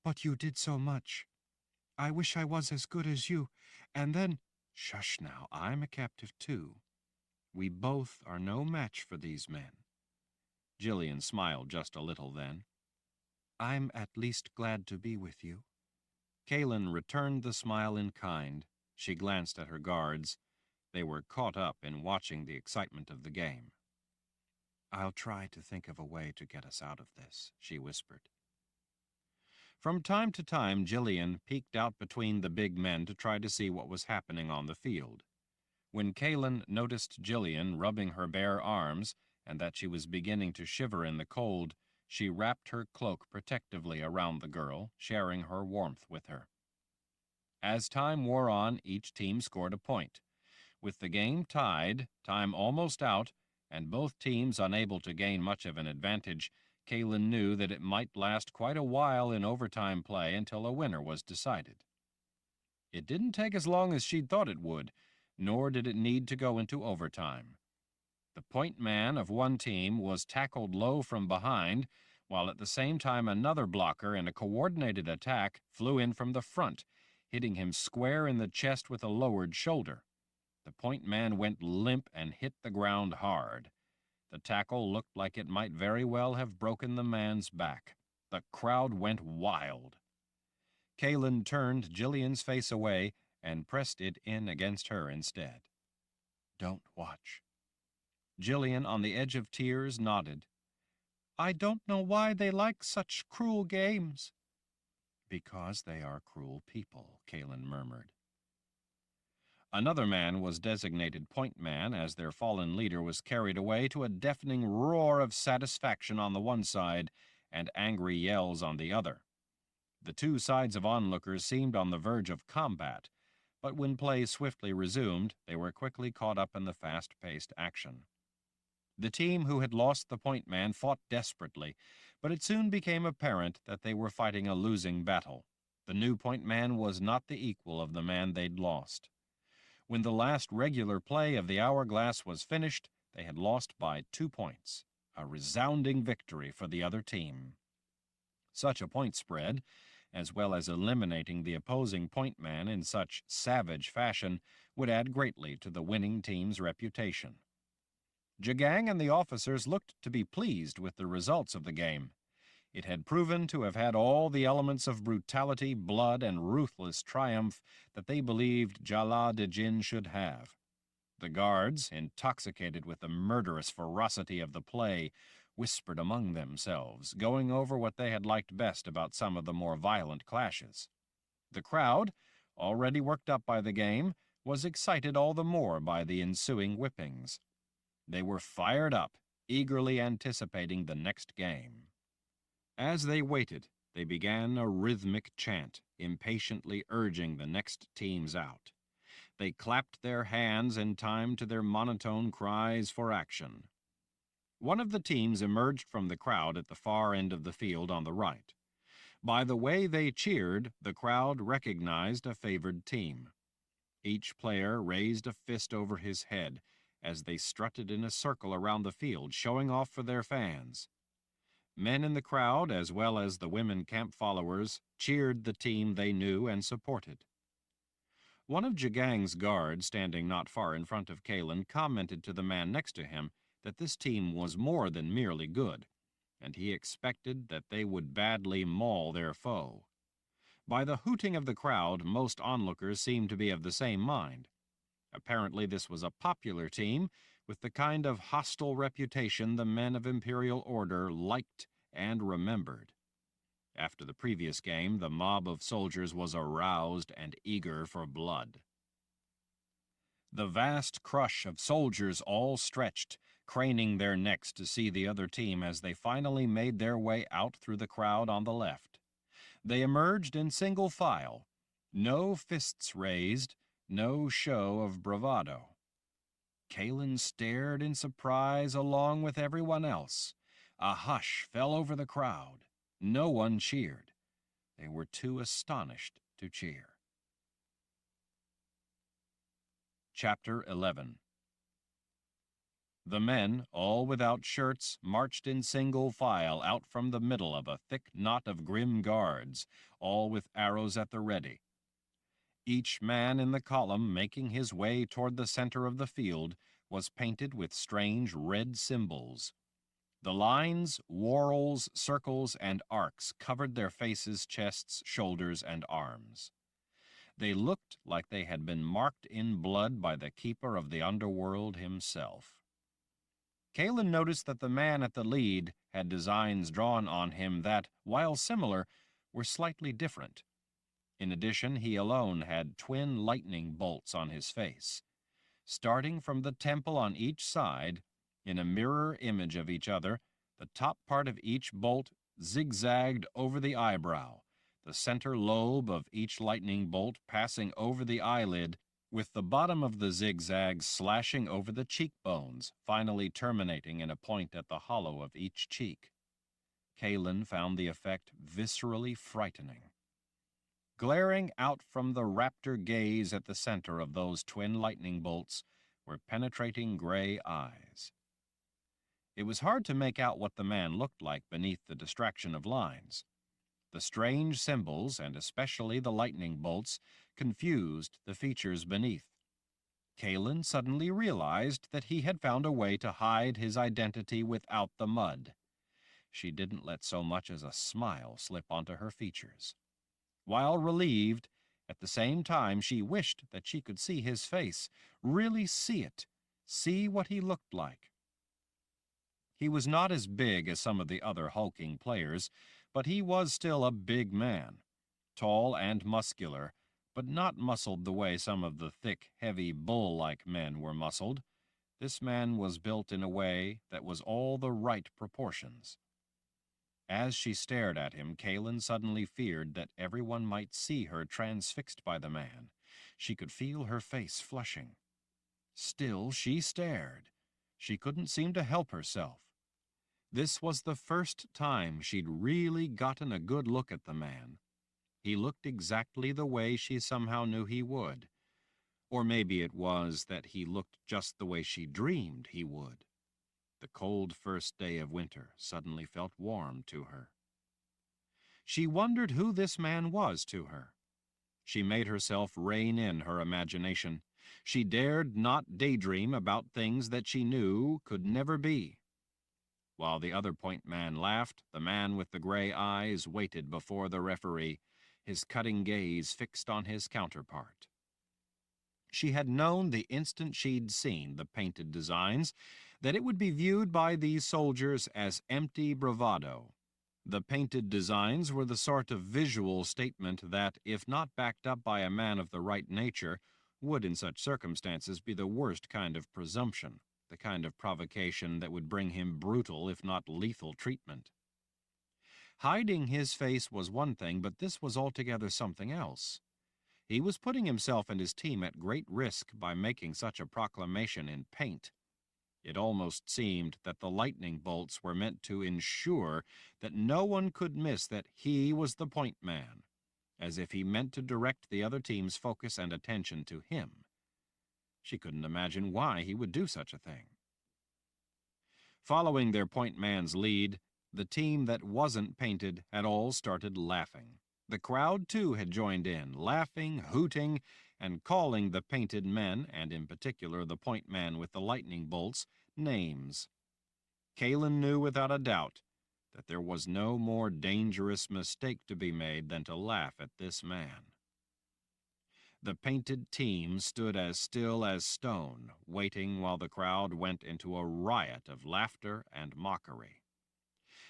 "But you did so much. I wish I was as good as you. And then—" "Shush now, I'm a captive too. We both are no match for these men." Jillian smiled just a little then. "I'm at least glad to be with you." Kahlan returned the smile in kind. She glanced at her guards. They were caught up in watching the excitement of the game. "I'll try to think of a way to get us out of this," she whispered. From time to time, Jillian peeked out between the big men to try to see what was happening on the field. When Kahlan noticed Jillian rubbing her bare arms and that she was beginning to shiver in the cold, she wrapped her cloak protectively around the girl, sharing her warmth with her. As time wore on, each team scored a point. With the game tied, time almost out, and both teams unable to gain much of an advantage, Kahlan knew that it might last quite a while in overtime play until a winner was decided. It didn't take as long as she'd thought it would, nor did it need to go into overtime. The point man of one team was tackled low from behind, while at the same time another blocker in a coordinated attack flew in from the front, hitting him square in the chest with a lowered shoulder. The point man went limp and hit the ground hard. The tackle looked like it might very well have broken the man's back. The crowd went wild. Kahlan turned Jillian's face away and pressed it in against her instead. "Don't watch." Jillian, on the edge of tears, nodded. "I don't know why they like such cruel games." "Because they are cruel people," Kahlan murmured. Another man was designated point man as their fallen leader was carried away to a deafening roar of satisfaction on the one side and angry yells on the other. The two sides of onlookers seemed on the verge of combat, but when play swiftly resumed, they were quickly caught up in the fast-paced action. The team who had lost the point man fought desperately, but it soon became apparent that they were fighting a losing battle. The new point man was not the equal of the man they'd lost. When the last regular play of the hourglass was finished, they had lost by 2 points, a resounding victory for the other team. Such a point spread, as well as eliminating the opposing point man in such savage fashion, would add greatly to the winning team's reputation. Jagang and the officers looked to be pleased with the results of the game. It had proven to have had all the elements of brutality, blood, and ruthless triumph that they believed Jalal-ud-Din should have. The guards, intoxicated with the murderous ferocity of the play, whispered among themselves, going over what they had liked best about some of the more violent clashes. The crowd, already worked up by the game, was excited all the more by the ensuing whippings. They were fired up, eagerly anticipating the next game. As they waited, they began a rhythmic chant, impatiently urging the next teams out. They clapped their hands in time to their monotone cries for action. One of the teams emerged from the crowd at the far end of the field on the right. By the way they cheered, the crowd recognized a favored team. Each player raised a fist over his head as they strutted in a circle around the field, showing off for their fans. Men in the crowd, as well as the women camp followers, cheered the team they knew and supported. One of Jagang's guards, standing not far in front of Kahlan, commented to the man next to him that this team was more than merely good, and he expected that they would badly maul their foe. By the hooting of the crowd, most onlookers seemed to be of the same mind. Apparently this was a popular team, with the kind of hostile reputation the men of Imperial Order liked and remembered. After the previous game, the mob of soldiers was aroused and eager for blood. The vast crush of soldiers all stretched, craning their necks to see the other team as they finally made their way out through the crowd on the left. They emerged in single file, no fists raised, no show of bravado. Kahlan stared in surprise along with everyone else. A hush fell over the crowd. No one cheered. They were too astonished to cheer. Chapter 11. The men, all without shirts, marched in single file out from the middle of a thick knot of grim guards, all with arrows at the ready. Each man in the column, making his way toward the center of the field, was painted with strange red symbols. The lines, whorls, circles, and arcs covered their faces, chests, shoulders, and arms. They looked like they had been marked in blood by the keeper of the underworld himself. Kahlan noticed that the man at the lead had designs drawn on him that, while similar, were slightly different. In addition, he alone had twin lightning bolts on his face. Starting from the temple on each side, in a mirror image of each other, the top part of each bolt zigzagged over the eyebrow, the center lobe of each lightning bolt passing over the eyelid, with the bottom of the zigzag slashing over the cheekbones, finally terminating in a point at the hollow of each cheek. Kahlan found the effect viscerally frightening. Glaring out from the raptor gaze at the center of those twin lightning bolts were penetrating gray eyes. It was hard to make out what the man looked like beneath the distraction of lines. The strange symbols, and especially the lightning bolts, confused the features beneath. Kahlan suddenly realized that he had found a way to hide his identity without the mud. She didn't let so much as a smile slip onto her features. While relieved, at the same time she wished that she could see his face, really see it, see what he looked like. He was not as big as some of the other hulking players, but he was still a big man, tall and muscular, but not muscled the way some of the thick, heavy, bull-like men were muscled. This man was built in a way that was all the right proportions. As she stared at him, Kahlan suddenly feared that everyone might see her transfixed by the man. She could feel her face flushing. Still, she stared. She couldn't seem to help herself. This was the first time she'd really gotten a good look at the man. He looked exactly the way she somehow knew he would. Or maybe it was that he looked just the way she dreamed he would. The cold first day of winter suddenly felt warm to her. She wondered who this man was to her. She made herself rein in her imagination. She dared not daydream about things that she knew could never be. While the other point man laughed, the man with the gray eyes waited before the referee, his cutting gaze fixed on his counterpart. She had known the instant she'd seen the painted designs that it would be viewed by these soldiers as empty bravado. The painted designs were the sort of visual statement that, if not backed up by a man of the right nature, would in such circumstances be the worst kind of presumption, the kind of provocation that would bring him brutal if not lethal treatment. Hiding his face was one thing, but this was altogether something else. He was putting himself and his team at great risk by making such a proclamation in paint. It almost seemed that the lightning bolts were meant to ensure that no one could miss that he was the point man, as if he meant to direct the other team's focus and attention to him. She couldn't imagine why he would do such a thing. Following their point man's lead, the team that wasn't painted had all started laughing. The crowd, too, had joined in, laughing, hooting, and calling the painted men, and in particular the point man with the lightning bolts, names. Kahlan knew without a doubt that there was no more dangerous mistake to be made than to laugh at this man. The painted team stood as still as stone, waiting while the crowd went into a riot of laughter and mockery.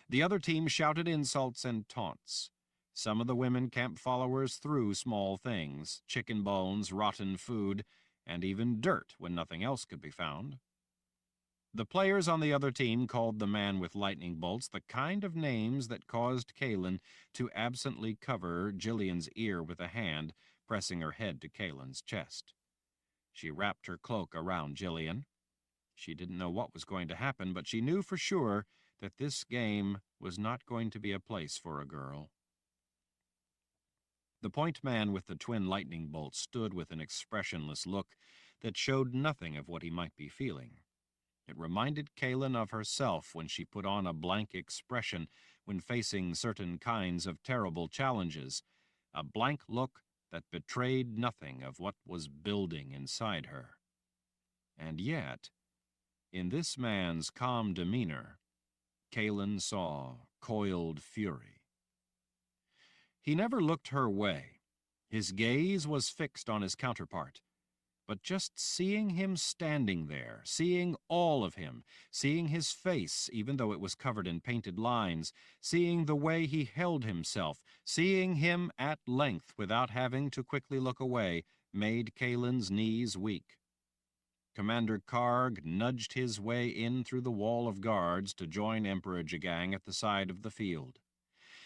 The other team shouted insults and taunts. Some of the women camp followers threw small things, chicken bones, rotten food, and even dirt when nothing else could be found. The players on the other team called the man with lightning bolts the kind of names that caused Kahlan to absently cover Jillian's ear with a hand, pressing her head to Kahlan's chest. She wrapped her cloak around Jillian. She didn't know what was going to happen, but she knew for sure that this game was not going to be a place for a girl. The point man with the twin lightning bolts stood with an expressionless look that showed nothing of what he might be feeling. It reminded Kahlan of herself when she put on a blank expression when facing certain kinds of terrible challenges, a blank look that betrayed nothing of what was building inside her. And yet, in this man's calm demeanor, Kahlan saw coiled fury. He never looked her way. His gaze was fixed on his counterpart. But just seeing him standing there, seeing all of him, seeing his face, even though it was covered in painted lines, seeing the way he held himself, seeing him at length without having to quickly look away, made Kahlan's knees weak. Commander Karg nudged his way in through the wall of guards to join Emperor Jagang at the side of the field.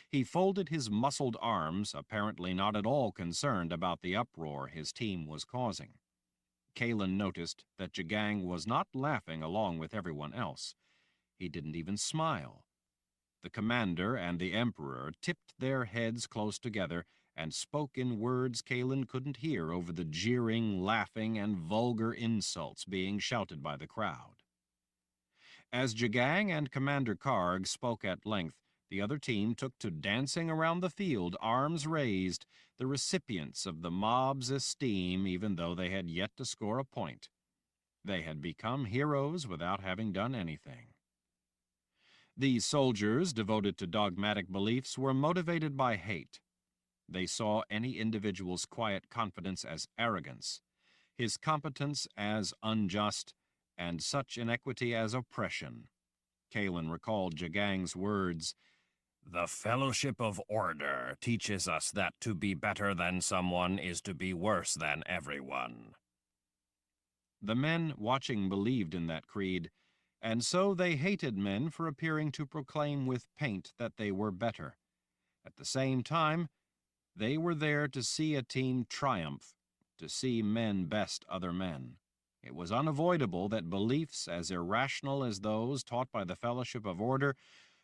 He folded his muscled arms, apparently not at all concerned about the uproar his team was causing. Kahlan noticed that Jagang was not laughing along with everyone else. He didn't even smile. The commander and the emperor tipped their heads close together and spoke in words Kahlan couldn't hear over the jeering, laughing, and vulgar insults being shouted by the crowd. As Jagang and Commander Karg spoke at length, the other team took to dancing around the field, arms raised, the recipients of the mob's esteem, even though they had yet to score a point. They had become heroes without having done anything. These soldiers, devoted to dogmatic beliefs, were motivated by hate. They saw any individual's quiet confidence as arrogance, his competence as unjust, and such inequity as oppression. Kahlan recalled Jagang's words, "The fellowship of order teaches us that to be better than someone is to be worse than everyone." The men watching believed in that creed, and so they hated men for appearing to proclaim with paint that they were better. At the same time, they were there to see a team triumph, to see men best other men. It was unavoidable that beliefs as irrational as those taught by the Fellowship of Order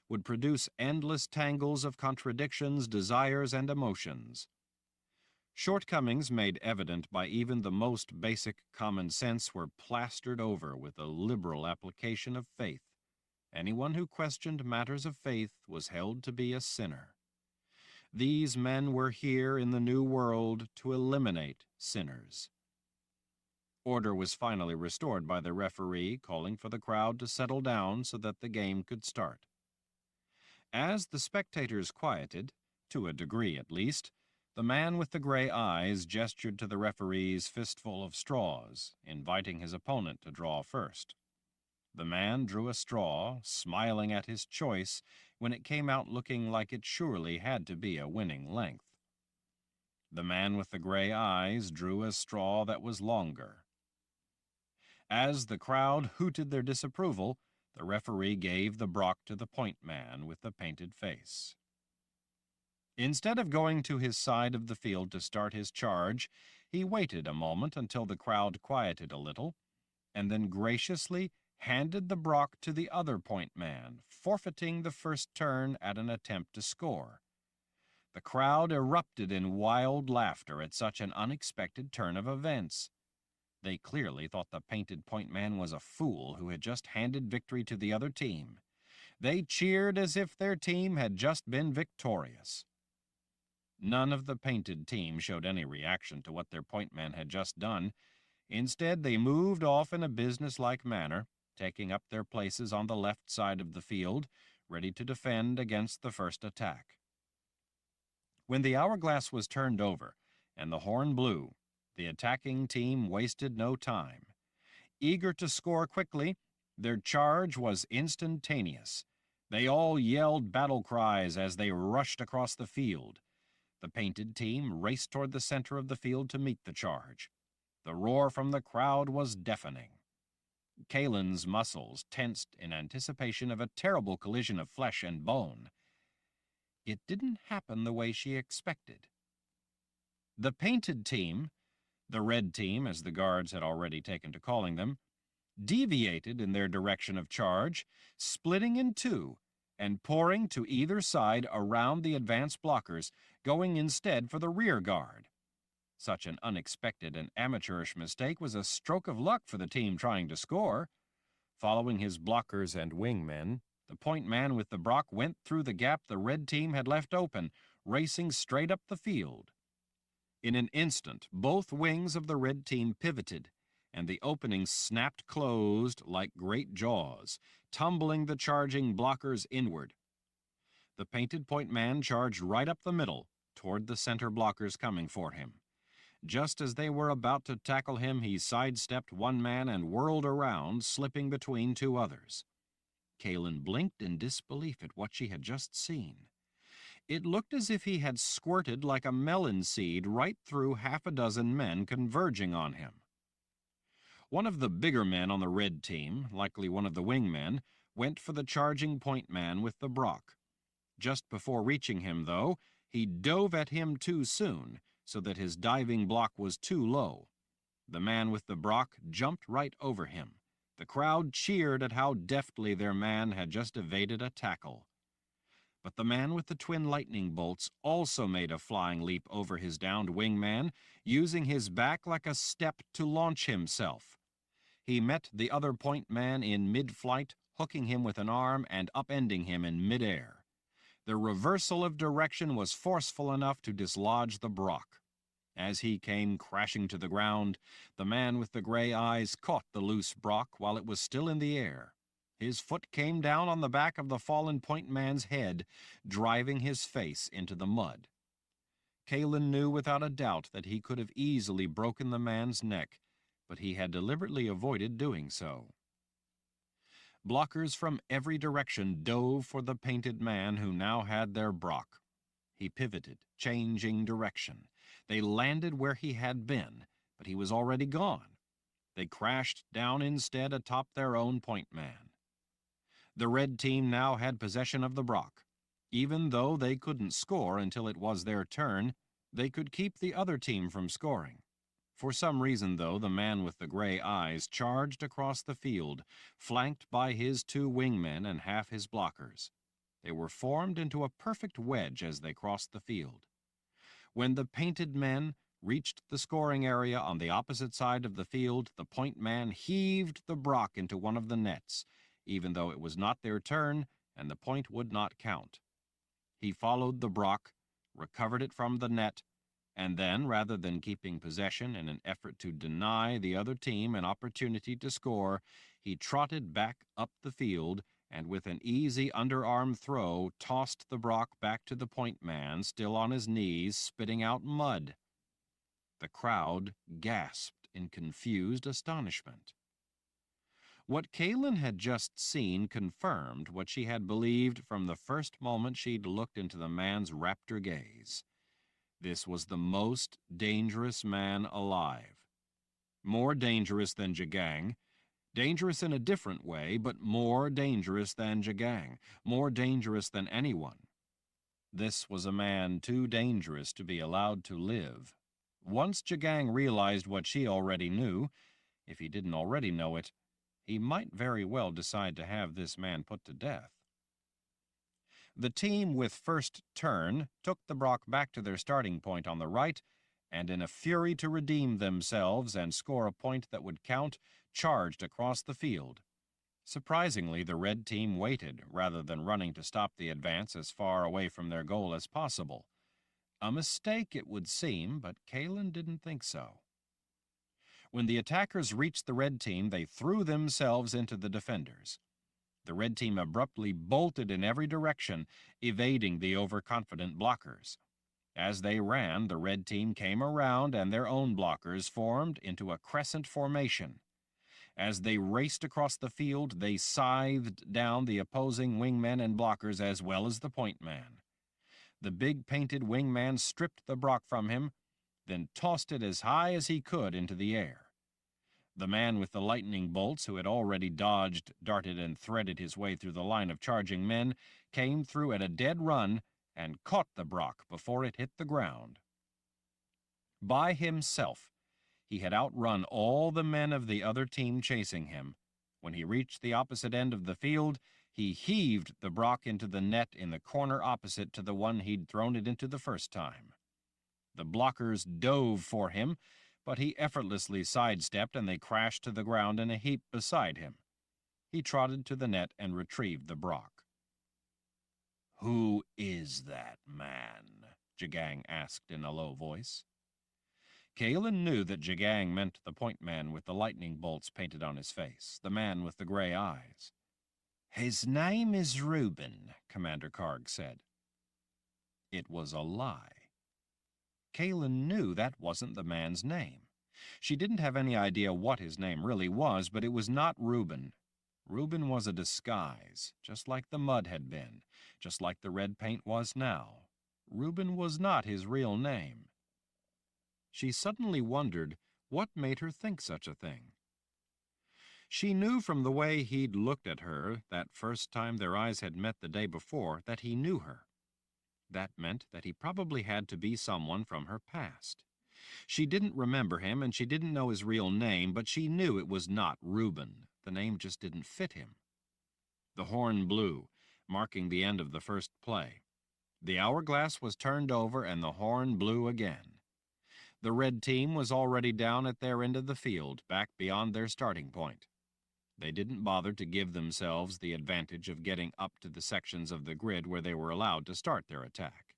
would produce endless tangles of contradictions, desires, and emotions. Shortcomings made evident by even the most basic common sense were plastered over with a liberal application of faith. Anyone who questioned matters of faith was held to be a sinner. These men were here in the New World to eliminate sinners. Order was finally restored by the referee calling for the crowd to settle down so that the game could start. As the spectators quieted, to a degree at least, The man with the gray eyes gestured to the referee's fistful of straws, inviting his opponent to draw first. The man drew a straw, smiling at his choice when it came out looking like it surely had to be a winning length. The man with the gray eyes drew a straw that was longer. As the crowd hooted their disapproval, the referee gave the brock to the point man with the painted face. Instead of going to his side of the field to start his charge, he waited a moment until the crowd quieted a little, and then graciously handed the brock to the other point man, forfeiting the first turn at an attempt to score. The crowd erupted in wild laughter at such an unexpected turn of events. They clearly thought the painted point man was a fool who had just handed victory to the other team. They cheered as if their team had just been victorious. None of the painted team showed any reaction to what their point man had just done. Instead, they moved off in a businesslike manner, taking up their places on the left side of the field, ready to defend against the first attack. When the hourglass was turned over and the horn blew, the attacking team wasted no time. Eager to score quickly, their charge was instantaneous. They all yelled battle cries as they rushed across the field. The painted team raced toward the center of the field to meet the charge. The roar from the crowd was deafening. Kahlan's muscles tensed in anticipation of a terrible collision of flesh and bone. It didn't happen the way she expected. The painted team, the red team as the guards had already taken to calling them, deviated in their direction of charge, splitting in two and pouring to either side around the advance blockers, going instead for the rear guard. Such an unexpected and amateurish mistake was a stroke of luck for the team trying to score. Following his blockers and wingmen, the point man with the brock went through the gap the red team had left open, racing straight up the field. In an instant, both wings of the red team pivoted, and the opening snapped closed like great jaws, tumbling the charging blockers inward. The painted point man charged right up the middle, toward the center blockers coming for him. Just as they were about to tackle him, he sidestepped one man and whirled around, slipping between two others. Kahlan blinked in disbelief at what she had just seen. It looked as if he had squirted like a melon seed right through half a dozen men converging on him. One of the bigger men on the red team, likely one of the wingmen, went for the charging point man with the brock. Just before reaching him, though, he dove at him too soon, so that his diving block was too low. The man with the brock jumped right over him. The crowd cheered at how deftly their man had just evaded a tackle. But the man with the twin lightning bolts also made a flying leap over his downed wingman, using his back like a step to launch himself. He met the other point man in mid-flight, hooking him with an arm and upending him in midair. The reversal of direction was forceful enough to dislodge the brock. As he came crashing to the ground, the man with the gray eyes caught the loose brock while it was still in the air. His foot came down on the back of the fallen point man's head, driving his face into the mud. Kahlan knew without a doubt that he could have easily broken the man's neck, but he had deliberately avoided doing so. Blockers from every direction dove for the painted man who now had their brock. He pivoted, changing direction. They landed where he had been, but he was already gone. They crashed down instead atop their own point man. The red team now had possession of the brock. Even though they couldn't score until it was their turn, they could keep the other team from scoring. For some reason, though, the man with the gray eyes charged across the field, flanked by his two wingmen and half his blockers. They were formed into a perfect wedge as they crossed the field. When the painted men reached the scoring area on the opposite side of the field, the point man heaved the brock into one of the nets, even though it was not their turn and the point would not count. He followed the brock, recovered it from the net, and then, rather than keeping possession in an effort to deny the other team an opportunity to score, he trotted back up the field and with an easy underarm throw tossed the Brock back to the point man, still on his knees, spitting out mud. The crowd gasped in confused astonishment. What Kahlan had just seen confirmed what she had believed from the first moment she'd looked into the man's raptor gaze. This was the most dangerous man alive. More dangerous than Jagang. Dangerous in a different way, but more dangerous than Jagang. More dangerous than anyone. This was a man too dangerous to be allowed to live. Once Jagang realized what she already knew, if he didn't already know it, he might very well decide to have this man put to death. The team with first turn took the Brock back to their starting point on the right, and in a fury to redeem themselves and score a point that would count, charged across the field. Surprisingly, the red team waited, rather than running to stop the advance as far away from their goal as possible. A mistake, it would seem, but Kahlan didn't think so. When the attackers reached the red team, they threw themselves into the defenders. The red team abruptly bolted in every direction, evading the overconfident blockers. As they ran, the red team came around and their own blockers formed into a crescent formation. As they raced across the field, they scythed down the opposing wingmen and blockers as well as the point man. The big painted wingman stripped the Brock from him, then tossed it as high as he could into the air. The man with the lightning bolts, who had already dodged, darted, and threaded his way through the line of charging men, came through at a dead run and caught the Brock before it hit the ground. By himself, he had outrun all the men of the other team chasing him. When he reached the opposite end of the field, he heaved the Brock into the net in the corner opposite to the one he'd thrown it into the first time. The blockers dove for him, but he effortlessly sidestepped and they crashed to the ground in a heap beside him. He trotted to the net and retrieved the Brock. "Who is that man?" Jagang asked in a low voice. Kahlan knew that Jagang meant the point man with the lightning bolts painted on his face, the man with the gray eyes. "His name is Reuben," Commander Karg said. It was a lie. Kahlan knew that wasn't the man's name. She didn't have any idea what his name really was, but it was not Reuben. Reuben was a disguise, just like the mud had been, just like the red paint was now. Reuben was not his real name. She suddenly wondered what made her think such a thing. She knew from the way he'd looked at her that first time their eyes had met the day before that he knew her. That meant that he probably had to be someone from her past. She didn't remember him and she didn't know his real name, but she knew it was not Reuben. The name just didn't fit him. The horn blew, marking the end of the first play. The hourglass was turned over and the horn blew again. The red team was already down at their end of the field, back beyond their starting point. They didn't bother to give themselves the advantage of getting up to the sections of the grid where they were allowed to start their attack.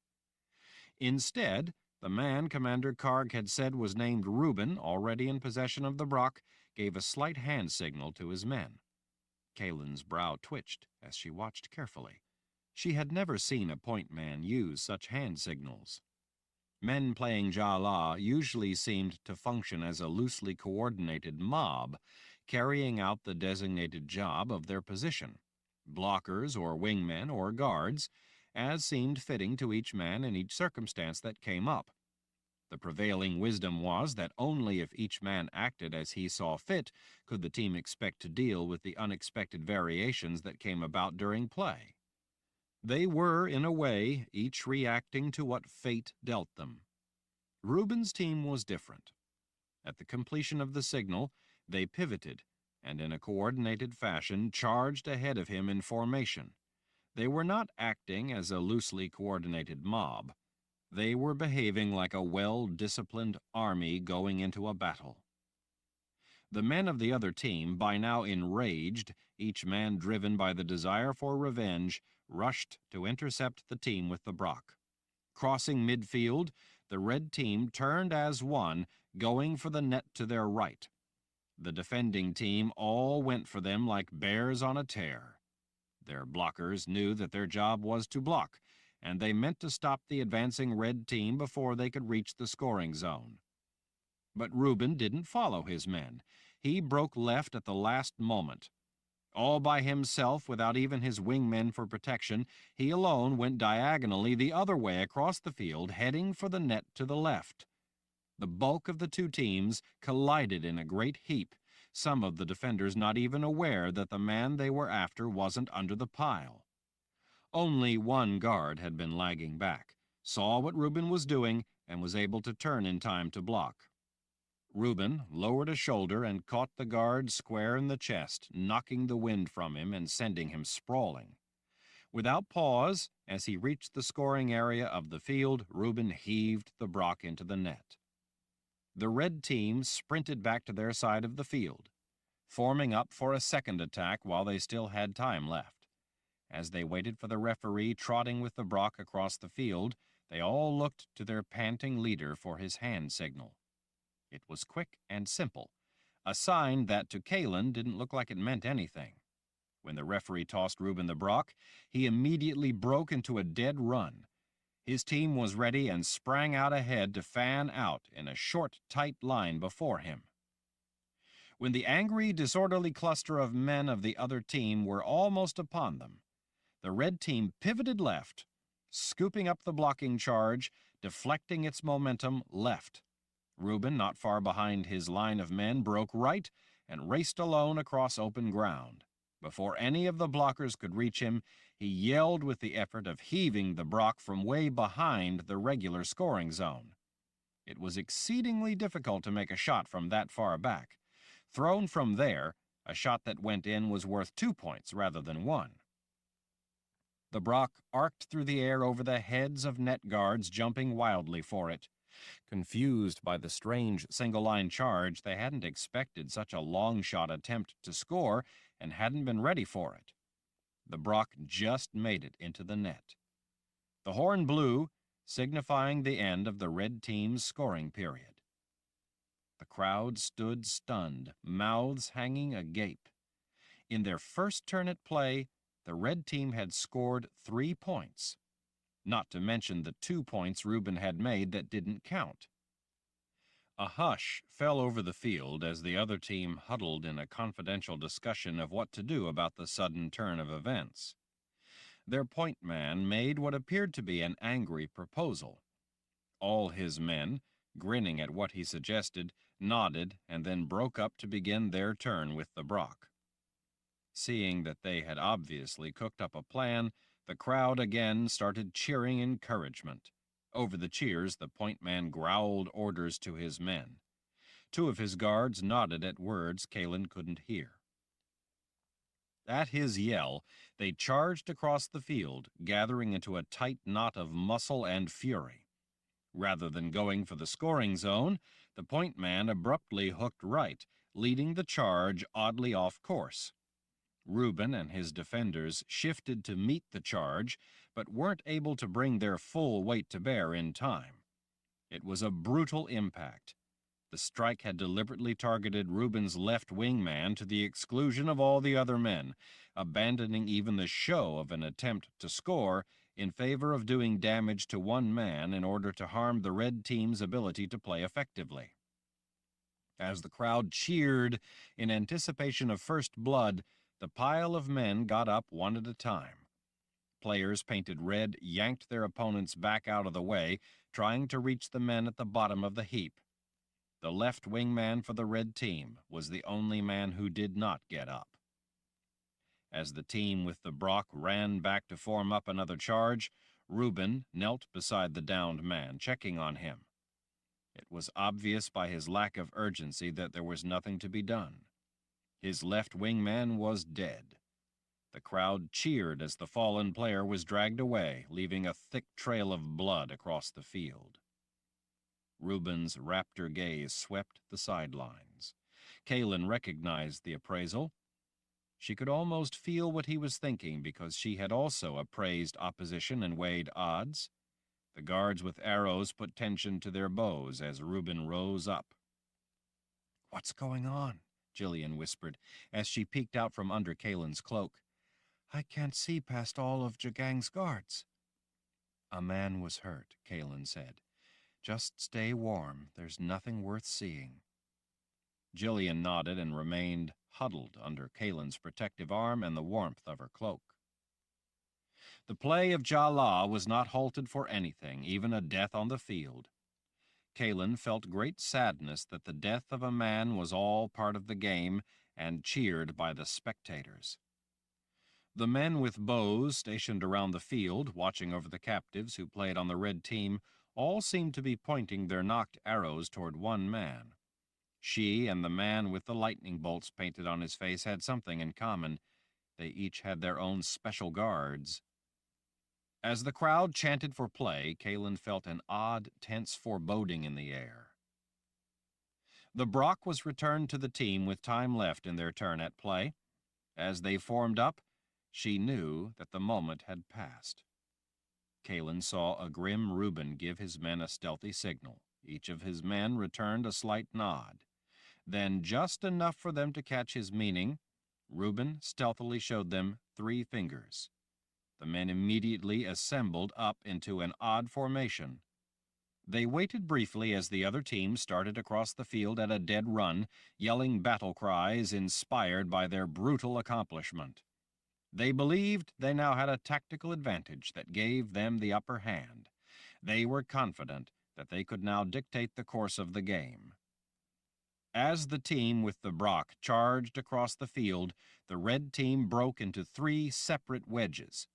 Instead, the man Commander Karg had said was named Reuben, already in possession of the Brock, gave a slight hand signal to his men. Kahlan's brow twitched as she watched carefully. She had never seen a point man use such hand signals. Men playing Jala usually seemed to function as a loosely coordinated mob, carrying out the designated job of their position, blockers or wingmen or guards, as seemed fitting to each man in each circumstance that came up. The prevailing wisdom was that only if each man acted as he saw fit could the team expect to deal with the unexpected variations that came about during play. They were, in a way, each reacting to what fate dealt them. Reuben's team was different. At the completion of the signal, they pivoted and in a coordinated fashion charged ahead of him in formation. They were not acting as a loosely coordinated mob. They were behaving like a well-disciplined army going into a battle. The men of the other team, by now enraged, each man driven by the desire for revenge, rushed to intercept the team with the Brock. Crossing midfield, the red team turned as one, going for the net to their right. The defending team all went for them like bears on a tear. Their blockers knew that their job was to block, and they meant to stop the advancing red team before they could reach the scoring zone. But Reuben didn't follow his men. He broke left at the last moment. All by himself, without even his wingmen for protection, he alone went diagonally the other way across the field, heading for the net to the left. The bulk of the two teams collided in a great heap, some of the defenders not even aware that the man they were after wasn't under the pile. Only one guard had been lagging back, saw what Reuben was doing, and was able to turn in time to block. Reuben lowered a shoulder and caught the guard square in the chest, knocking the wind from him and sending him sprawling. Without pause, as he reached the scoring area of the field, Reuben heaved the Brock into the net. The red team sprinted back to their side of the field, forming up for a second attack while they still had time left. As they waited for the referee trotting with the Brock across the field, they all looked to their panting leader for his hand signal. It was quick and simple, a sign that to Kahlan didn't look like it meant anything. When the referee tossed Reuben the Brock, he immediately broke into a dead run. His team was ready and sprang out ahead to fan out in a short, tight line before him. When the angry, disorderly cluster of men of the other team were almost upon them, the red team pivoted left, scooping up the blocking charge, deflecting its momentum left. Reuben, not far behind his line of men, broke right and raced alone across open ground. Before any of the blockers could reach him, he yelled with the effort of heaving the Brock from way behind the regular scoring zone. It was exceedingly difficult to make a shot from that far back. Thrown from there, a shot that went in was worth 2 points rather than 1. The Brock arced through the air over the heads of net guards, jumping wildly for it. Confused by the strange single-line charge, they hadn't expected such a long-shot attempt to score and hadn't been ready for it. The Brock just made it into the net. The horn blew, signifying the end of the red team's scoring period. The crowd stood stunned, mouths hanging agape. In their first turn at play, the red team had scored 3 points. Not to mention the 2 points Reuben had made that didn't count. A hush fell over the field as the other team huddled in a confidential discussion of what to do about the sudden turn of events. Their point man made what appeared to be an angry proposal. All his men, grinning at what he suggested, nodded and then broke up to begin their turn with the Brock. Seeing that they had obviously cooked up a plan, the crowd again started cheering encouragement. Over the cheers, the point man growled orders to his men. 2 of his guards nodded at words Kahlan couldn't hear. At his yell, they charged across the field, gathering into a tight knot of muscle and fury. Rather than going for the scoring zone, the point man abruptly hooked right, leading the charge oddly off course. Reuben and his defenders shifted to meet the charge, but weren't able to bring their full weight to bear in time. It was a brutal impact. The strike had deliberately targeted Reuben's left wing man to the exclusion of all the other men, abandoning even the show of an attempt to score in favor of doing damage to one man in order to harm the red team's ability to play effectively. As the crowd cheered in anticipation of first blood, the pile of men got up one at a time. Players painted red yanked their opponents back out of the way, trying to reach the men at the bottom of the heap. The left wing man for the red team was the only man who did not get up. As the team with the Brock ran back to form up another charge, Reuben knelt beside the downed man, checking on him. It was obvious by his lack of urgency that there was nothing to be done. His left wing man was dead. The crowd cheered as the fallen player was dragged away, leaving a thick trail of blood across the field. Reuben's raptor gaze swept the sidelines. Kahlan recognized the appraisal. She could almost feel what he was thinking because she had also appraised opposition and weighed odds. The guards with arrows put tension to their bows as Reuben rose up. "What's going on?" Jillian whispered as she peeked out from under Kahlan's cloak. I can't see past all of Jagang's guards. A man was hurt, Kahlan said. Just stay warm. There's nothing worth seeing. Jillian nodded and remained huddled under Kahlan's protective arm and the warmth of her cloak. The play of Jala was not halted for anything, even a death on the field. Kahlan felt great sadness that the death of a man was all part of the game and cheered by the spectators. The men with bows stationed around the field, watching over the captives who played on the red team, all seemed to be pointing their nocked arrows toward one man. She and the man with the lightning bolts painted on his face had something in common. They each had their own special guards. As the crowd chanted for play, Kahlan felt an odd, tense foreboding in the air. The Brock was returned to the team with time left in their turn at play. As they formed up, she knew that the moment had passed. Kahlan saw a grim Reuben give his men a stealthy signal. Each of his men returned a slight nod. Then, just enough for them to catch his meaning, Reuben stealthily showed them 3 fingers. The men immediately assembled up into an odd formation. They waited briefly as the other team started across the field at a dead run, yelling battle cries inspired by their brutal accomplishment. They believed they now had a tactical advantage that gave them the upper hand. They were confident that they could now dictate the course of the game. As the team with the Brock charged across the field, the red team broke into 3 separate wedges.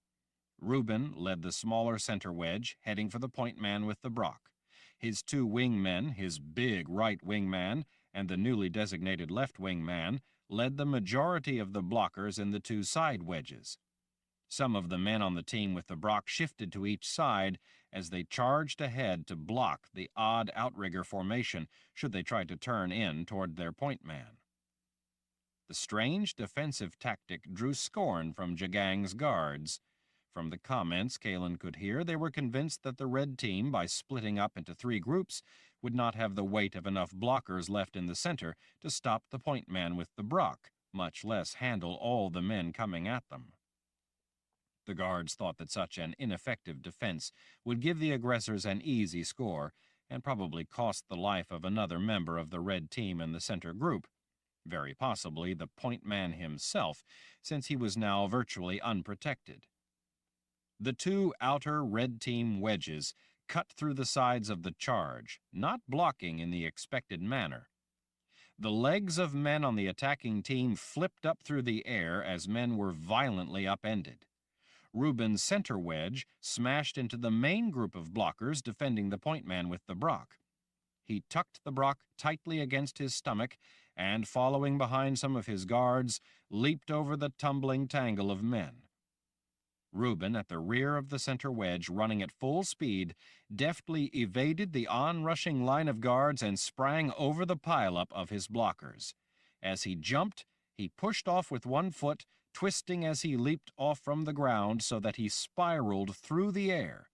Reuben led the smaller center wedge, heading for the point man with the Brock. His 2 wing men, his big right wing man and the newly designated left wing man, led the majority of the blockers in the 2 side wedges. Some of the men on the team with the Brock shifted to each side as they charged ahead to block the odd outrigger formation should they try to turn in toward their point man. The strange defensive tactic drew scorn from Jagang's guards. From the comments Kahlan could hear, they were convinced that the red team, by splitting up into 3 groups, would not have the weight of enough blockers left in the center to stop the point man with the Brock, much less handle all the men coming at them. The guards thought that such an ineffective defense would give the aggressors an easy score and probably cost the life of another member of the red team in the center group, very possibly the point man himself, since he was now virtually unprotected. The 2 outer red team wedges cut through the sides of the charge, not blocking in the expected manner. The legs of men on the attacking team flipped up through the air as men were violently upended. Reuben's center wedge smashed into the main group of blockers defending the point man with the Brock. He tucked the Brock tightly against his stomach and, following behind some of his guards, leaped over the tumbling tangle of men. Reuben, at the rear of the center wedge, running at full speed, deftly evaded the onrushing line of guards and sprang over the pileup of his blockers. As he jumped, he pushed off with one foot, twisting as he leaped off from the ground so that he spiraled through the air.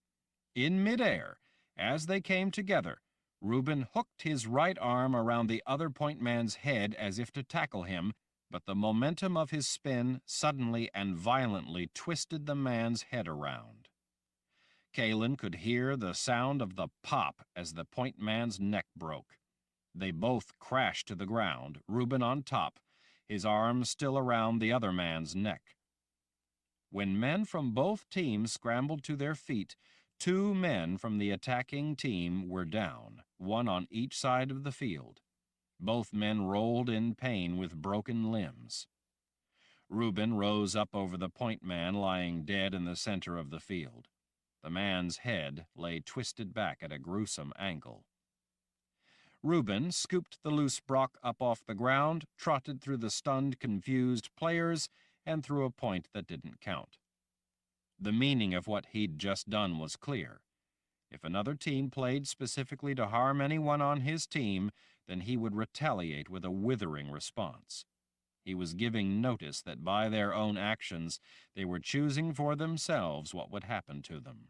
In midair, as they came together, Reuben hooked his right arm around the other point man's head as if to tackle him, but the momentum of his spin suddenly and violently twisted the man's head around. Kahlan could hear the sound of the pop as the point man's neck broke. They both crashed to the ground, Reuben on top, his arms still around the other man's neck. When men from both teams scrambled to their feet, 2 men from the attacking team were down, one on each side of the field. Both men rolled in pain with broken limbs. Reuben rose up over the point man lying dead in the center of the field. The man's head lay twisted back at a gruesome angle. Reuben scooped the loose Brock up off the ground, trotted through the stunned, confused players, and threw a point that didn't count. The meaning of what he'd just done was clear. If another team played specifically to harm anyone on his team, then he would retaliate with a withering response. He was giving notice that by their own actions, they were choosing for themselves what would happen to them.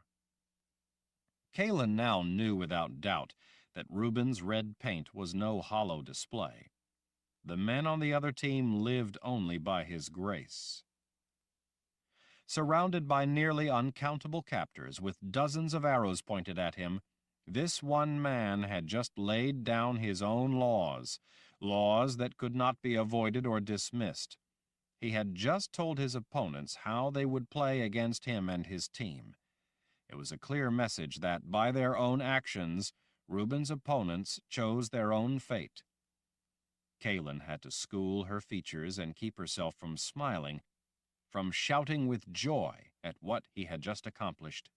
Kahlan now knew without doubt that Reuben's red paint was no hollow display. The men on the other team lived only by his grace. Surrounded by nearly uncountable captors with dozens of arrows pointed at him, this one man had just laid down his own laws, laws that could not be avoided or dismissed. He had just told his opponents how they would play against him and his team. It was a clear message that, by their own actions, Reuben's opponents chose their own fate. Kahlan had to school her features and keep herself from smiling, from shouting with joy at what he had just accomplished,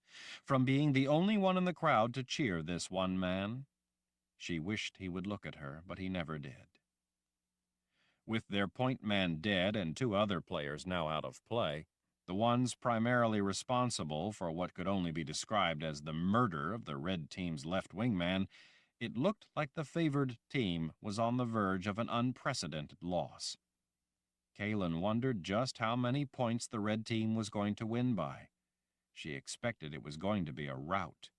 from being the only one in the crowd to cheer this one man. She wished he would look at her, but he never did. With their point man dead and two other players now out of play, the ones primarily responsible for what could only be described as the murder of the red team's left wing man, it looked like the favored team was on the verge of an unprecedented loss. Kahlan wondered just how many points the red team was going to win by. She expected it was going to be a rout.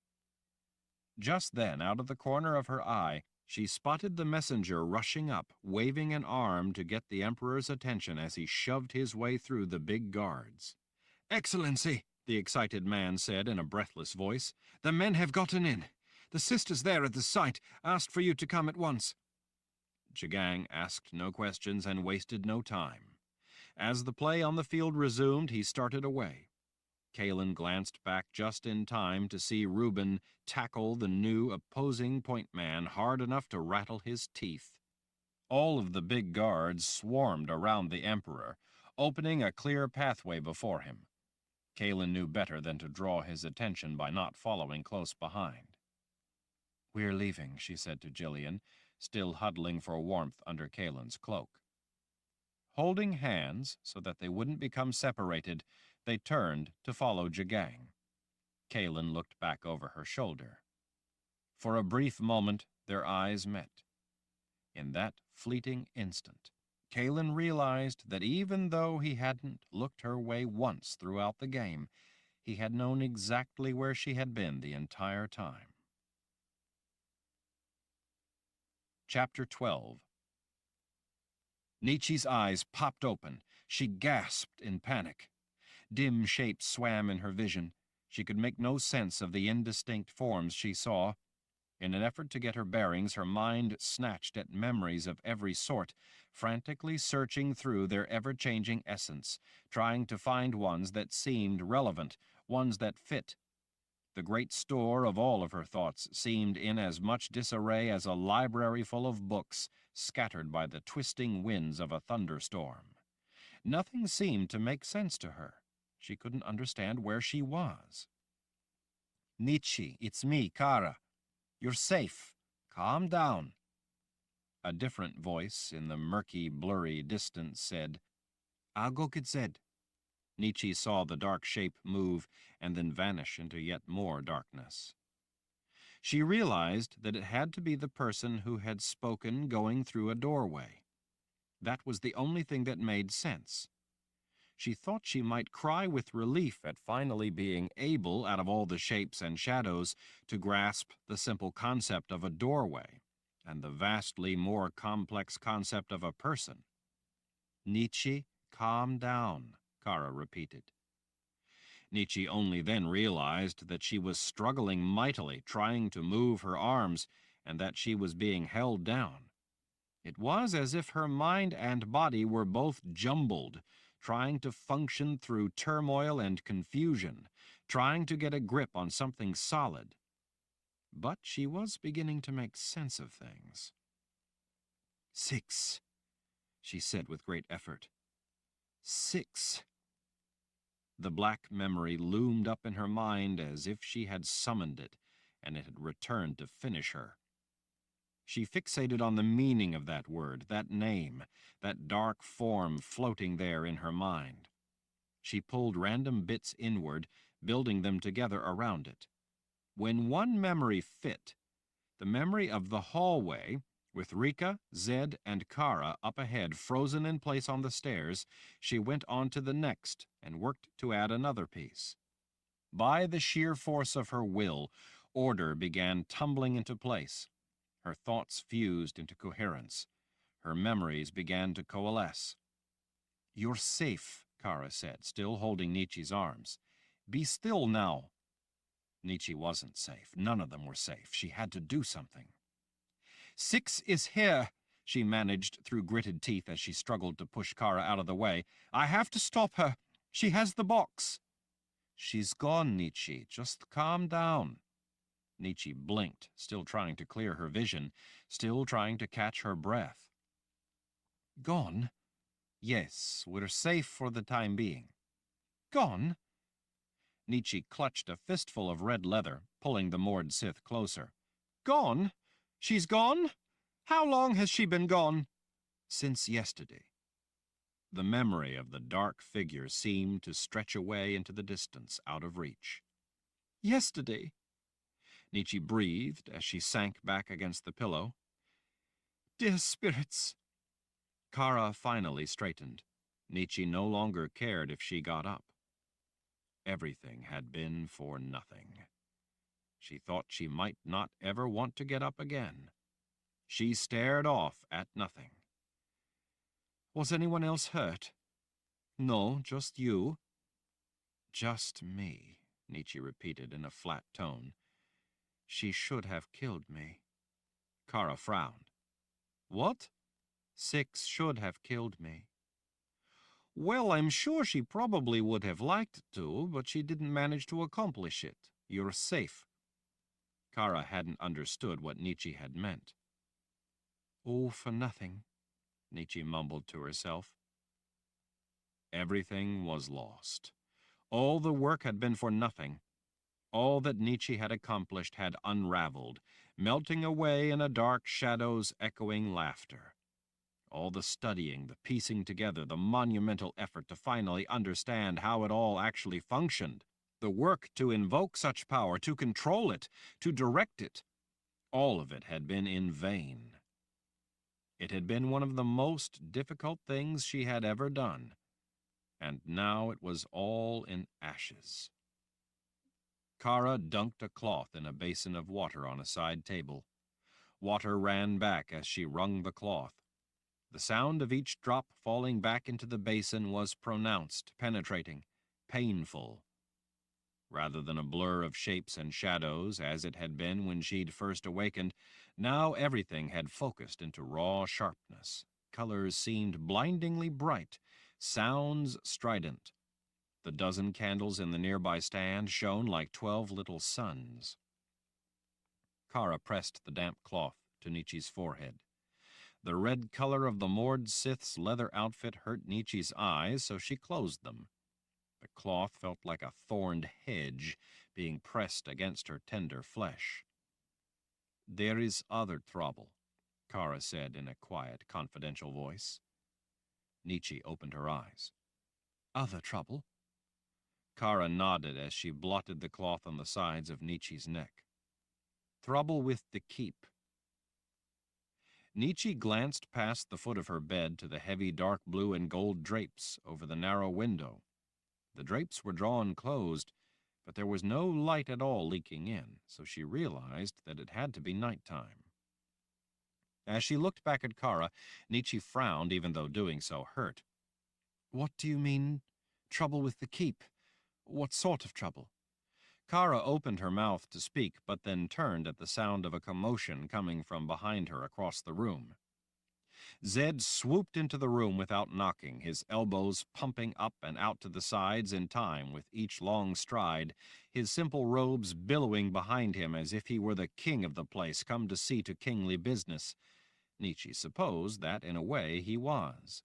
Just then, out of the corner of her eye, she spotted the messenger rushing up, waving an arm to get the Emperor's attention as he shoved his way through the big guards. "Excellency," the excited man said in a breathless voice, "the men have gotten in. The sisters there at the site asked for you to come at once." Jagang asked no questions and wasted no time. As the play on the field resumed, he started away. Kahlan glanced back just in time to see Reuben tackle the new opposing point man hard enough to rattle his teeth. All of the big guards swarmed around the Emperor, opening a clear pathway before him. Kahlan knew better than to draw his attention by not following close behind. "We're leaving," she said to Jillian, still huddling for warmth under Kahlan's cloak. Holding hands so that they wouldn't become separated, they turned to follow Jagang. Kahlan looked back over her shoulder. For a brief moment, their eyes met. In that fleeting instant, Kahlan realized that even though he hadn't looked her way once throughout the game, he had known exactly where she had been the entire time. Chapter 12. Nietzsche's eyes popped open. She gasped in panic. Dim shapes swam in her vision. She could make no sense of the indistinct forms she saw. In an effort to get her bearings, her mind snatched at memories of every sort, frantically searching through their ever-changing essence, trying to find ones that seemed relevant, ones that fit. The great store of all of her thoughts seemed in as much disarray as a library full of books scattered by the twisting winds of a thunderstorm. Nothing seemed to make sense to her. She couldn't understand where she was. "Nietzsche, it's me, Kara. You're safe. Calm down." A different voice in the murky, blurry distance said, "I'll go get Zed." Nietzsche saw the dark shape move and then vanish into yet more darkness. She realized that it had to be the person who had spoken going through a doorway. That was the only thing that made sense. She thought she might cry with relief at finally being able, out of all the shapes and shadows, to grasp the simple concept of a doorway and the vastly more complex concept of a person. "Nietzsche, calm down," Kara repeated. Nietzsche only then realized that she was struggling mightily, trying to move her arms, and that she was being held down. It was as if her mind and body were both jumbled, trying to function through turmoil and confusion, trying to get a grip on something solid. But she was beginning to make sense of things. "6," she said with great effort. "6." The black memory loomed up in her mind as if she had summoned it, and it had returned to finish her. She fixated on the meaning of that word, that name, that dark form floating there in her mind. She pulled random bits inward, building them together around it. When one memory fit, the memory of the hallway, with Rika, Zed, and Kara up ahead frozen in place on the stairs, she went on to the next and worked to add another piece. By the sheer force of her will, order began tumbling into place. Her thoughts fused into coherence. Her memories began to coalesce. "You're safe," Kara said, still holding Nietzsche's arms. Be still now. Nietzsche wasn't safe. None of them were safe. She had to do something. 6 is here, she managed through gritted teeth as she struggled to push Kara out of the way. I have to stop her. She has the box. She's gone, Nietzsche. Just calm down. Nietzsche blinked, still trying to clear her vision, still trying to catch her breath. Gone? Yes, we're safe for the time being. Gone? Nietzsche clutched a fistful of red leather, pulling the moored Sith closer. Gone? She's gone? How long has she been gone? Since yesterday. The memory of the dark figure seemed to stretch away into the distance, out of reach. Yesterday? Nietzsche breathed as she sank back against the pillow. Dear spirits. Kara finally straightened. Nietzsche no longer cared if she got up. Everything had been for nothing. She thought she might not ever want to get up again. She stared off at nothing. Was anyone else hurt? No, just you. Just me, Nietzsche repeated in a flat tone. She should have killed me. Kara frowned. What? 6 should have killed me. Well, I'm sure she probably would have liked to, but she didn't manage to accomplish it. You're safe. Kara hadn't understood what Nietzsche had meant. All for nothing, Nietzsche mumbled to herself. Everything was lost. All the work had been for nothing. All that Nietzsche had accomplished had unraveled, melting away in a dark shadow's echoing laughter. All the studying, the piecing together, the monumental effort to finally understand how it all actually functioned, the work to invoke such power, to control it, to direct it, all of it had been in vain. It had been one of the most difficult things she had ever done, and now it was all in ashes. Kara dunked a cloth in a basin of water on a side table. Water ran back as she wrung the cloth. The sound of each drop falling back into the basin was pronounced, penetrating, painful. Rather than a blur of shapes and shadows, as it had been when she'd first awakened, now everything had focused into raw sharpness. Colors seemed blindingly bright, sounds strident. The dozen candles in the nearby stand shone like 12 little suns. Kara pressed the damp cloth to Nietzsche's forehead. The red color of the moored Sith's leather outfit hurt Nietzsche's eyes, so she closed them. The cloth felt like a thorned hedge being pressed against her tender flesh. There is other trouble, Kara said in a quiet, confidential voice. Nietzsche opened her eyes. Other trouble? Kara nodded as she blotted the cloth on the sides of Nietzsche's neck. Trouble with the keep. Nietzsche glanced past the foot of her bed to the heavy dark blue and gold drapes over the narrow window. The drapes were drawn closed, but there was no light at all leaking in, so she realized that it had to be nighttime. As she looked back at Kara, Nietzsche frowned, even though doing so hurt. What do you mean, trouble with the keep? What sort of trouble? Kara opened her mouth to speak, but then turned at the sound of a commotion coming from behind her across the room. Zed swooped into the room without knocking, his elbows pumping up and out to the sides in time with each long stride, his simple robes billowing behind him as if he were the king of the place come to see to kingly business. Nietzsche supposed that, in a way, he was.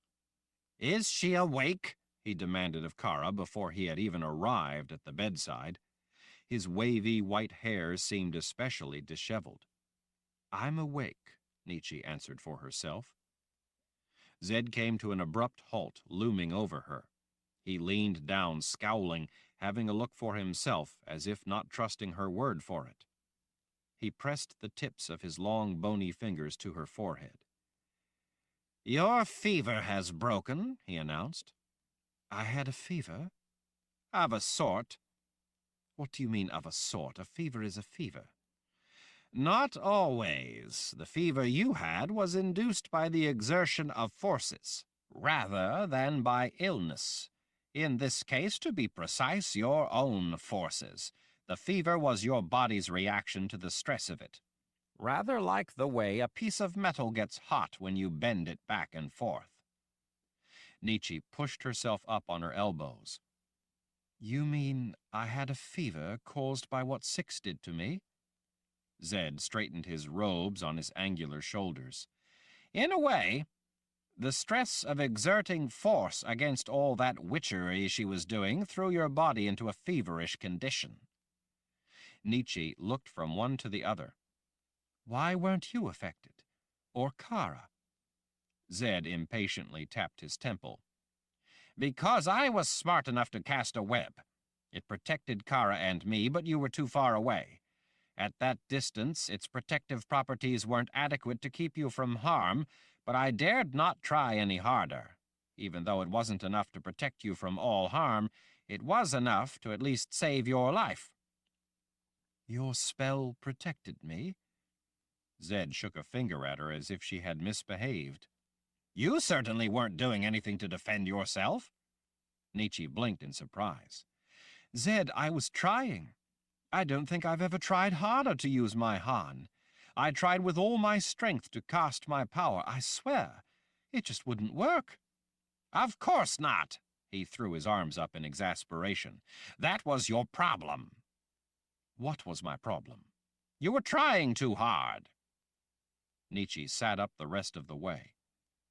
Is she awake? He demanded of Kara before he had even arrived at the bedside. His wavy white hair seemed especially disheveled. I'm awake, Nietzsche answered for herself. Zed came to an abrupt halt, looming over her. He leaned down, scowling, having a look for himself, as if not trusting her word for it. He pressed the tips of his long, bony fingers to her forehead. Your fever has broken, he announced. I had a fever? Of a sort. What do you mean, of a sort? A fever is a fever. Not always. The fever you had was induced by the exertion of forces, rather than by illness. In this case, to be precise, your own forces. The fever was your body's reaction to the stress of it. Rather like the way a piece of metal gets hot when you bend it back and forth. Nietzsche pushed herself up on her elbows. You mean I had a fever caused by what Six did to me? Zed straightened his robes on his angular shoulders. In a way, the stress of exerting force against all that witchery she was doing threw your body into a feverish condition. Nietzsche looked from one to the other. Why weren't you affected? Or Kara? Zed impatiently tapped his temple. Because I was smart enough to cast a web. It protected Kara and me, but you were too far away. At that distance, its protective properties weren't adequate to keep you from harm, but I dared not try any harder. Even though it wasn't enough to protect you from all harm, it was enough to at least save your life. Your spell protected me? Zed shook a finger at her as if she had misbehaved. You certainly weren't doing anything to defend yourself. Nietzsche blinked in surprise. Zed, I was trying. I don't think I've ever tried harder to use my Han. I tried with all my strength to cast my power, I swear. It just wouldn't work. Of course not. He threw his arms up in exasperation. That was your problem. What was my problem? You were trying too hard. Nietzsche sat up the rest of the way.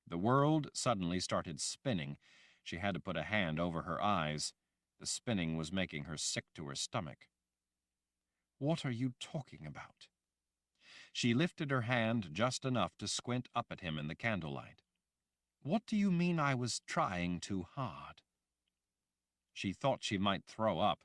The world suddenly started spinning. She had to put a hand over her eyes. The spinning was making her sick to her stomach. What are you talking about? She lifted her hand just enough to squint up at him in the candlelight. What do you mean I was trying too hard? She thought she might throw up.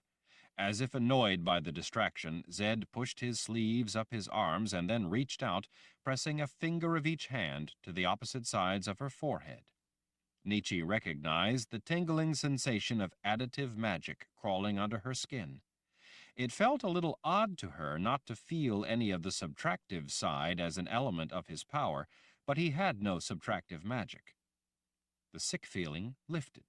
As if annoyed by the distraction, Zed pushed his sleeves up his arms and then reached out, pressing a finger of each hand to the opposite sides of her forehead. Nietzsche recognized the tingling sensation of additive magic crawling under her skin. It felt a little odd to her not to feel any of the subtractive side as an element of his power, but he had no subtractive magic. The sick feeling lifted.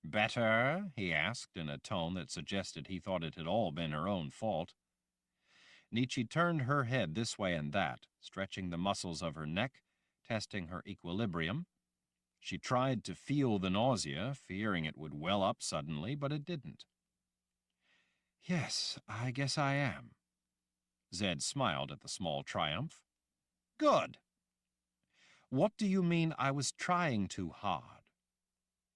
Better? He asked in a tone that suggested he thought it had all been her own fault. Nietzsche turned her head this way and that, stretching the muscles of her neck, testing her equilibrium. She tried to feel the nausea, fearing it would well up suddenly, but it didn't. Yes, I guess I am. Zed smiled at the small triumph. Good. What do you mean I was trying too hard?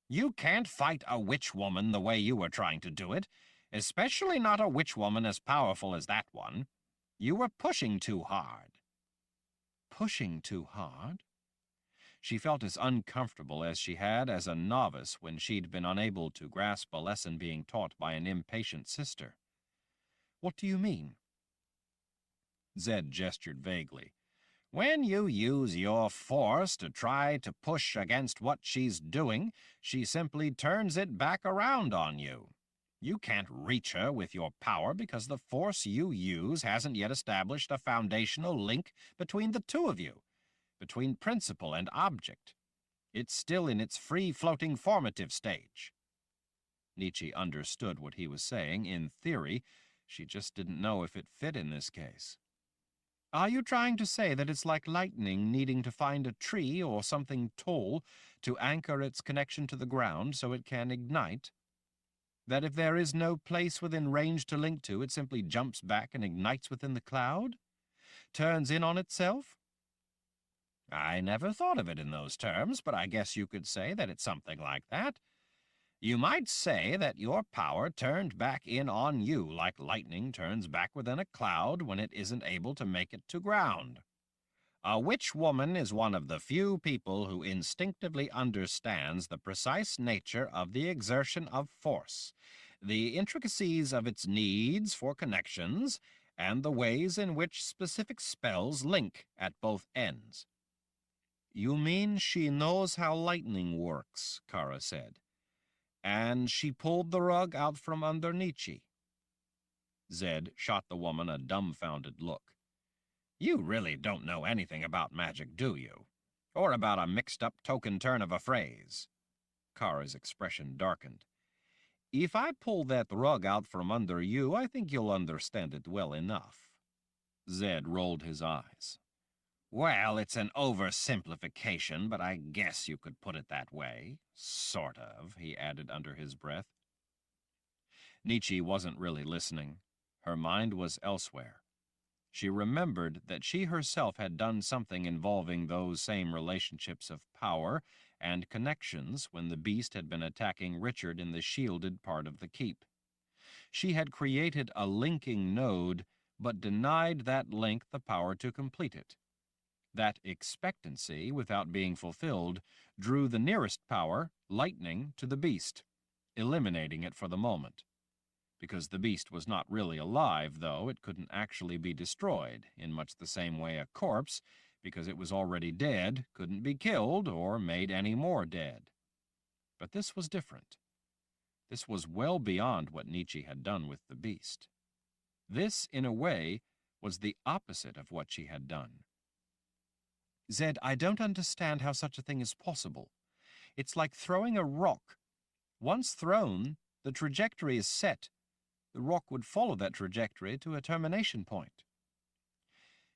You can't fight a witch woman the way you were trying to do it, especially not a witch woman as powerful as that one. You were pushing too hard. Pushing too hard? She felt as uncomfortable as she had as a novice when she'd been unable to grasp a lesson being taught by an impatient sister. What do you mean? Zed gestured vaguely. When you use your force to try to push against what she's doing, she simply turns it back around on you. You can't reach her with your power because the force you use hasn't yet established a foundational link between the two of you, between principle and object. It's still in its free-floating formative stage. Nietzsche understood what he was saying in theory. She just didn't know if it fit in this case. Are you trying to say that it's like lightning needing to find a tree or something tall to anchor its connection to the ground so it can ignite? That if there is no place within range to link to, it simply jumps back and ignites within the cloud? Turns in on itself? I never thought of it in those terms, but I guess you could say that it's something like that. You might say that your power turned back in on you like lightning turns back within a cloud when it isn't able to make it to ground. A witch woman is one of the few people who instinctively understands the precise nature of the exertion of force, the intricacies of its needs for connections, and the ways in which specific spells link at both ends. You mean she knows how lightning works, Kara said. And she pulled the rug out from under Nietzsche. Zed shot the woman a dumbfounded look. You really don't know anything about magic, do you? Or about a mixed-up token turn of a phrase? Kara's expression darkened. If I pull that rug out from under you, I think you'll understand it well enough. Zed rolled his eyes. Well, it's an oversimplification, but I guess you could put it that way. Sort of, he added under his breath. Nietzsche wasn't really listening. Her mind was elsewhere. She remembered that she herself had done something involving those same relationships of power and connections when the beast had been attacking Richard in the shielded part of the keep. She had created a linking node, but denied that link the power to complete it. That expectancy, without being fulfilled, drew the nearest power, lightning, to the beast, eliminating it for the moment. Because the beast was not really alive, though, it couldn't actually be destroyed, in much the same way a corpse, because it was already dead, couldn't be killed or made any more dead. But this was different. This was well beyond what Nietzsche had done with the beast. This, in a way, was the opposite of what she had done. Zed, I don't understand how such a thing is possible. It's like throwing a rock. Once thrown, the trajectory is set. The rock would follow that trajectory to a termination point.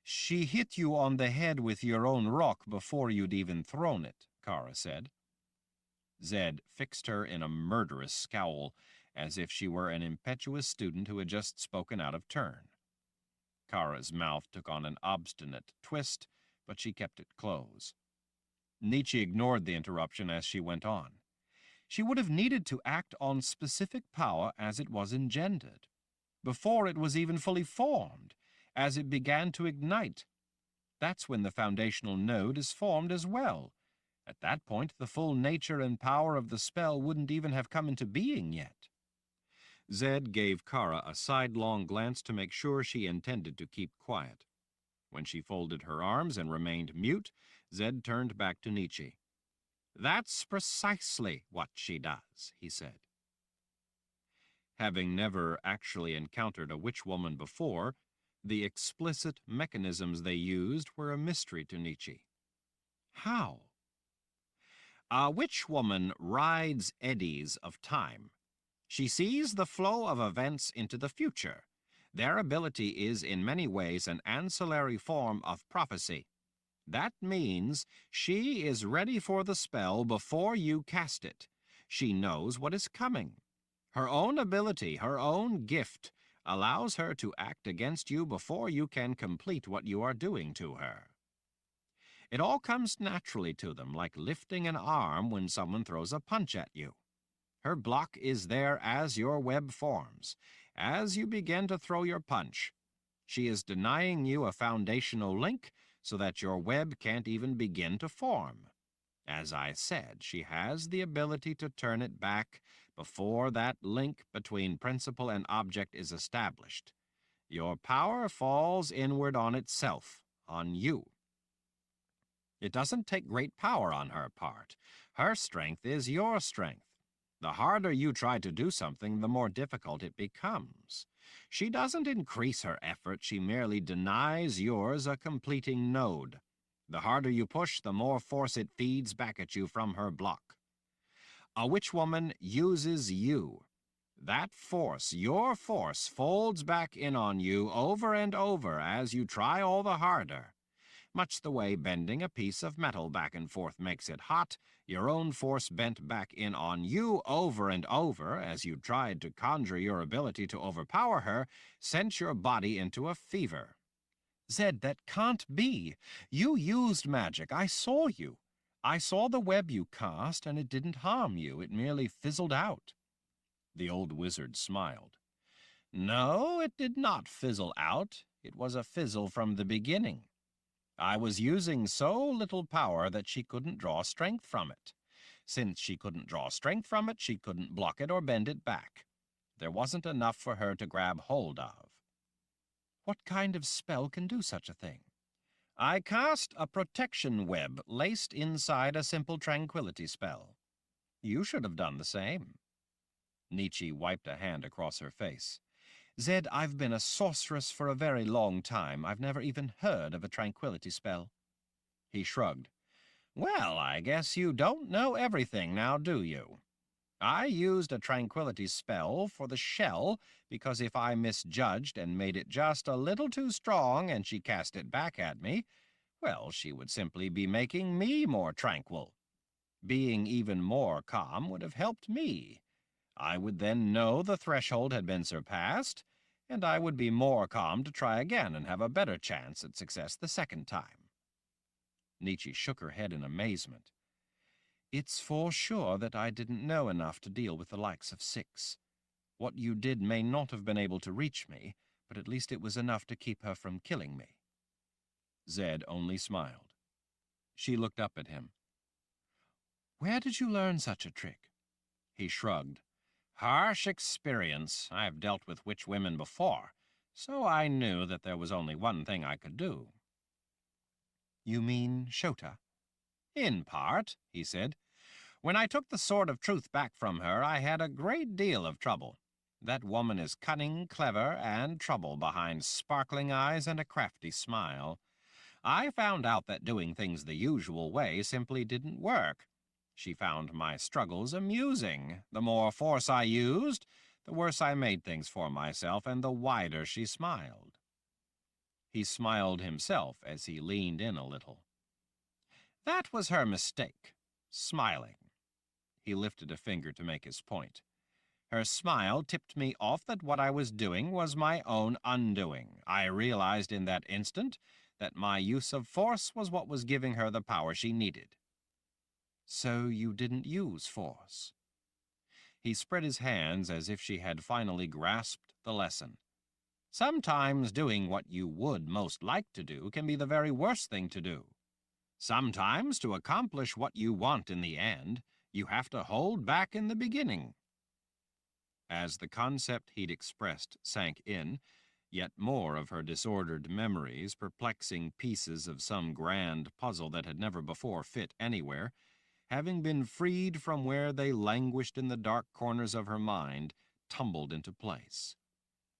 She hit you on the head with your own rock before you'd even thrown it, Kara said. Zed fixed her in a murderous scowl, as if she were an impetuous student who had just spoken out of turn. Kara's mouth took on an obstinate twist, but she kept it closed. Nietzsche ignored the interruption as she went on. She would have needed to act on specific power as it was engendered, before it was even fully formed, as it began to ignite. That's when the foundational node is formed as well. At that point, the full nature and power of the spell wouldn't even have come into being yet. Zed gave Kara a sidelong glance to make sure she intended to keep quiet. When she folded her arms and remained mute, Zed turned back to Nietzsche. That's precisely what she does, he said. Having never actually encountered a witch-woman before, the explicit mechanisms they used were a mystery to Nietzsche. How? A witch-woman rides eddies of time. She sees the flow of events into the future. Their ability is in many ways an ancillary form of prophecy. That means she is ready for the spell before you cast it. She knows what is coming. Her own ability, her own gift, allows her to act against you before you can complete what you are doing to her. It all comes naturally to them, like lifting an arm when someone throws a punch at you. Her block is there as your web forms. As you begin to throw your punch, she is denying you a foundational link so that your web can't even begin to form. As I said, she has the ability to turn it back before that link between principle and object is established. Your power falls inward on itself, on you. It doesn't take great power on her part. Her strength is your strength. The harder you try to do something, the more difficult it becomes. She doesn't increase her effort, she merely denies yours a completing node. The harder you push, the more force it feeds back at you from her block. A witch-woman uses you. That force, your force, folds back in on you over and over as you try all the harder. Much the way bending a piece of metal back and forth makes it hot, your own force bent back in on you over and over as you tried to conjure your ability to overpower her, sent your body into a fever. Zed, that can't be. You used magic. I saw you. I saw the web you cast, and it didn't harm you. It merely fizzled out. The old wizard smiled. No, it did not fizzle out. It was a fizzle from the beginning. I was using so little power that she couldn't draw strength from it. Since she couldn't draw strength from it, she couldn't block it or bend it back. There wasn't enough for her to grab hold of. What kind of spell can do such a thing? I cast a protection web laced inside a simple tranquility spell. You should have done the same. Nietzsche wiped a hand across her face. Zed, I've been a sorceress for a very long time. I've never even heard of a tranquility spell. He shrugged. Well, I guess you don't know everything now, do you? I used a tranquility spell for the shell because if I misjudged and made it just a little too strong and she cast it back at me, well, she would simply be making me more tranquil. Being even more calm would have helped me. I would then know the threshold had been surpassed, and I would be more calm to try again and have a better chance at success the second time. Nietzsche shook her head in amazement. It's for sure that I didn't know enough to deal with the likes of Six. What you did may not have been able to reach me, but at least it was enough to keep her from killing me. Zed only smiled. She looked up at him. Where did you learn such a trick? He shrugged. Harsh experience. I've dealt with witch women before, so I knew that there was only one thing I could do. You mean Shota? In part, he said. When I took the Sword of Truth back from her, I had a great deal of trouble. That woman is cunning, clever, and trouble behind sparkling eyes and a crafty smile. I found out that doing things the usual way simply didn't work. She found my struggles amusing. The more force I used, the worse I made things for myself, and the wider she smiled. He smiled himself as he leaned in a little. That was her mistake, smiling. He lifted a finger to make his point. Her smile tipped me off that what I was doing was my own undoing. I realized in that instant that my use of force was what was giving her the power she needed. So you didn't use force? He spread his hands as if she had finally grasped the lesson. Sometimes doing what you would most like to do can be the very worst thing to do. Sometimes, to accomplish what you want in the end, you have to hold back in the beginning. As the concept he'd expressed sank in, yet more of her disordered memories, perplexing pieces of some grand puzzle that had never before fit anywhere, having been freed from where they languished in the dark corners of her mind, tumbled into place.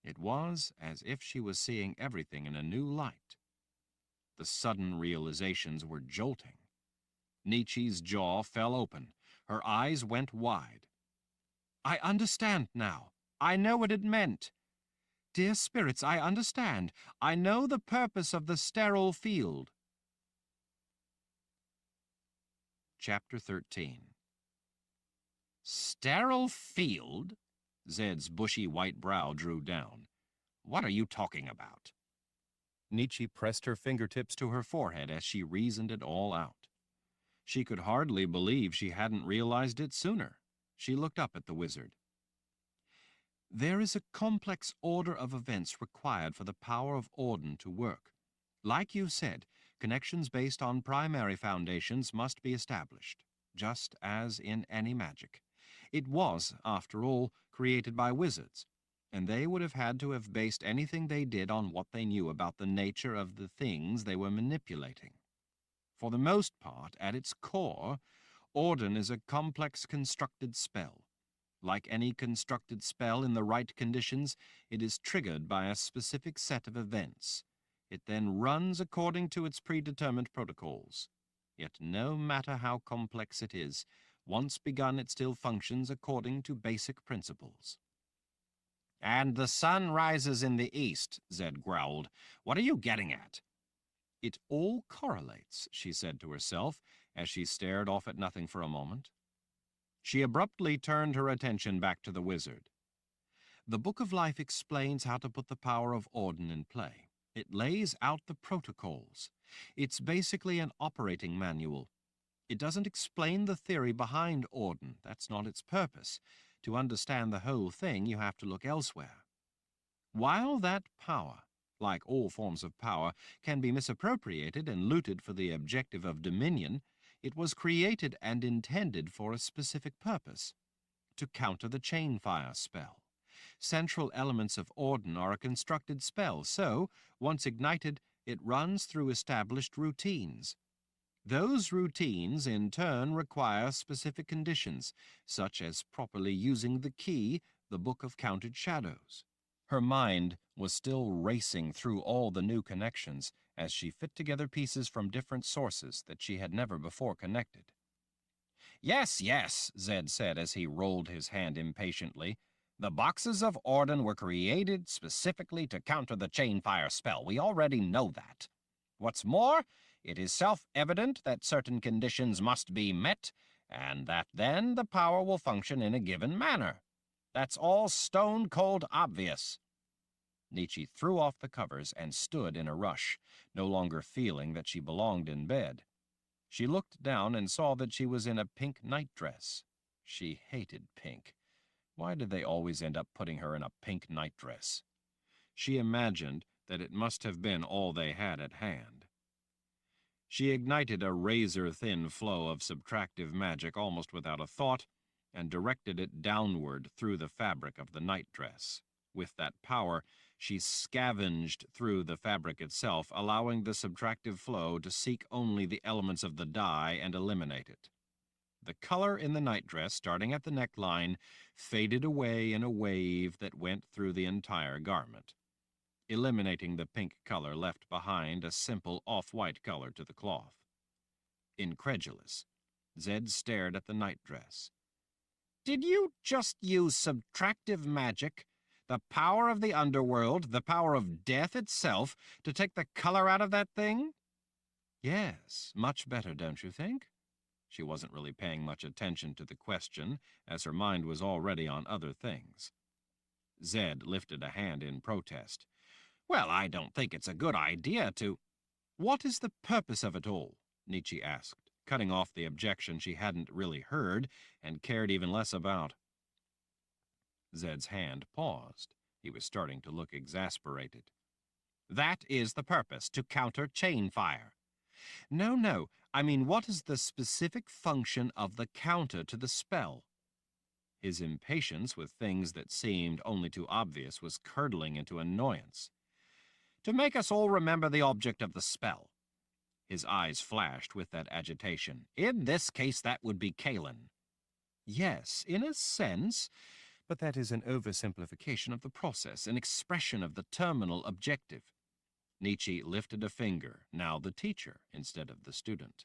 It was as if she was seeing everything in a new light. The sudden realizations were jolting. Nietzsche's jaw fell open. Her eyes went wide. I understand now. I know what it meant. Dear spirits, I understand. I know the purpose of the sterile field. Chapter 13. Sterile field? Zed's bushy white brow drew down. What are you talking about? Nietzsche pressed her fingertips to her forehead as she reasoned it all out. She could hardly believe she hadn't realized it sooner. She looked up at the wizard. There is a complex order of events required for the power of Orden to work. Like you said, connections based on primary foundations must be established, just as in any magic. It was, after all, created by wizards, and they would have had to have based anything they did on what they knew about the nature of the things they were manipulating. For the most part, at its core, Orden is a complex constructed spell. Like any constructed spell in the right conditions, it is triggered by a specific set of events. It then runs according to its predetermined protocols. Yet no matter how complex it is, once begun it still functions according to basic principles. And the sun rises in the east, Zed growled. What are you getting at? It all correlates, she said to herself, as she stared off at nothing for a moment. She abruptly turned her attention back to the wizard. The Book of Life explains how to put the power of Orden in play. It lays out the protocols. It's basically an operating manual. It doesn't explain the theory behind Orden. That's not its purpose. To understand the whole thing, you have to look elsewhere. While that power, like all forms of power, can be misappropriated and looted for the objective of dominion, it was created and intended for a specific purpose, to counter the chain fire spell. Central elements of Orden are a constructed spell, so, once ignited, it runs through established routines. Those routines, in turn, require specific conditions, such as properly using the key, the Book of Counted Shadows. Her mind was still racing through all the new connections as she fit together pieces from different sources that she had never before connected. Yes, yes, Zed said as he rolled his hand impatiently. The boxes of Orden were created specifically to counter the chain fire spell. We already know that. What's more, it is self-evident that certain conditions must be met, and that then the power will function in a given manner. That's all stone-cold obvious. Nietzsche threw off the covers and stood in a rush, no longer feeling that she belonged in bed. She looked down and saw that she was in a pink nightdress. She hated pink. Why did they always end up putting her in a pink nightdress? She imagined that it must have been all they had at hand. She ignited a razor-thin flow of subtractive magic almost without a thought and directed it downward through the fabric of the nightdress. With that power, she scavenged through the fabric itself, allowing the subtractive flow to seek only the elements of the dye and eliminate it. The color in the nightdress, starting at the neckline, faded away in a wave that went through the entire garment. Eliminating the pink color left behind a simple off-white color to the cloth. Incredulous, Zed stared at the nightdress. Did you just use subtractive magic, the power of the underworld, the power of death itself, to take the color out of that thing? Yes, much better, don't you think? She wasn't really paying much attention to the question, as her mind was already on other things. Zed lifted a hand in protest. Well, I don't think it's a good idea to— What is the purpose of it all? Nietzsche asked, cutting off the objection she hadn't really heard and cared even less about. Zed's hand paused. He was starting to look exasperated. That is the purpose, to counter chain fire. No, I mean, what is the specific function of the counter to the spell? His impatience with things that seemed only too obvious was curdling into annoyance. To make us all remember the object of the spell. His eyes flashed with that agitation. In this case, that would be Kahlan. Yes, in a sense, but that is an oversimplification of the process, an expression of the terminal objective. Nietzsche lifted a finger, now the teacher instead of the student.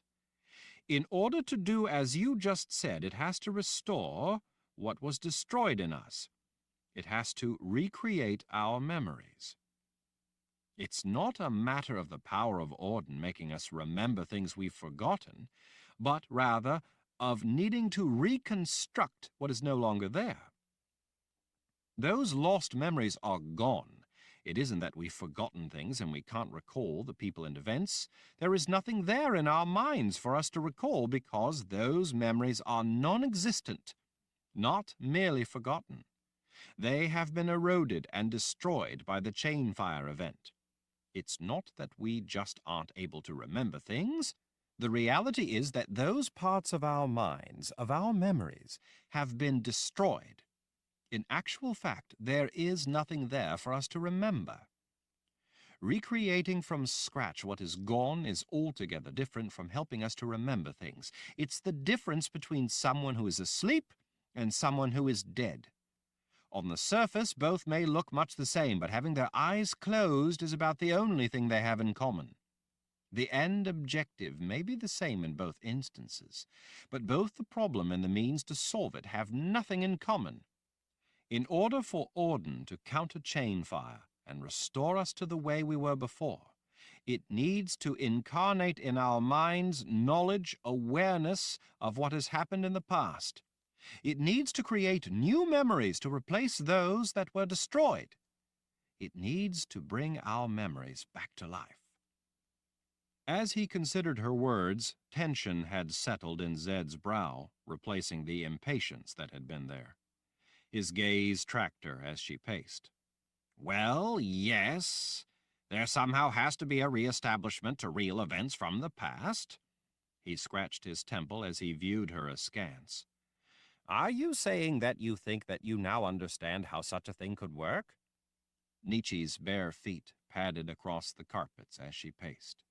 In order to do as you just said, it has to restore what was destroyed in us. It has to recreate our memories. It's not a matter of the power of Orden making us remember things we've forgotten, but rather of needing to reconstruct what is no longer there. Those lost memories are gone. It isn't that we've forgotten things and we can't recall the people and events. There is nothing there in our minds for us to recall because those memories are non-existent, not merely forgotten. They have been eroded and destroyed by the chain fire event. It's not that we just aren't able to remember things. The reality is that those parts of our minds, of our memories, have been destroyed. In actual fact, there is nothing there for us to remember. Recreating from scratch what is gone is altogether different from helping us to remember things. It's the difference between someone who is asleep and someone who is dead. On the surface, both may look much the same, but having their eyes closed is about the only thing they have in common. The end objective may be the same in both instances, but both the problem and the means to solve it have nothing in common. In order for Orden to counter chain fire and restore us to the way we were before, it needs to incarnate in our minds knowledge, awareness of what has happened in the past. It needs to create new memories to replace those that were destroyed. It needs to bring our memories back to life. As he considered her words, tension had settled in Zed's brow, replacing the impatience that had been there. His gaze tracked her as she paced. Well, yes, there somehow has to be a reestablishment to real events from the past. He scratched his temple as he viewed her askance. Are you saying that you think that you now understand how such a thing could work? Nietzsche's bare feet padded across the carpets as she paced.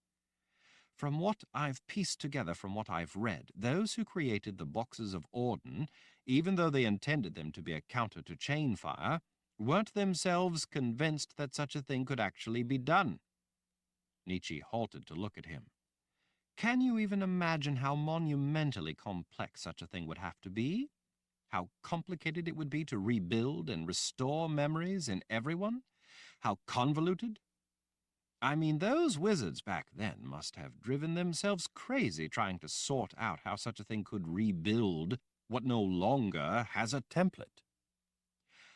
From what I've pieced together from what I've read, those who created the boxes of Orden, even though they intended them to be a counter to chain fire, weren't themselves convinced that such a thing could actually be done. Nietzsche halted to look at him. Can you even imagine how monumentally complex such a thing would have to be? How complicated it would be to rebuild and restore memories in everyone? How convoluted? I mean, those wizards back then must have driven themselves crazy trying to sort out how such a thing could rebuild what no longer has a template.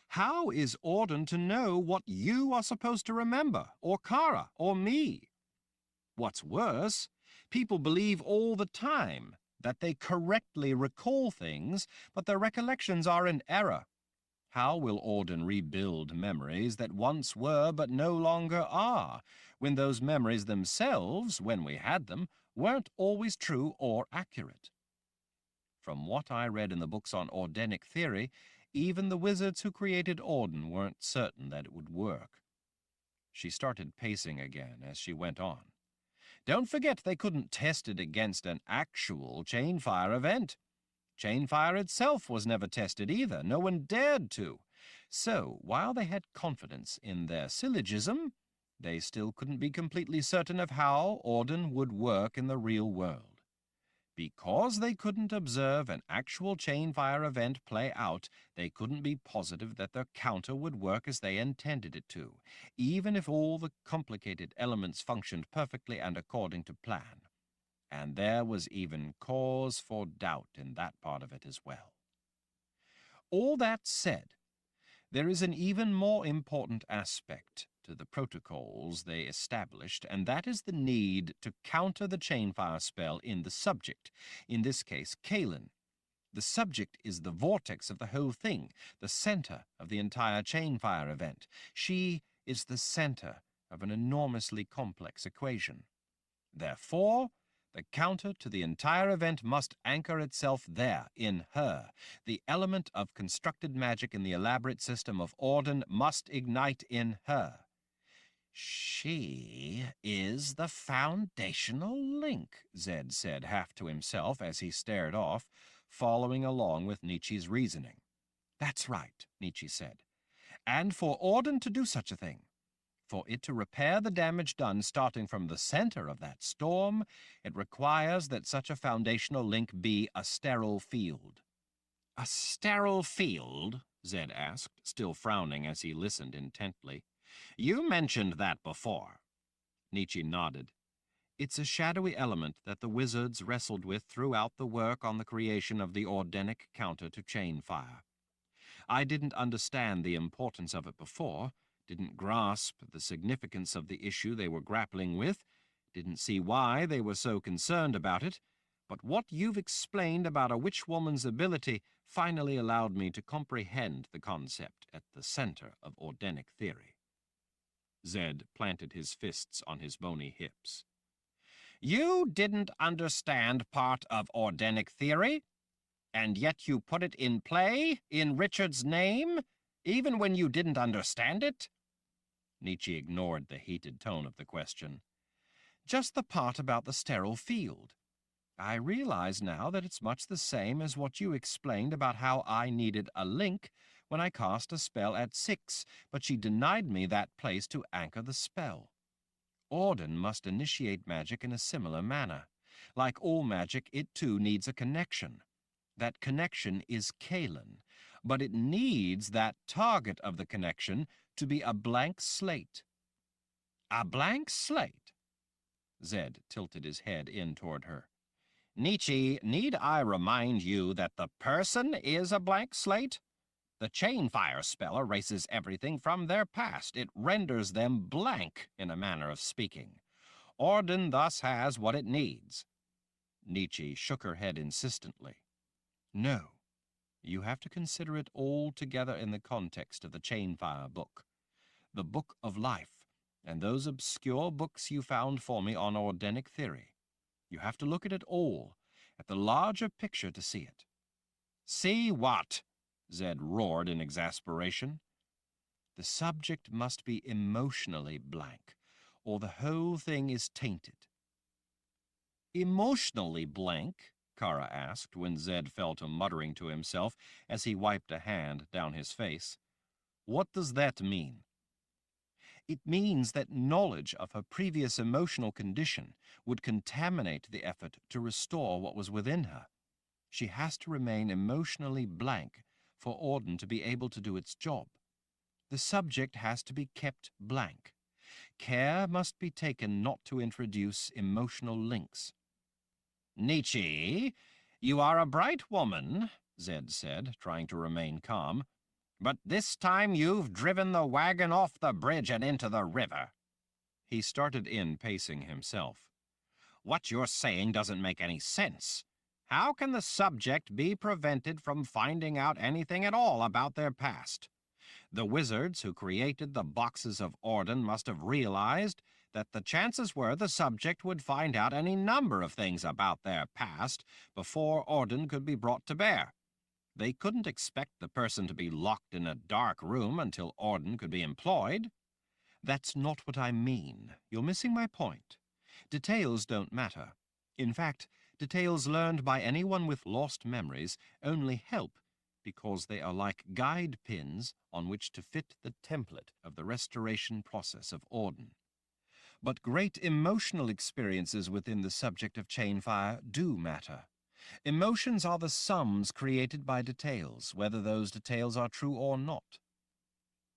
How is Auden to know what you are supposed to remember, or Kara, or me? What's worse, people believe all the time that they correctly recall things, but their recollections are in error. How will Auden rebuild memories that once were but no longer are, when those memories themselves, when we had them, weren't always true or accurate? From what I read in the books on Audenic theory, even the wizards who created Auden weren't certain that it would work. She started pacing again as she went on. Don't forget they couldn't test it against an actual chainfire event. Chainfire itself was never tested either. No one dared to. So, while they had confidence in their syllogism, they still couldn't be completely certain of how Auden would work in the real world. Because they couldn't observe an actual chainfire event play out, they couldn't be positive that their counter would work as they intended it to, even if all the complicated elements functioned perfectly and according to plan. And there was even cause for doubt in that part of it as well. All that said, there is an even more important aspect to the protocols they established, and that is the need to counter the chainfire spell in the subject, in this case, Kahlan. The subject is the vortex of the whole thing, the center of the entire chainfire event. She is the center of an enormously complex equation. Therefore, the counter to the entire event must anchor itself there, in her. The element of constructed magic in the elaborate system of Auden must ignite in her. She is the foundational link, Zed said half to himself as he stared off, following along with Nietzsche's reasoning. That's right, Nietzsche said. And for Auden to do such a thing, for it to repair the damage done starting from the center of that storm, it requires that such a foundational link be a sterile field. A sterile field? Zed asked, still frowning as he listened intently. You mentioned that before. Nietzsche nodded. It's a shadowy element that the wizards wrestled with throughout the work on the creation of the Audenic counter to chainfire. I didn't understand the importance of it before, didn't grasp the significance of the issue they were grappling with, didn't see why they were so concerned about it, but what you've explained about a witch-woman's ability finally allowed me to comprehend the concept at the center of Audenic theory. Zed planted his fists on his bony hips. You didn't understand part of Audenic theory? And yet you put it in play, in Richard's name, even when you didn't understand it? Nietzsche ignored the heated tone of the question. Just the part about the sterile field. I realize now that it's much the same as what you explained about how I needed a link when I cast a spell at 6, but she denied me that place to anchor the spell. Auden must initiate magic in a similar manner. Like all magic, it too needs a connection. That connection is Kahlan, but it needs that target of the connection to be a blank slate. A blank slate? Zed tilted his head in toward her. Nietzsche, need I remind you that the person is a blank slate? The chainfire spell erases everything from their past. It renders them blank, in a manner of speaking. Auden thus has what it needs. Nietzsche shook her head insistently. No, you have to consider it all together in the context of the Chainfire book, the Book of Life, and those obscure books you found for me on Audenic theory. You have to look at it all, at the larger picture to see it. See what? Zed roared in exasperation. The subject must be emotionally blank, or the whole thing is tainted. Emotionally blank? Kara asked when Zed fell to muttering to himself as he wiped a hand down his face. What does that mean? It means that knowledge of her previous emotional condition would contaminate the effort to restore what was within her. She has to remain emotionally blank for Auden to be able to do its job. The subject has to be kept blank. Care must be taken not to introduce emotional links. Nietzsche, you are a bright woman, Zed said, trying to remain calm. But this time you've driven the wagon off the bridge and into the river. He started in, pacing himself. What you're saying doesn't make any sense. How can the subject be prevented from finding out anything at all about their past? The wizards who created the boxes of Auden must have realized that the chances were the subject would find out any number of things about their past before Auden could be brought to bear. They couldn't expect the person to be locked in a dark room until Auden could be employed. That's not what I mean. You're missing my point. Details don't matter. In fact, details learned by anyone with lost memories only help because they are like guide pins on which to fit the template of the restoration process of Auden. But great emotional experiences within the subject of Chainfire do matter. Emotions are the sums created by details, whether those details are true or not.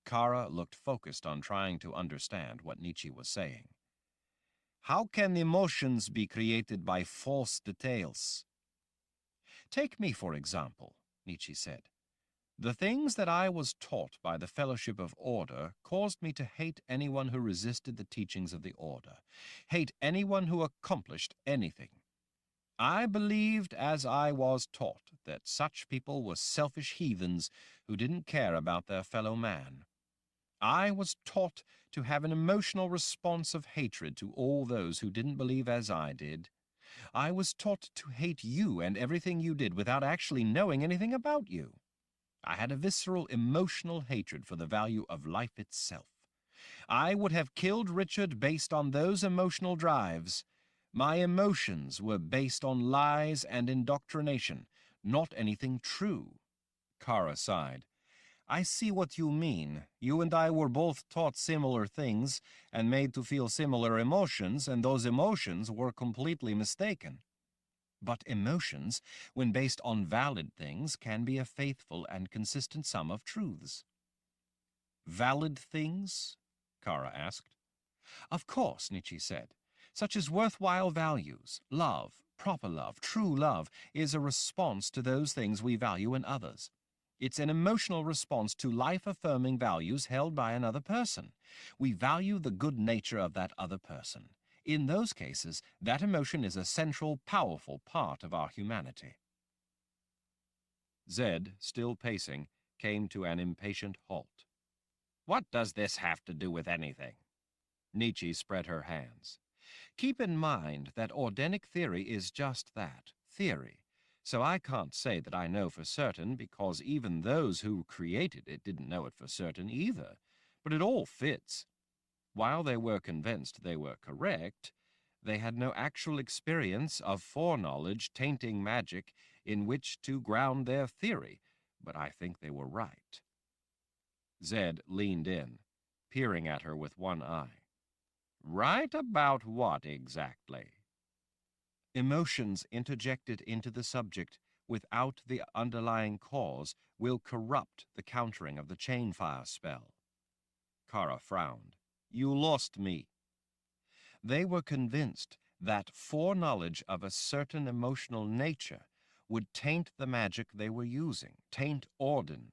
Kara looked focused on trying to understand what Nietzsche was saying. How can emotions be created by false details? Take me, for example, Nietzsche said. The things that I was taught by the Fellowship of Order caused me to hate anyone who resisted the teachings of the Order, hate anyone who accomplished anything. I believed, as I was taught, that such people were selfish heathens who didn't care about their fellow man. I was taught to have an emotional response of hatred to all those who didn't believe as I did. I was taught to hate you and everything you did without actually knowing anything about you. I had a visceral emotional hatred for the value of life itself. I would have killed Richard based on those emotional drives. My emotions were based on lies and indoctrination, not anything true. Kara sighed. I see what you mean. You and I were both taught similar things and made to feel similar emotions, and those emotions were completely mistaken. But emotions, when based on valid things, can be a faithful and consistent sum of truths. Valid things? Kara asked. Of course, Nietzsche said. Such as worthwhile values, love, proper love, true love, is a response to those things we value in others. It's an emotional response to life-affirming values held by another person. We value the good nature of that other person. In those cases, that emotion is a central, powerful part of our humanity. Zed, still pacing, came to an impatient halt. What does this have to do with anything? Nietzsche spread her hands. Keep in mind that Ordenic theory is just that, theory. So I can't say that I know for certain, because even those who created it didn't know it for certain either. But it all fits. While they were convinced they were correct, they had no actual experience of foreknowledge tainting magic in which to ground their theory, but I think they were right. Zed leaned in, peering at her with one eye. Right about what exactly? Emotions interjected into the subject without the underlying cause will corrupt the countering of the chainfire spell. Kara frowned. You lost me. They were convinced that foreknowledge of a certain emotional nature would taint the magic they were using, taint Auden.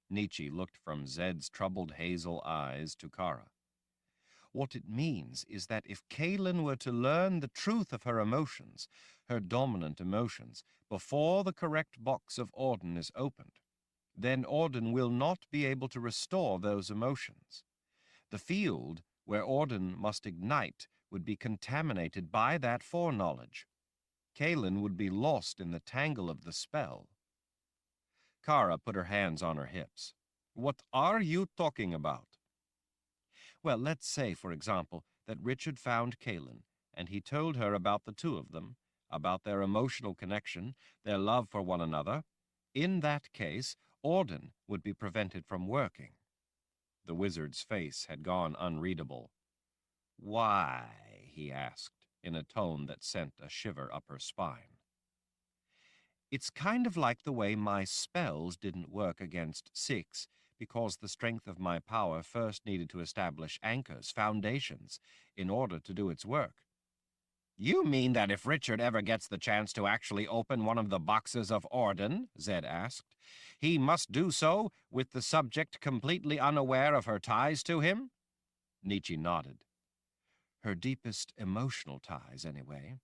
Nietzsche looked from Zed's troubled hazel eyes to Kara. What it means is that if Kahlan were to learn the truth of her emotions, her dominant emotions, before the correct box of Auden is opened, then Auden will not be able to restore those emotions. The field where Auden must ignite would be contaminated by that foreknowledge. Kahlan would be lost in the tangle of the spell. Kara put her hands on her hips. What are you talking about? Well, let's say, for example, that Richard found Kahlan, and he told her about the two of them, about their emotional connection, their love for one another. In that case, Auden would be prevented from working. The wizard's face had gone unreadable. "Why?" he asked, in a tone that sent a shiver up her spine. "It's kind of like the way my spells didn't work against Six because the strength of my power first needed to establish anchors, foundations, in order to do its work." "You mean that if Richard ever gets the chance to actually open one of the boxes of Orden," Zed asked, "he must do so with the subject completely unaware of her ties to him?" Nietzsche nodded. "Her deepest emotional ties, anyway.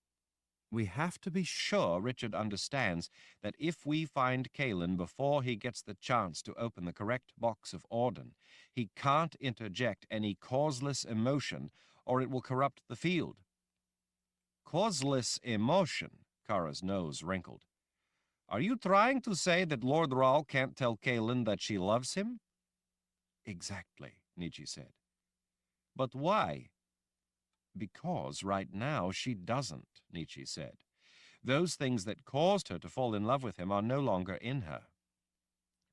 We have to be sure Richard understands that if we find Kahlan before he gets the chance to open the correct box of Orden, he can't interject any causeless emotion or it will corrupt the field." "Causeless emotion?" Kara's nose wrinkled. "Are you trying to say that Lord Rahl can't tell Kahlan that she loves him?" "Exactly," Nietzsche said. "But why?" "Because right now she doesn't," Nietzsche said. "Those things that caused her to fall in love with him are no longer in her.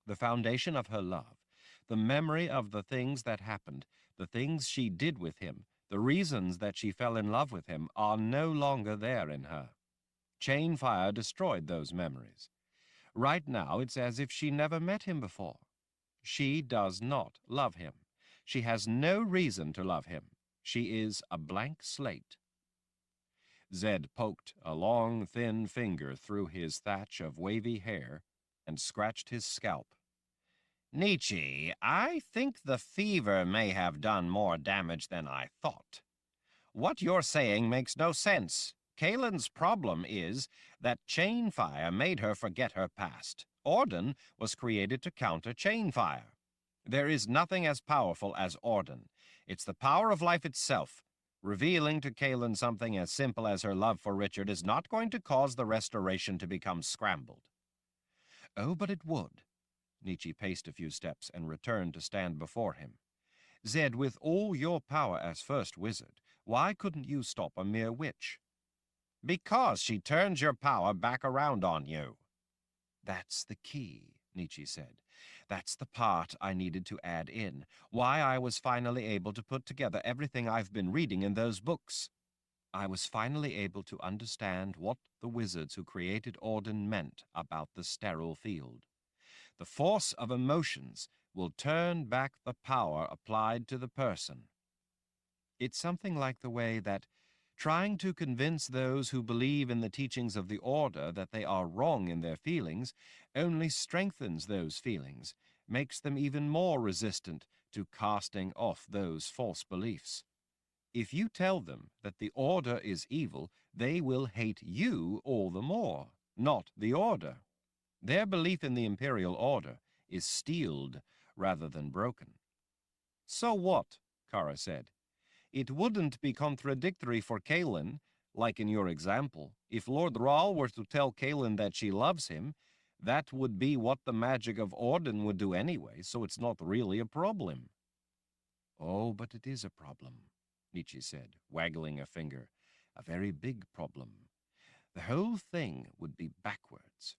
The foundation of her love, the memory of the things that happened, the things she did with him, the reasons that she fell in love with him are no longer there in her. Chain fire destroyed those memories. Right now it's as if she never met him before. She does not love him. She has no reason to love him. She is a blank slate." Zed poked a long, thin finger through his thatch of wavy hair and scratched his scalp. "Nietzsche, I think the fever may have done more damage than I thought. What you're saying makes no sense. Kahlan's problem is that chain fire made her forget her past. Orden was created to counter chain fire. There is nothing as powerful as Orden. It's the power of life itself. Revealing to Kahlan something as simple as her love for Richard is not going to cause the restoration to become scrambled." "Oh, but it would." Nietzsche paced a few steps and returned to stand before him. "Zed, with all your power as first wizard, why couldn't you stop a mere witch?" "Because she turns your power back around on you." "That's the key," Nietzsche said. "That's the part I needed to add in. Why I was finally able to put together everything I've been reading in those books. I was finally able to understand what the wizards who created Orden meant about the sterile field. The force of emotions will turn back the power applied to the person. It's something like the way that trying to convince those who believe in the teachings of the Order that they are wrong in their feelings only strengthens those feelings, makes them even more resistant to casting off those false beliefs. If you tell them that the Order is evil, they will hate you all the more, not the Order. Their belief in the Imperial Order is steeled rather than broken." "So what?" Kara said. "It wouldn't be contradictory for Kahlan, like in your example. If Lord Rahl were to tell Kahlan that she loves him, that would be what the magic of Orden would do anyway, so it's not really a problem." "Oh, but it is a problem," Nietzsche said, waggling a finger. "A very big problem. The whole thing would be backwards.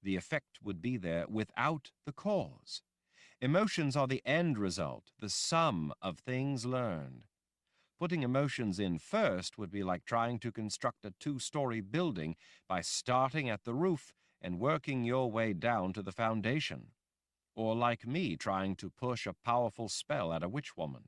The effect would be there without the cause. Emotions are the end result, the sum of things learned. Putting emotions in first would be like trying to construct a two-story building by starting at the roof and working your way down to the foundation. Or like me trying to push a powerful spell at a witch woman.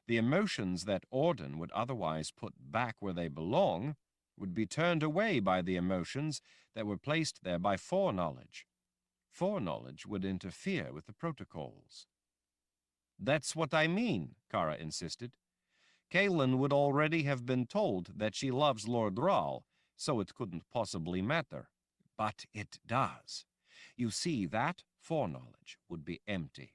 The emotions that Orden would otherwise put back where they belong would be turned away by the emotions that were placed there by foreknowledge. Foreknowledge would interfere with the protocols." "That's what I mean," Kara insisted. "Kahlan would already have been told that she loves Lord Rahl, so it couldn't possibly matter. But it does. You see, that foreknowledge would be empty.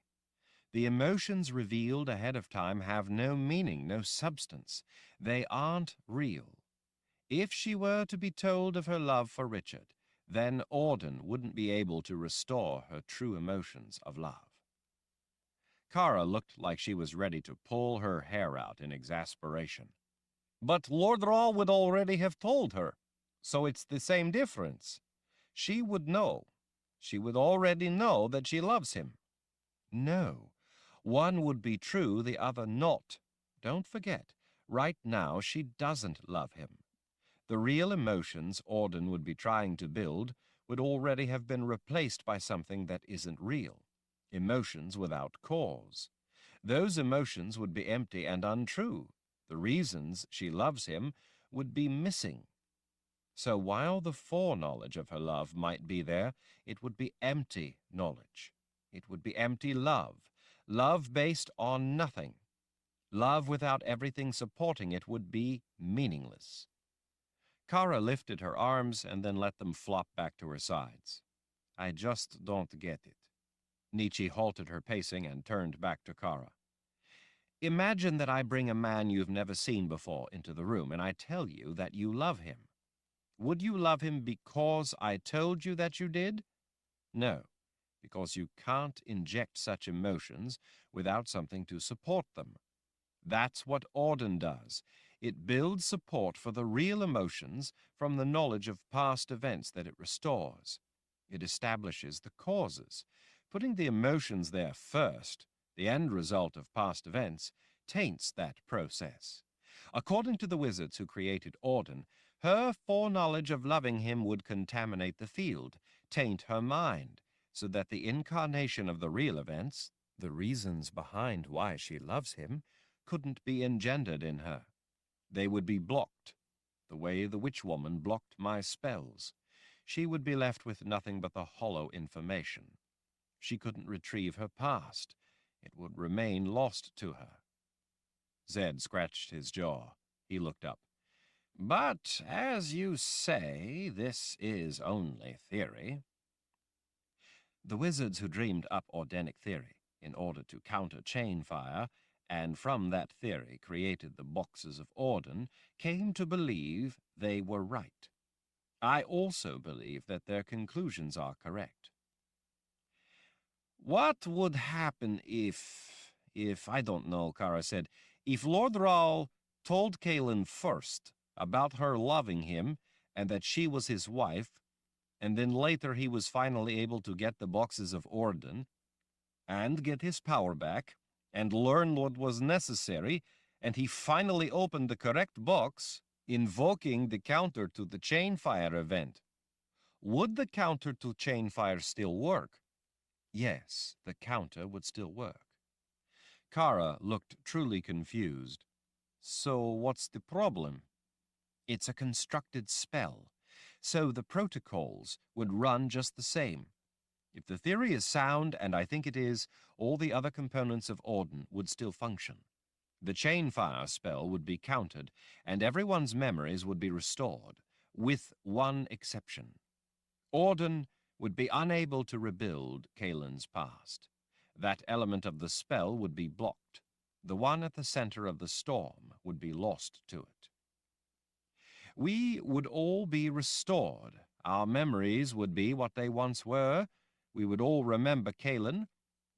The emotions revealed ahead of time have no meaning, no substance. They aren't real. If she were to be told of her love for Richard, then Orden wouldn't be able to restore her true emotions of love." Kara looked like she was ready to pull her hair out in exasperation. "But Lord Rahl would already have told her, so it's the same difference. She would know. She would already know that she loves him." "No. One would be true, the other not. Don't forget, right now she doesn't love him. The real emotions Auden would be trying to build would already have been replaced by something that isn't real. Emotions without cause. Those emotions would be empty and untrue. The reasons she loves him would be missing. So while the foreknowledge of her love might be there, it would be empty knowledge. It would be empty love. Love based on nothing. Love without everything supporting it would be meaningless. Kara lifted her arms and then let them flop back to her sides. I just don't get it. Nietzsche halted her pacing and turned back to Kara. Imagine that I bring a man you've never seen before into the room and I tell you that you love him. Would you love him because I told you that you did? No, because you can't inject such emotions without something to support them. That's what Auden does. It builds support for the real emotions from the knowledge of past events that it restores. It establishes the causes. Putting the emotions there first, the end result of past events, taints that process. According to the wizards who created Auden, her foreknowledge of loving him would contaminate the field, taint her mind, so that the incarnation of the real events, the reasons behind why she loves him, couldn't be engendered in her. They would be blocked, the way the witch woman blocked my spells. She would be left with nothing but the hollow information. She couldn't retrieve her past. It would remain lost to her. Zed scratched his jaw. He looked up. But, as you say, this is only theory. The wizards who dreamed up Audenic theory in order to counter chain fire, and from that theory created the boxes of Auden, came to believe they were right. I also believe that their conclusions are correct. What would happen if I don't know, Kara said, if Lord Rahl told Kahlan first about her loving him and that she was his wife, and then later he was finally able to get the boxes of Auden and get his power back and learn what was necessary, and he finally opened the correct box, invoking the counter to the chain fire event. Would the counter to chain fire still work? Yes, the counter would still work. Kara looked truly confused. So what's the problem? It's a constructed spell, so the protocols would run just the same. If the theory is sound, and I think it is, all the other components of Auden would still function. The chain fire spell would be countered, and everyone's memories would be restored, with one exception. Auden would be unable to rebuild Kahlan's past. That element of the spell would be blocked. The one at the center of the storm would be lost to it. We would all be restored. Our memories would be what they once were. We would all remember Kahlan,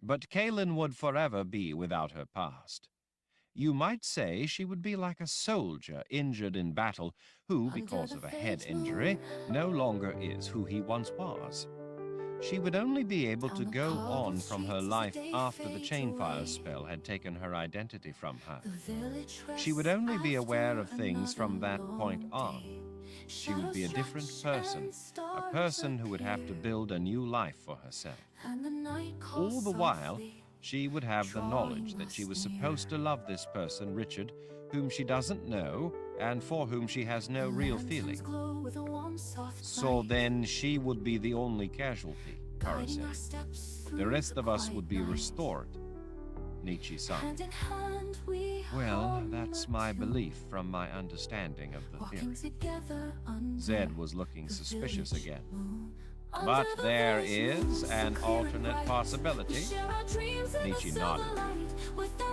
but Kahlan would forever be without her past. You might say she would be like a soldier injured in battle who, because of a head injury, no longer is who he once was. She would only be able to go on from her life after the chainfire spell had taken her identity from her. She would only be aware of things from that point on. She would be a different person, a person who would have to build a new life for herself. All the while, she would have the knowledge that she was supposed to love this person, Richard, whom she doesn't know and for whom she has no real feeling. So then she would be the only casualty, Kara said. The rest of us would be restored. Nietzsche sighed. Well, that's my belief from my understanding of the theory. Zed was looking suspicious again. But there is an alternate possibility. Nietzsche nodded.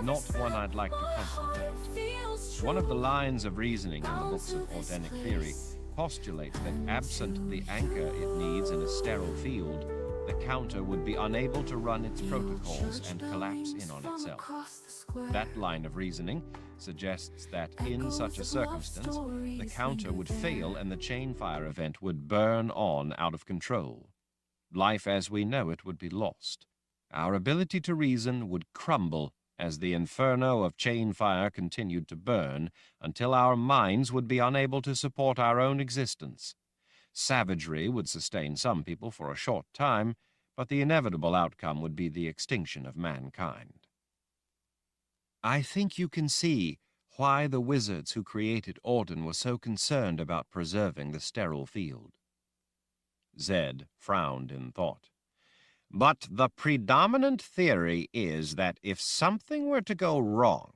Not one I'd like to contemplate. One of the lines of reasoning in the books of Audenic theory postulates that absent the anchor it needs in a sterile field, the counter would be unable to run its protocols and collapse in on itself. That line of reasoning suggests that in such a circumstance, the counter would fail and the chain fire event would burn on out of control. Life as we know it would be lost. Our ability to reason would crumble as the inferno of chain fire continued to burn until our minds would be unable to support our own existence. Savagery would sustain some people for a short time, but the inevitable outcome would be the extinction of mankind. I think you can see why the wizards who created Orden were so concerned about preserving the sterile field. Zed frowned in thought. But the predominant theory is that if something were to go wrong,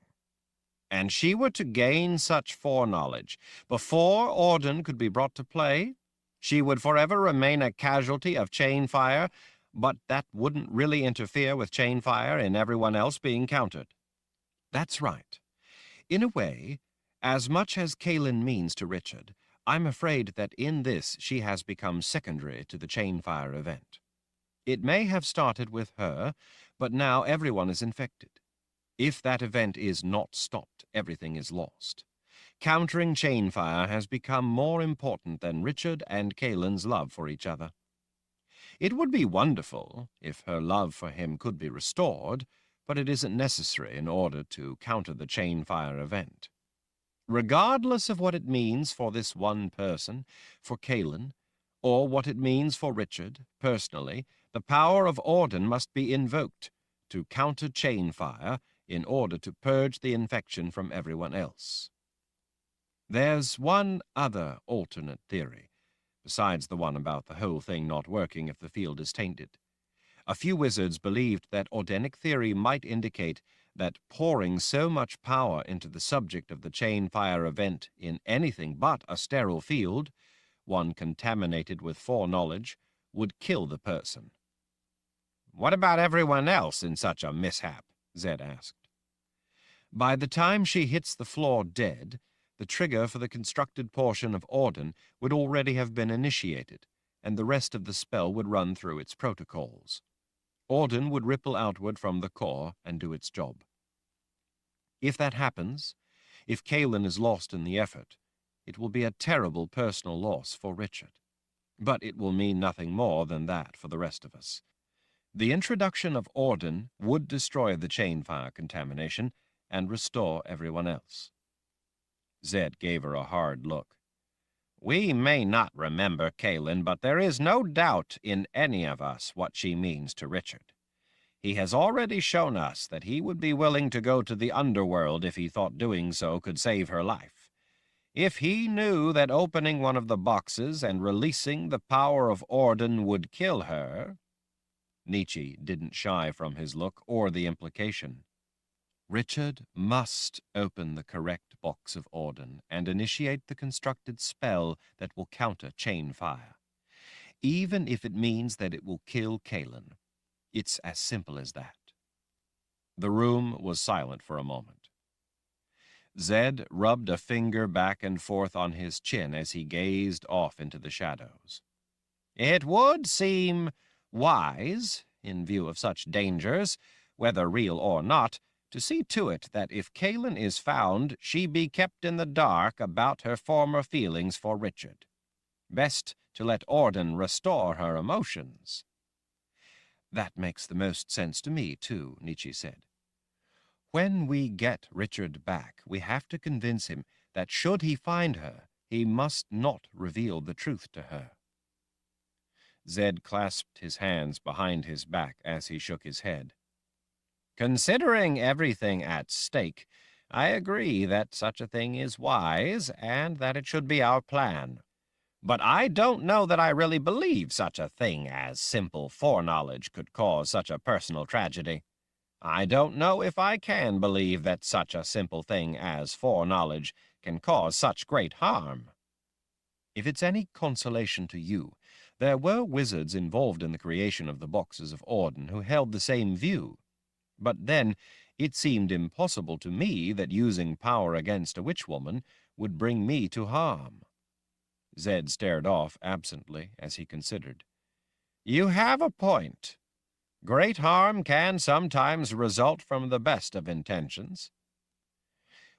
and she were to gain such foreknowledge, before Orden could be brought to play, she would forever remain a casualty of chain fire, but that wouldn't really interfere with chain fire in everyone else being countered. That's right. In a way, as much as Kahlan means to Richard, I'm afraid that in this she has become secondary to the chain fire event. It may have started with her, but now everyone is infected. If that event is not stopped, everything is lost. Countering chain fire has become more important than Richard and Kahlan's love for each other. It would be wonderful if her love for him could be restored, but it isn't necessary in order to counter the chain fire event. Regardless of what it means for this one person, for Kahlan, or what it means for Richard, personally, the power of Orden must be invoked to counter chain fire in order to purge the infection from everyone else. There's one other alternate theory, besides the one about the whole thing not working if the field is tainted. A few wizards believed that Ordenic theory might indicate that pouring so much power into the subject of the chain fire event in anything but a sterile field, one contaminated with foreknowledge, would kill the person. What about everyone else in such a mishap? Zed asked. By the time she hits the floor dead, the trigger for the constructed portion of Orden would already have been initiated, and the rest of the spell would run through its protocols. Orden would ripple outward from the core and do its job. If that happens, if Kahlan is lost in the effort, it will be a terrible personal loss for Richard. But it will mean nothing more than that for the rest of us. The introduction of Orden would destroy the chain fire contamination and restore everyone else. Zed gave her a hard look. We may not remember Kahlan, but there is no doubt in any of us what she means to Richard. He has already shown us that he would be willing to go to the underworld if he thought doing so could save her life. If he knew that opening one of the boxes and releasing the power of Orden would kill her... Nietzsche didn't shy from his look or the implication. Richard must open the correct box of Orden and initiate the constructed spell that will counter chain fire. Even if it means that it will kill Kahlan. It's as simple as that. The room was silent for a moment. Zed rubbed a finger back and forth on his chin as he gazed off into the shadows. It would seem wise, in view of such dangers, whether real or not, to see to it that if Kahlan is found, she be kept in the dark about her former feelings for Richard. Best to let Orden restore her emotions. That makes the most sense to me, too, Nietzsche said. When we get Richard back, we have to convince him that should he find her, he must not reveal the truth to her. Zed clasped his hands behind his back as he shook his head. Considering everything at stake, I agree that such a thing is wise and that it should be our plan. But I don't know that I really believe such a thing as simple foreknowledge could cause such a personal tragedy. I don't know if I can believe that such a simple thing as foreknowledge can cause such great harm. If it's any consolation to you, there were wizards involved in the creation of the boxes of Orden who held the same view. But then it seemed impossible to me that using power against a witchwoman would bring me to harm. Zed stared off absently as he considered. You have a point. Great harm can sometimes result from the best of intentions.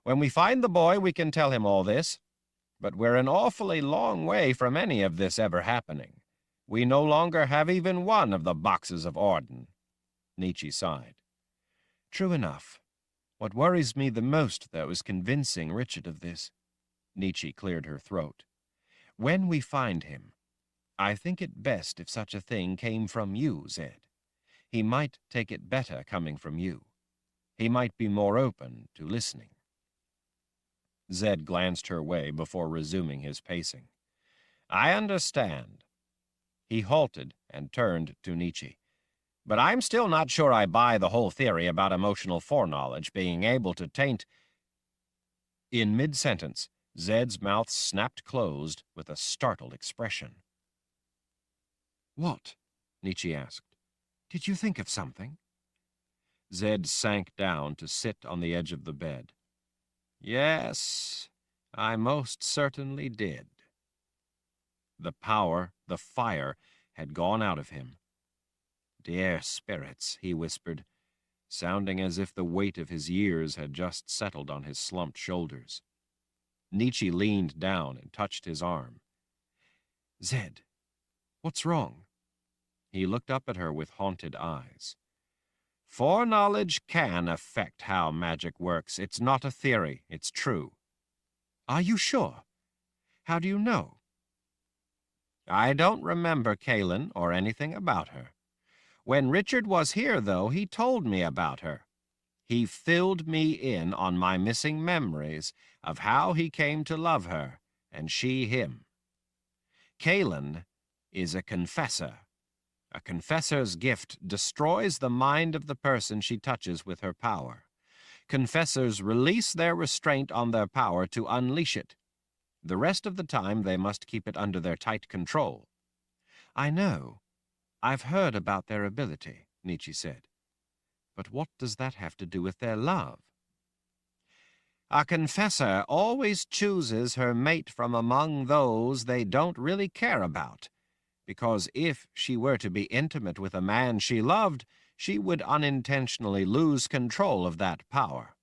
When we find the boy, we can tell him all this, but we're an awfully long way from any of this ever happening. We no longer have even one of the boxes of Orden. Nietzsche sighed. True enough. What worries me the most, though, is convincing Richard of this. Nietzsche cleared her throat. When we find him, I think it best if such a thing came from you, Zed. He might take it better coming from you. He might be more open to listening. Zed glanced her way before resuming his pacing. I understand. He halted and turned to Nietzsche. But I'm still not sure I buy the whole theory about emotional foreknowledge being able to taint. In mid-sentence, Zed's mouth snapped closed with a startled expression. What? Nietzsche asked. Did you think of something? Zed sank down to sit on the edge of the bed. Yes, I most certainly did. The power, the fire, had gone out of him. Dear spirits, he whispered, sounding as if the weight of his years had just settled on his slumped shoulders. Nietzsche leaned down and touched his arm. Zed, what's wrong? He looked up at her with haunted eyes. Foreknowledge can affect how magic works. It's not a theory. It's true. Are you sure? How do you know? I don't remember Kahlan or anything about her. When Richard was here, though, he told me about her. He filled me in on my missing memories of how he came to love her, and she him. Kahlan is a confessor. A confessor's gift destroys the mind of the person she touches with her power. Confessors release their restraint on their power to unleash it. The rest of the time they must keep it under their tight control. I know. I've heard about their ability, Nietzsche said. But what does that have to do with their love? A confessor always chooses her mate from among those they don't really care about, because if she were to be intimate with a man she loved, she would unintentionally lose control of that power.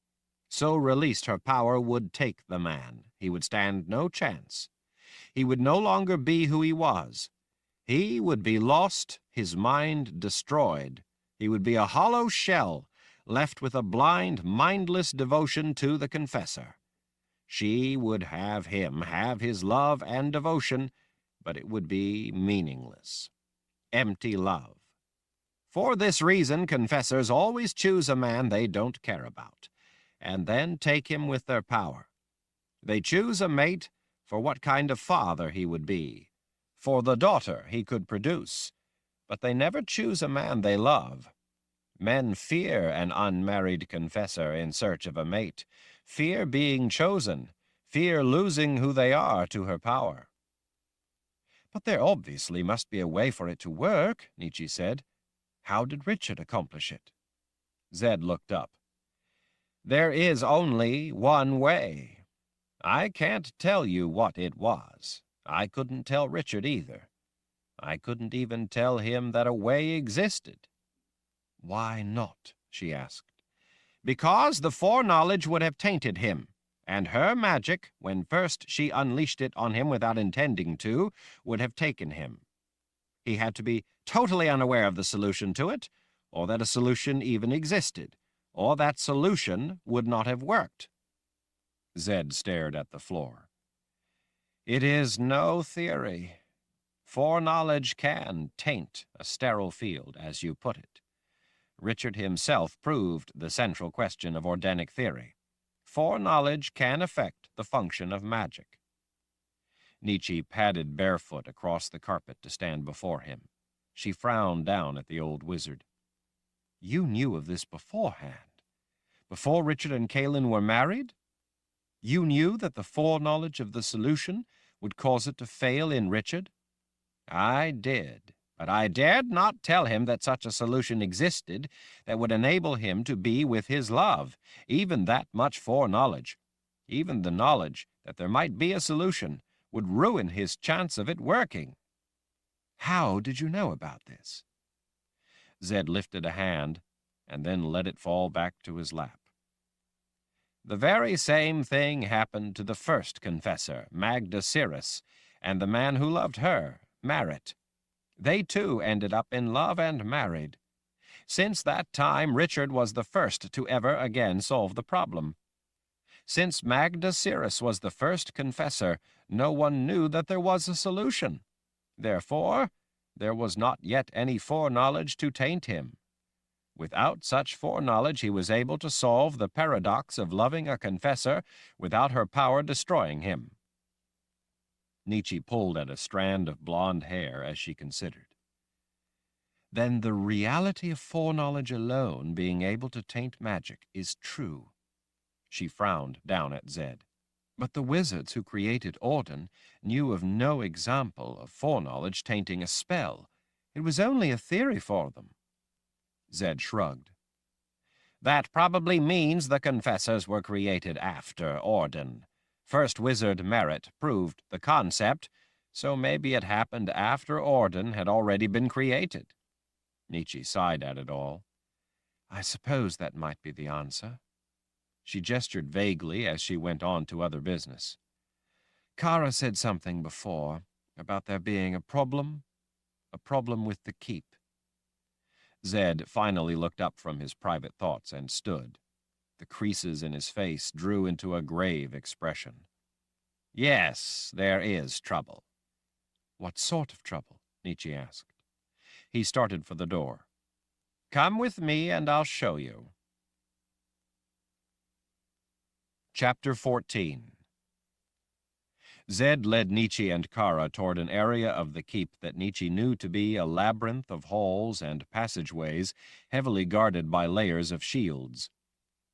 So released, her power would take the man. He would stand no chance. He would no longer be who he was. He would be lost, his mind destroyed. He would be a hollow shell, left with a blind, mindless devotion to the confessor. She would have him, have his love and devotion, but it would be meaningless. Empty love. For this reason, confessors always choose a man they don't care about, and then take him with their power. They choose a mate for what kind of father he would be, for the daughter he could produce, but they never choose a man they love. Men fear an unmarried confessor in search of a mate, fear being chosen, fear losing who they are to her power. But there obviously must be a way for it to work, Nietzsche said. How did Richard accomplish it? Zed looked up. There is only one way. I can't tell you what it was. I couldn't tell Richard either. I couldn't even tell him that a way existed. Why not? She asked. Because the foreknowledge would have tainted him, and her magic, when first she unleashed it on him without intending to, would have taken him. He had to be totally unaware of the solution to it, or that a solution even existed, or that solution would not have worked. Zed stared at the floor. It is no theory. Foreknowledge can taint a sterile field, as you put it. Richard himself proved the central question of organic theory. Foreknowledge can affect the function of magic. Nietzsche padded barefoot across the carpet to stand before him. She frowned down at the old wizard. You knew of this beforehand? Before Richard and Kahlan were married? You knew that the foreknowledge of the solution would cause it to fail in Richard? I did, but I dared not tell him that such a solution existed that would enable him to be with his love. Even that much foreknowledge, even the knowledge that there might be a solution, would ruin his chance of it working. How did you know about this? Zed lifted a hand and then let it fall back to his lap. The very same thing happened to the first confessor, Magda Cirrus, and the man who loved her, Marit. They too ended up in love and married. Since that time, Richard was the first to ever again solve the problem. Since Magda Cirrus was the first confessor, no one knew that there was a solution. Therefore, there was not yet any foreknowledge to taint him. Without such foreknowledge, he was able to solve the paradox of loving a confessor without her power destroying him. Nietzsche pulled at a strand of blonde hair as she considered. Then the reality of foreknowledge alone being able to taint magic is true. She frowned down at Zed. But the wizards who created Orden knew of no example of foreknowledge tainting a spell. It was only a theory for them. Zed shrugged. That probably means the confessors were created after Orden. First wizard Merit proved the concept, so maybe it happened after Orden had already been created. Nietzsche sighed at it all. I suppose that might be the answer. She gestured vaguely as she went on to other business. Kara said something before about there being a problem with the keep. Zed finally looked up from his private thoughts and stood. The creases in his face drew into a grave expression. Yes, there is trouble. What sort of trouble? Nietzsche asked. He started for the door. Come with me and I'll show you. Chapter 14. Zed led Nietzsche and Kara toward an area of the keep that Nietzsche knew to be a labyrinth of halls and passageways heavily guarded by layers of shields.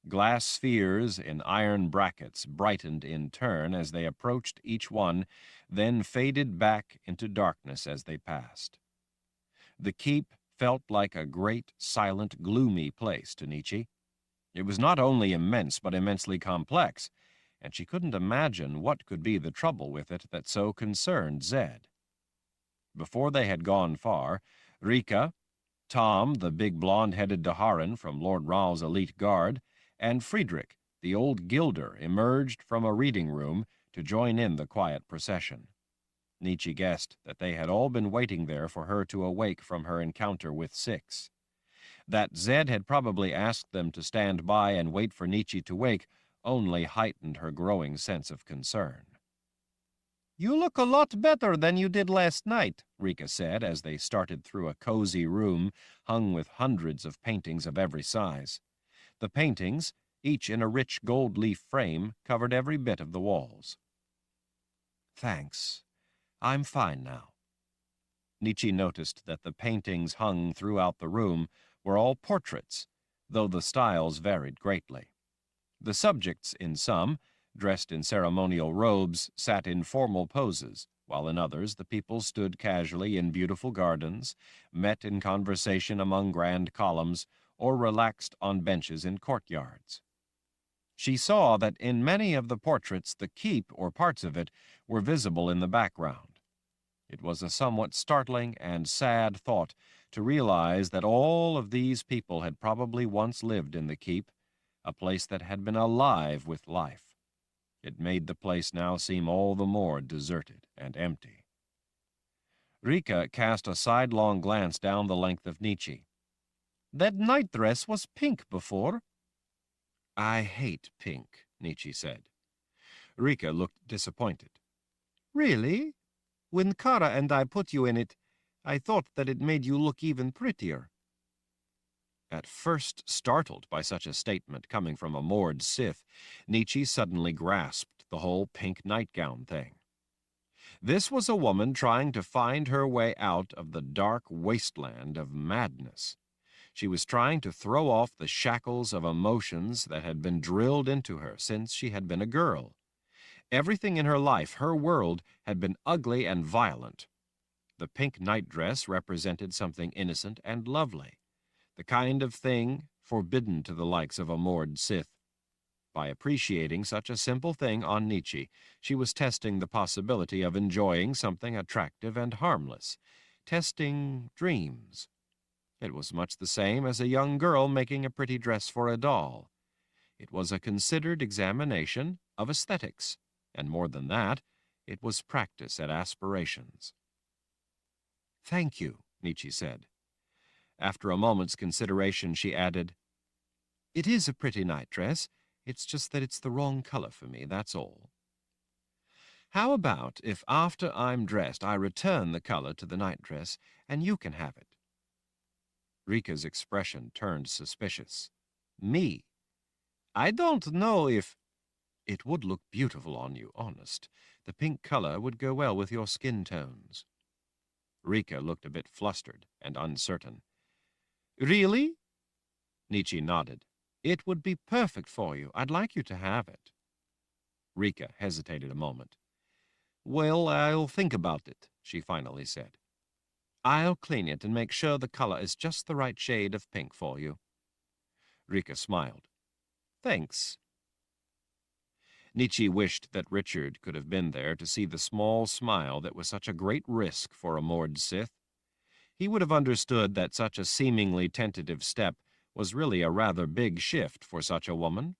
Glass spheres in iron brackets brightened in turn as they approached each one, then faded back into darkness as they passed. The keep felt like a great, silent, gloomy place to Nietzsche. It was not only immense, but immensely complex, and she couldn't imagine what could be the trouble with it that so concerned Zed. Before they had gone far, Rika, Tom, the big blonde-headed Daharan from Lord Ral's elite guard, and Friedrich, the old gilder, emerged from a reading room to join in the quiet procession. Nietzsche guessed that they had all been waiting there for her to awake from her encounter with Six. That Zed had probably asked them to stand by and wait for Nietzsche to wake only heightened her growing sense of concern. You look a lot better than you did last night, Rika said as they started through a cozy room hung with hundreds of paintings of every size. The paintings, each in a rich gold leaf frame, covered every bit of the walls. Thanks. I'm fine now. Nietzsche noticed that the paintings hung throughout the room were all portraits, though the styles varied greatly. The subjects in some, dressed in ceremonial robes, sat in formal poses, while in others the people stood casually in beautiful gardens, met in conversation among grand columns, or relaxed on benches in courtyards. She saw that in many of the portraits the keep, or parts of it, were visible in the background. It was a somewhat startling and sad thought to realize that all of these people had probably once lived in the keep, a place that had been alive with life. It made the place now seem all the more deserted and empty. Rika cast a sidelong glance down the length of Nietzsche. That nightdress was pink before. I hate pink, Nietzsche said. Rika looked disappointed. Really? When Kara and I put you in it, I thought that it made you look even prettier. At first startled by such a statement coming from a moored Sith, Nietzsche suddenly grasped the whole pink nightgown thing. This was a woman trying to find her way out of the dark wasteland of madness. She was trying to throw off the shackles of emotions that had been drilled into her since she had been a girl. Everything in her life, her world, had been ugly and violent. The pink nightdress represented something innocent and lovely, the kind of thing forbidden to the likes of a moored Sith. By appreciating such a simple thing on Nietzsche, she was testing the possibility of enjoying something attractive and harmless, testing dreams. It was much the same as a young girl making a pretty dress for a doll. It was a considered examination of aesthetics, and more than that, it was practice at aspirations. Thank you, Nietzsche said. After a moment's consideration, she added, "It is a pretty nightdress. It's just that it's the wrong color for me, that's all. How about if after I'm dressed I return the color to the nightdress and you can have it?" Rika's expression turned suspicious. "Me? I don't know if—" "It would look beautiful on you, honest. The pink color would go well with your skin tones." Rika looked a bit flustered and uncertain. "Really?" Nietzsche nodded. "It would be perfect for you. I'd like you to have it." Rika hesitated a moment. "Well, I'll think about it," she finally said. "I'll clean it and make sure the color is just the right shade of pink for you." Rika smiled. "Thanks." Nietzsche wished that Richard could have been there to see the small smile that was such a great risk for a moored Sith. He would have understood that such a seemingly tentative step was really a rather big shift for such a woman.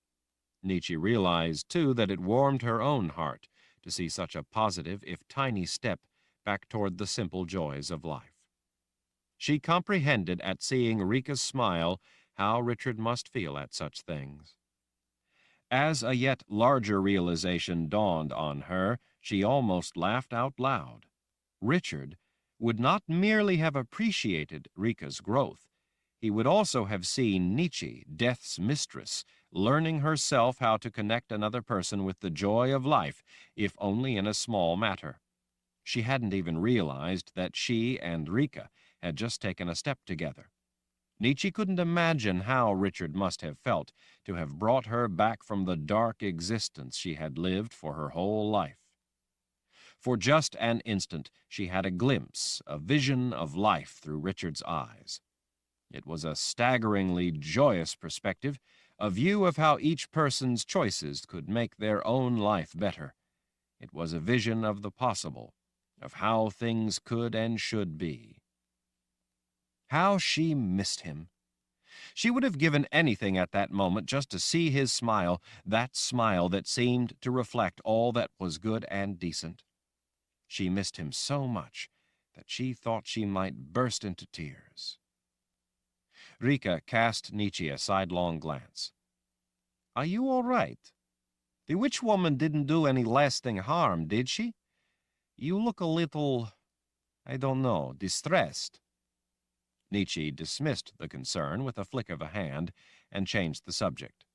Nietzsche realized, too, that it warmed her own heart to see such a positive, if tiny, step back toward the simple joys of life. She comprehended at seeing Rika's smile how Richard must feel at such things. As a yet larger realization dawned on her, she almost laughed out loud. Richard would not merely have appreciated Rika's growth, he would also have seen Nietzsche, death's mistress, learning herself how to connect another person with the joy of life, if only in a small matter. She hadn't even realized that she and Rika had just taken a step together. Nietzsche couldn't imagine how Richard must have felt to have brought her back from the dark existence she had lived for her whole life. For just an instant she had a glimpse, a vision of life through Richard's eyes. It was a staggeringly joyous perspective, a view of how each person's choices could make their own life better. It was a vision of the possible, of how things could and should be. How she missed him! She would have given anything at that moment just to see his smile, that smile that seemed to reflect all that was good and decent. She missed him so much that she thought she might burst into tears. Rika cast Nietzsche a sidelong glance. "Are you all right? The witch woman didn't do any lasting harm, did she? You look a little, I don't know, distressed." Nietzsche dismissed the concern with a flick of a hand and changed the subject.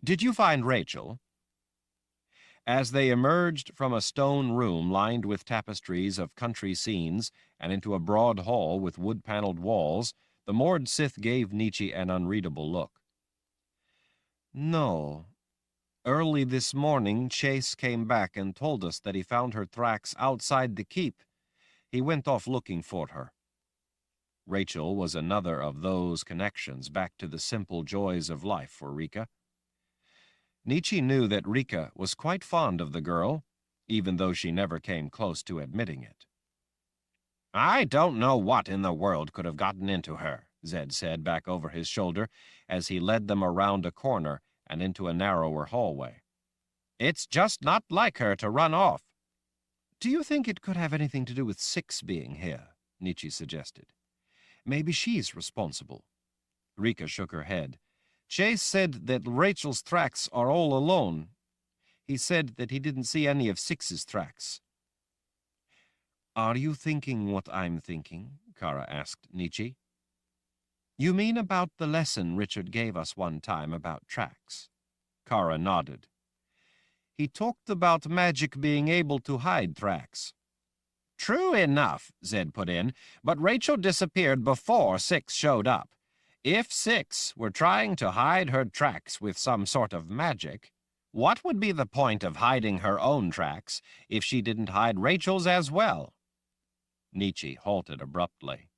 "Did you find Rachel?" As they emerged from a stone room lined with tapestries of country scenes and into a broad hall with wood-paneled walls, the moored Sith gave Nietzsche an unreadable look. "No. Early this morning, Chase came back and told us that he found her tracks outside the keep. He went off looking for her." Rachel was another of those connections back to the simple joys of life for Rika. Nietzsche knew that Rika was quite fond of the girl, even though she never came close to admitting it. "I don't know what in the world could have gotten into her," Zed said back over his shoulder as he led them around a corner and into a narrower hallway. "It's just not like her to run off." "Do you think it could have anything to do with Six being here?" Nietzsche suggested. "Maybe she's responsible." Rika shook her head. "Chase said that Rachel's tracks are all alone. He said that he didn't see any of Six's tracks." "Are you thinking what I'm thinking?" Kara asked Nietzsche. "You mean about the lesson Richard gave us one time about tracks?" Kara nodded. "He talked about magic being able to hide tracks." "True enough," Zed put in, "but Rachel disappeared before Six showed up. If Six were trying to hide her tracks with some sort of magic, what would be the point of hiding her own tracks if she didn't hide Rachel's as well?" Nietzsche halted abruptly.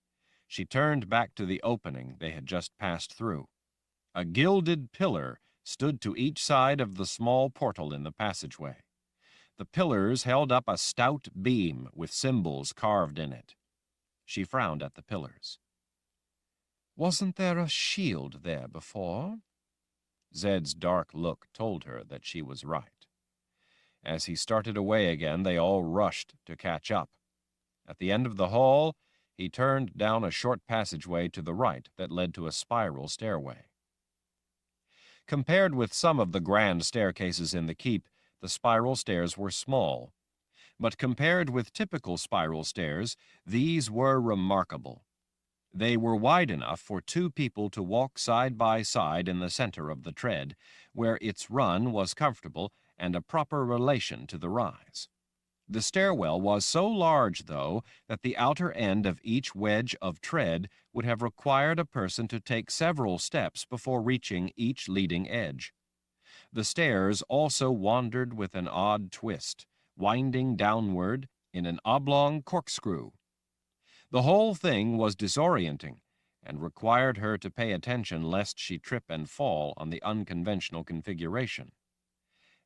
She turned back to the opening they had just passed through. A gilded pillar stood to each side of the small portal in the passageway. The pillars held up a stout beam with symbols carved in it. She frowned at the pillars. "Wasn't there a shield there before?" Zed's dark look told her that she was right. As he started away again, they all rushed to catch up. At the end of the hall, He turned down a short passageway to the right that led to a spiral stairway. Compared with some of the grand staircases in the keep, the spiral stairs were small. But compared with typical spiral stairs, these were remarkable. They were wide enough for two people to walk side by side in the center of the tread, where its run was comfortable and a proper relation to the rise. The stairwell was so large, though, that the outer end of each wedge of tread would have required a person to take several steps before reaching each leading edge. The stairs also wandered with an odd twist, winding downward in an oblong corkscrew. The whole thing was disorienting and required her to pay attention lest she trip and fall on the unconventional configuration.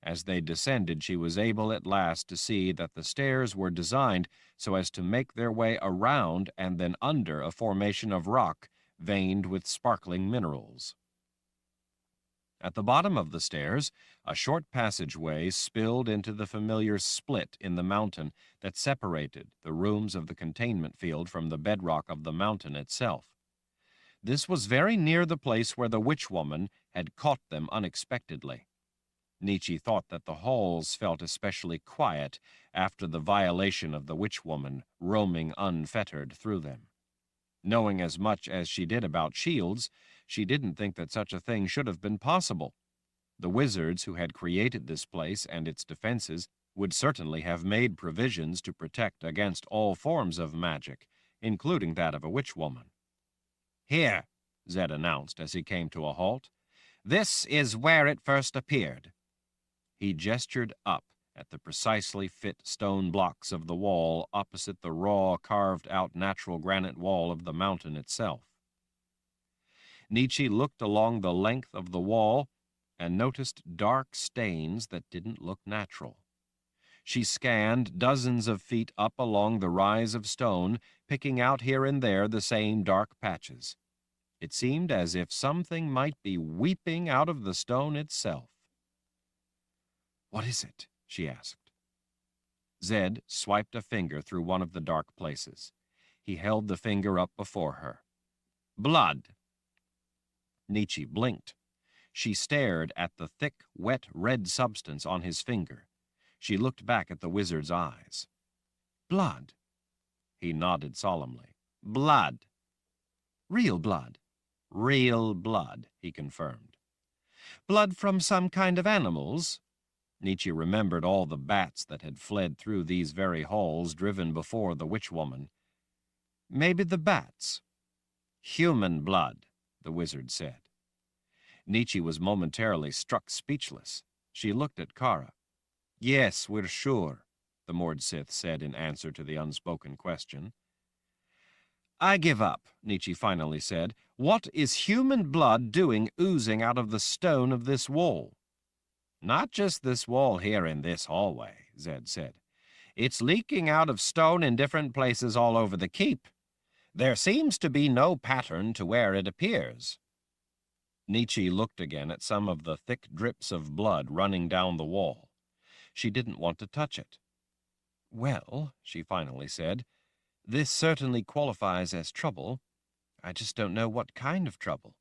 As they descended, she was able at last to see that the stairs were designed so as to make their way around and then under a formation of rock veined with sparkling minerals. At the bottom of the stairs, a short passageway spilled into the familiar split in the mountain that separated the rooms of the containment field from the bedrock of the mountain itself. This was very near the place where the witch woman had caught them unexpectedly. Nietzsche thought that the halls felt especially quiet after the violation of the witch woman roaming unfettered through them. Knowing as much as she did about shields, she didn't think that such a thing should have been possible. The wizards who had created this place and its defenses would certainly have made provisions to protect against all forms of magic, including that of a witch woman. "Here," Zed announced as he came to a halt. "this is where it first appeared." He gestured up at the precisely fit stone blocks of the wall opposite the raw, carved-out natural granite wall of the mountain itself. Nietzsche looked along the length of the wall and noticed dark stains that didn't look natural. She scanned dozens of feet up along the rise of stone, picking out here and there the same dark patches. It seemed as if something might be weeping out of the stone itself. "What is it?" she asked. Zed swiped a finger through one of the dark places. He held the finger up before her. "Blood." Nietzsche blinked. She stared at the thick, wet, red substance on his finger. She looked back at the wizard's eyes. "Blood." He nodded solemnly. "Blood." "Real blood." "Real blood," he confirmed. "Blood from some kind of animals?" Nietzsche remembered all the bats that had fled through these very halls driven before the witch woman. "Maybe the bats." "Human blood," the wizard said. Nietzsche was momentarily struck speechless. She looked at Kara. "Yes, we're sure," the Mordsith said in answer to the unspoken question. "I give up," Nietzsche finally said. "What is human blood doing oozing out of the stone of this wall?" "Not just this wall here in this hallway," Zed said. "It's leaking out of stone in different places all over the keep. There seems to be no pattern to where it appears." Nietzsche looked again at some of the thick drips of blood running down the wall. She didn't want to touch it. "Well," she finally said, "this certainly qualifies as trouble. I just don't know what kind of trouble."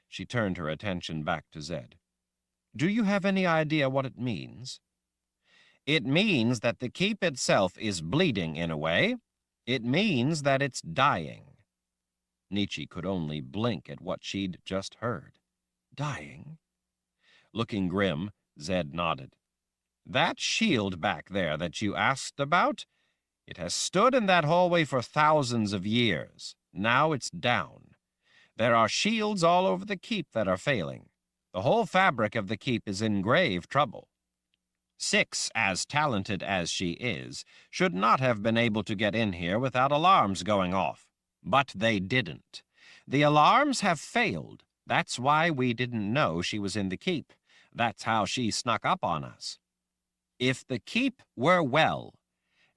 She turned her attention back to Zed. "Do you have any idea what it means?" "It means that the keep itself is bleeding in a way. It means that it's dying." Nietzsche could only blink at what she'd just heard. "Dying?" Looking grim, Zed nodded. "That shield back there that you asked about, it has stood in that hallway for thousands of years. Now it's down. There are shields all over the keep that are failing. The whole fabric of the keep is in grave trouble. Six, as talented as she is, should not have been able to get in here without alarms going off. But they didn't. The alarms have failed. That's why we didn't know she was in the keep. That's how she snuck up on us. If the keep were well,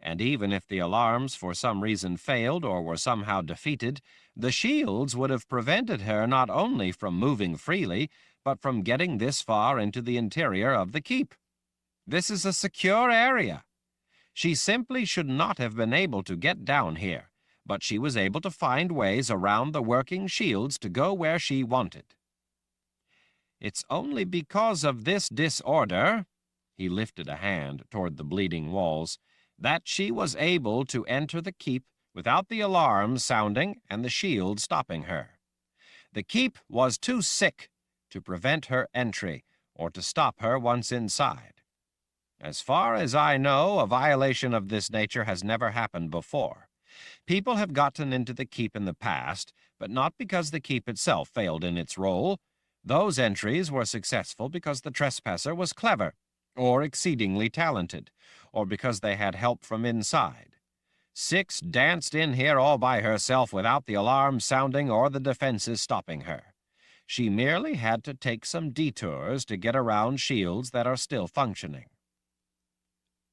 and even if the alarms for some reason failed or were somehow defeated, the shields would have prevented her not only from moving freely, but from getting this far into the interior of the keep. This is a secure area. She simply should not have been able to get down here, but she was able to find ways around the working shields to go where she wanted. It's only because of this disorder, he lifted a hand toward the bleeding walls, that she was able to enter the keep without the alarm sounding and the shield stopping her. The keep was too sick to prevent her entry or to stop her once inside. As far as I know, a violation of this nature has never happened before. People have gotten into the keep in the past, but not because the keep itself failed in its role. Those entries were successful because the trespasser was clever, or exceedingly talented, or because they had help from inside. Six danced in here all by herself without the alarm sounding or the defenses stopping her. She merely had to take some detours to get around shields that are still functioning.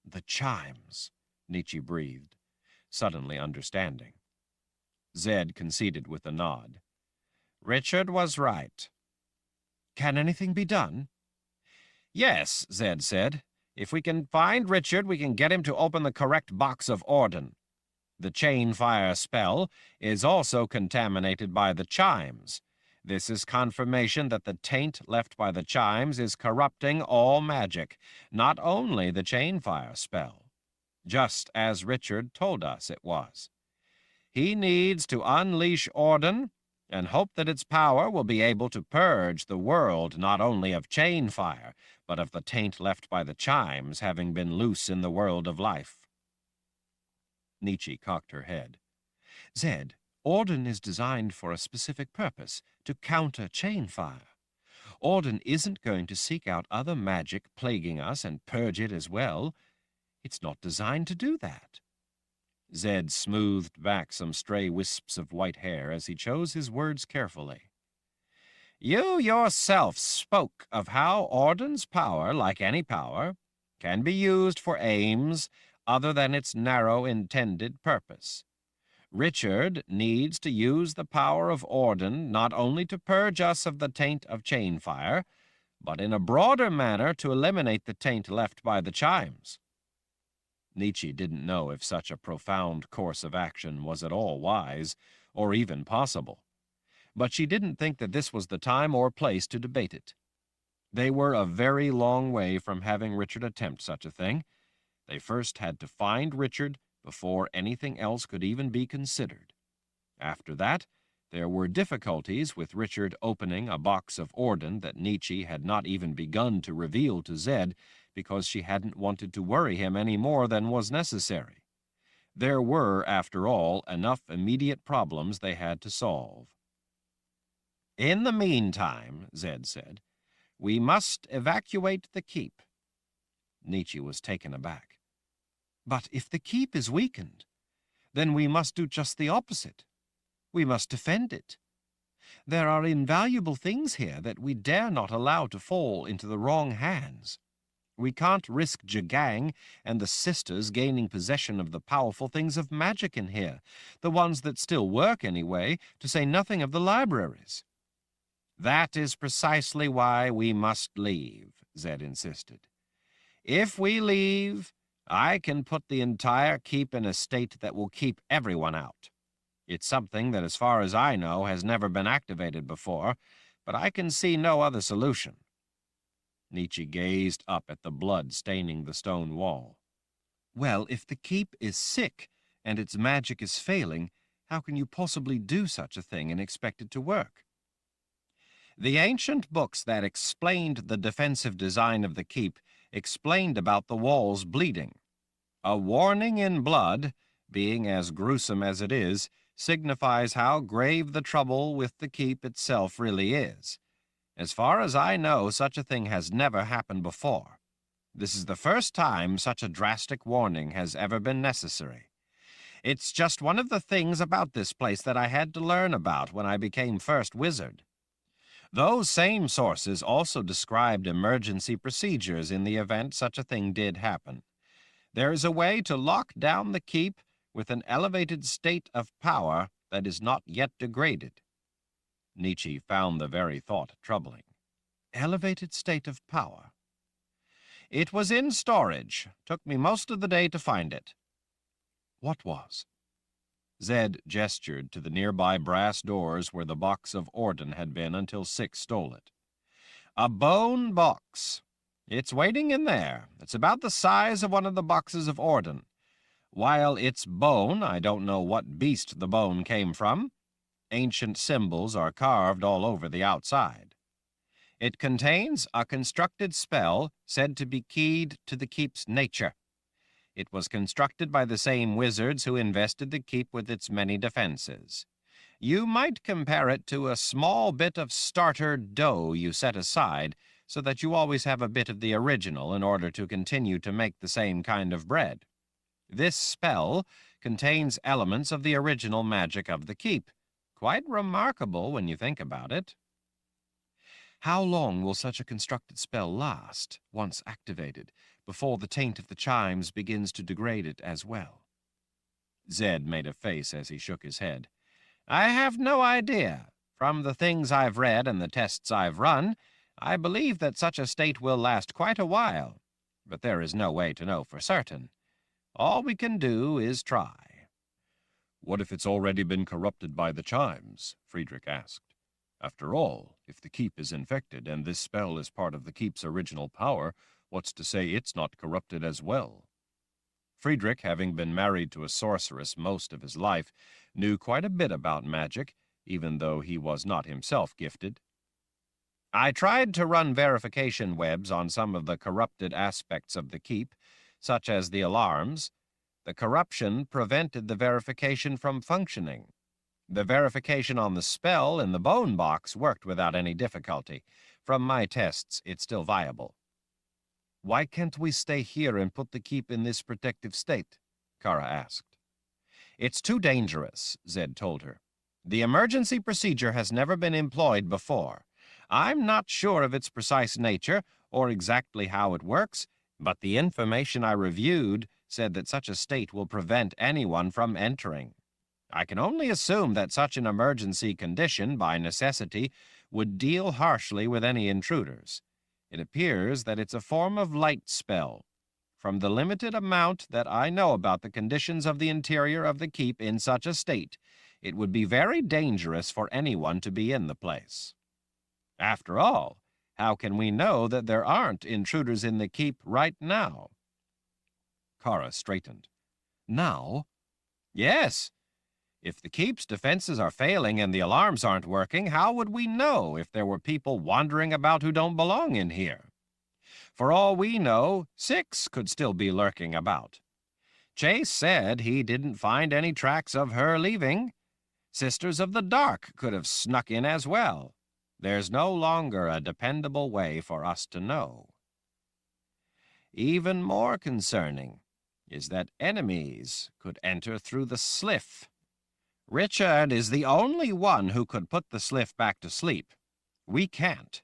The chimes, Nietzsche breathed, suddenly understanding. Zed conceded with a nod. Richard was right. Can anything be done? Yes, Zed said. If we can find Richard, we can get him to open the correct box of Orden. The chain fire spell is also contaminated by the chimes. This is confirmation that the taint left by the chimes is corrupting all magic, not only the chain fire spell, just as Richard told us it was. He needs to unleash Orden and hope that its power will be able to purge the world not only of chain fire, but of the taint left by the chimes having been loose in the world of life. Nietzsche cocked her head. Zed, Orden is designed for a specific purpose, to counter chain fire. Orden isn't going to seek out other magic plaguing us and purge it as well. It's not designed to do that. Zed smoothed back some stray wisps of white hair as he chose his words carefully. You yourself spoke of how Orden's power, like any power, can be used for aims other than its narrow intended purpose. Richard needs to use the power of Orden not only to purge us of the taint of chain fire, but in a broader manner to eliminate the taint left by the chimes. Nietzsche didn't know if such a profound course of action was at all wise, or even possible. But she didn't think that this was the time or place to debate it. They were a very long way from having Richard attempt such a thing. They first had to find Richard before anything else could even be considered. After that, there were difficulties with Richard opening a box of Orden that Nietzsche had not even begun to reveal to Zed because she hadn't wanted to worry him any more than was necessary. There were, after all, enough immediate problems they had to solve. In the meantime, Zed said, we must evacuate the keep. Nietzsche was taken aback. But if the keep is weakened, then we must do just the opposite. We must defend it. There are invaluable things here that we dare not allow to fall into the wrong hands. We can't risk Jagang and the sisters gaining possession of the powerful things of magic in here, the ones that still work anyway, to say nothing of the libraries. That is precisely why we must leave, Zed insisted. If we leave, I can put the entire keep in a state that will keep everyone out. It's something that, as far as I know, has never been activated before, but I can see no other solution. Nietzsche gazed up at the blood staining the stone wall. Well, if the keep is sick and its magic is failing, how can you possibly do such a thing and expect it to work? The ancient books that explained the defensive design of the keep explained about the walls bleeding. A warning in blood, being as gruesome as it is, signifies how grave the trouble with the keep itself really is. As far as I know, such a thing has never happened before. This is the first time such a drastic warning has ever been necessary. It's just one of the things about this place that I had to learn about when I became first wizard. Those same sources also described emergency procedures in the event such a thing did happen. There is a way to lock down the keep with an elevated state of power that is not yet degraded. Nietzsche found the very thought troubling. Elevated state of power. It was in storage. Took me most of the day to find it. What was? Zed gestured to the nearby brass doors where the box of Orden had been until Six stole it. "A bone box. It's waiting in there. It's about the size of one of the boxes of Orden. While it's bone, I don't know what beast the bone came from. Ancient symbols are carved all over the outside. It contains a constructed spell said to be keyed to the keep's nature. It was constructed by the same wizards who invested the keep with its many defenses. You might compare it to a small bit of starter dough you set aside so that you always have a bit of the original in order to continue to make the same kind of bread. This spell contains elements of the original magic of the keep. Quite remarkable when you think about it." "How long will such a constructed spell last, once activated, before the taint of the chimes begins to degrade it as well?" Zed made a face as he shook his head. "I have no idea. From the things I've read and the tests I've run, I believe that such a state will last quite a while, but there is no way to know for certain. All we can do is try." "What if it's already been corrupted by the chimes?" Friedrich asked. "After all, if the keep is infected and this spell is part of the keep's original power, what's to say it's not corrupted as well?" Friedrich, having been married to a sorceress most of his life, knew quite a bit about magic, even though he was not himself gifted. "I tried to run verification webs on some of the corrupted aspects of the keep, such as the alarms. The corruption prevented the verification from functioning. The verification on the spell in the bone box worked without any difficulty. From my tests, it's still viable." "Why can't we stay here and put the keep in this protective state?" Kara asked. "It's too dangerous," Zed told her. "The emergency procedure has never been employed before. I'm not sure of its precise nature or exactly how it works, but the information I reviewed said that such a state will prevent anyone from entering. I can only assume that such an emergency condition, by necessity, would deal harshly with any intruders. It appears that it's a form of light spell. From the limited amount that I know about the conditions of the interior of the keep in such a state, it would be very dangerous for anyone to be in the place. After all, how can we know that there aren't intruders in the keep right now?" Kara straightened. "Now?" "Yes. If the keep's defenses are failing and the alarms aren't working, how would we know if there were people wandering about who don't belong in here? For all we know, Six could still be lurking about. Chase said he didn't find any tracks of her leaving. Sisters of the Dark could have snuck in as well. There's no longer a dependable way for us to know. Even more concerning is that enemies could enter through the sliff. Richard is the only one who could put the sliff back to sleep. We can't.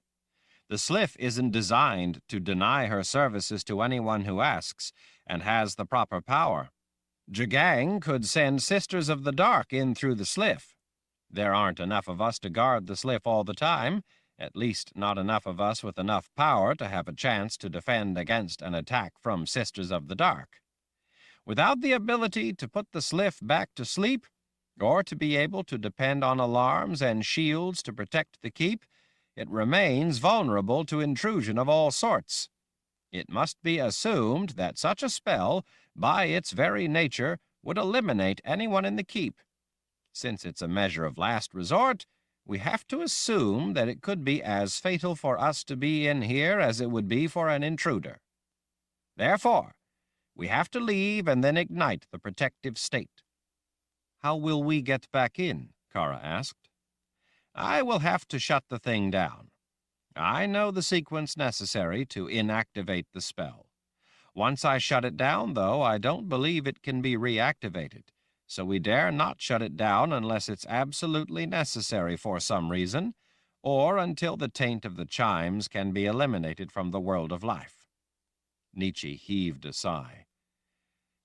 The sliff isn't designed to deny her services to anyone who asks and has the proper power. Jagang could send Sisters of the Dark in through the sliff. There aren't enough of us to guard the sliff all the time, at least not enough of us with enough power to have a chance to defend against an attack from Sisters of the Dark. Without the ability to put the sliff back to sleep, or to be able to depend on alarms and shields to protect the keep, it remains vulnerable to intrusion of all sorts. It must be assumed that such a spell, by its very nature, would eliminate anyone in the keep. Since it's a measure of last resort, we have to assume that it could be as fatal for us to be in here as it would be for an intruder. Therefore, we have to leave and then ignite the protective state." "How will we get back in?" Kara asked. "I will have to shut the thing down. I know the sequence necessary to inactivate the spell. Once I shut it down, though, I don't believe it can be reactivated, so we dare not shut it down unless it's absolutely necessary for some reason, or until the taint of the chimes can be eliminated from the world of life." Nietzsche heaved a sigh.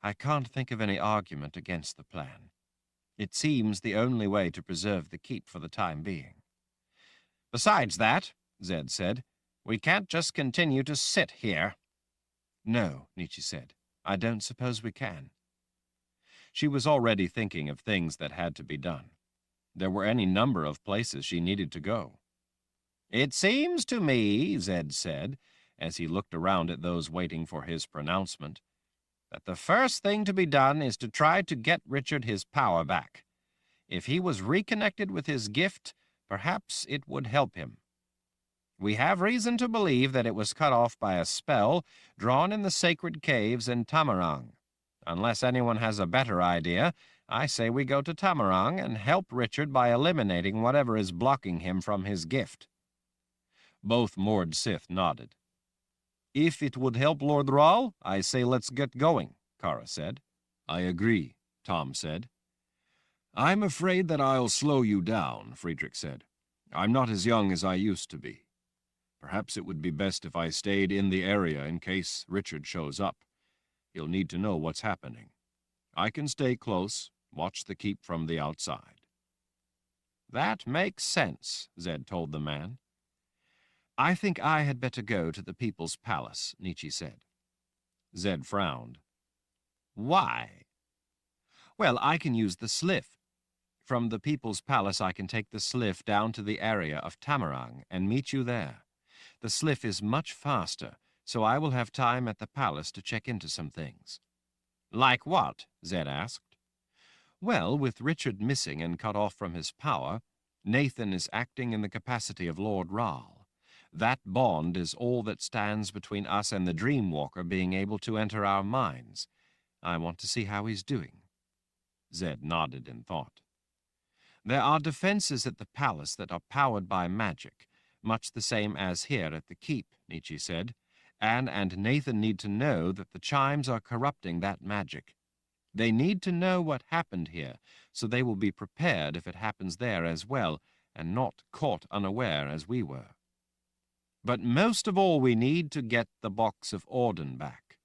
"I can't think of any argument against the plan. It seems the only way to preserve the keep for the time being." "Besides that," Zed said, "we can't just continue to sit here." "No," Nietzsche said. "I don't suppose we can." She was already thinking of things that had to be done. There were any number of places she needed to go. "It seems to me," Zed said, as he looked around at those waiting for his pronouncement, "that the first thing to be done is to try to get Richard his power back. If he was reconnected with his gift, perhaps it would help him. We have reason to believe that it was cut off by a spell drawn in the sacred caves in Tamarang. Unless anyone has a better idea, I say we go to Tamarang and help Richard by eliminating whatever is blocking him from his gift." Both Mord Sith nodded. "If it would help Lord Rahl, I say let's get going," Kara said. "I agree," Tom said. "I'm afraid that I'll slow you down," Friedrich said. "I'm not as young as I used to be. Perhaps it would be best if I stayed in the area in case Richard shows up. He'll need to know what's happening. I can stay close, watch the keep from the outside." "That makes sense," Zed told the man. "I think I had better go to the People's Palace," Nietzsche said. Zed frowned. "Why?" "Well, I can use the sliff. From the People's Palace I can take the sliff down to the area of Tamarang and meet you there. The sliff is much faster, so I will have time at the palace to check into some things." "Like what?" Zed asked. "Well, with Richard missing and cut off from his power, Nathan is acting in the capacity of Lord Rahl. That bond is all that stands between us and the Dreamwalker being able to enter our minds. I want to see how he's doing." Zed nodded in thought. "There are defenses at the palace that are powered by magic, much the same as here at the keep," Nietzsche said. "Anne and Nathan need to know that the chimes are corrupting that magic. They need to know what happened here, so they will be prepared if it happens there as well, and not caught unaware as we were. But most of all we need to get the box of Orden back.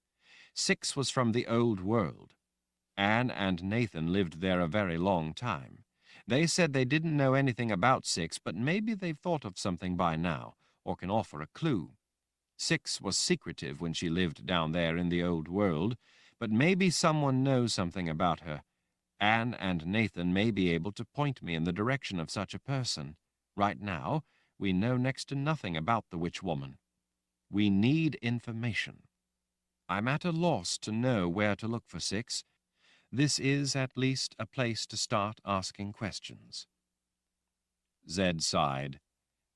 6 was from the old world. Anne and Nathan lived there a very long time. They said they didn't know anything about 6, but maybe they've thought of something by now, or can offer a clue. 6 was secretive when she lived down there in the old world, but maybe someone knows something about her. Anne and Nathan may be able to point me in the direction of such a person. Right now, we know next to nothing about the witch woman. We need information. I'm at a loss to know where to look for 6. This is at least a place to start asking questions." Zed sighed.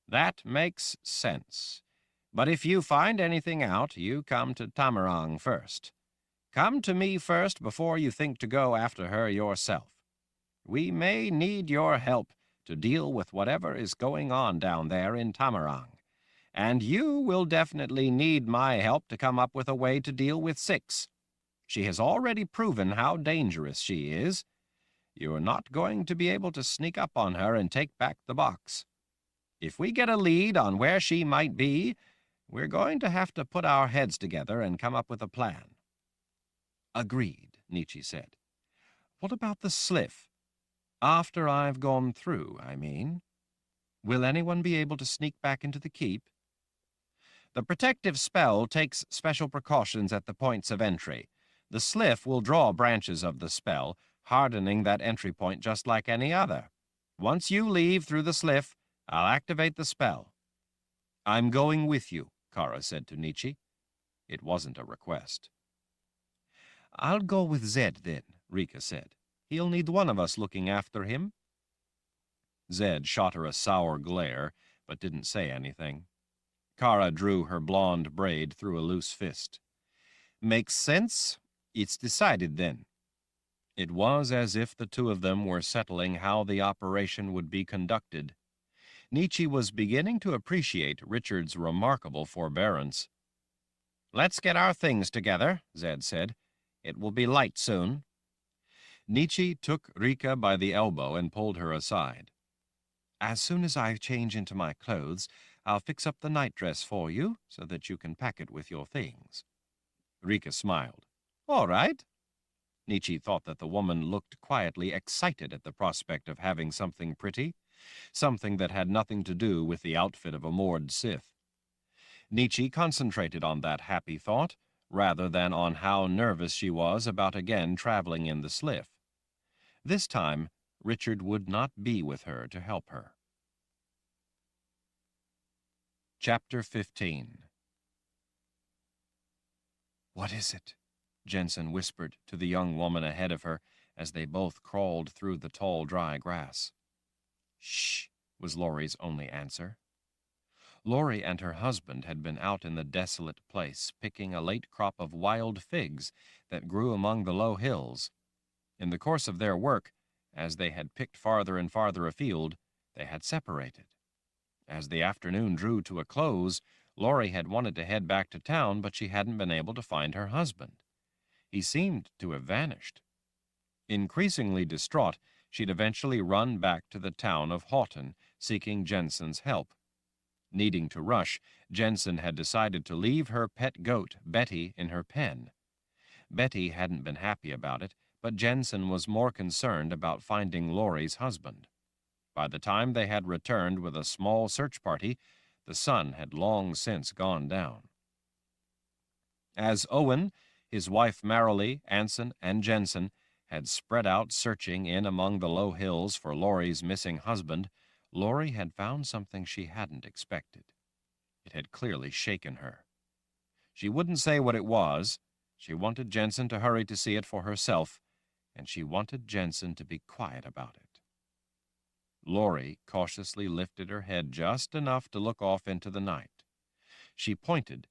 "That makes sense. But if you find anything out, you come to Tamarang first. Come to me first before you think to go after her yourself. We may need your help to deal with whatever is going on down there in Tamarang, and you will definitely need my help to come up with a way to deal with 6. She has already proven how dangerous she is. You're not going to be able to sneak up on her and take back the box. If we get a lead on where she might be, we're going to have to put our heads together and come up with a plan." "Agreed," Nietzsche said. "What about the sliff? After I've gone through, I mean. Will anyone be able to sneak back into the keep?" "The protective spell takes special precautions at the points of entry. The sliff will draw branches of the spell, hardening that entry point just like any other. Once you leave through the sliff, I'll activate the spell." "I'm going with you," Kara said to Nietzsche. It wasn't a request. "I'll go with Zed then," Rika said. "He'll need one of us looking after him." Zed shot her a sour glare, but didn't say anything. Kara drew her blonde braid through a loose fist. "Makes sense. It's decided then." It was as if the two of them were settling how the operation would be conducted. Nietzsche was beginning to appreciate Richard's remarkable forbearance. "Let's get our things together," Zed said. "It will be light soon." Nietzsche took Rika by the elbow and pulled her aside. "As soon as I change into my clothes, I'll fix up the nightdress for you so that you can pack it with your things." Rika smiled. "All right." Nietzsche thought that the woman looked quietly excited at the prospect of having something pretty, something that had nothing to do with the outfit of a Mord Sith. Nietzsche concentrated on that happy thought, rather than on how nervous she was about again traveling in the sliff. This time, Richard would not be with her to help her. Chapter 15. "What is it?" Jensen whispered to the young woman ahead of her as they both crawled through the tall, dry grass. "Shh," was Laurie's only answer. Laurie and her husband had been out in the desolate place picking a late crop of wild figs that grew among the low hills. In the course of their work, as they had picked farther and farther afield, they had separated. As the afternoon drew to a close, Laurie had wanted to head back to town, but she hadn't been able to find her husband. He seemed to have vanished. Increasingly distraught, she'd eventually run back to the town of Houghton, seeking Jensen's help. Needing to rush, Jensen had decided to leave her pet goat, Betty, in her pen. Betty hadn't been happy about it, but Jensen was more concerned about finding Laurie's husband. By the time they had returned with a small search party, the sun had long since gone down. As Owen, his wife Marilee, Anson, and Jensen had spread out searching in among the low hills for Laurie's missing husband, Laurie had found something she hadn't expected. It had clearly shaken her. She wouldn't say what it was. She wanted Jensen to hurry to see it for herself, and she wanted Jensen to be quiet about it. Laurie cautiously lifted her head just enough to look off into the night. She pointed,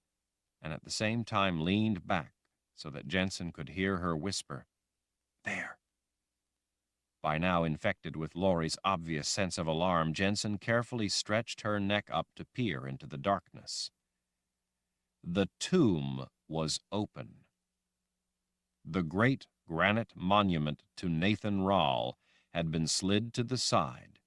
and at the same time leaned back so that Jensen could hear her whisper, "There." By now infected with Laurie's obvious sense of alarm, Jensen carefully stretched her neck up to peer into the darkness. The tomb was open. The great granite monument to Nathan Rall had been slid to the side.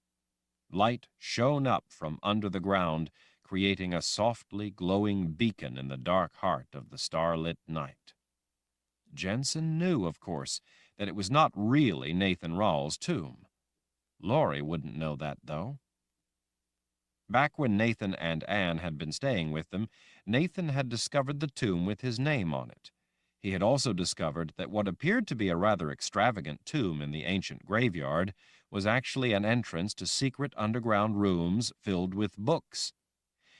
Light shone up from under the ground, creating a softly glowing beacon in the dark heart of the starlit night. Jensen knew, of course, that it was not really Nathan Rall's tomb. Laurie wouldn't know that, though. Back when Nathan and Anne had been staying with them, Nathan had discovered the tomb with his name on it. He had also discovered that what appeared to be a rather extravagant tomb in the ancient graveyard was actually an entrance to secret underground rooms filled with books.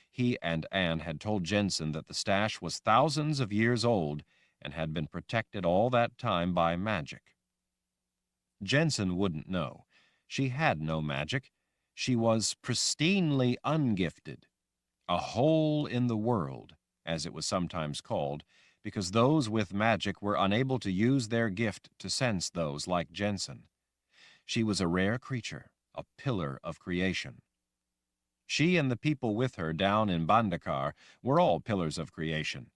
He and Anne had told Jensen that the stash was thousands of years old and had been protected all that time by magic. Jensen wouldn't know. She had no magic. She was pristinely ungifted, a hole in the world, as it was sometimes called, because those with magic were unable to use their gift to sense those like Jensen. She was a rare creature, a pillar of creation. She and the people with her down in Bandakar were all pillars of creation.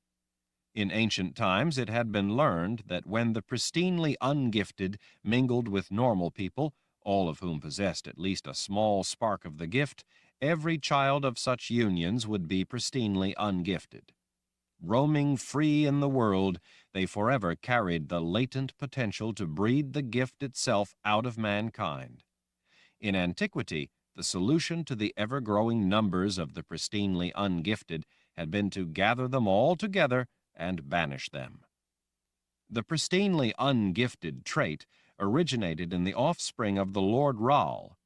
In ancient times, it had been learned that when the pristinely ungifted mingled with normal people, all of whom possessed at least a small spark of the gift, every child of such unions would be pristinely ungifted. Roaming free in the world, they forever carried the latent potential to breed the gift itself out of mankind. In antiquity, the solution to the ever-growing numbers of the pristinely ungifted had been to gather them all together and banish them. The pristinely ungifted trait originated in the offspring of the Lord Rall.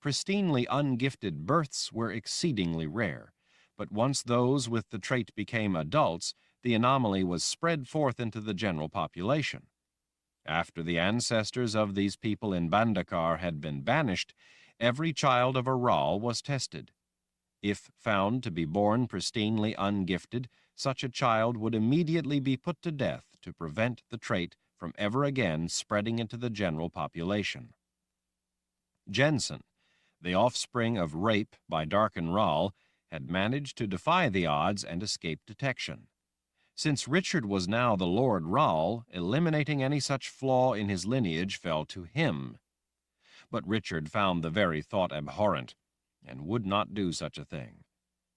Pristinely ungifted births were exceedingly rare, but once those with the trait became adults, the anomaly was spread forth into the general population. After the ancestors of these people in Bandakar had been banished, every child of a Rall was tested. If found to be born pristinely ungifted, such a child would immediately be put to death to prevent the trait from ever again spreading into the general population. Jensen, the offspring of rape by Darken Rall, had managed to defy the odds and escape detection. Since Richard was now the Lord Rall, eliminating any such flaw in his lineage fell to him. But Richard found the very thought abhorrent, and would not do such a thing.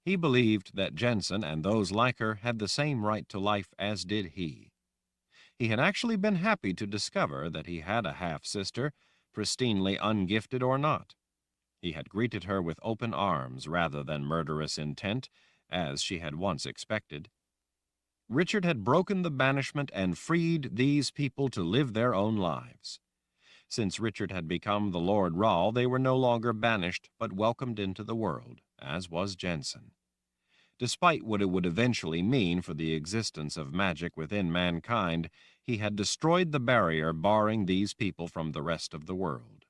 He believed that Jensen and those like her had the same right to life as did he. He had actually been happy to discover that he had a half-sister, pristinely ungifted or not. He had greeted her with open arms rather than murderous intent, as she had once expected. Richard had broken the banishment and freed these people to live their own lives. Since Richard had become the Lord Rahl, they were no longer banished, but welcomed into the world, as was Jensen. Despite what it would eventually mean for the existence of magic within mankind, he had destroyed the barrier barring these people from the rest of the world.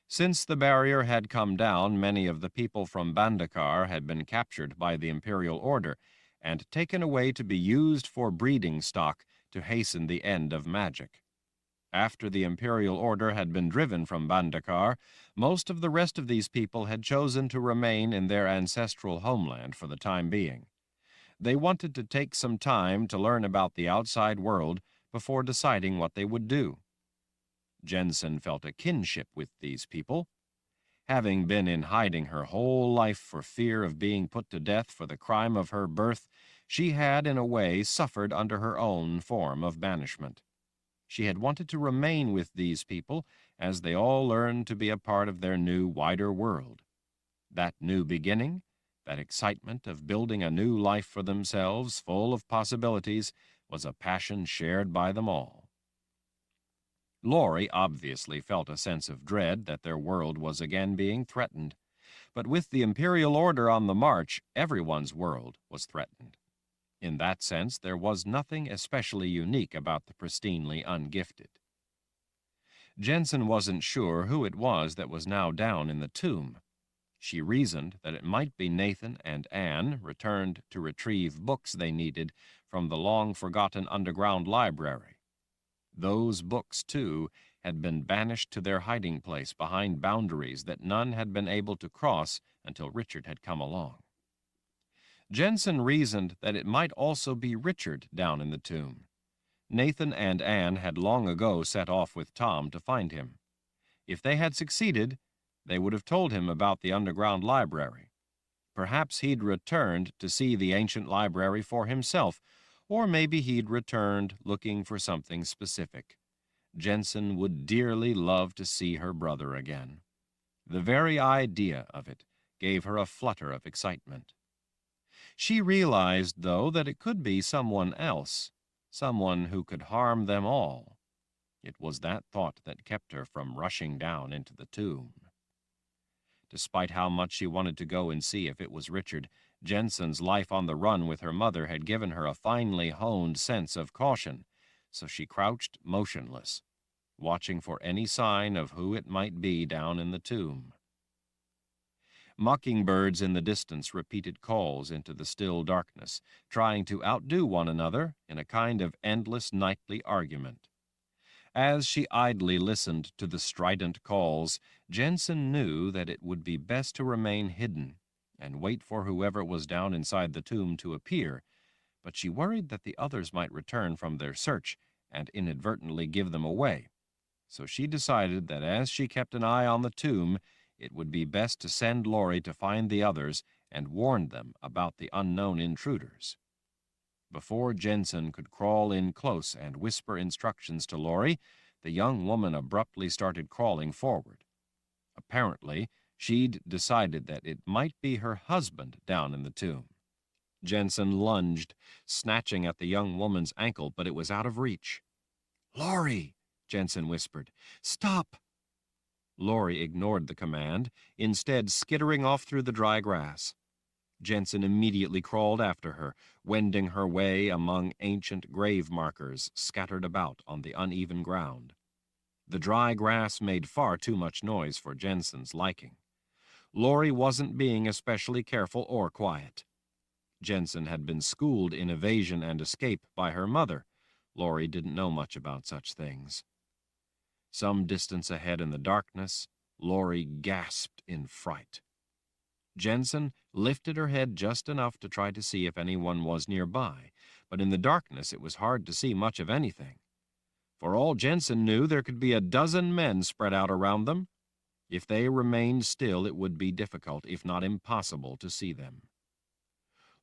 Since the barrier had come down, many of the people from Bandakar had been captured by the Imperial Order and taken away to be used for breeding stock to hasten the end of magic. After the Imperial Order had been driven from Bandakar, most of the rest of these people had chosen to remain in their ancestral homeland for the time being. They wanted to take some time to learn about the outside world before deciding what they would do. Jensen felt a kinship with these people. Having been in hiding her whole life for fear of being put to death for the crime of her birth, she had, in a way, suffered under her own form of banishment. She had wanted to remain with these people as they all learned to be a part of their new, wider world. That new beginning, that excitement of building a new life for themselves, full of possibilities, was a passion shared by them all. Laurie obviously felt a sense of dread that their world was again being threatened, but with the Imperial Order on the march, everyone's world was threatened. In that sense, there was nothing especially unique about the pristinely ungifted. Jensen wasn't sure who it was that was now down in the tomb. She reasoned that it might be Nathan and Anne, returned to retrieve books they needed from the long-forgotten underground library. Those books, too, had been banished to their hiding place behind boundaries that none had been able to cross until Richard had come along. Jensen reasoned that it might also be Richard down in the tomb. Nathan and Anne had long ago set off with Tom to find him. If they had succeeded, they would have told him about the underground library. Perhaps he'd returned to see the ancient library for himself, or maybe he'd returned looking for something specific. Jensen would dearly love to see her brother again. The very idea of it gave her a flutter of excitement. She realized, though, that it could be someone else, someone who could harm them all. It was that thought that kept her from rushing down into the tomb. Despite how much she wanted to go and see if it was Richard, Jensen's life on the run with her mother had given her a finely honed sense of caution, so she crouched motionless, watching for any sign of who it might be down in the tomb. Mockingbirds in the distance repeated calls into the still darkness, trying to outdo one another in a kind of endless nightly argument. As she idly listened to the strident calls, Jensen knew that it would be best to remain hidden and wait for whoever was down inside the tomb to appear, but she worried that the others might return from their search and inadvertently give them away. So she decided that as she kept an eye on the tomb, it would be best to send Laurie to find the others and warn them about the unknown intruders. Before Jensen could crawl in close and whisper instructions to Laurie, the young woman abruptly started crawling forward. Apparently, she'd decided that it might be her husband down in the tomb. Jensen lunged, snatching at the young woman's ankle, but it was out of reach. "Laurie," Jensen whispered, "stop!" Laurie ignored the command, instead skittering off through the dry grass. Jensen immediately crawled after her, wending her way among ancient grave markers scattered about on the uneven ground. The dry grass made far too much noise for Jensen's liking. Laurie wasn't being especially careful or quiet. Jensen had been schooled in evasion and escape by her mother. Laurie didn't know much about such things. Some distance ahead in the darkness, Laurie gasped in fright. Jensen lifted her head just enough to try to see if anyone was nearby, but in the darkness it was hard to see much of anything. For all Jensen knew, there could be a dozen men spread out around them. If they remained still, it would be difficult, if not impossible, to see them.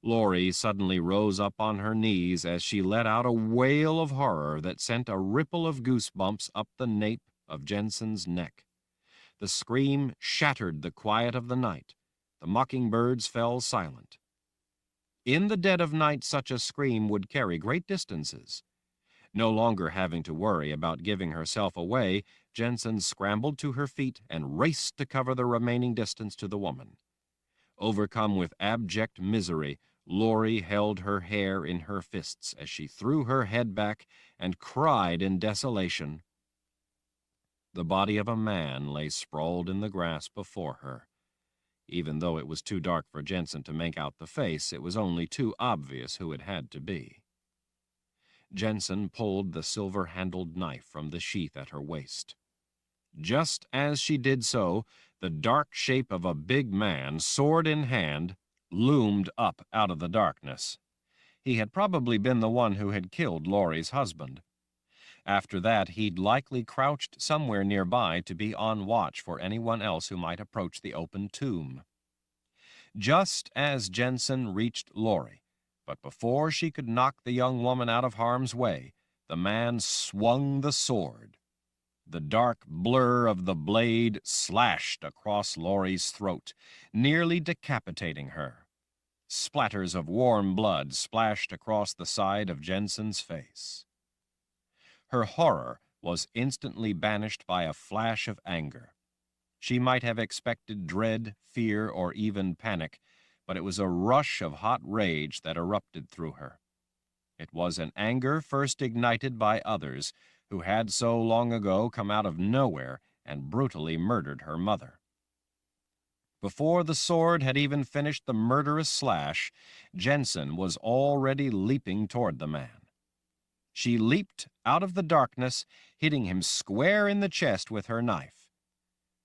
Laurie suddenly rose up on her knees as she let out a wail of horror that sent a ripple of goosebumps up the nape of Jensen's neck. The scream shattered the quiet of the night. The mockingbirds fell silent. In the dead of night, such a scream would carry great distances. No longer having to worry about giving herself away, Jensen scrambled to her feet and raced to cover the remaining distance to the woman. Overcome with abject misery, Laurie held her hair in her fists as she threw her head back and cried in desolation. The body of a man lay sprawled in the grass before her. Even though it was too dark for Jensen to make out the face, it was only too obvious who it had to be. Jensen pulled the silver-handled knife from the sheath at her waist. Just as she did so, the dark shape of a big man, sword in hand, loomed up out of the darkness. He had probably been the one who had killed Laurie's husband. After that, he'd likely crouched somewhere nearby to be on watch for anyone else who might approach the open tomb. Just as Jensen reached Laurie, but before she could knock the young woman out of harm's way, the man swung the sword. The dark blur of the blade slashed across Laurie's throat, nearly decapitating her. Splatters of warm blood splashed across the side of Jensen's face. Her horror was instantly banished by a flash of anger. She might have expected dread, fear, or even panic, but it was a rush of hot rage that erupted through her. It was an anger first ignited by others who had so long ago come out of nowhere and brutally murdered her mother. Before the sword had even finished the murderous slash, Jensen was already leaping toward the man. She leaped out of the darkness, hitting him square in the chest with her knife.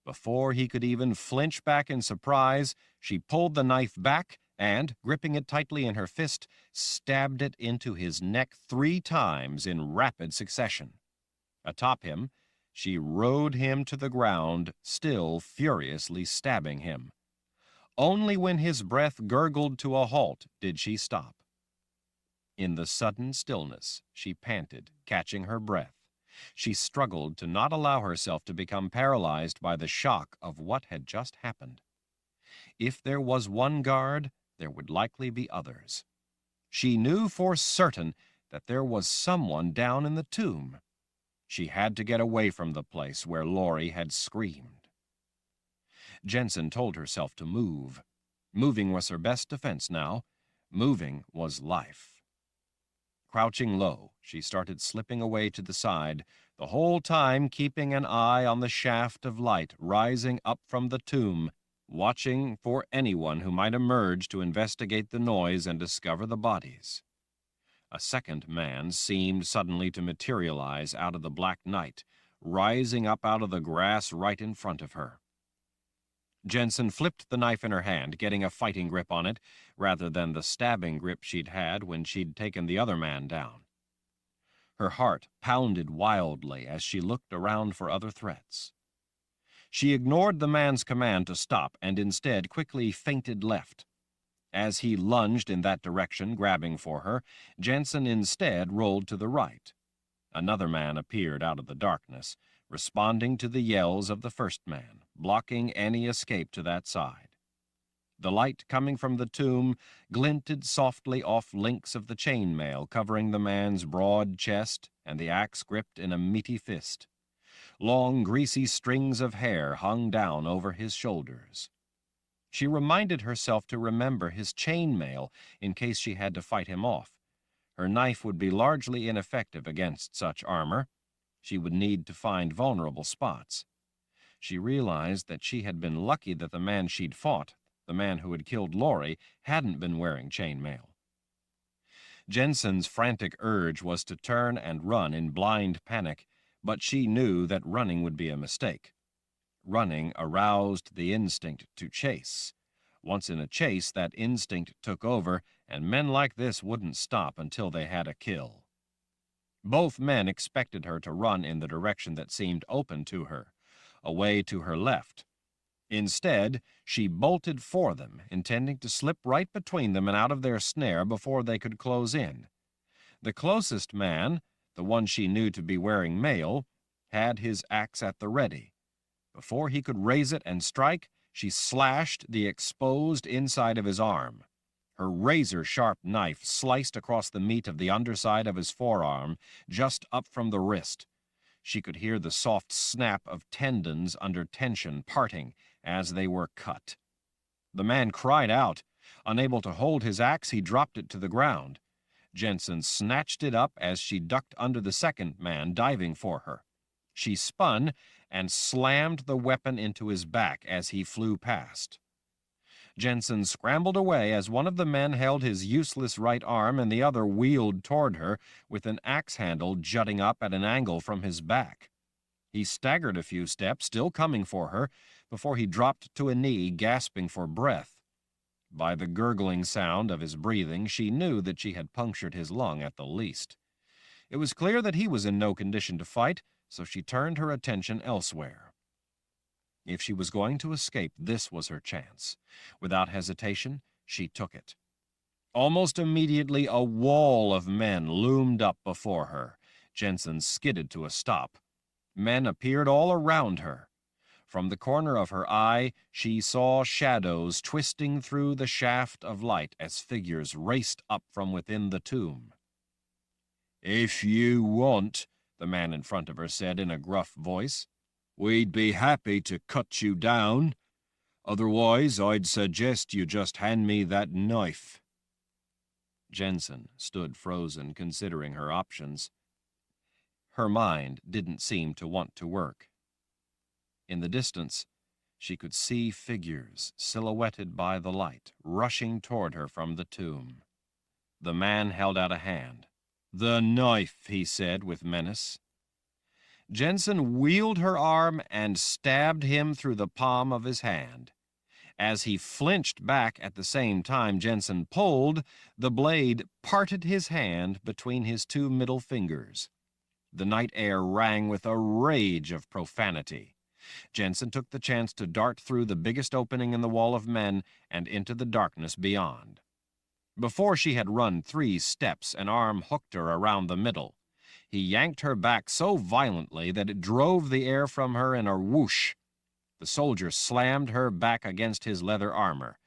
Before he could even flinch back in surprise, she pulled the knife back and, gripping it tightly in her fist, stabbed it into his neck 3 times in rapid succession. Atop him, she rode him to the ground, still furiously stabbing him. Only when his breath gurgled to a halt did she stop. In the sudden stillness, she panted, catching her breath. She struggled to not allow herself to become paralyzed by the shock of what had just happened. If there was one guard, there would likely be others. She knew for certain that there was someone down in the tomb. She had to get away from the place where Laurie had screamed. Jensen told herself to move. Moving was her best defense now. Moving was life. Crouching low, she started slipping away to the side, the whole time keeping an eye on the shaft of light rising up from the tomb, watching for anyone who might emerge to investigate the noise and discover the bodies. A second man seemed suddenly to materialize out of the black night, rising up out of the grass right in front of her. Jensen flipped the knife in her hand, getting a fighting grip on it, rather than the stabbing grip she'd had when she'd taken the other man down. Her heart pounded wildly as she looked around for other threats. She ignored the man's command to stop and instead quickly feinted left. As he lunged in that direction, grabbing for her, Jensen instead rolled to the right. Another man appeared out of the darkness, responding to the yells of the first man, blocking any escape to that side. The light coming from the tomb glinted softly off links of the chainmail covering the man's broad chest and the axe gripped in a meaty fist. Long, greasy strings of hair hung down over his shoulders. She reminded herself to remember his chainmail in case she had to fight him off. Her knife would be largely ineffective against such armor. She would need to find vulnerable spots. She realized that she had been lucky that the man she'd fought, the man who had killed Laurie, hadn't been wearing chainmail. Jensen's frantic urge was to turn and run in blind panic, but she knew that running would be a mistake. Running aroused the instinct to chase. Once in a chase, that instinct took over, and men like this wouldn't stop until they had a kill. Both men expected her to run in the direction that seemed open to her, away to her left. Instead, she bolted for them, intending to slip right between them and out of their snare before they could close in. The closest man, the one she knew to be wearing mail, had his axe at the ready. Before he could raise it and strike, she slashed the exposed inside of his arm. Her razor-sharp knife sliced across the meat of the underside of his forearm, just up from the wrist. She could hear the soft snap of tendons under tension parting as they were cut. The man cried out. Unable to hold his axe, he dropped it to the ground. Jensen snatched it up as she ducked under the second man diving for her. She spun and slammed the weapon into his back as he flew past. Jensen scrambled away as one of the men held his useless right arm and the other wheeled toward her with an axe handle jutting up at an angle from his back. He staggered a few steps, still coming for her, before he dropped to a knee, gasping for breath. By the gurgling sound of his breathing, she knew that she had punctured his lung at the least. It was clear that he was in no condition to fight, so she turned her attention elsewhere. If she was going to escape, this was her chance. Without hesitation, she took it. Almost immediately, a wall of men loomed up before her. Jensen skidded to a stop. Men appeared all around her. From the corner of her eye, she saw shadows twisting through the shaft of light as figures raced up from within the tomb. "If you want," the man in front of her said in a gruff voice, "we'd be happy to cut you down. Otherwise, I'd suggest you just hand me that knife." Jensen stood frozen, considering her options. Her mind didn't seem to want to work. In the distance, she could see figures silhouetted by the light rushing toward her from the tomb. The man held out a hand. "The knife," he said with menace. Jensen wheeled her arm and stabbed him through the palm of his hand. As he flinched back at the same time Jensen pulled, the blade parted his hand between his two middle fingers. The night air rang with a rage of profanity. Jensen took the chance to dart through the biggest opening in the wall of men and into the darkness beyond. Before she had run 3 steps, an arm hooked her around the middle. He yanked her back so violently that it drove the air from her in a whoosh. The soldier slammed her back against his leather armor.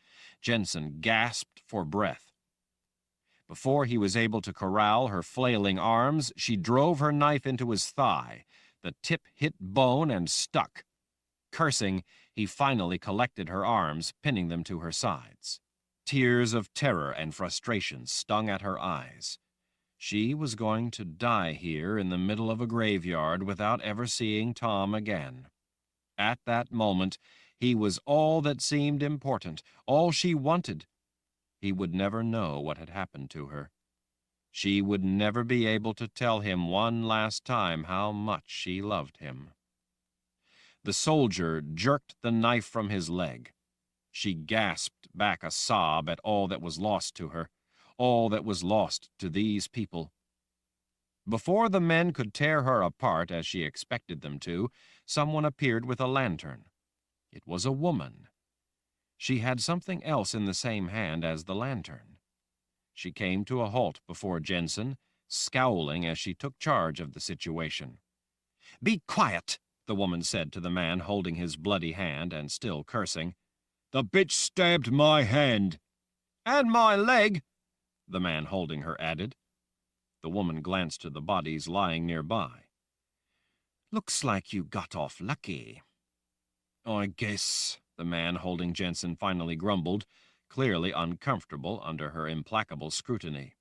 Jensen gasped for breath. Before he was able to corral her flailing arms, she drove her knife into his thigh. The tip hit bone and stuck. Cursing, he finally collected her arms, pinning them to her sides. Tears of terror and frustration stung at her eyes. She was going to die here in the middle of a graveyard without ever seeing Tom again. At that moment, he was all that seemed important, all she wanted. He would never know what had happened to her. She would never be able to tell him one last time how much she loved him. The soldier jerked the knife from his leg. She gasped back a sob at all that was lost to her, all that was lost to these people. Before the men could tear her apart as she expected them to, someone appeared with a lantern. It was a woman. She had something else in the same hand as the lantern. She came to a halt before Jensen, scowling as she took charge of the situation. "Be quiet," the woman said to the man holding his bloody hand and still cursing. "The bitch stabbed my hand." "And my leg," the man holding her added. The woman glanced to the bodies lying nearby. "Looks like you got off lucky." "I guess," the man holding Jensen finally grumbled, clearly uncomfortable under her implacable scrutiny.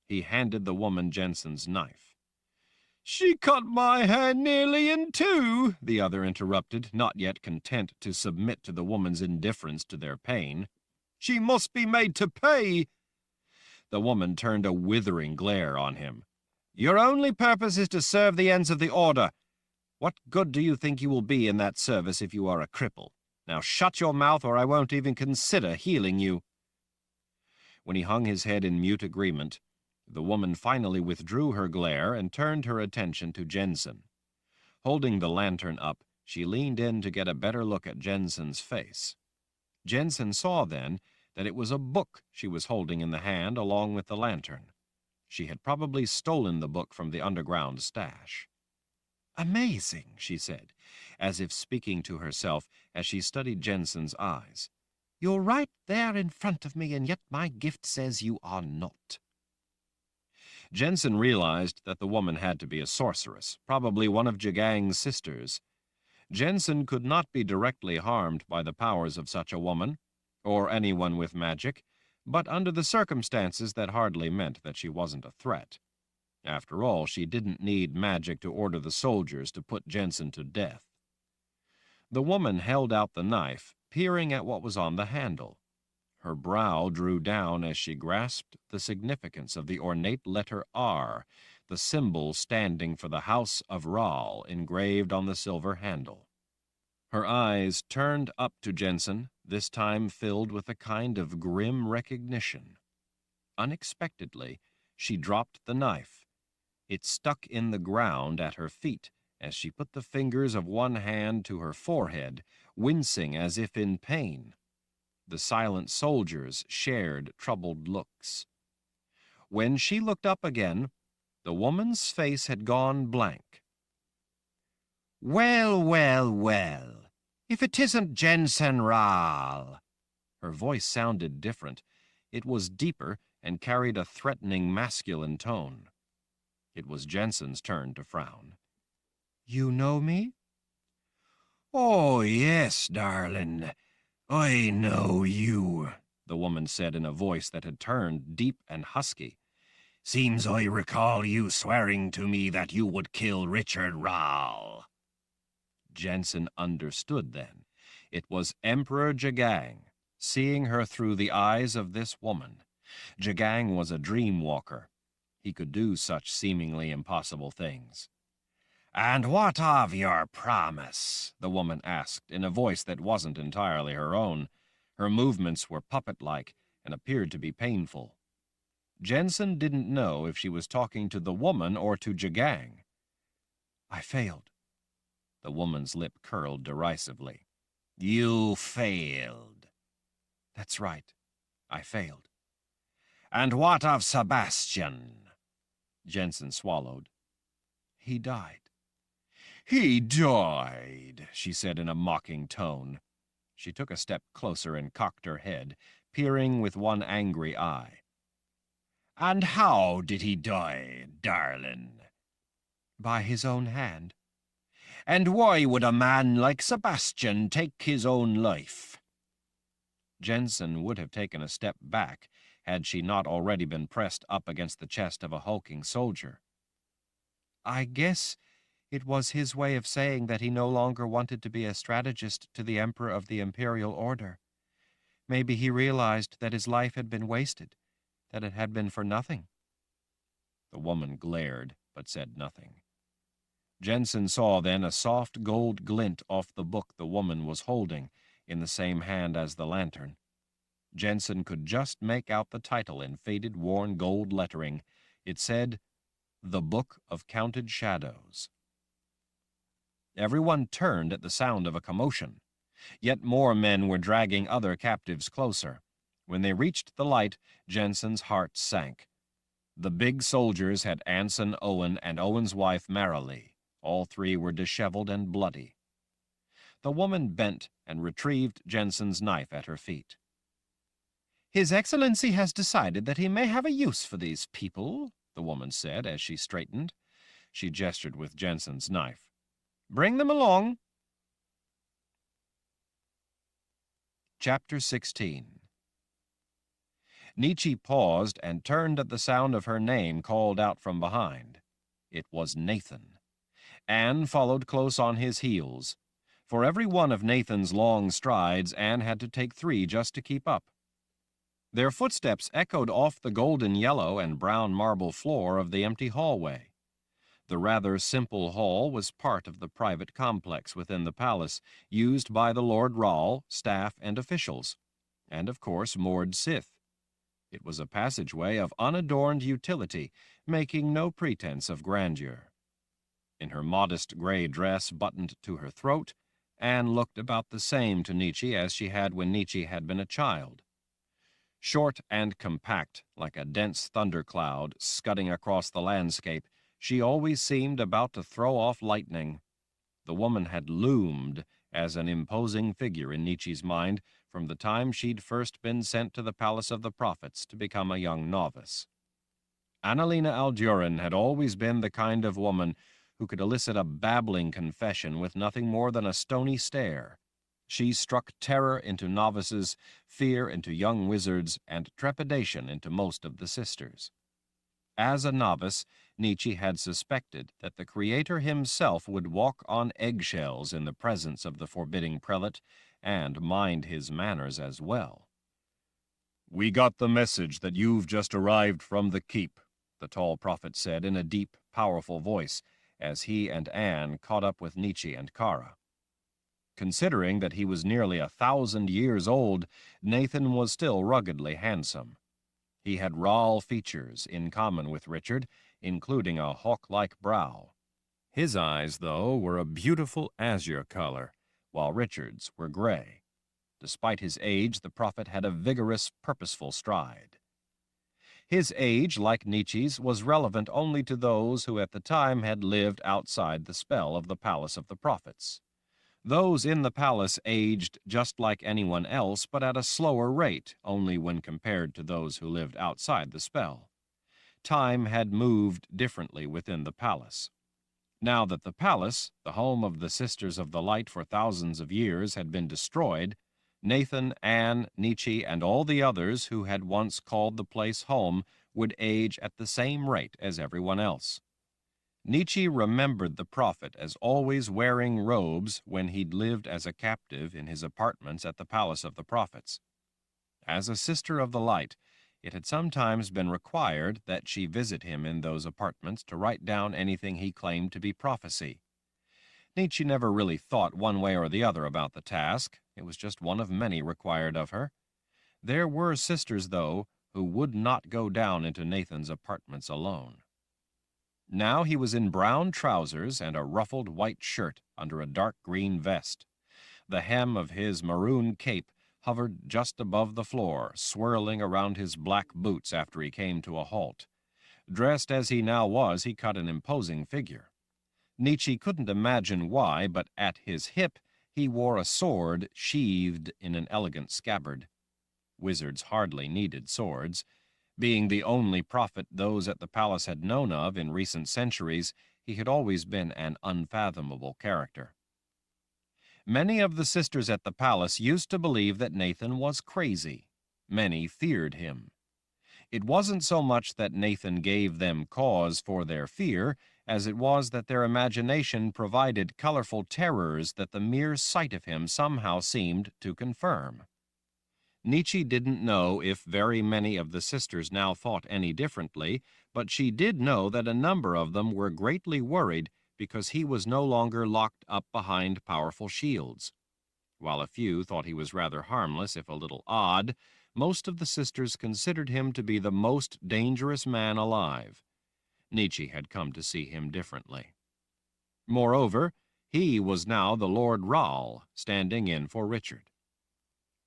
He handed the woman Jensen's knife. "She cut my hand nearly in 2, the other interrupted, not yet content to submit to the woman's indifference to their pain. "She must be made to pay." The woman turned a withering glare on him. "Your only purpose is to serve the ends of the order. What good do you think you will be in that service if you are a cripple? Now shut your mouth or I won't even consider healing you." When he hung his head in mute agreement, the woman finally withdrew her glare and turned her attention to Jensen. Holding the lantern up, she leaned in to get a better look at Jensen's face. Jensen saw then that it was a book she was holding in the hand along with the lantern. She had probably stolen the book from the underground stash. "Amazing," she said, as if speaking to herself as she studied Jensen's eyes. You're right there in front of me, and yet my gift says you are not. Jensen realized that the woman had to be a sorceress, probably one of Jagang's sisters. Jensen could not be directly harmed by the powers of such a woman, or anyone with magic, but under the circumstances that hardly meant that she wasn't a threat. After all, she didn't need magic to order the soldiers to put Jensen to death. The woman held out the knife, peering at what was on the handle. Her brow drew down as she grasped the significance of the ornate letter R, the symbol standing for the House of Raal engraved on the silver handle. Her eyes turned up to Jensen, this time filled with a kind of grim recognition. Unexpectedly, she dropped the knife. It stuck in the ground at her feet as she put the fingers of one hand to her forehead, wincing as if in pain. The silent soldiers shared troubled looks. When she looked up again, the woman's face had gone blank. Well, well, well, if it isn't Jensen Raal. Her voice sounded different. It was deeper and carried a threatening masculine tone. It was Jensen's turn to frown. You know me? Oh, yes, darling. I know you, the woman said in a voice that had turned deep and husky. Seems I recall you swearing to me that you would kill Richard Raal. Jensen understood then. It was Emperor Jagang, seeing her through the eyes of this woman. Jagang was a dream walker. He could do such seemingly impossible things. And what of your promise? The woman asked in a voice that wasn't entirely her own. Her movements were puppet-like and appeared to be painful. Jensen didn't know if she was talking to the woman or to Jagang. I failed. The woman's lip curled derisively. You failed. That's right. I failed. And what of Sebastian? Jensen swallowed. He died. He died, she said in a mocking tone. She took a step closer and cocked her head, peering with one angry eye. And how did he die, darling? By his own hand. And why would a man like Sebastian take his own life? Jensen would have taken a step back had she not already been pressed up against the chest of a hulking soldier. I guess it was his way of saying that he no longer wanted to be a strategist to the Emperor of the Imperial Order. Maybe he realized that his life had been wasted, that it had been for nothing. The woman glared, but said nothing. Jensen saw then a soft gold glint off the book the woman was holding, in the same hand as the lantern. Jensen could just make out the title in faded, worn gold lettering. It said, The Book of Counted Shadows. Everyone turned at the sound of a commotion. Yet more men were dragging other captives closer. When they reached the light, Jensen's heart sank. The big soldiers had Anson Owen and Owen's wife Marilee. All three were disheveled and bloody. The woman bent and retrieved Jensen's knife at her feet. His Excellency has decided that he may have a use for these people, the woman said as she straightened. She gestured with Jensen's knife. Bring them along. Chapter 16. Nietzsche paused and turned at the sound of her name called out from behind. It was Nathan. Anne followed close on his heels. For every one of Nathan's long strides, Anne had to take 3 just to keep up. Their footsteps echoed off the golden yellow and brown marble floor of the empty hallway. The rather simple hall was part of the private complex within the palace, used by the Lord Raal, staff, and officials, and of course Mord Sith. It was a passageway of unadorned utility, making no pretense of grandeur. In her modest gray dress buttoned to her throat, Anne looked about the same to Nietzsche as she had when Nietzsche had been a child. Short and compact, like a dense thundercloud scudding across the landscape, she always seemed about to throw off lightning. The woman had loomed as an imposing figure in Nietzsche's mind from the time she'd first been sent to the Palace of the Prophets to become a young novice. Annalena Aldurin had always been the kind of woman who could elicit a babbling confession with nothing more than a stony stare. She struck terror into novices, fear into young wizards, and trepidation into most of the sisters. As a novice, Nietzsche had suspected that the Creator himself would walk on eggshells in the presence of the forbidding prelate and mind his manners as well. "We got the message that you've just arrived from the keep," the tall prophet said in a deep, powerful voice as he and Anne caught up with Nietzsche and Kara. Considering that he was nearly 1,000 years old, Nathan was still ruggedly handsome. He had raw features in common with Richard, including a hawk-like brow. His eyes, though, were a beautiful azure color, while Richard's were gray. Despite his age, the prophet had a vigorous, purposeful stride. His age, like Nietzsche's, was relevant only to those who at the time had lived outside the spell of the Palace of the Prophets. Those in the palace aged just like anyone else, but at a slower rate, only when compared to those who lived outside the spell. Time had moved differently within the palace. Now that the palace, the home of the Sisters of the Light for thousands of years, had been destroyed, Nathan, Anne, Nietzsche, and all the others who had once called the place home would age at the same rate as everyone else. Nietzsche remembered the prophet as always wearing robes when he'd lived as a captive in his apartments at the Palace of the Prophets. As a Sister of the Light, it had sometimes been required that she visit him in those apartments to write down anything he claimed to be prophecy. Nietzsche never really thought one way or the other about the task. It was just one of many required of her. There were sisters, though, who would not go down into Nathan's apartments alone. Now he was in brown trousers and a ruffled white shirt under a dark green vest. The hem of his maroon cape hovered just above the floor, swirling around his black boots after he came to a halt. Dressed as he now was, he cut an imposing figure. Nietzsche couldn't imagine why, but at his hip he wore a sword sheathed in an elegant scabbard. Wizards hardly needed swords. Being the only prophet those at the palace had known of in recent centuries, he had always been an unfathomable character. Many of the sisters at the palace used to believe that Nathan was crazy. Many feared him. It wasn't so much that Nathan gave them cause for their fear, as it was that their imagination provided colorful terrors that the mere sight of him somehow seemed to confirm. Nietzsche didn't know if very many of the sisters now thought any differently, but she did know that a number of them were greatly worried because he was no longer locked up behind powerful shields. While a few thought he was rather harmless, if a little odd, most of the sisters considered him to be the most dangerous man alive. Nietzsche had come to see him differently. Moreover, he was now the Lord Rahl, standing in for Richard.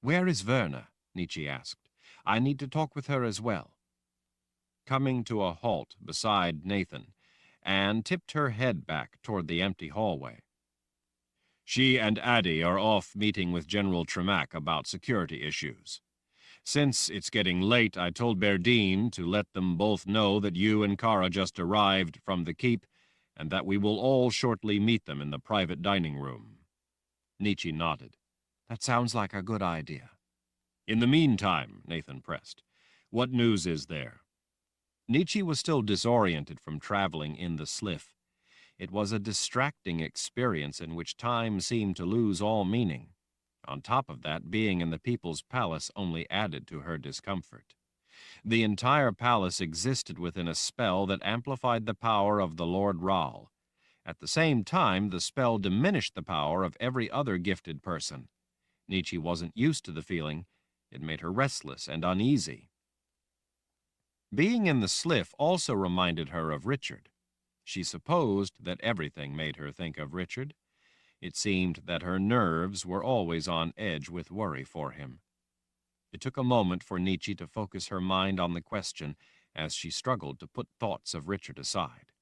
"Where is Verna?" Nietzsche asked. "I need to talk with her as well." Coming to a halt beside Nathan, Anne tipped her head back toward the empty hallway. "She and Addie are off meeting with General Tremack about security issues. Since it's getting late, I told Berdine to let them both know that you and Kara just arrived from the keep and that we will all shortly meet them in the private dining room." Nietzsche nodded. "That sounds like a good idea." "In the meantime," Nathan pressed, "what news is there?" Nietzsche was still disoriented from traveling in the Sliff. It was a distracting experience in which time seemed to lose all meaning. On top of that, being in the People's Palace only added to her discomfort. The entire palace existed within a spell that amplified the power of the Lord Rahl. At the same time, the spell diminished the power of every other gifted person. Nietzsche wasn't used to the feeling. It made her restless and uneasy. Being in the Sliff also reminded her of Richard. She supposed that everything made her think of Richard. It seemed that her nerves were always on edge with worry for him. It took a moment for Nietzsche to focus her mind on the question as she struggled to put thoughts of Richard aside.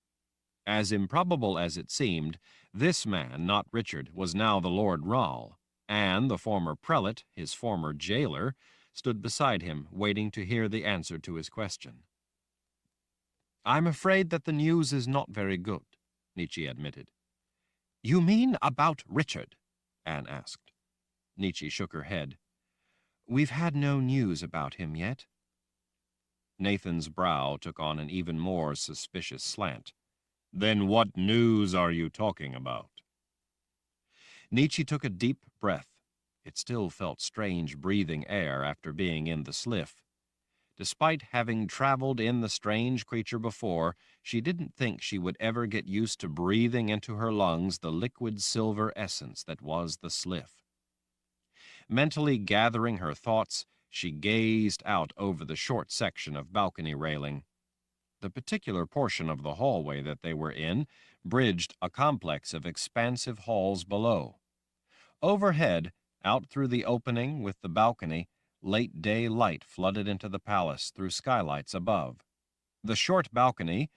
As improbable as it seemed, this man, not Richard, was now the Lord Rahl, and the former prelate, his former jailer, stood beside him, waiting to hear the answer to his question. "I'm afraid that the news is not very good," Nietzsche admitted. "You mean about Richard?" Anne asked. Nietzsche shook her head. "We've had no news about him yet." Nathan's brow took on an even more suspicious slant. "Then what news are you talking about?" Nietzsche took a deep breath. It still felt strange breathing air after being in the sliff. Despite having traveled in the strange creature before, she didn't think she would ever get used to breathing into her lungs the liquid silver essence that was the sliff. Mentally gathering her thoughts, she gazed out over the short section of balcony railing. The particular portion of the hallway that they were in bridged a complex of expansive halls below. Overhead, out through the opening with the balcony, late day light flooded into the palace through skylights above. The short balcony,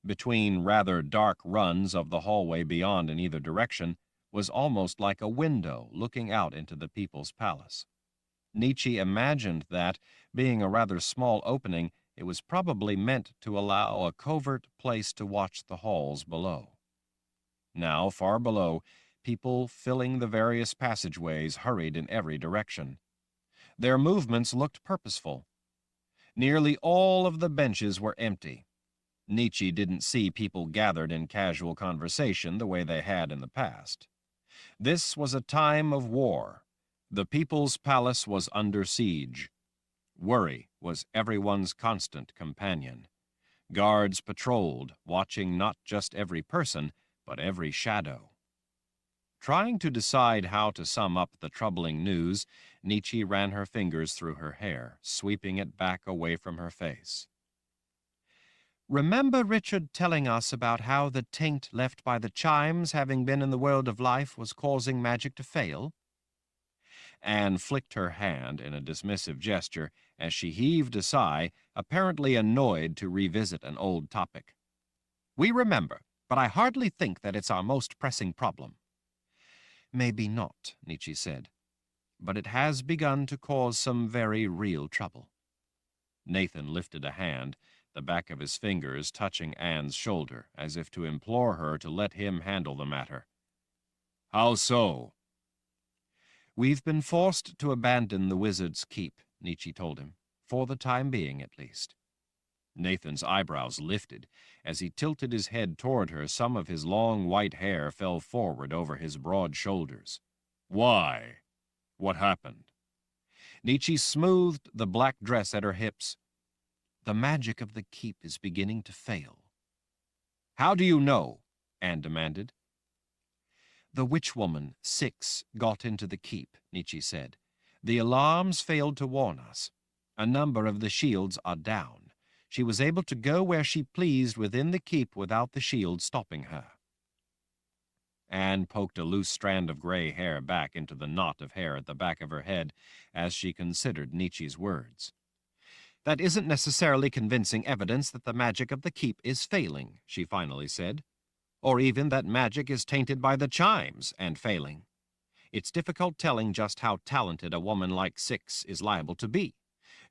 between rather dark runs of the hallway beyond in either direction, was almost like a window looking out into the people's palace. Nietzsche imagined that, being a rather small opening, it was probably meant to allow a covert place to watch the halls below. Now, far below, people filling the various passageways hurried in every direction. Their movements looked purposeful. Nearly all of the benches were empty. Nietzsche didn't see people gathered in casual conversation the way they had in the past. This was a time of war. The people's palace was under siege. Worry was everyone's constant companion. Guards patrolled, watching not just every person, but every shadow. Trying to decide how to sum up the troubling news, Nietzsche ran her fingers through her hair, sweeping it back away from her face. "Remember Richard telling us about how the taint left by the chimes, having been in the world of life, was causing magic to fail?" Anne flicked her hand in a dismissive gesture as she heaved a sigh, apparently annoyed to revisit an old topic. "We remember, but I hardly think that it's our most pressing problem." "Maybe not," Nietzsche said, "but it has begun to cause some very real trouble." Nathan lifted a hand, the back of his fingers touching Anne's shoulder, as if to implore her to let him handle the matter. "How so?" "We've been forced to abandon the Wizard's Keep," Nietzsche told him, "for the time being at least." Nathan's eyebrows lifted. As he tilted his head toward her, some of his long white hair fell forward over his broad shoulders. "Why? What happened?" Nietzsche smoothed the black dress at her hips. "The magic of the keep is beginning to fail." "How do you know?" Anne demanded. "The witch-woman, Six, got into the keep," Nietzsche said. "The alarms failed to warn us. A number of the shields are down. She was able to go where she pleased within the keep without the shield stopping her." Anne poked a loose strand of gray hair back into the knot of hair at the back of her head as she considered Nietzsche's words. "That isn't necessarily convincing evidence that the magic of the keep is failing," she finally said, "or even that magic is tainted by the chimes and failing. It's difficult telling just how talented a woman like Six is liable to be.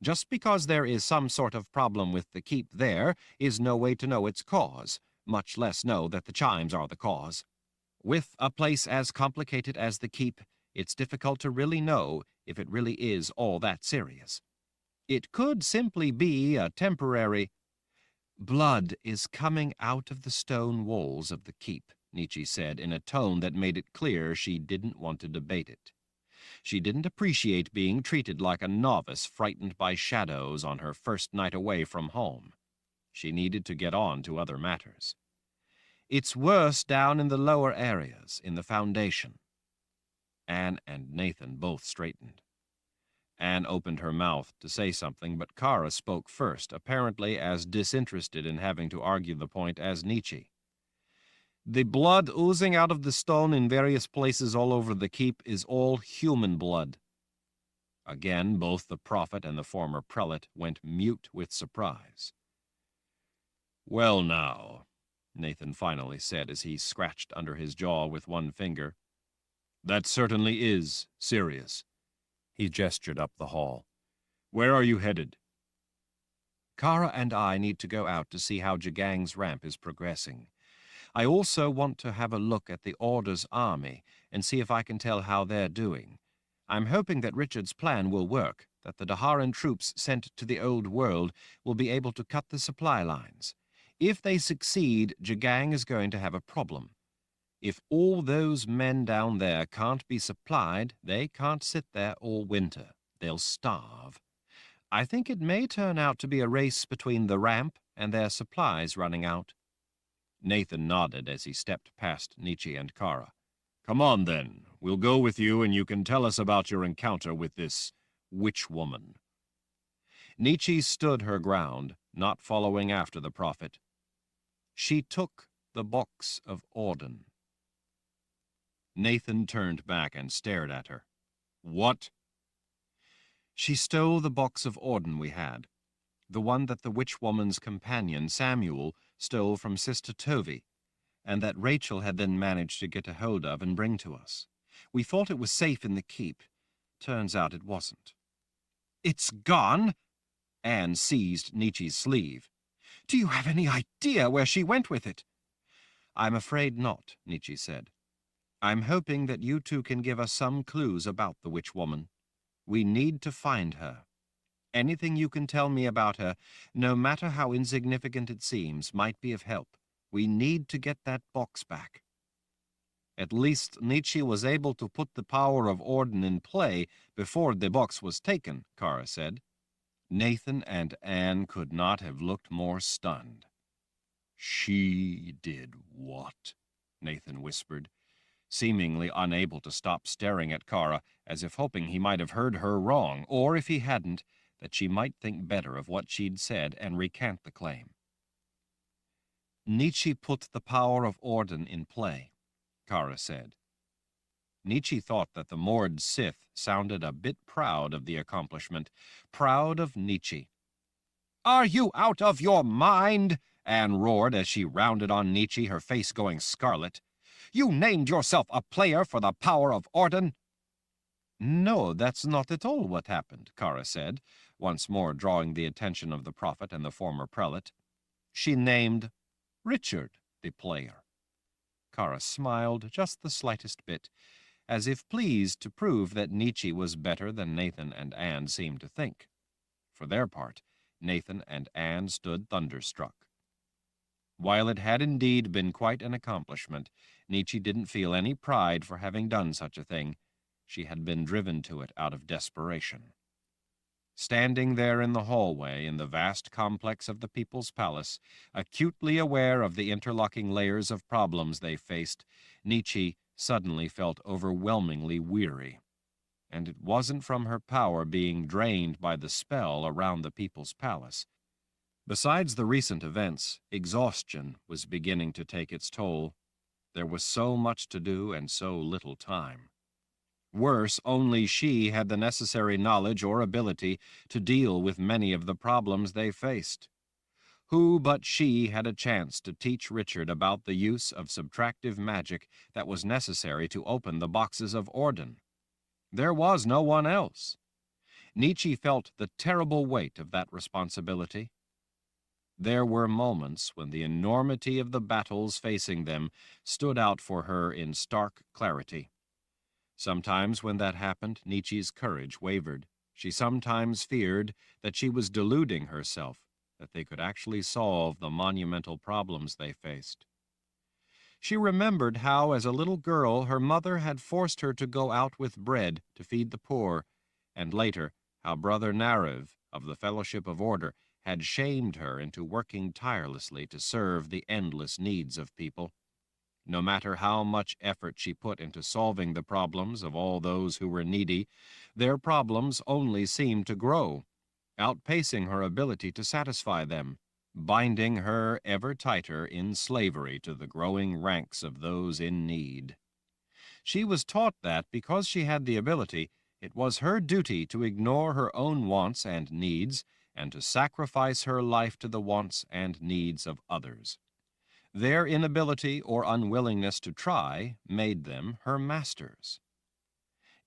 Just because there is some sort of problem with the keep there is no way to know its cause, much less know that the chimes are the cause. With a place as complicated as the keep, it's difficult to really know if it really is all that serious. It could simply be a temporary—" "Blood is coming out of the stone walls of the keep," Nietzsche said in a tone that made it clear she didn't want to debate it. She didn't appreciate being treated like a novice frightened by shadows on her first night away from home. She needed to get on to other matters. "It's worse down in the lower areas, in the foundation." Anne and Nathan both straightened. Anne opened her mouth to say something, but Kara spoke first, apparently as disinterested in having to argue the point as Nietzsche. "The blood oozing out of the stone in various places all over the keep is all human blood." Again, both the prophet and the former prelate went mute with surprise. "Well now," Nathan finally said as he scratched under his jaw with one finger. That certainly is serious. He gestured up the hall. Where are you headed? Kara and I need to go out to see how Jagang's ramp is progressing. I also want to have a look at the Order's army and see if I can tell how they're doing. I'm hoping that Richard's plan will work, that the Daharan troops sent to the Old World will be able to cut the supply lines. If they succeed, Jagang is going to have a problem. If all those men down there can't be supplied, they can't sit there all winter. They'll starve. I think it may turn out to be a race between the ramp and their supplies running out. Nathan nodded as he stepped past Nietzsche and Kara. Come on, then. We'll go with you, and you can tell us about your encounter with this witch woman. Nietzsche stood her ground, not following after the prophet. She took the box of Orden. Nathan turned back and stared at her. What? She stole the box of Orden we had, the one that the witch woman's companion, Samuel, stole from Sister Tovey, and that Rachel had then managed to get a hold of and bring to us. We thought it was safe in the keep. Turns out it wasn't. It's gone? Anne seized Nietzsche's sleeve. Do you have any idea where she went with it? I'm afraid not, Nietzsche said. I'm hoping that you two can give us some clues about the witch woman. We need to find her. Anything you can tell me about her, no matter how insignificant it seems, might be of help. We need to get that box back. At least Nietzsche was able to put the power of Orden in play before the box was taken, Kara said. Nathan and Anne could not have looked more stunned. She did what? Nathan whispered, seemingly unable to stop staring at Kara, as if hoping he might have heard her wrong, or if he hadn't, that she might think better of what she'd said and recant the claim. Nietzsche put the power of Orden in play, Kara said. Nietzsche thought that the Mord Sith sounded a bit proud of the accomplishment, proud of Nietzsche. Are you out of your mind? Anne roared as she rounded on Nietzsche, her face going scarlet. You named yourself a player for the power of Orden? No, that's not at all what happened, Kara said, once more drawing the attention of the prophet and the former prelate. She named Richard the player. Kara smiled just the slightest bit, as if pleased to prove that Nietzsche was better than Nathan and Anne seemed to think. For their part, Nathan and Anne stood thunderstruck. While it had indeed been quite an accomplishment, Nietzsche didn't feel any pride for having done such a thing. She had been driven to it out of desperation. Standing there in the hallway in the vast complex of the People's Palace, acutely aware of the interlocking layers of problems they faced, Nietzsche suddenly felt overwhelmingly weary. And it wasn't from her power being drained by the spell around the People's Palace. Besides the recent events, exhaustion was beginning to take its toll. There was so much to do and so little time. Worse, only she had the necessary knowledge or ability to deal with many of the problems they faced. Who but she had a chance to teach Richard about the use of subtractive magic that was necessary to open the boxes of Orden? There was no one else. Nietzsche felt the terrible weight of that responsibility. There were moments when the enormity of the battles facing them stood out for her in stark clarity. Sometimes when that happened, Nietzsche's courage wavered. She sometimes feared that she was deluding herself, that they could actually solve the monumental problems they faced. She remembered how, as a little girl, her mother had forced her to go out with bread to feed the poor, and later, how Brother Narev, of the Fellowship of Order, had shamed her into working tirelessly to serve the endless needs of people. No matter how much effort she put into solving the problems of all those who were needy, their problems only seemed to grow, outpacing her ability to satisfy them, binding her ever tighter in slavery to the growing ranks of those in need. She was taught that, because she had the ability, it was her duty to ignore her own wants and needs, and to sacrifice her life to the wants and needs of others. Their inability or unwillingness to try made them her masters.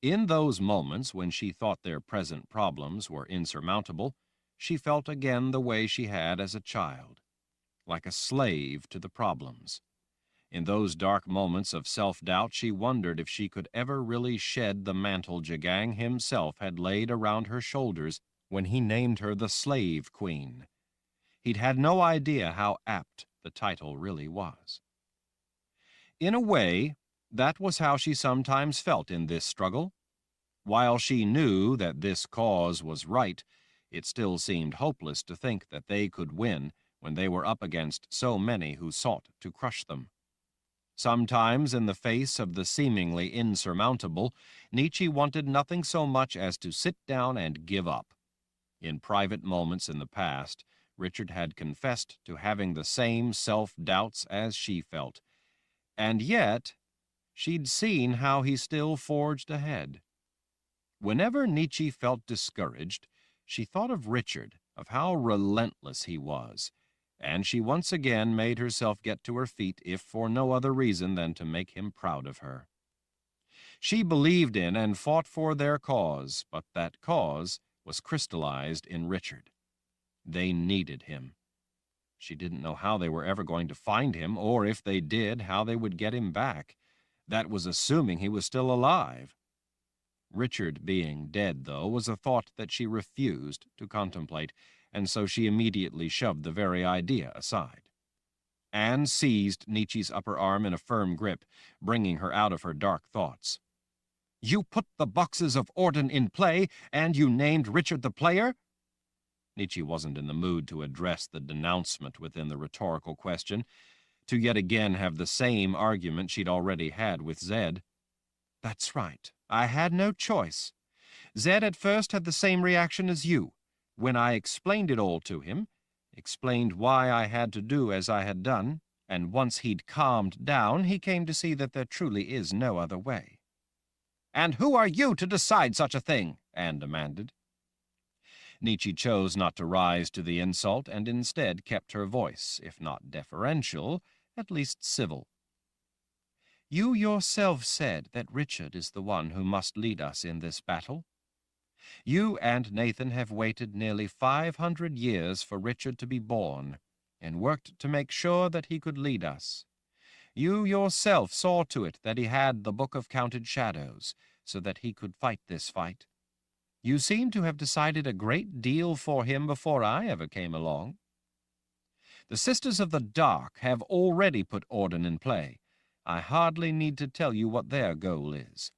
In those moments when she thought their present problems were insurmountable, she felt again the way she had as a child, like a slave to the problems. In those dark moments of self-doubt, she wondered if she could ever really shed the mantle Jagang himself had laid around her shoulders when he named her the Slave Queen. He'd had no idea how apt the title really was. In a way, that was how she sometimes felt in this struggle. While she knew that this cause was right, it still seemed hopeless to think that they could win when they were up against so many who sought to crush them. Sometimes, in the face of the seemingly insurmountable, Nietzsche wanted nothing so much as to sit down and give up. In private moments in the past, Richard had confessed to having the same self-doubts as she felt, and yet she'd seen how he still forged ahead. Whenever Nietzsche felt discouraged, she thought of Richard, of how relentless he was, and she once again made herself get to her feet if for no other reason than to make him proud of her. She believed in and fought for their cause, but that cause was crystallized in Richard. They needed him. She didn't know how they were ever going to find him, or if they did, how they would get him back. That was assuming he was still alive. Richard being dead, though, was a thought that she refused to contemplate, and so she immediately shoved the very idea aside. Anne seized Nietzsche's upper arm in a firm grip, bringing her out of her dark thoughts. "You put the boxes of Orden in play, and you named Richard the player?" Nietzsche wasn't in the mood to address the denouncement within the rhetorical question, to yet again have the same argument she'd already had with Zed. "That's right. I had no choice. Zed at first had the same reaction as you. When I explained it all to him, explained why I had to do as I had done, and once he'd calmed down, he came to see that there truly is no other way." "And who are you to decide such a thing?" Anne demanded. Nietzsche chose not to rise to the insult and instead kept her voice, if not deferential, at least civil. "You yourself said that Richard is the one who must lead us in this battle. You and Nathan have waited nearly 500 years for Richard to be born, and worked to make sure that he could lead us. You yourself saw to it that he had the Book of Counted Shadows, so that he could fight this fight. You seem to have decided a great deal for him before I ever came along. The Sisters of the Dark have already put Orden in play. I hardly need to tell you what their goal is.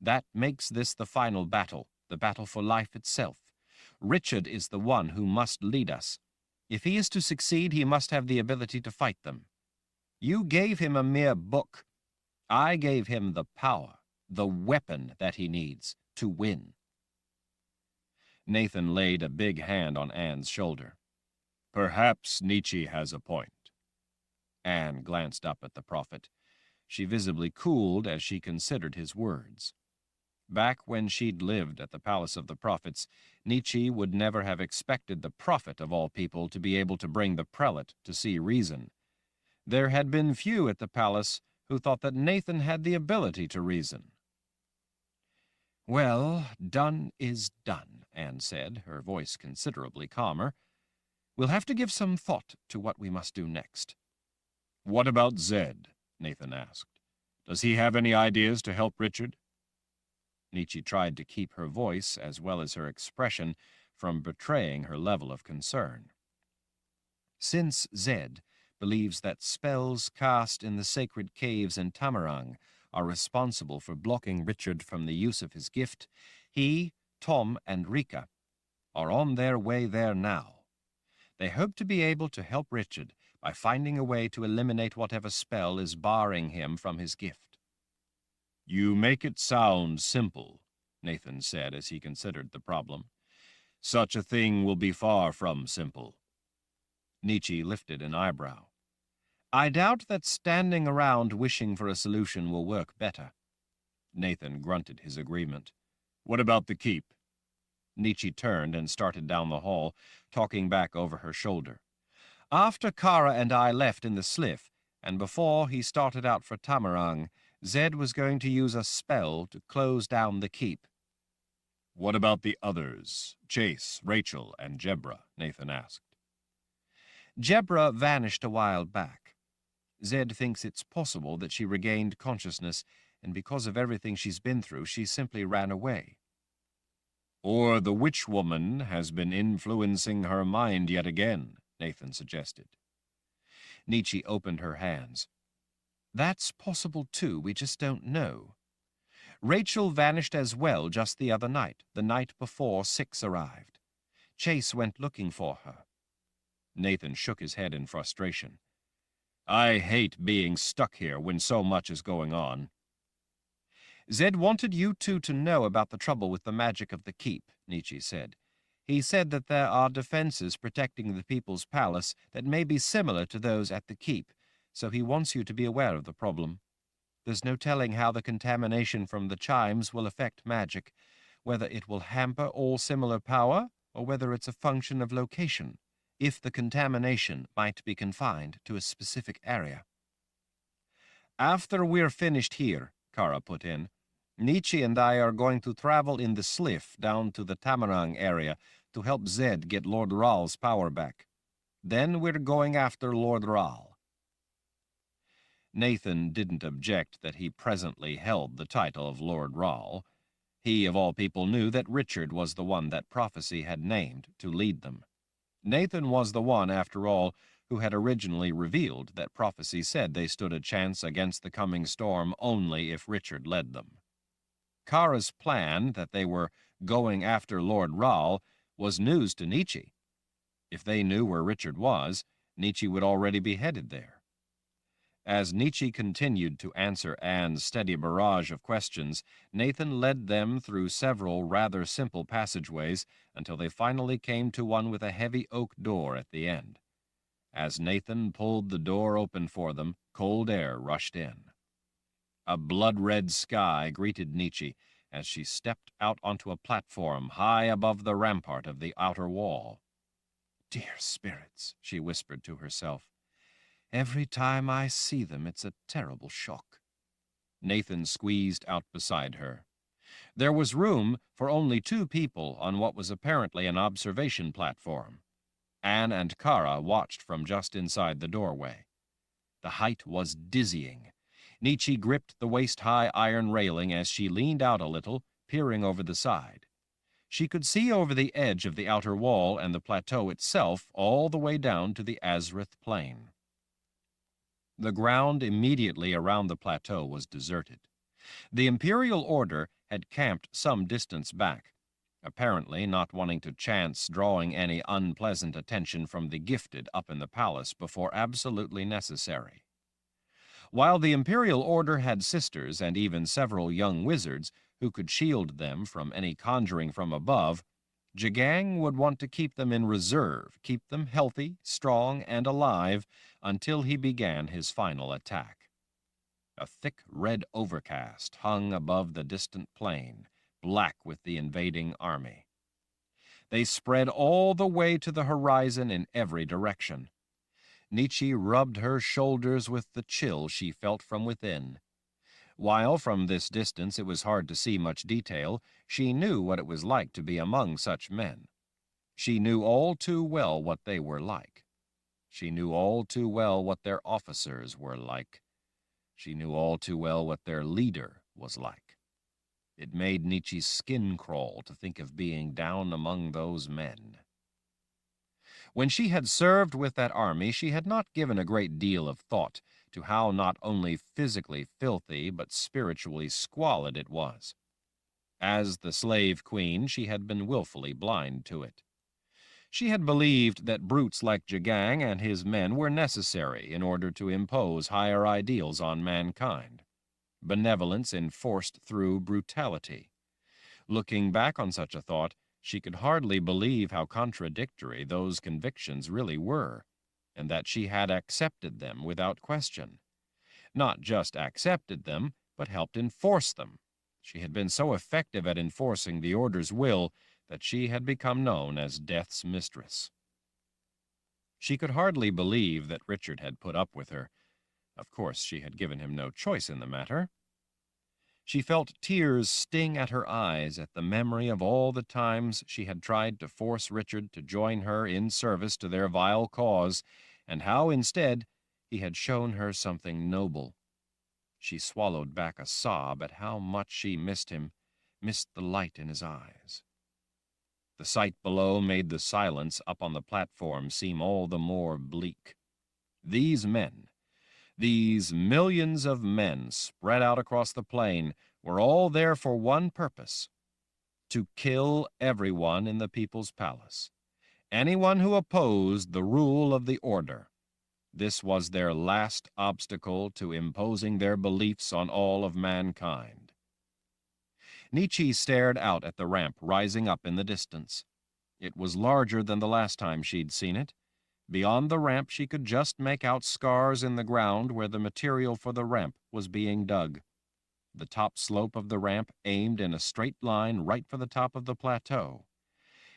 That makes this the final battle, the battle for life itself. Richard is the one who must lead us. If he is to succeed, he must have the ability to fight them. You gave him a mere book. I gave him the power, the weapon that he needs to win." Nathan laid a big hand on Anne's shoulder. Perhaps Nietzsche has a point. Anne glanced up at the prophet. She visibly cooled as she considered his words. Back when she'd lived at the Palace of the Prophets, Nietzsche would never have expected the prophet of all people to be able to bring the prelate to see reason. There had been few at the palace who thought that Nathan had the ability to reason. "Well, done is done," Anne said, her voice considerably calmer. "We'll have to give some thought to what we must do next." "What about Zed?" Nathan asked. "Does he have any ideas to help Richard?" Nietzsche tried to keep her voice, as well as her expression, from betraying her level of concern. "Since Zed believes that spells cast in the sacred caves in Tamarang are responsible for blocking Richard from the use of his gift, he, Tom, and Rika are on their way there now. They hope to be able to help Richard by finding a way to eliminate whatever spell is barring him from his gift." "You make it sound simple," Nathan said as he considered the problem. "Such a thing will be far from simple." Nietzsche lifted an eyebrow. "I doubt that standing around wishing for a solution will work better." Nathan grunted his agreement. "What about the keep?" Nietzsche turned and started down the hall, talking back over her shoulder. "After Kara and I left in the Sliff, and before he started out for Tamarang, Zed was going to use a spell to close down the keep. What about the others, Chase, Rachel, and Jebra? Nathan asked. Jebra vanished a while back. Zed thinks it's possible that she regained consciousness, and because of everything she's been through, she simply ran away. Or the witch woman has been influencing her mind yet again, Nathan suggested. Nietzsche opened her hands. That's possible too, we just don't know. Rachel vanished as well just the other night, the night before Six arrived. Chase went looking for her. Nathan shook his head in frustration. I hate being stuck here when so much is going on. Zed wanted you two to know about the trouble with the magic of the keep, Nietzsche said. He said that there are defenses protecting the people's palace that may be similar to those at the keep, so he wants you to be aware of the problem. There's no telling how the contamination from the chimes will affect magic, whether it will hamper all similar power or whether it's a function of location, if the contamination might be confined to a specific area. After we're finished here, Kara put in, Nietzsche and I are going to travel in the Sliff down to the Tamarang area to help Zed get Lord Ral's power back. Then we're going after Lord Ral. Nathan didn't object that he presently held the title of Lord Ral. He, of all people, knew that Richard was the one that prophecy had named to lead them. Nathan was the one, after all, who had originally revealed that prophecy said they stood a chance against the coming storm only if Richard led them. Kara's plan that they were going after Lord Ral was news to Nietzsche. If they knew where Richard was, Nietzsche would already be headed there. As Nietzsche continued to answer Anne's steady barrage of questions, Nathan led them through several rather simple passageways until they finally came to one with a heavy oak door at the end. As Nathan pulled the door open for them, cold air rushed in. A blood-red sky greeted Nietzsche as she stepped out onto a platform high above the rampart of the outer wall. Dear spirits, she whispered to herself. Every time I see them, it's a terrible shock. Nathan squeezed out beside her. There was room for only 2 people on what was apparently an observation platform. Anne and Kara watched from just inside the doorway. The height was dizzying. Nietzsche gripped the waist-high iron railing as she leaned out a little, peering over the side. She could see over the edge of the outer wall and the plateau itself all the way down to the Azrith Plain. The ground immediately around the plateau was deserted. The Imperial Order had camped some distance back, apparently not wanting to chance drawing any unpleasant attention from the gifted up in the palace before absolutely necessary. While the Imperial Order had sisters and even several young wizards who could shield them from any conjuring from above, Jagang would want to keep them in reserve, keep them healthy, strong, and alive until he began his final attack. A thick red overcast hung above the distant plain, black with the invading army. They spread all the way to the horizon in every direction. Nietzsche rubbed her shoulders with the chill she felt from within. While from this distance it was hard to see much detail, she knew what it was like to be among such men. She knew all too well what they were like. She knew all too well what their officers were like. She knew all too well what their leader was like. It made Nietzsche's skin crawl to think of being down among those men. When she had served with that army, she had not given a great deal of thought to how not only physically filthy but spiritually squalid it was. As the slave queen, she had been willfully blind to it. She had believed that brutes like Jagang and his men were necessary in order to impose higher ideals on mankind. Benevolence enforced through brutality. Looking back on such a thought, she could hardly believe how contradictory those convictions really were, and that she had accepted them without question. Not just accepted them, but helped enforce them. She had been so effective at enforcing the Order's will that she had become known as Death's mistress. She could hardly believe that Richard had put up with her, Of course, she had given him no choice in the matter. She felt tears sting at her eyes at the memory of all the times she had tried to force Richard to join her in service to their vile cause, and how, instead, he had shown her something noble. She swallowed back a sob at how much she missed him, missed the light in his eyes. The sight below made the silence up on the platform seem all the more bleak. These men, these millions of men spread out across the plain, were all there for one purpose: to kill everyone in the people's palace, anyone who opposed the rule of the order. This was their last obstacle to imposing their beliefs on all of mankind. Nietzsche stared out at the ramp rising up in the distance. It was larger than the last time she'd seen it. Beyond the ramp she could just make out scars in the ground where the material for the ramp was being dug. The top slope of the ramp aimed in a straight line right for the top of the plateau.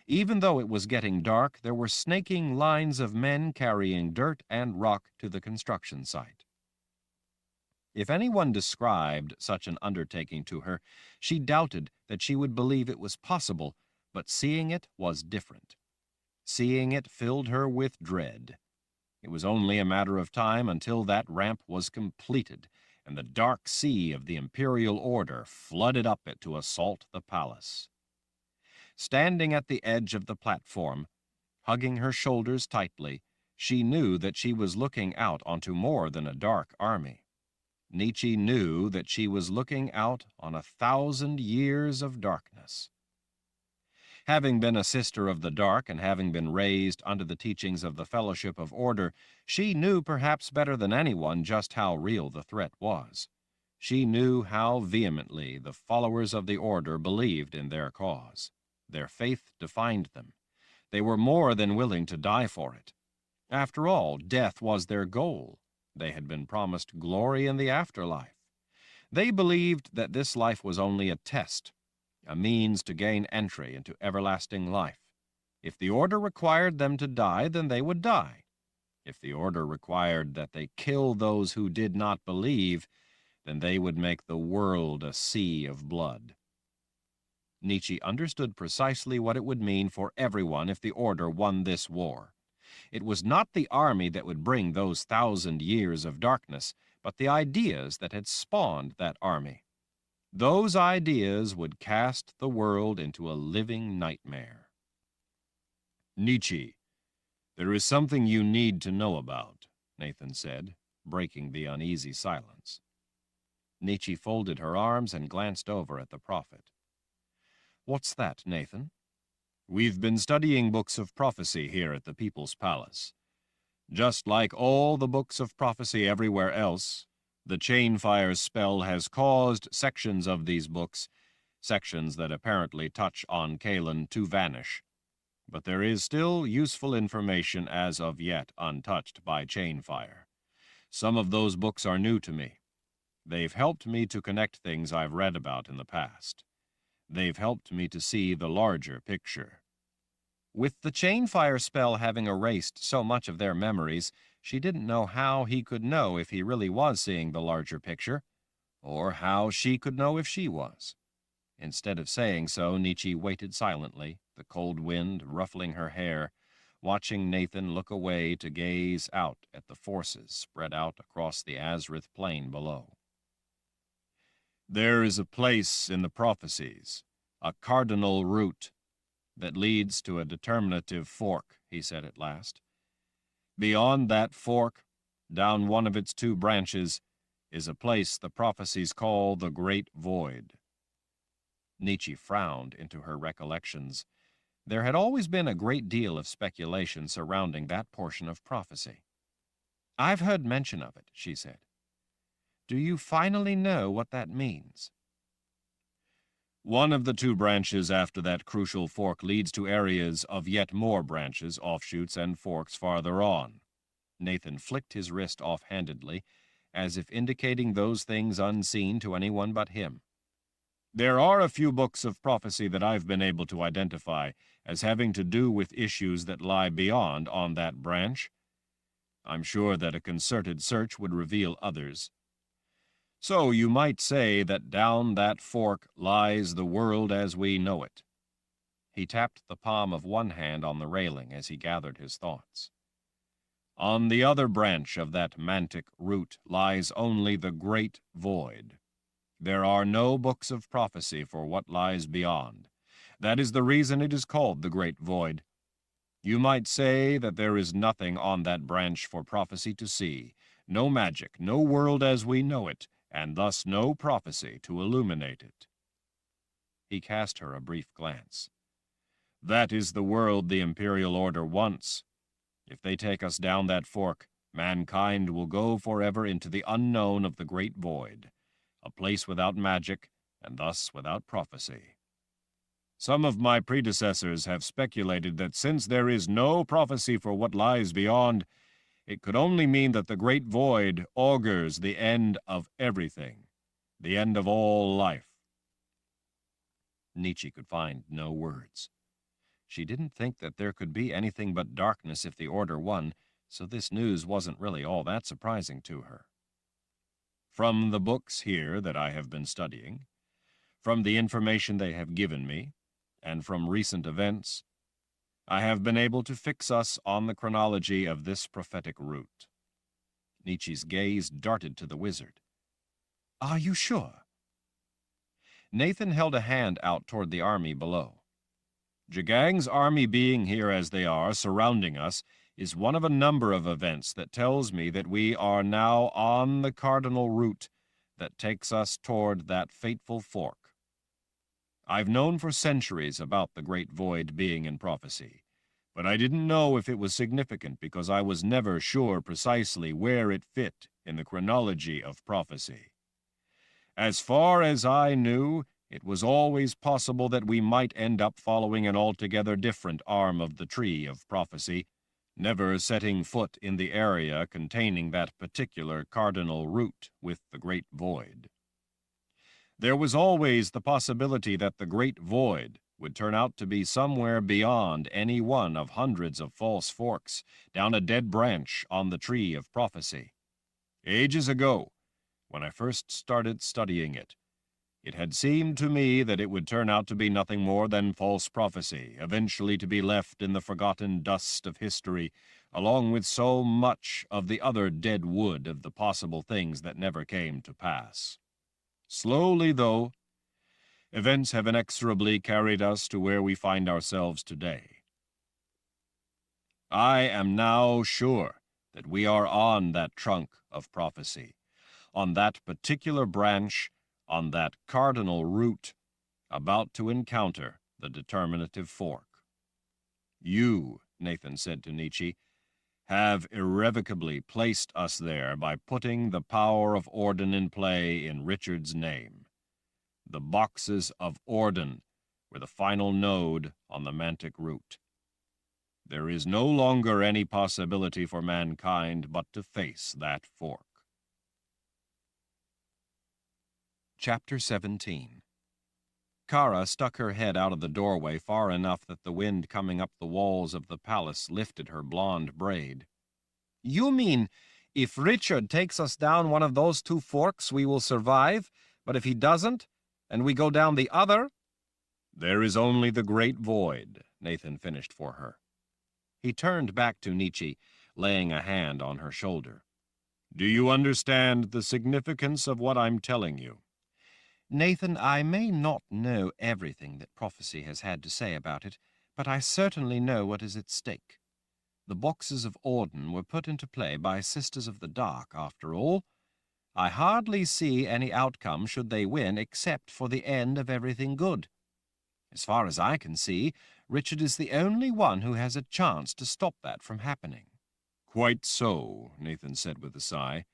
Even though it was getting dark, there were snaking lines of men carrying dirt and rock to the construction site. If anyone described such an undertaking to her, she doubted that she would believe it was possible, but seeing it was different. Seeing it filled her with dread. It was only a matter of time until that ramp was completed, and the dark sea of the imperial order flooded up it to assault the palace. Standing at the edge of the platform, hugging her shoulders tightly, she knew that she was looking out onto more than a dark army. Nietzsche knew that she was looking out on 1,000 years of darkness. Having been a sister of the dark and having been raised under the teachings of the Fellowship of Order, she knew perhaps better than anyone just how real the threat was. She knew how vehemently the followers of the Order believed in their cause. Their faith defined them. They were more than willing to die for it. After all, death was their goal. They had been promised glory in the afterlife. They believed that this life was only a test, a means to gain entry into everlasting life. If the order required them to die, then they would die. If the order required that they kill those who did not believe, then they would make the world a sea of blood. Nietzsche understood precisely what it would mean for everyone if the order won this war. It was not the army that would bring those 1,000 years of darkness, but the ideas that had spawned that army. Those ideas would cast the world into a living nightmare. Nietzsche, there is something you need to know about, Nathan said, breaking the uneasy silence. Nietzsche folded her arms and glanced over at the prophet. What's that, Nathan? We've been studying books of prophecy here at the People's Palace. Just like all the books of prophecy everywhere else, the Chainfire spell has caused sections of these books, sections that apparently touch on Kahlan, to vanish. But there is still useful information as of yet untouched by Chainfire. Some of those books are new to me. They've helped me to connect things I've read about in the past. They've helped me to see the larger picture. With the Chainfire spell having erased so much of their memories, she didn't know how he could know if he really was seeing the larger picture, or how she could know if she was. Instead of saying so, Nietzsche waited silently, the cold wind ruffling her hair, watching Nathan look away to gaze out at the forces spread out across the Azrith plain below. There is a place in the prophecies, a cardinal route, that leads to a determinative fork, he said at last. Beyond that fork, down one of its two branches, is a place the prophecies call the Great Void. Nietzsche frowned into her recollections. There had always been a great deal of speculation surrounding that portion of prophecy. I've heard mention of it, she said. Do you finally know what that means? One of the two branches after that crucial fork leads to areas of yet more branches, offshoots, and forks farther on. Nathan flicked his wrist offhandedly, as if indicating those things unseen to anyone but him. There are a few books of prophecy that I've been able to identify as having to do with issues that lie beyond on that branch. I'm sure that a concerted search would reveal others. So you might say that down that fork lies the world as we know it. He tapped the palm of one hand on the railing as he gathered his thoughts. On the other branch of that mantic root lies only the great void. There are no books of prophecy for what lies beyond. That is the reason it is called the great void. You might say that there is nothing on that branch for prophecy to see, no magic, no world as we know it, and thus no prophecy to illuminate it. He cast her a brief glance. That is the world the Imperial Order wants. If they take us down that fork, mankind will go forever into the unknown of the great void, a place without magic, and thus without prophecy. Some of my predecessors have speculated that since there is no prophecy for what lies beyond, it could only mean that the great void augurs the end of everything, the end of all life. Nietzsche could find no words. She didn't think that there could be anything but darkness if the Order won, so this news wasn't really all that surprising to her. From the books here that I have been studying, from the information they have given me, and from recent events, I have been able to fix us on the chronology of this prophetic route. Nietzsche's gaze darted to the wizard. Are you sure? Nathan held a hand out toward the army below. Jagang's army being here as they are, surrounding us, is one of a number of events that tells me that we are now on the cardinal route that takes us toward that fateful fork. I've known for centuries about the great void being in prophecy, but I didn't know if it was significant because I was never sure precisely where it fit in the chronology of prophecy. As far as I knew, it was always possible that we might end up following an altogether different arm of the tree of prophecy, never setting foot in the area containing that particular cardinal root with the great void. There was always the possibility that the great void would turn out to be somewhere beyond any one of hundreds of false forks down a dead branch on the tree of prophecy. Ages ago, when I first started studying it, it had seemed to me that it would turn out to be nothing more than false prophecy, eventually to be left in the forgotten dust of history, along with so much of the other dead wood of the possible things that never came to pass. Slowly, though, events have inexorably carried us to where we find ourselves today. I am now sure that we are on that trunk of prophecy, on that particular branch, on that cardinal root, about to encounter the determinative fork. You, Nathan said to Nietzsche, have irrevocably placed us there by putting the power of Orden in play in Richard's name. The boxes of Orden were the final node on the mantic route. There is no longer any possibility for mankind but to face that fork. Chapter 17. Kara stuck her head out of the doorway far enough that the wind coming up the walls of the palace lifted her blonde braid. You mean, if Richard takes us down one of those two forks, we will survive, but if he doesn't, and we go down the other? There is only the great void, Nathan finished for her. He turned back to Nietzsche, laying a hand on her shoulder. Do you understand the significance of what I'm telling you? Nathan, I may not know everything that prophecy has had to say about it, but I certainly know what is at stake. The boxes of Orden were put into play by Sisters of the Dark, after all. I hardly see any outcome should they win except for the end of everything good. As far as I can see, Richard is the only one who has a chance to stop that from happening. Quite so, Nathan said with a sigh.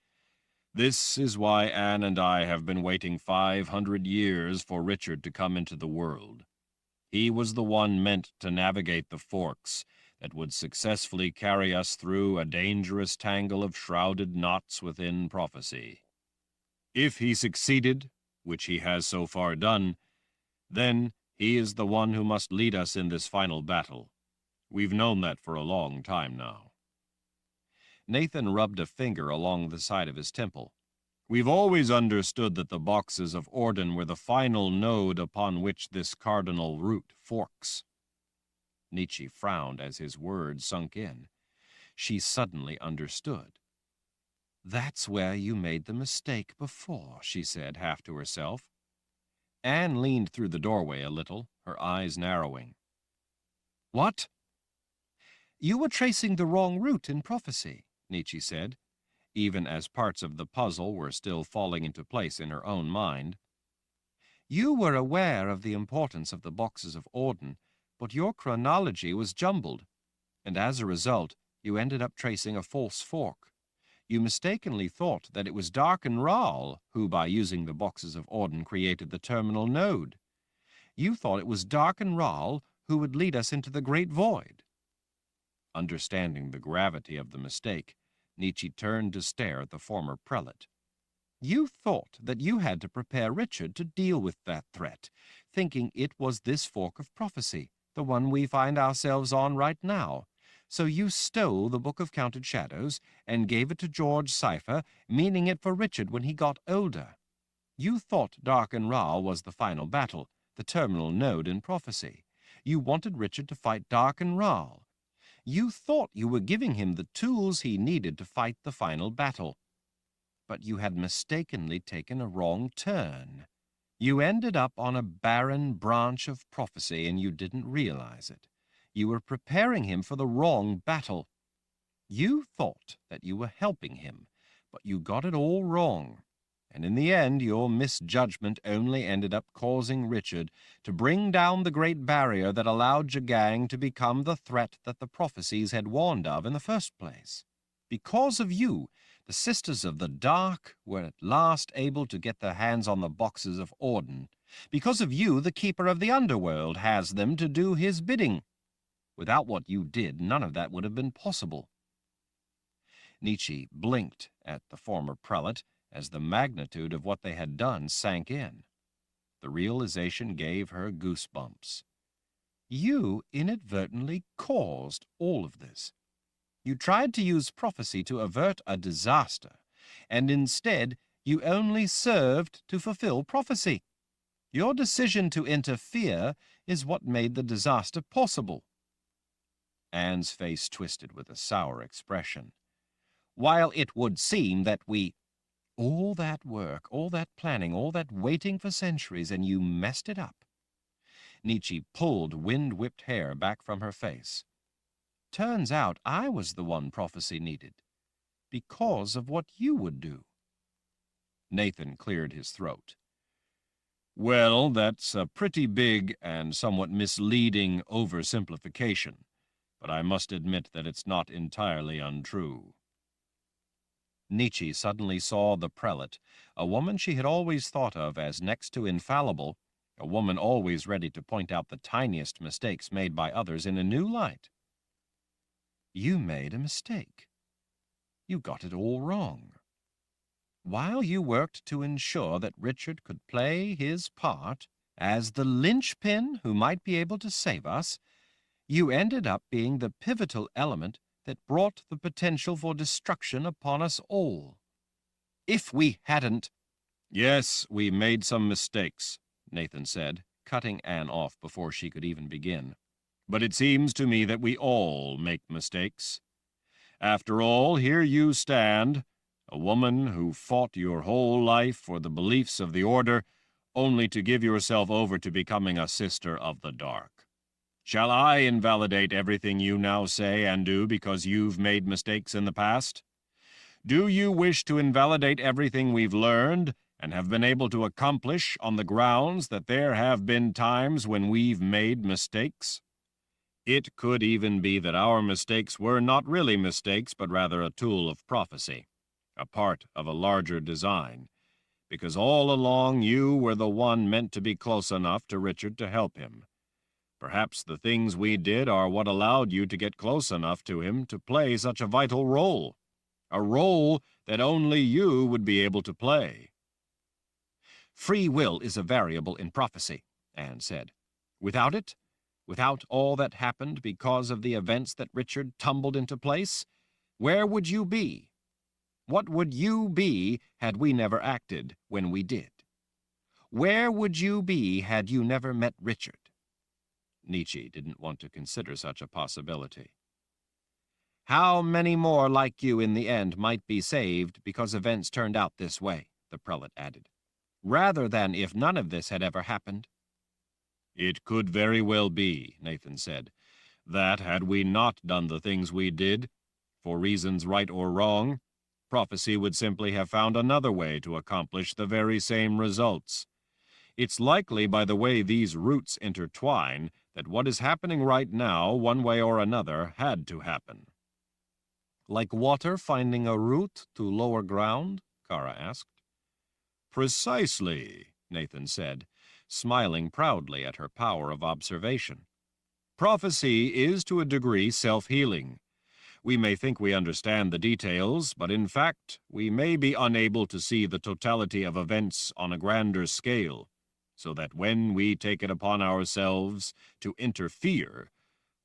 This is why Anne and I have been waiting 500 years for Richard to come into the world. He was the one meant to navigate the forks that would successfully carry us through a dangerous tangle of shrouded knots within prophecy. If he succeeded, which he has so far done, then he is the one who must lead us in this final battle. We've known that for a long time now. Nathan rubbed a finger along the side of his temple. We've always understood that the boxes of Orden were the final node upon which this cardinal root forks. Nietzsche frowned as his words sunk in. She suddenly understood. That's where you made the mistake before, she said, half to herself. Anne leaned through the doorway a little, her eyes narrowing. What? You were tracing the wrong route in prophecy, Nietzsche said, even as parts of the puzzle were still falling into place in her own mind. You were aware of the importance of the boxes of Orden, but your chronology was jumbled, and as a result, you ended up tracing a false fork. You mistakenly thought that it was Darken Rahl who, by using the boxes of Orden, created the terminal node. You thought it was Darken Rahl who would lead us into the Great Void. Understanding the gravity of the mistake, Nietzsche turned to stare at the former prelate. You thought that you had to prepare Richard to deal with that threat, thinking it was this fork of prophecy, the one we find ourselves on right now. So you stole the Book of Counted Shadows and gave it to George Cypher, meaning it for Richard when he got older. You thought Darken Rahl was the final battle, the terminal node in prophecy. You wanted Richard to fight Darken Rahl. You thought you were giving him the tools he needed to fight the final battle. But you had mistakenly taken a wrong turn. You ended up on a barren branch of prophecy, and you didn't realize it. You were preparing him for the wrong battle. You thought that you were helping him, but you got it all wrong. And in the end, your misjudgment only ended up causing Richard to bring down the great barrier that allowed Jagang to become the threat that the prophecies had warned of in the first place. Because of you, the Sisters of the Dark were at last able to get their hands on the boxes of Orden. Because of you, the Keeper of the Underworld has them to do his bidding. Without what you did, none of that would have been possible. Nietzsche blinked at the former prelate as the magnitude of what they had done sank in. The realization gave her goosebumps. You inadvertently caused all of this. You tried to use prophecy to avert a disaster, and instead you only served to fulfill prophecy. Your decision to interfere is what made the disaster possible. Anne's face twisted with a sour expression. While it would seem that all that work, all that planning, all that waiting for centuries, and you messed it up. Nietzsche pulled wind-whipped hair back from her face. Turns out I was the one prophecy needed, because of what you would do. Nathan cleared his throat. Well, that's a pretty big and somewhat misleading oversimplification, but I must admit that it's not entirely untrue. Nietzsche suddenly saw the prelate, a woman she had always thought of as next to infallible, a woman always ready to point out the tiniest mistakes made by others in a new light. You made a mistake. You got it all wrong. While you worked to ensure that Richard could play his part as the linchpin who might be able to save us, you ended up being the pivotal element that brought the potential for destruction upon us all. If we hadn't— Yes, we made some mistakes, Nathan said, cutting Anne off before she could even begin. But it seems to me that we all make mistakes. After all, here you stand, a woman who fought your whole life for the beliefs of the Order, only to give yourself over to becoming a Sister of the Dark. Shall I invalidate everything you now say and do because you've made mistakes in the past? Do you wish to invalidate everything we've learned and have been able to accomplish on the grounds that there have been times when we've made mistakes? It could even be that our mistakes were not really mistakes, but rather a tool of prophecy, a part of a larger design, because all along you were the one meant to be close enough to Richard to help him. Perhaps the things we did are what allowed you to get close enough to him to play such a vital role, a role that only you would be able to play. Free will is a variable in prophecy, Anne said. Without it, without all that happened because of the events that Richard tumbled into place, Where would you be? What would you be had we never acted when we did? Where would you be had you never met Richard? Nietzsche didn't want to consider such a possibility. How many more like you in the end might be saved because events turned out this way, the prelate added, rather than if none of this had ever happened? It could very well be, Nathan said, that had we not done the things we did, for reasons right or wrong, prophecy would simply have found another way to accomplish the very same results. It's likely by the way these roots intertwine that what is happening right now, one way or another, had to happen. Like water finding a route to lower ground? Kara asked. Precisely, Nathan said, smiling proudly at her power of observation. Prophecy is to a degree self-healing. We may think we understand the details, but in fact, we may be unable to see the totality of events on a grander scale, so that when we take it upon ourselves to interfere,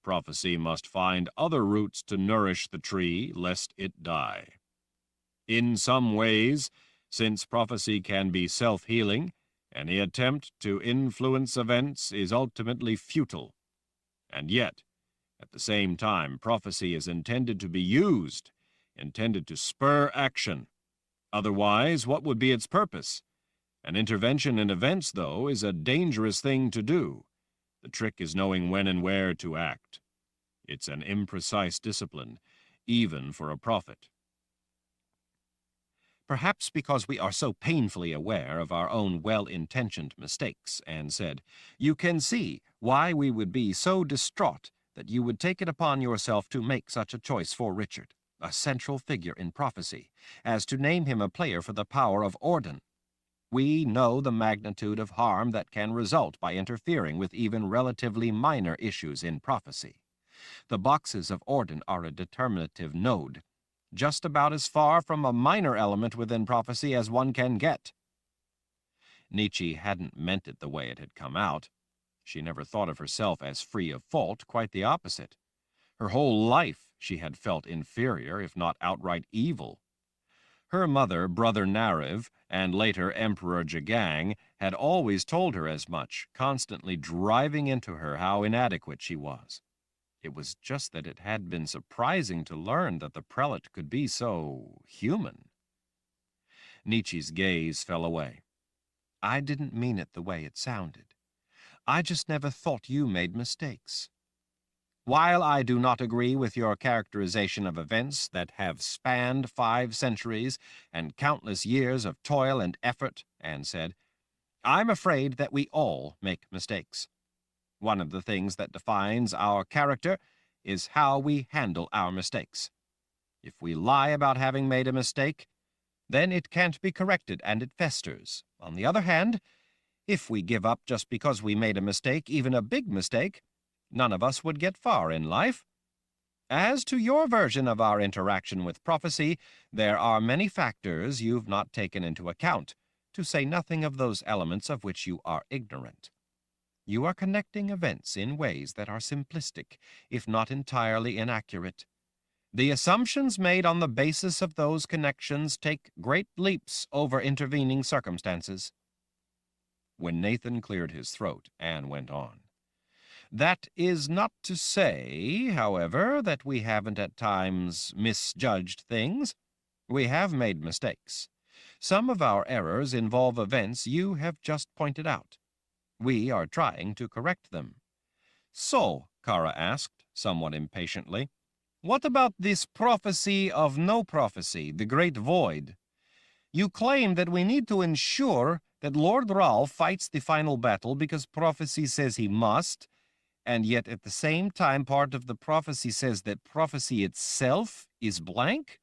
prophecy must find other roots to nourish the tree, lest it die. In some ways, since prophecy can be self-healing, any attempt to influence events is ultimately futile. And yet, at the same time, prophecy is intended to be used, intended to spur action. Otherwise, what would be its purpose? An intervention in events, though, is a dangerous thing to do. The trick is knowing when and where to act. It's an imprecise discipline, even for a prophet. Perhaps because we are so painfully aware of our own well-intentioned mistakes, Anne said, you can see why we would be so distraught that you would take it upon yourself to make such a choice for Richard, a central figure in prophecy, as to name him a player for the power of Orden. We know the magnitude of harm that can result by interfering with even relatively minor issues in prophecy. The boxes of Orden are a determinative node, just about as far from a minor element within prophecy as one can get. Nietzsche hadn't meant it the way it had come out. She never thought of herself as free of fault, quite the opposite. Her whole life she had felt inferior, if not outright evil. Her mother, Brother Nariv, and later Emperor Jagang, had always told her as much, constantly driving into her how inadequate she was. It was just that it had been surprising to learn that the prelate could be so human. Nietzsche's gaze fell away. I didn't mean it the way it sounded. I just never thought you made mistakes. While I do not agree with your characterization of events that have spanned 5 centuries and countless years of toil and effort, Anne said, I'm afraid that we all make mistakes. One of the things that defines our character is how we handle our mistakes. If we lie about having made a mistake, then it can't be corrected and it festers. On the other hand, if we give up just because we made a mistake, even a big mistake, none of us would get far in life. As to your version of our interaction with prophecy, there are many factors you've not taken into account, to say nothing of those elements of which you are ignorant. You are connecting events in ways that are simplistic, if not entirely inaccurate. The assumptions made on the basis of those connections take great leaps over intervening circumstances. When Nathan cleared his throat, Anne went on. That is not to say, however, that we haven't at times misjudged things. We have made mistakes. Some of our errors involve events you have just pointed out. We are trying to correct them. So, Kara asked, somewhat impatiently, what about this prophecy of no prophecy, the great void? You claim that we need to ensure that Lord Rahl fights the final battle because prophecy says he must, and yet at the same time part of the prophecy says that prophecy itself is blank?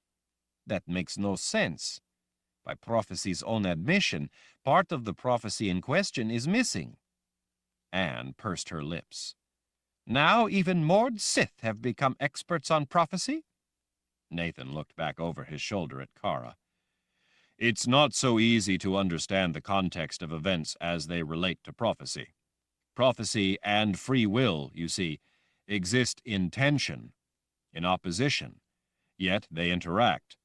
That makes no sense. By prophecy's own admission, part of the prophecy in question is missing. Anne pursed her lips. Now even Mord Sith have become experts on prophecy? Nathan looked back over his shoulder at Kara. It's not so easy to understand the context of events as they relate to prophecy. Prophecy and free will, you see, exist in tension, in opposition, Yet they interact.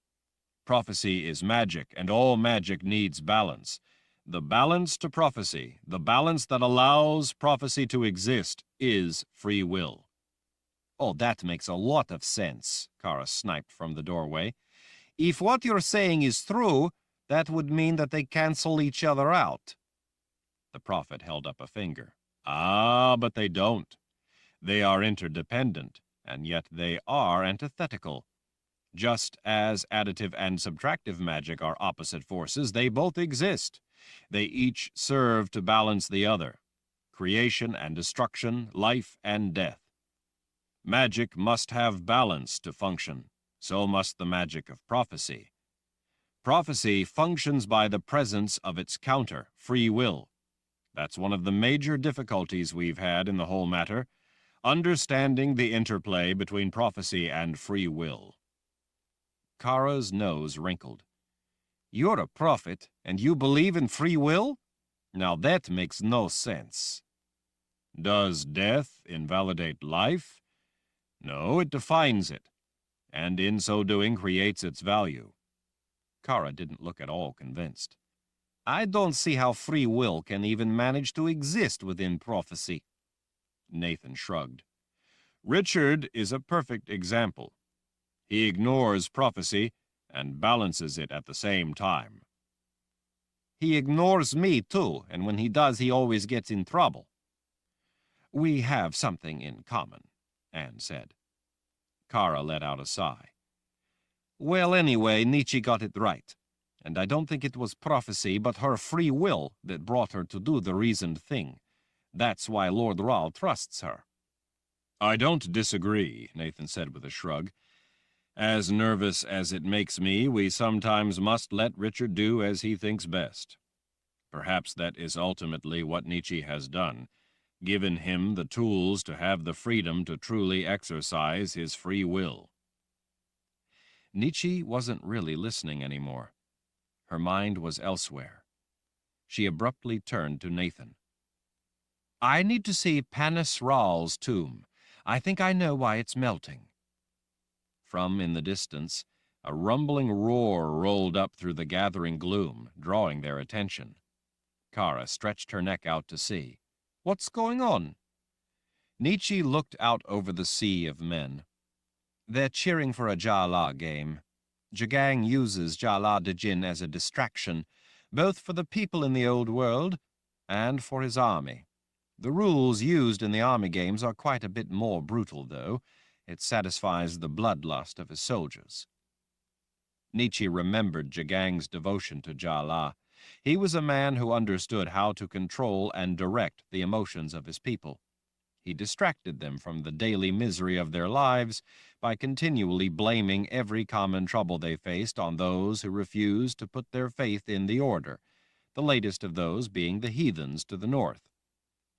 Prophecy is magic, and all magic needs balance. The balance to prophecy, the balance that allows prophecy to exist, is free will. Oh, that makes a lot of sense, Kara sniped from the doorway. If what you're saying is true, that would mean that they cancel each other out. The prophet held up a finger. Ah, but they don't. They are interdependent, and yet they are antithetical. Just as additive and subtractive magic are opposite forces, they both exist. They each serve to balance the other. Creation and destruction, life and death. Magic must have balance to function. So must the magic of prophecy. Prophecy functions by the presence of its counter, free will. That's one of the major difficulties we've had in the whole matter, understanding the interplay between prophecy and free will. Kara's nose wrinkled. You're a prophet, and you believe in free will? Now that makes no sense. Does death invalidate life? No, it defines it, and in so doing creates its value. Kara didn't look at all convinced. I don't see how free will can even manage to exist within prophecy. Nathan shrugged. Richard is a perfect example. He ignores prophecy and balances it at the same time. He ignores me, too, and when he does, he always gets in trouble. We have something in common, Anne said. Kara let out a sigh. Well, anyway, Nietzsche got it right, and I don't think it was prophecy but her free will that brought her to do the reasoned thing. That's why Lord Rahl trusts her. I don't disagree, Nathan said with a shrug. As nervous as it makes me, we sometimes must let Richard do as he thinks best. Perhaps that is ultimately what Nietzsche has done, given him the tools to have the freedom to truly exercise his free will. Nietzsche wasn't really listening anymore. Her mind was elsewhere. She abruptly turned to Nathan. I need to see Panis Rahl's tomb. I think I know why it's melting. From in the distance, a rumbling roar rolled up through the gathering gloom, drawing their attention. Kara stretched her neck out to see. What's going on? Nietzsche looked out over the sea of men. They're cheering for a Jala game. Jagang uses Jala Dejin as a distraction, both for the people in the old world and for his army. The rules used in the army games are quite a bit more brutal, though. It satisfies the bloodlust of his soldiers. Nietzsche remembered Jagang's devotion to Jala. He was a man who understood how to control and direct the emotions of his people. He distracted them from the daily misery of their lives by continually blaming every common trouble they faced on those who refused to put their faith in the order, the latest of those being the heathens to the north.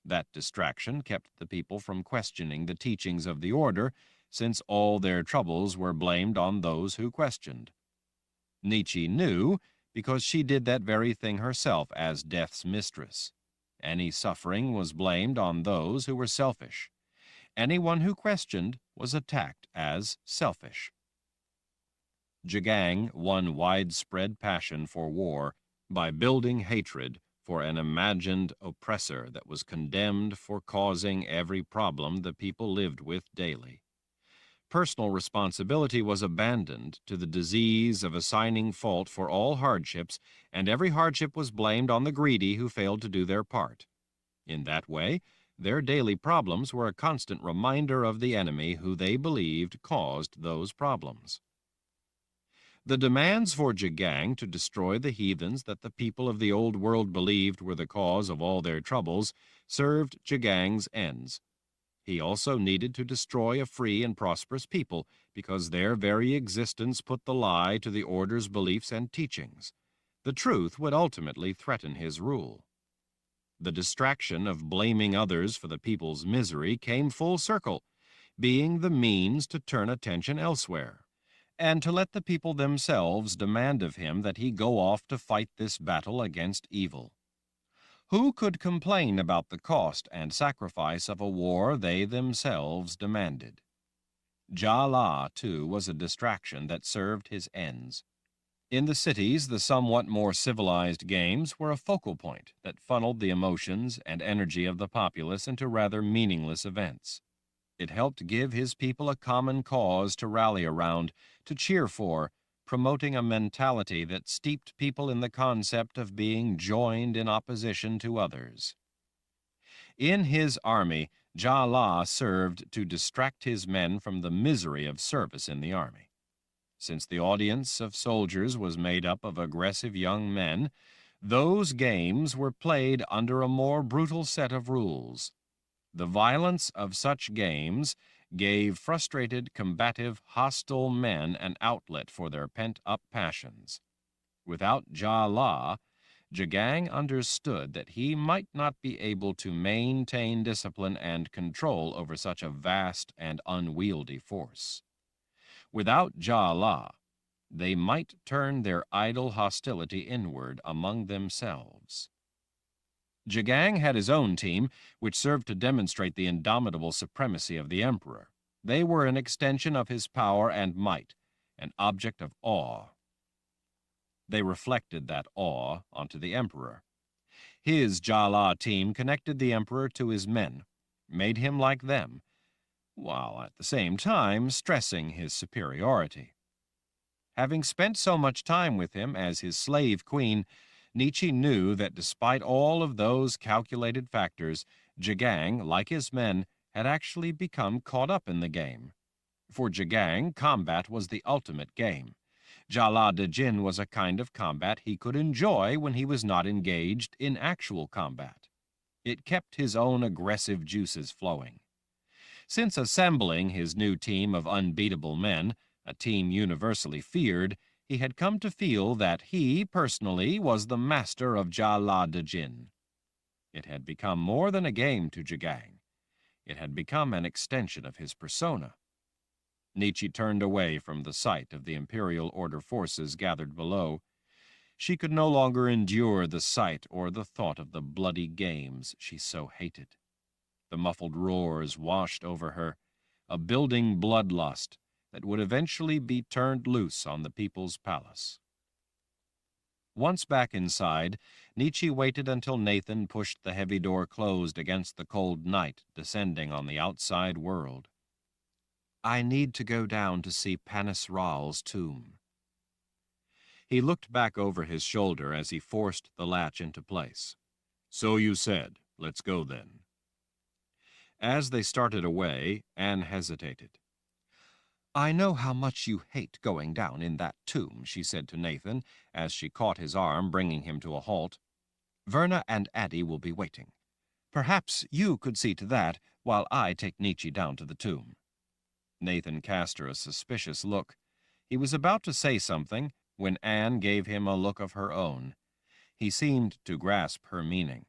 That distraction kept the people from questioning the teachings of the order, since all their troubles were blamed on those who questioned. Nietzsche knew, because she did that very thing herself as death's mistress. Any suffering was blamed on those who were selfish. Anyone who questioned was attacked as selfish. Jagang won widespread passion for war by building hatred for an imagined oppressor that was condemned for causing every problem the people lived with daily. Personal responsibility was abandoned to the disease of assigning fault for all hardships, and every hardship was blamed on the greedy who failed to do their part. In that way, their daily problems were a constant reminder of the enemy who they believed caused those problems. The demands for Jagang to destroy the heathens that the people of the old world believed were the cause of all their troubles served Jagang's ends. He also needed to destroy a free and prosperous people because their very existence put the lie to the order's beliefs and teachings. The truth would ultimately threaten his rule. The distraction of blaming others for the people's misery came full circle, being the means to turn attention elsewhere, and to let the people themselves demand of him that he go off to fight this battle against evil. Who could complain about the cost and sacrifice of a war they themselves demanded? Kahlan, too, was a distraction that served his ends. In the cities, the somewhat more civilized games were a focal point that funneled the emotions and energy of the populace into rather meaningless events. It helped give his people a common cause to rally around, to cheer for, promoting a mentality that steeped people in the concept of being joined in opposition to others. In his army, Kahlan served to distract his men from the misery of service in the army. Since the audience of soldiers was made up of aggressive young men, those games were played under a more brutal set of rules. The violence of such games gave frustrated, combative, hostile men an outlet for their pent-up passions. Without Kahlan, Jagang understood that he might not be able to maintain discipline and control over such a vast and unwieldy force. Without Kahlan, they might turn their idle hostility inward among themselves. Jagang had his own team, which served to demonstrate the indomitable supremacy of the emperor. They were an extension of his power and might, an object of awe. They reflected that awe onto the emperor. His Kahlan team connected the emperor to his men, made him like them, while at the same time stressing his superiority. Having spent so much time with him as his slave queen, Nietzsche knew that despite all of those calculated factors, Jagang, like his men, had actually become caught up in the game. For Jagang, combat was the ultimate game. Kahlan de Jin was a kind of combat he could enjoy when he was not engaged in actual combat. It kept his own aggressive juices flowing. Since assembling his new team of unbeatable men, a team universally feared, he had come to feel that he, personally, was the master of Kahlan de Jin. It had become more than a game to Jagang. It had become an extension of his persona. Nietzsche turned away from the sight of the Imperial Order forces gathered below. She could no longer endure the sight or the thought of the bloody games she so hated. The muffled roars washed over her, a building bloodlust that would eventually be turned loose on the people's palace. Once back inside, Nietzsche waited until Nathan pushed the heavy door closed against the cold night descending on the outside world. "I need to go down to see Panis Ral's tomb." He looked back over his shoulder as he forced the latch into place. "So you said. Let's go then." As they started away, Anne hesitated. "I know how much you hate going down in that tomb," she said to Nathan, as she caught his arm, bringing him to a halt. "Verna and Addie will be waiting. Perhaps you could see to that while I take Nietzsche down to the tomb." Nathan cast her a suspicious look. He was about to say something when Anne gave him a look of her own. He seemed to grasp her meaning.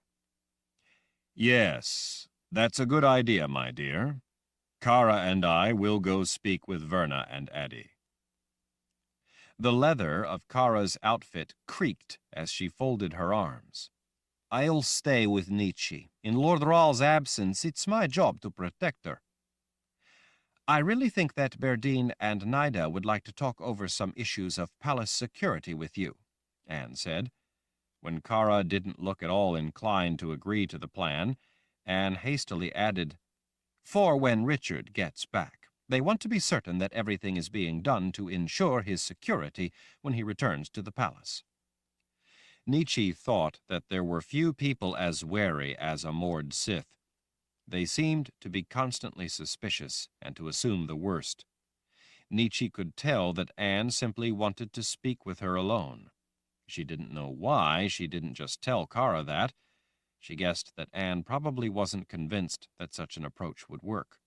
"Yes, that's a good idea, my dear. Kara and I will go speak with Verna and Addie." The leather of Kara's outfit creaked as she folded her arms. "I'll stay with Nietzsche. In Lord Ral's absence, it's my job to protect her." "I really think that Berdine and Nida would like to talk over some issues of palace security with you," Anne said. When Kara didn't look at all inclined to agree to the plan, Anne hastily added, "For when Richard gets back. They want to be certain that everything is being done to ensure his security when he returns to the palace." Nietzsche thought that there were few people as wary as a Mord Sith. They seemed to be constantly suspicious and to assume the worst. Nietzsche could tell that Anne simply wanted to speak with her alone. She didn't know why she didn't just tell Kara that. She guessed that Anne probably wasn't convinced that such an approach would work.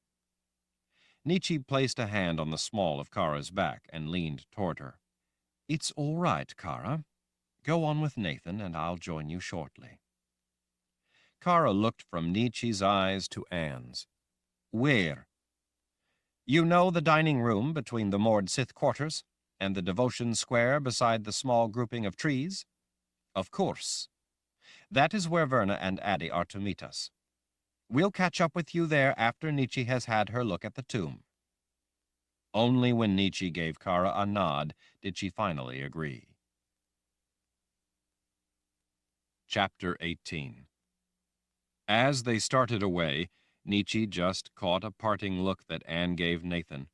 Nietzsche placed a hand on the small of Kara's back and leaned toward her. "It's all right, Kara. Go on with Nathan, and I'll join you shortly." Kara looked from Nietzsche's eyes to Anne's. "Where?" "You know the dining room between the Mord Sith quarters and the devotion square beside the small grouping of trees?" "Of course. That is where Verna and Addie are to meet us. We'll catch up with you there after Nietzsche has had her look at the tomb." Only when Nietzsche gave Kara a nod did she finally agree. Chapter 18. As they started away, Nietzsche just caught a parting look that Anne gave Nathan.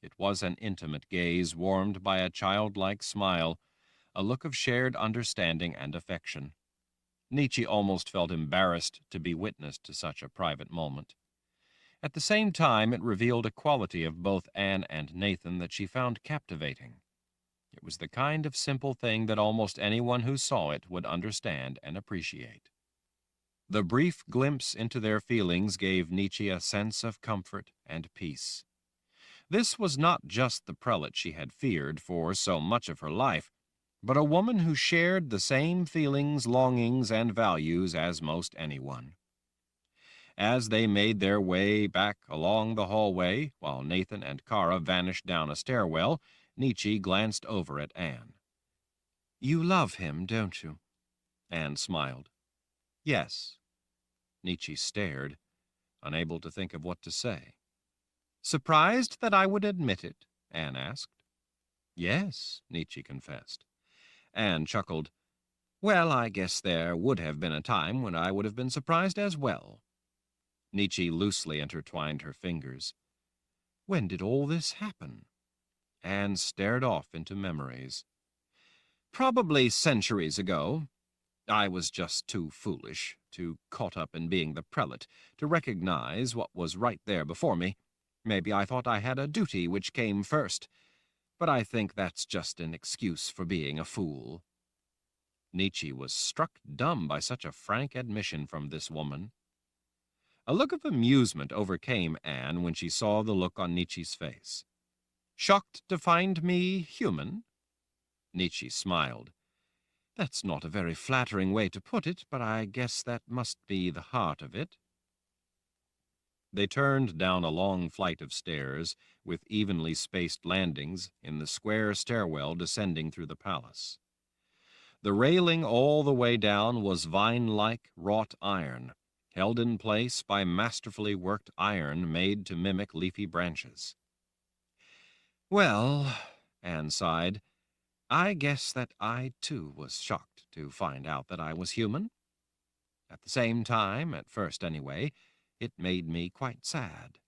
It was an intimate gaze warmed by a childlike smile, a look of shared understanding and affection. Nietzsche almost felt embarrassed to be witness to such a private moment. At the same time, it revealed a quality of both Anne and Nathan that she found captivating. It was the kind of simple thing that almost anyone who saw it would understand and appreciate. The brief glimpse into their feelings gave Nietzsche a sense of comfort and peace. This was not just the prelate she had feared for so much of her life, but a woman who shared the same feelings, longings, and values as most anyone. As they made their way back along the hallway, while Nathan and Kara vanished down a stairwell, Nietzsche glanced over at Anne. "You love him, don't you?" Anne smiled. Yes. Nietzsche stared, unable to think of what to say. "Surprised that I would admit it?" Anne asked. Yes, Nietzsche confessed. Anne chuckled. Well, I guess there would have been a time when I would have been surprised as well. Nietzsche loosely intertwined her fingers. When did all this happen? Anne stared off into memories. Probably centuries ago. I was just too foolish, too caught up in being the prelate, to recognize what was right there before me. Maybe I thought I had a duty which came first, but I think that's just an excuse for being a fool. Nietzsche was struck dumb by such a frank admission from this woman. A look of amusement overcame Anne when she saw the look on Nietzsche's face. Shocked to find me human? Nietzsche smiled. That's not a very flattering way to put it, but I guess that must be the heart of it. They turned down a long flight of stairs, with evenly spaced landings in the square stairwell descending through the palace. The railing all the way down was vine-like wrought iron, held in place by masterfully worked iron made to mimic leafy branches. Well, Anne sighed, I guess that I, too, was shocked to find out that I was human. At the same time, at first anyway, it made me quite sad.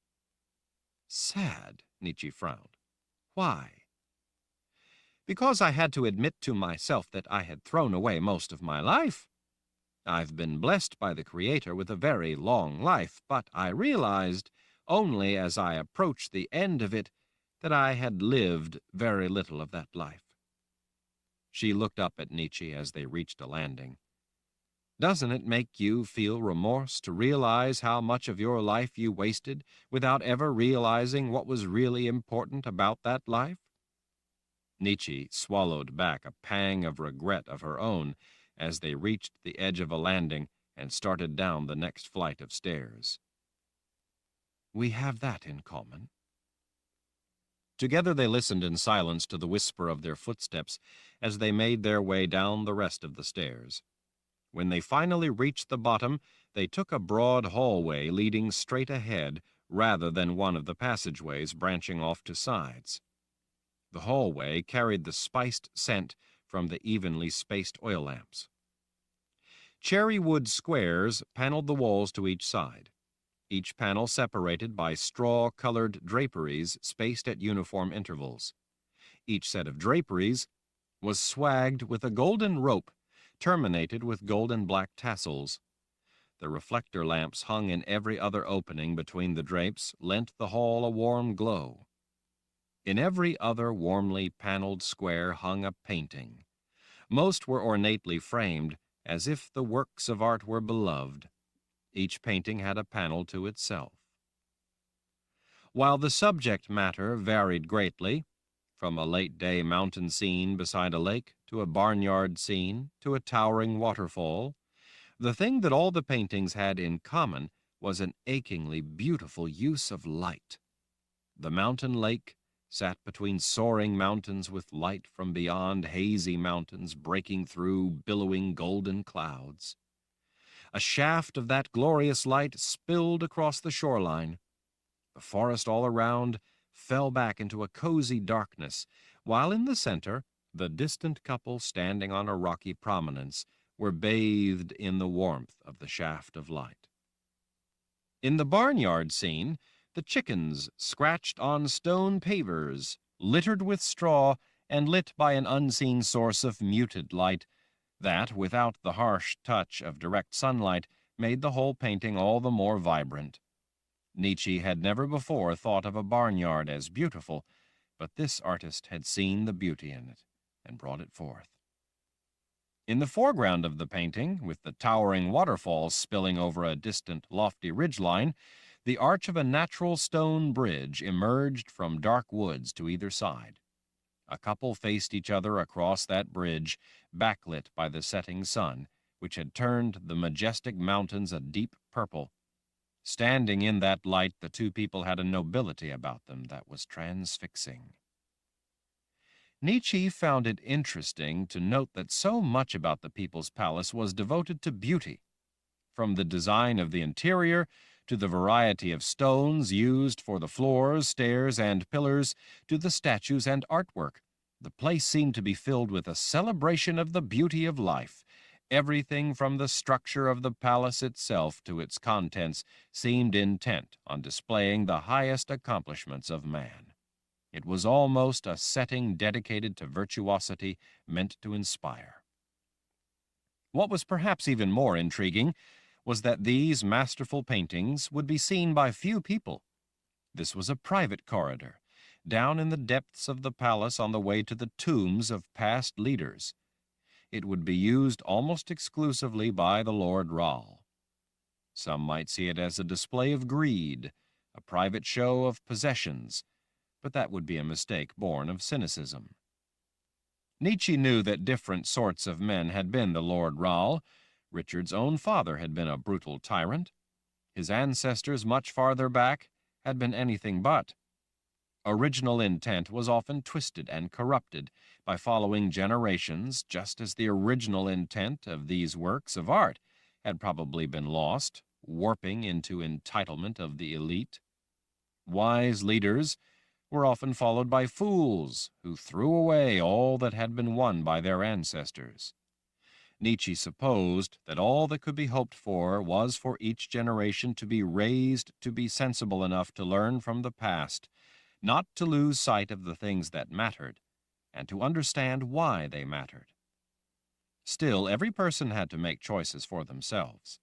Sad? Nietzsche frowned. Why? Because I had to admit to myself that I had thrown away most of my life. I've been blessed by the Creator with a very long life, but I realized, only as I approached the end of it, that I had lived very little of that life. She looked up at Nietzsche as they reached a landing. Doesn't it make you feel remorse to realize how much of your life you wasted without ever realizing what was really important about that life? Nietzsche swallowed back a pang of regret of her own as they reached the edge of a landing and started down the next flight of stairs. We have that in common. Together they listened in silence to the whisper of their footsteps as they made their way down the rest of the stairs. When they finally reached the bottom, they took a broad hallway leading straight ahead rather than one of the passageways branching off to sides. The hallway carried the spiced scent from the evenly spaced oil lamps. Cherry wood squares paneled the walls to each side, each panel separated by straw-colored draperies spaced at uniform intervals. Each set of draperies was swagged with a golden rope terminated with golden black tassels. The reflector lamps hung in every other opening between the drapes lent the hall a warm glow. In every other warmly paneled square hung a painting. Most were ornately framed, as if the works of art were beloved. Each painting had a panel to itself. While the subject matter varied greatly, from a late-day mountain scene beside a lake to a barnyard scene to a towering waterfall, the thing that all the paintings had in common was an achingly beautiful use of light. The mountain lake sat between soaring mountains with light from beyond hazy mountains breaking through billowing golden clouds. A shaft of that glorious light spilled across the shoreline. The forest all around fell back into a cozy darkness, while in the center, the distant couple standing on a rocky prominence were bathed in the warmth of the shaft of light. In the barnyard scene, the chickens scratched on stone pavers, littered with straw and lit by an unseen source of muted light that, without the harsh touch of direct sunlight, made the whole painting all the more vibrant. Nietzsche had never before thought of a barnyard as beautiful, but this artist had seen the beauty in it and brought it forth. In the foreground of the painting, with the towering waterfalls spilling over a distant, lofty ridgeline, the arch of a natural stone bridge emerged from dark woods to either side. A couple faced each other across that bridge, backlit by the setting sun, which had turned the majestic mountains a deep purple. Standing in that light, the two people had a nobility about them that was transfixing. Nietzsche found it interesting to note that so much about the People's Palace was devoted to beauty, from the design of the interior to the variety of stones used for the floors, stairs, and pillars, to the statues and artwork. The place seemed to be filled with a celebration of the beauty of life. Everything from the structure of the palace itself to its contents seemed intent on displaying the highest accomplishments of man. It was almost a setting dedicated to virtuosity, meant to inspire. What was perhaps even more intriguing was that these masterful paintings would be seen by few people. This was a private corridor, down in the depths of the palace on the way to the tombs of past leaders. It would be used almost exclusively by the Lord Râl. Some might see it as a display of greed, a private show of possessions, but that would be a mistake born of cynicism. Nietzsche knew that different sorts of men had been the Lord Râl. Richard's own father had been a brutal tyrant. His ancestors much farther back had been anything but. Original intent was often twisted and corrupted by following generations, just as the original intent of these works of art had probably been lost, warping into entitlement of the elite. Wise leaders were often followed by fools who threw away all that had been won by their ancestors. Nietzsche supposed that all that could be hoped for was for each generation to be raised to be sensible enough to learn from the past, not to lose sight of the things that mattered, and to understand why they mattered. Still, every person had to make choices for themselves.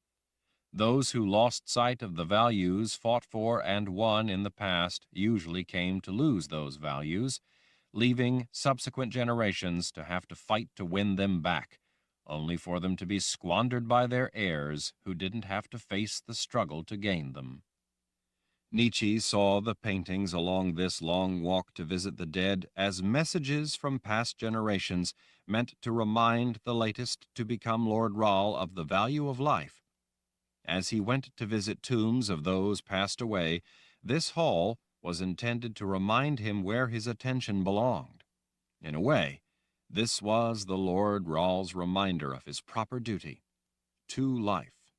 Those who lost sight of the values fought for and won in the past usually came to lose those values, leaving subsequent generations to have to fight to win them back, only for them to be squandered by their heirs who didn't have to face the struggle to gain them. Nietzsche saw the paintings along this long walk to visit the dead as messages from past generations meant to remind the latest to become Lord Râl of the value of life. As he went to visit tombs of those passed away, this hall was intended to remind him where his attention belonged. In a way, this was the Lord Râl's reminder of his proper duty to life.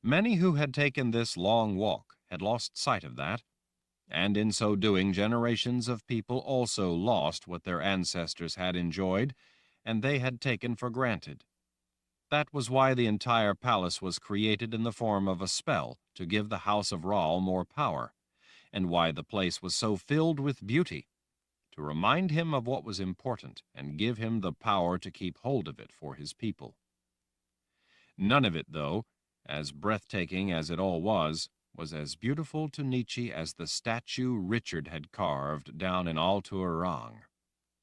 Many who had taken this long walk had lost sight of that, and in so doing generations of people also lost what their ancestors had enjoyed and they had taken for granted. That was why the entire palace was created in the form of a spell to give the House of Râl more power, and why the place was so filled with beauty, to remind him of what was important and give him the power to keep hold of it for his people. None of it, though, as breathtaking as it all was as beautiful to Nietzsche as the statue Richard had carved down in Al-Turang.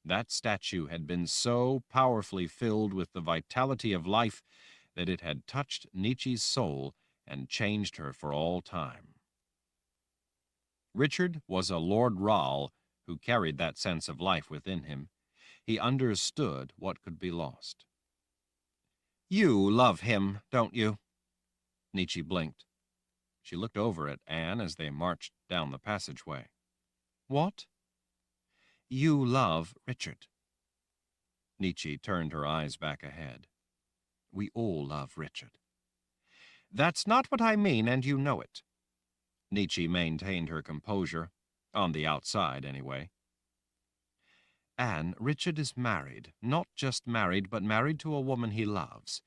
That statue had been so powerfully filled with the vitality of life that it had touched Nietzsche's soul and changed her for all time. Richard was a Lord Râl who carried that sense of life within him. He understood what could be lost. "You love him, don't you?" Nietzsche blinked. She looked over at Anne as they marched down the passageway. "What?" "You love Richard." Nietzsche turned her eyes back ahead. "We all love Richard." "That's not what I mean, and you know it." Nietzsche maintained her composure. On the outside, anyway. Anne, Richard is married. Not just married, but married to a woman he loves.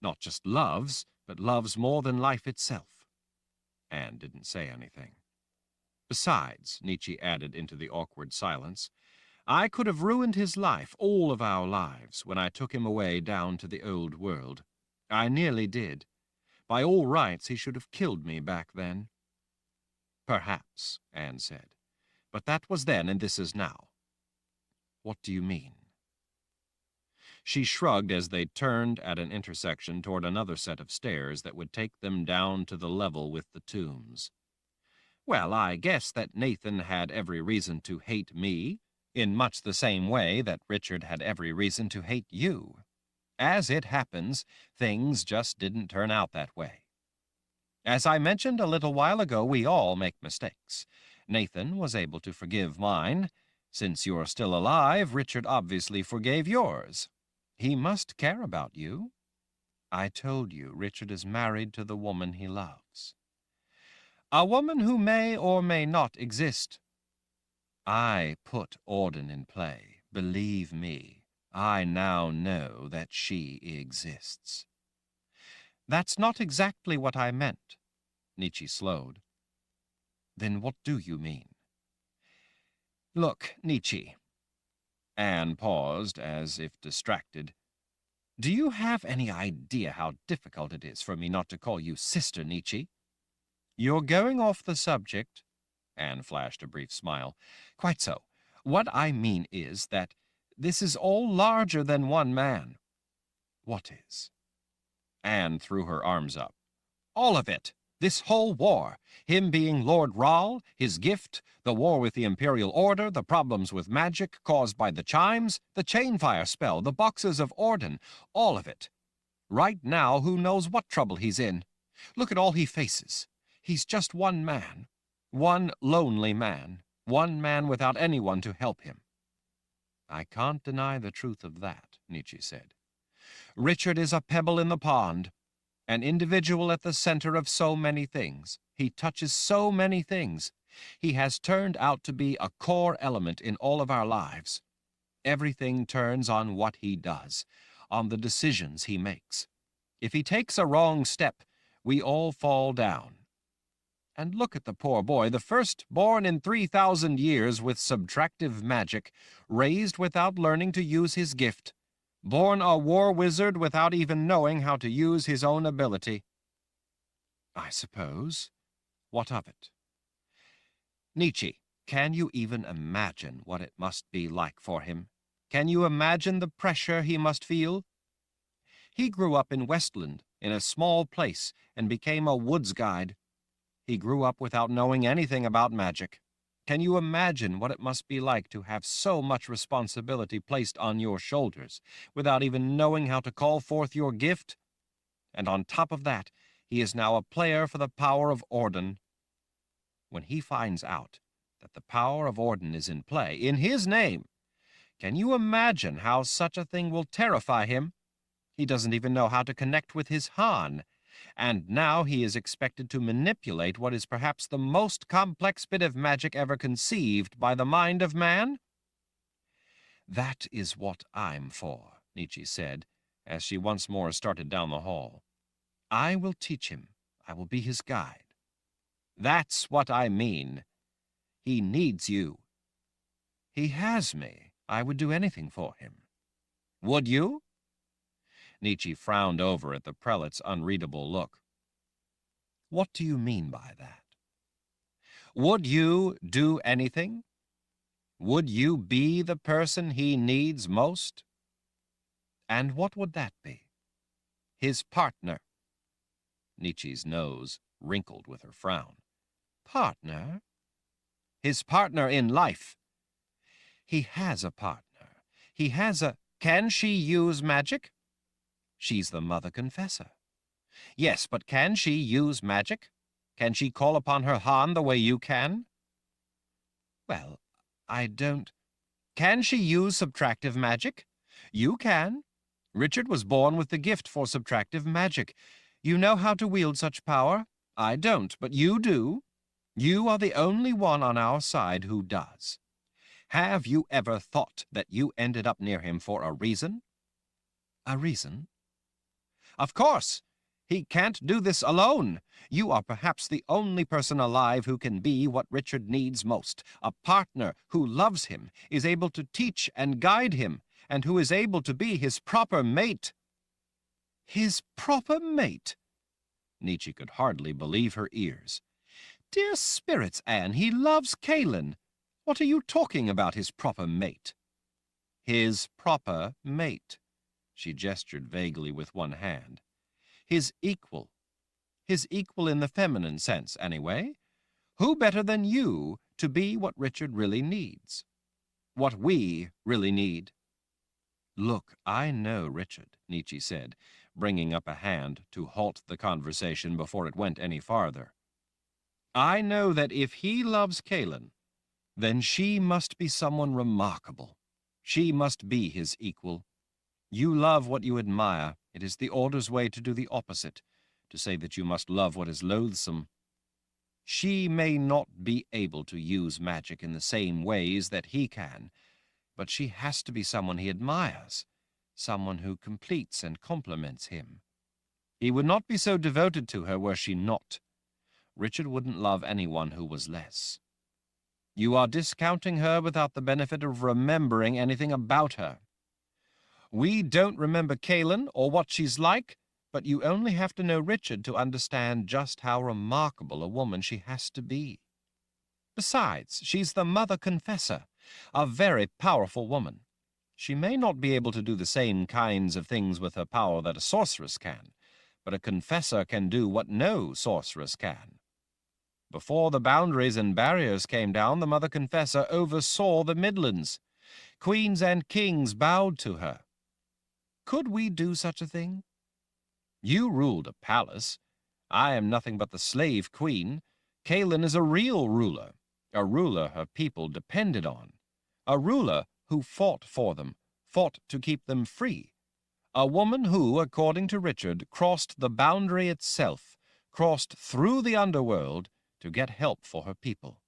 Not just loves, but loves more than life itself. Anne didn't say anything. Besides, Nietzsche added into the awkward silence, I could have ruined his life, all of our lives, when I took him away down to the old world. I nearly did. By all rights, he should have killed me back then. Perhaps, Anne said. But that was then, and this is now. What do you mean? She shrugged as they turned at an intersection toward another set of stairs that would take them down to the level with the tombs. Well, I guess that Nathan had every reason to hate me, in much the same way that Richard had every reason to hate you. As it happens, things just didn't turn out that way. As I mentioned a little while ago, we all make mistakes. Nathan was able to forgive mine. Since you're still alive, Richard obviously forgave yours. He must care about you. I told you, Richard is married to the woman he loves. A woman who may or may not exist. I put Auden in play. Believe me, I now know that she exists. That's not exactly what I meant. Nietzsche slowed. Then what do you mean? Look, Nietzsche. Anne paused, as if distracted. Do you have any idea how difficult it is for me not to call you Sister Nietzsche? You're going off the subject. Anne flashed a brief smile. Quite so. What I mean is that this is all larger than one man. What is? Anne threw her arms up. All of it. This whole war, him being Lord Rahl, his gift, the war with the Imperial Order, the problems with magic caused by the chimes, the chainfire spell, the boxes of Auden, all of it. Right now, who knows what trouble he's in? Look at all he faces. He's just one man, one lonely man, one man without anyone to help him. I can't deny the truth of that, Nietzsche said. Richard is a pebble in the pond. An individual at the center of so many things. He touches so many things. He has turned out to be a core element in all of our lives. Everything turns on what he does, on the decisions he makes. If he takes a wrong step, we all fall down. And look at the poor boy, the first born in 3,000 years with subtractive magic, raised without learning to use his gift. Born a war wizard without even knowing how to use his own ability. I suppose. What of it? Nietzsche, can you even imagine what it must be like for him? Can you imagine the pressure he must feel? He grew up in Westland, in a small place, and became a woods guide. He grew up without knowing anything about magic. Can you imagine what it must be like to have so much responsibility placed on your shoulders, without even knowing how to call forth your gift? And on top of that, he is now a player for the power of Auden. When he finds out that the power of Auden is in play, in his name, can you imagine how such a thing will terrify him? He doesn't even know how to connect with his Han. And now he is expected to manipulate what is perhaps the most complex bit of magic ever conceived by the mind of man? That is what I'm for, Nietzsche said, as she once more started down the hall. I will teach him. I will be his guide. That's what I mean. He needs you. He has me. I would do anything for him. Would you? Nietzsche frowned over at the prelate's unreadable look. What do you mean by that? Would you do anything? Would you be the person he needs most? And what would that be? His partner. Nietzsche's nose wrinkled with her frown. Partner? His partner in life. He has a partner. He has a... Can she use magic? She's the Mother Confessor. Yes, but can she use magic? Can she call upon her Han the way you can? Well, I don't... Can she use subtractive magic? You can. Richard was born with the gift for subtractive magic. You know how to wield such power. I don't, but you do. You are the only one on our side who does. Have you ever thought that you ended up near him for a reason? A reason? Of course! He can't do this alone. You are perhaps the only person alive who can be what Richard needs most, a partner who loves him, is able to teach and guide him, and who is able to be his proper mate. His proper mate? Nietzsche could hardly believe her ears. Dear spirits, Anne, he loves Kahlan. What are you talking about, his proper mate? His proper mate. She gestured vaguely with one hand. His equal. His equal in the feminine sense, anyway. Who better than you to be what Richard really needs? What we really need? Look, I know Richard, Nietzsche said, bringing up a hand to halt the conversation before it went any farther. I know that if he loves Kahlan, then she must be someone remarkable. She must be his equal. You love what you admire. It is the order's way to do the opposite, to say that you must love what is loathsome. She may not be able to use magic in the same ways that he can, but she has to be someone he admires, someone who completes and complements him. He would not be so devoted to her were she not. Richard wouldn't love anyone who was less. You are discounting her without the benefit of remembering anything about her. We don't remember Kahlan or what she's like, but you only have to know Richard to understand just how remarkable a woman she has to be. Besides, she's the Mother Confessor, a very powerful woman. She may not be able to do the same kinds of things with her power that a sorceress can, but a confessor can do what no sorceress can. Before the boundaries and barriers came down, the Mother Confessor oversaw the Midlands. Queens and kings bowed to her. Could we do such a thing? You ruled a palace. I am nothing but the slave queen. Kahlan is a real ruler, a ruler her people depended on, a ruler who fought for them, fought to keep them free, a woman who, according to Richard, crossed the boundary itself, crossed through the underworld to get help for her people.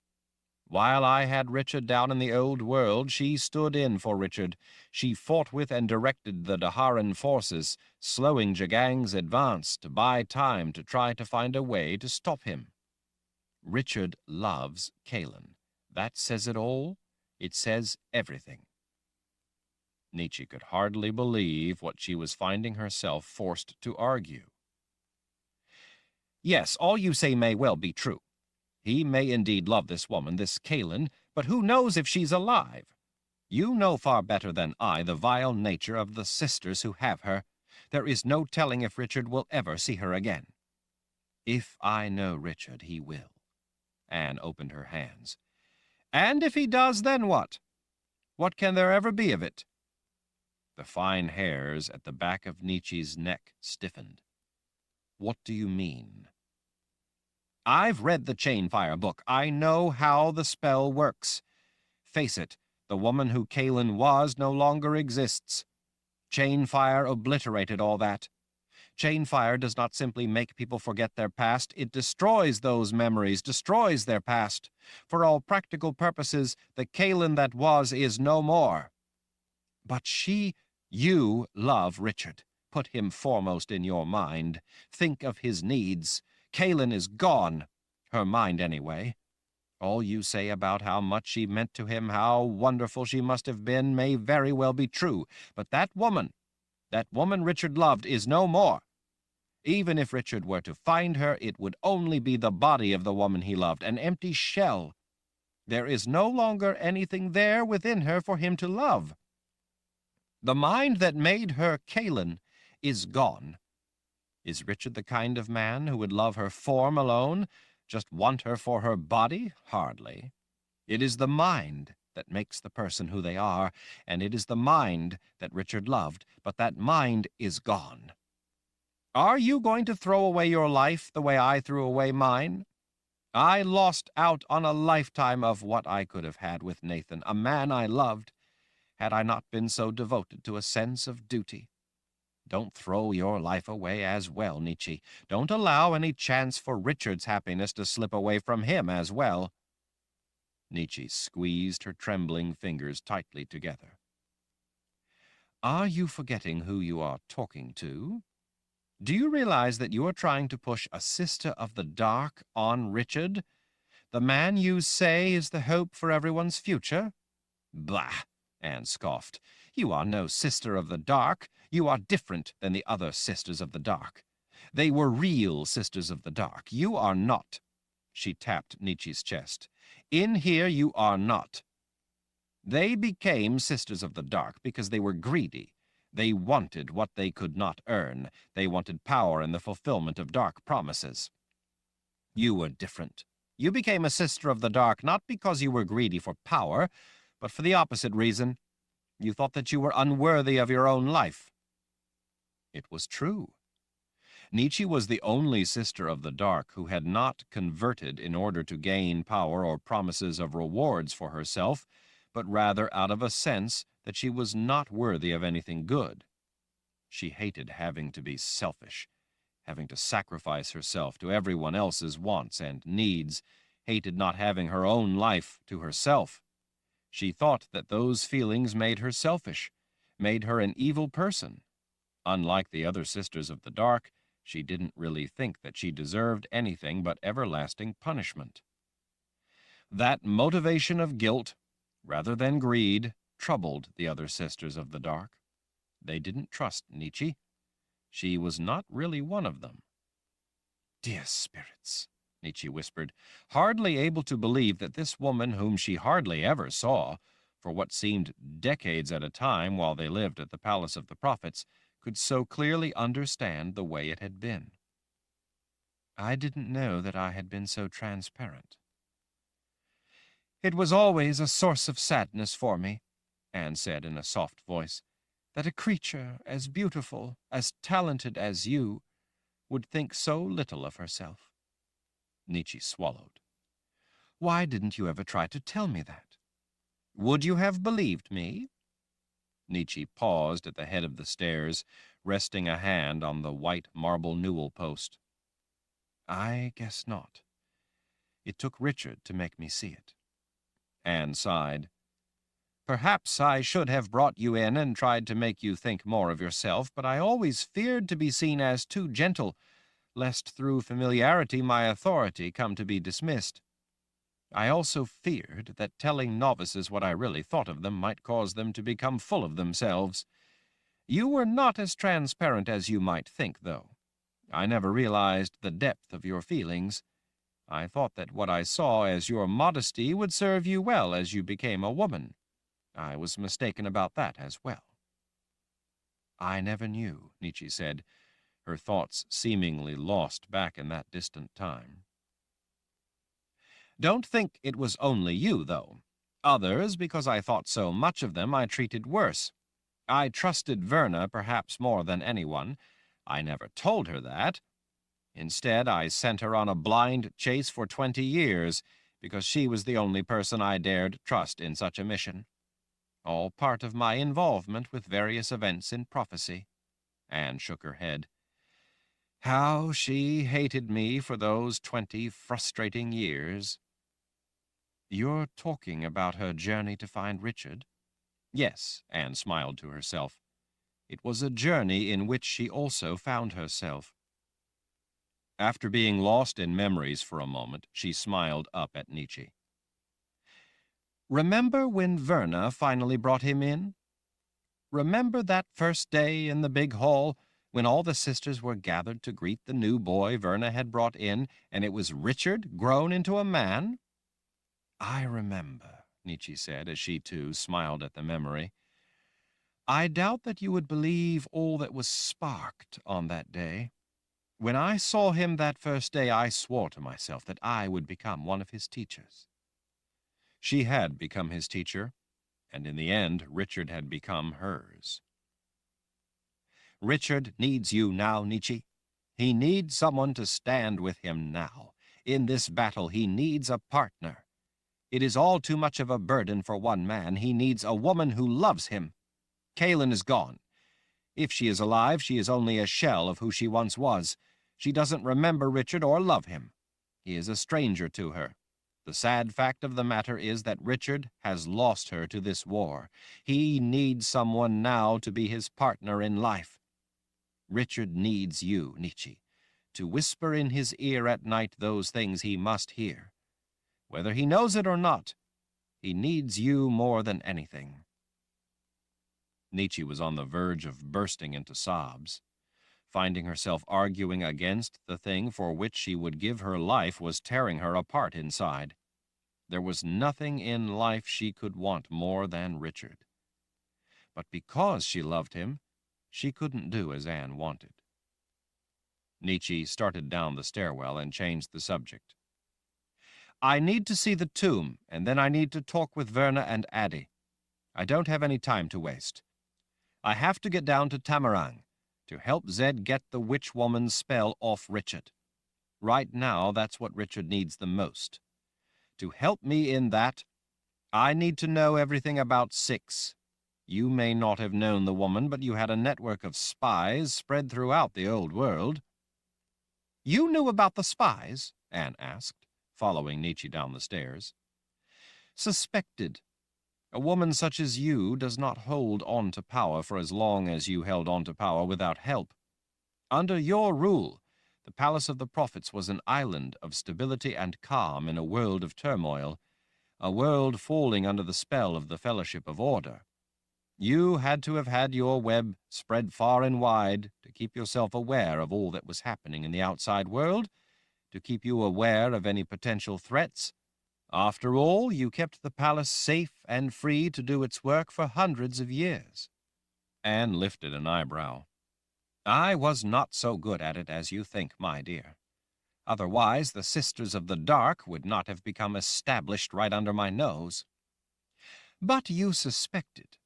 While I had Richard down in the old world, she stood in for Richard. She fought with and directed the Daharan forces, slowing Jagang's advance to buy time to try to find a way to stop him. Richard loves Kahlan. That says it all. It says everything. Nietzsche could hardly believe what she was finding herself forced to argue. Yes, all you say may well be true. He may indeed love this woman, this Kahlan, but who knows if she's alive? You know far better than I the vile nature of the sisters who have her. There is no telling if Richard will ever see her again. If I know Richard, he will. Anne opened her hands. And if he does, then what? What can there ever be of it? The fine hairs at the back of Nietzsche's neck stiffened. What do you mean? I've read the Chainfire book. I know how the spell works. Face it, the woman who Kahlan was no longer exists. Chainfire obliterated all that. Chainfire does not simply make people forget their past, it destroys those memories, destroys their past. For all practical purposes, the Kahlan that was is no more. But you love Richard. Put him foremost in your mind. Think of his needs. Kahlan is gone, her mind anyway. All you say about how much she meant to him, how wonderful she must have been, may very well be true, but that woman Richard loved, is no more. Even if Richard were to find her, it would only be the body of the woman he loved, an empty shell. There is no longer anything there within her for him to love. The mind that made her Kahlan is gone. Is Richard the kind of man who would love her form alone, just want her for her body? Hardly. It is the mind that makes the person who they are, and it is the mind that Richard loved, but that mind is gone. Are you going to throw away your life the way I threw away mine? I lost out on a lifetime of what I could have had with Nathan, a man I loved, had I not been so devoted to a sense of duty. Don't throw your life away as well, Nietzsche. Don't allow any chance for Richard's happiness to slip away from him as well. Nietzsche squeezed her trembling fingers tightly together. Are you forgetting who you are talking to? Do you realize that you are trying to push a sister of the dark on Richard? The man you say is the hope for everyone's future? Bah! Anne scoffed. You are no sister of the dark. You are different than the other sisters of the dark. They were real sisters of the dark. You are not. She tapped Nietzsche's chest. In here you are not. They became sisters of the dark because they were greedy. They wanted what they could not earn. They wanted power and the fulfillment of dark promises. You were different. You became a sister of the dark not because you were greedy for power, but for the opposite reason. You thought that you were unworthy of your own life. It was true. Nietzsche was the only sister of the dark who had not converted in order to gain power or promises of rewards for herself, but rather out of a sense that she was not worthy of anything good. She hated having to be selfish, having to sacrifice herself to everyone else's wants and needs, hated not having her own life to herself. She thought that those feelings made her selfish, made her an evil person. Unlike the other sisters of the dark, she didn't really think that she deserved anything but everlasting punishment. That motivation of guilt, rather than greed, troubled the other sisters of the dark. They didn't trust Nietzsche. She was not really one of them. Dear spirits, Nietzsche whispered, hardly able to believe that this woman whom she hardly ever saw, for what seemed decades at a time while they lived at the Palace of the Prophets, could so clearly understand the way it had been. I didn't know that I had been so transparent. It was always a source of sadness for me, Anne said in a soft voice, that a creature as beautiful, as talented as you, would think so little of herself. Nietzsche swallowed. Why didn't you ever try to tell me that? Would you have believed me? Nietzsche paused at the head of the stairs, resting a hand on the white marble newel post. I guess not. It took Richard to make me see it. Anne sighed. Perhaps I should have brought you in and tried to make you think more of yourself, but I always feared to be seen as too gentle, lest through familiarity my authority come to be dismissed. I also feared that telling novices what I really thought of them might cause them to become full of themselves. You were not as transparent as you might think, though. I never realized the depth of your feelings. I thought that what I saw as your modesty would serve you well as you became a woman. I was mistaken about that as well. I never knew, Nietzsche said, her thoughts seemingly lost back in that distant time. Don't think it was only you, though. Others, because I thought so much of them, I treated worse. I trusted Verna perhaps more than anyone. I never told her that. Instead, I sent her on a blind chase for 20 years, because she was the only person I dared trust in such a mission. All part of my involvement with various events in prophecy. Anne shook her head. How she hated me for those 20 frustrating years. You're talking about her journey to find Richard? Yes, Anne smiled to herself. It was a journey in which she also found herself. After being lost in memories for a moment, she smiled up at Nietzsche. Remember when Verna finally brought him in? Remember that first day in the big hall when all the sisters were gathered to greet the new boy Verna had brought in, and it was Richard grown into a man? I remember, Nietzsche said, as she too smiled at the memory. I doubt that you would believe all that was sparked on that day. When I saw him that first day, I swore to myself that I would become one of his teachers. She had become his teacher, and in the end, Richard had become hers. Richard needs you now, Nietzsche. He needs someone to stand with him now. In this battle, he needs a partner. It is all too much of a burden for one man. He needs a woman who loves him. Kahlan is gone. If she is alive, she is only a shell of who she once was. She doesn't remember Richard or love him. He is a stranger to her. The sad fact of the matter is that Richard has lost her to this war. He needs someone now to be his partner in life. Richard needs you, Nietzsche, to whisper in his ear at night those things he must hear. Whether he knows it or not, he needs you more than anything." Nietzsche was on the verge of bursting into sobs. Finding herself arguing against the thing for which she would give her life was tearing her apart inside. There was nothing in life she could want more than Richard. But because she loved him, she couldn't do as Anne wanted. Nietzsche started down the stairwell and changed the subject. "I need to see the tomb, and then I need to talk with Verna and Addie. I don't have any time to waste. I have to get down to Tamarang to help Zed get the witch woman's spell off Richard. Right now, that's what Richard needs the most. To help me in that, I need to know everything about Six. You may not have known the woman, but you had a network of spies spread throughout the old world." "You knew about the spies?" Anne asked, following Nietzsche down the stairs. "Suspected. A woman such as you does not hold on to power for as long as you held on to power without help. Under your rule, the Palace of the Prophets was an island of stability and calm in a world of turmoil, a world falling under the spell of the Fellowship of Order. You had to have had your web spread far and wide to keep yourself aware of all that was happening in the outside world, to keep you aware of any potential threats. After all, you kept the palace safe and free to do its work for hundreds of years." Anne lifted an eyebrow. "I was not so good at it as you think, my dear. Otherwise, the Sisters of the Dark would not have become established right under my nose. But you suspected,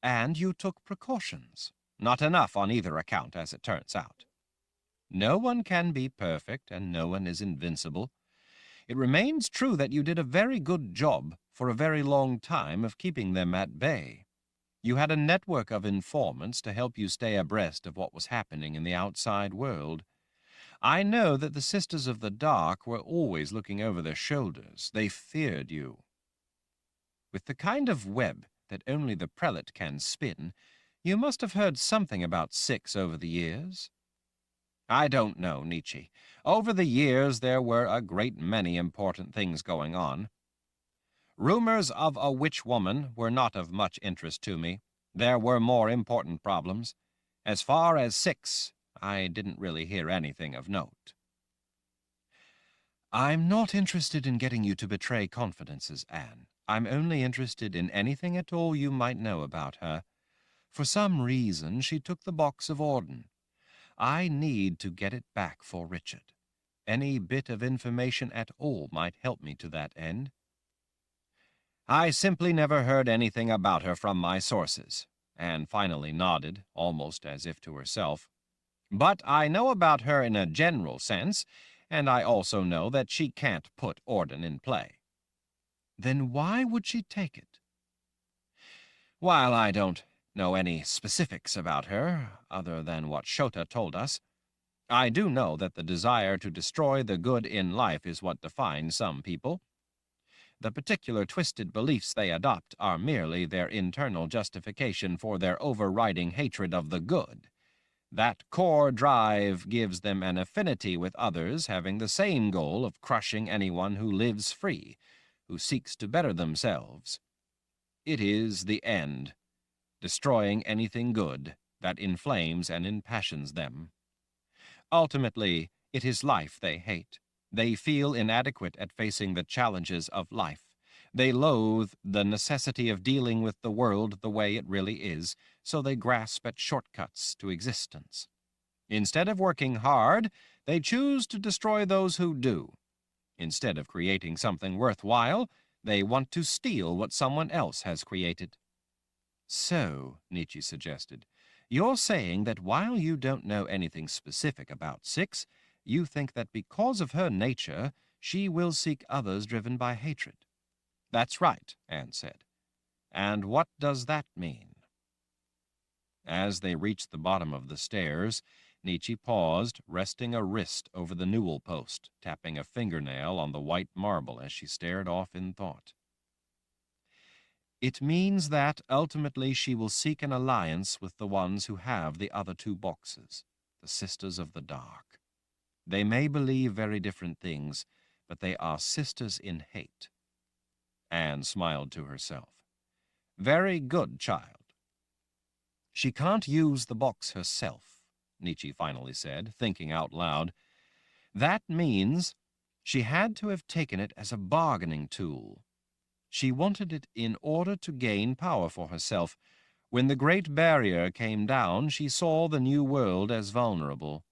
and you took precautions. Not enough on either account, as it turns out. No one can be perfect, and no one is invincible. It remains true that you did a very good job for a very long time of keeping them at bay. You had a network of informants to help you stay abreast of what was happening in the outside world. I know that the Sisters of the Dark were always looking over their shoulders. They feared you. With the kind of web that only the prelate can spin, you must have heard something about Six over the years." "I don't know, Nietzsche. Over the years there were a great many important things going on. Rumors of a witch woman were not of much interest to me. There were more important problems. As far as Six, I didn't really hear anything of note." "I'm not interested in getting you to betray confidences, Anne. I'm only interested in anything at all you might know about her. For some reason, she took the box of Orden. I need to get it back for Richard. Any bit of information at all might help me to that end." "I simply never heard anything about her from my sources," Anne finally nodded, almost as if to herself. "But I know about her in a general sense, and I also know that she can't put Orden in play." "Then why would she take it?" "While I don't know any specifics about her, other than what Shota told us, I do know that the desire to destroy the good in life is what defines some people. The particular twisted beliefs they adopt are merely their internal justification for their overriding hatred of the good. That core drive gives them an affinity with others having the same goal of crushing anyone who lives free, who seeks to better themselves. It is the end, destroying anything good that inflames and impassions them. Ultimately, it is life they hate. They feel inadequate at facing the challenges of life. They loathe the necessity of dealing with the world the way it really is, so they grasp at shortcuts to existence. Instead of working hard, they choose to destroy those who do. Instead of creating something worthwhile, they want to steal what someone else has created." "So," Nietzsche suggested, "you're saying that while you don't know anything specific about Six, you think that because of her nature, she will seek others driven by hatred." "That's right," Anne said. "And what does that mean?" As they reached the bottom of the stairs, Nietzsche paused, resting a wrist over the newel post, tapping a fingernail on the white marble as she stared off in thought. It means that, ultimately, she will seek an alliance with the ones who have the other two boxes, the Sisters of the Dark. They may believe very different things, but they are sisters in hate. Anne smiled to herself. Very good, child. She can't use the box herself, Nietzsche finally said, thinking out loud. That means she had to have taken it as a bargaining tool. She wanted it in order to gain power for herself. When the Great Barrier came down, she saw the New World as vulnerable.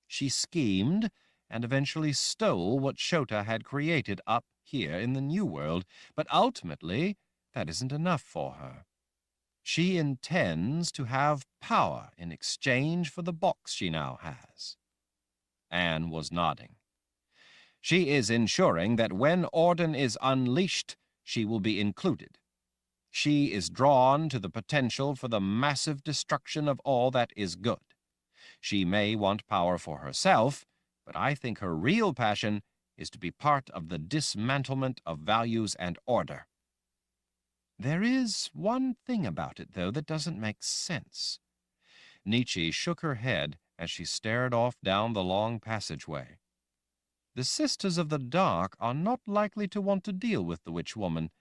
She schemed and eventually stole what Shota had created up here in the New World, but ultimately that isn't enough for her. She intends to have power in exchange for the box she now has. Anne was nodding. She is ensuring that when Orden is unleashed, she will be included. She is drawn to the potential for the massive destruction of all that is good. She may want power for herself, but I think her real passion is to be part of the dismantlement of values and order. There is one thing about it, though, that doesn't make sense. Nietzsche shook her head as she stared off down the long passageway. The Sisters of the Dark are not likely to want to deal with the witch woman.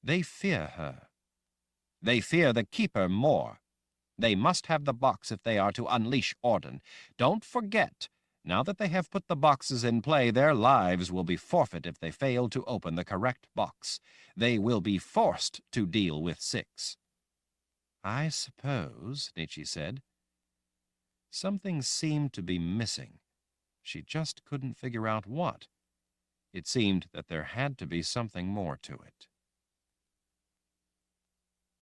They fear her. They fear the Keeper more. They must have the box if they are to unleash Orden. Don't forget, now that they have put the boxes in play, their lives will be forfeit if they fail to open the correct box. They will be forced to deal with 6. I suppose, Nietzsche said. Something seemed to be missing. She just couldn't figure out what. It seemed that there had to be something more to it.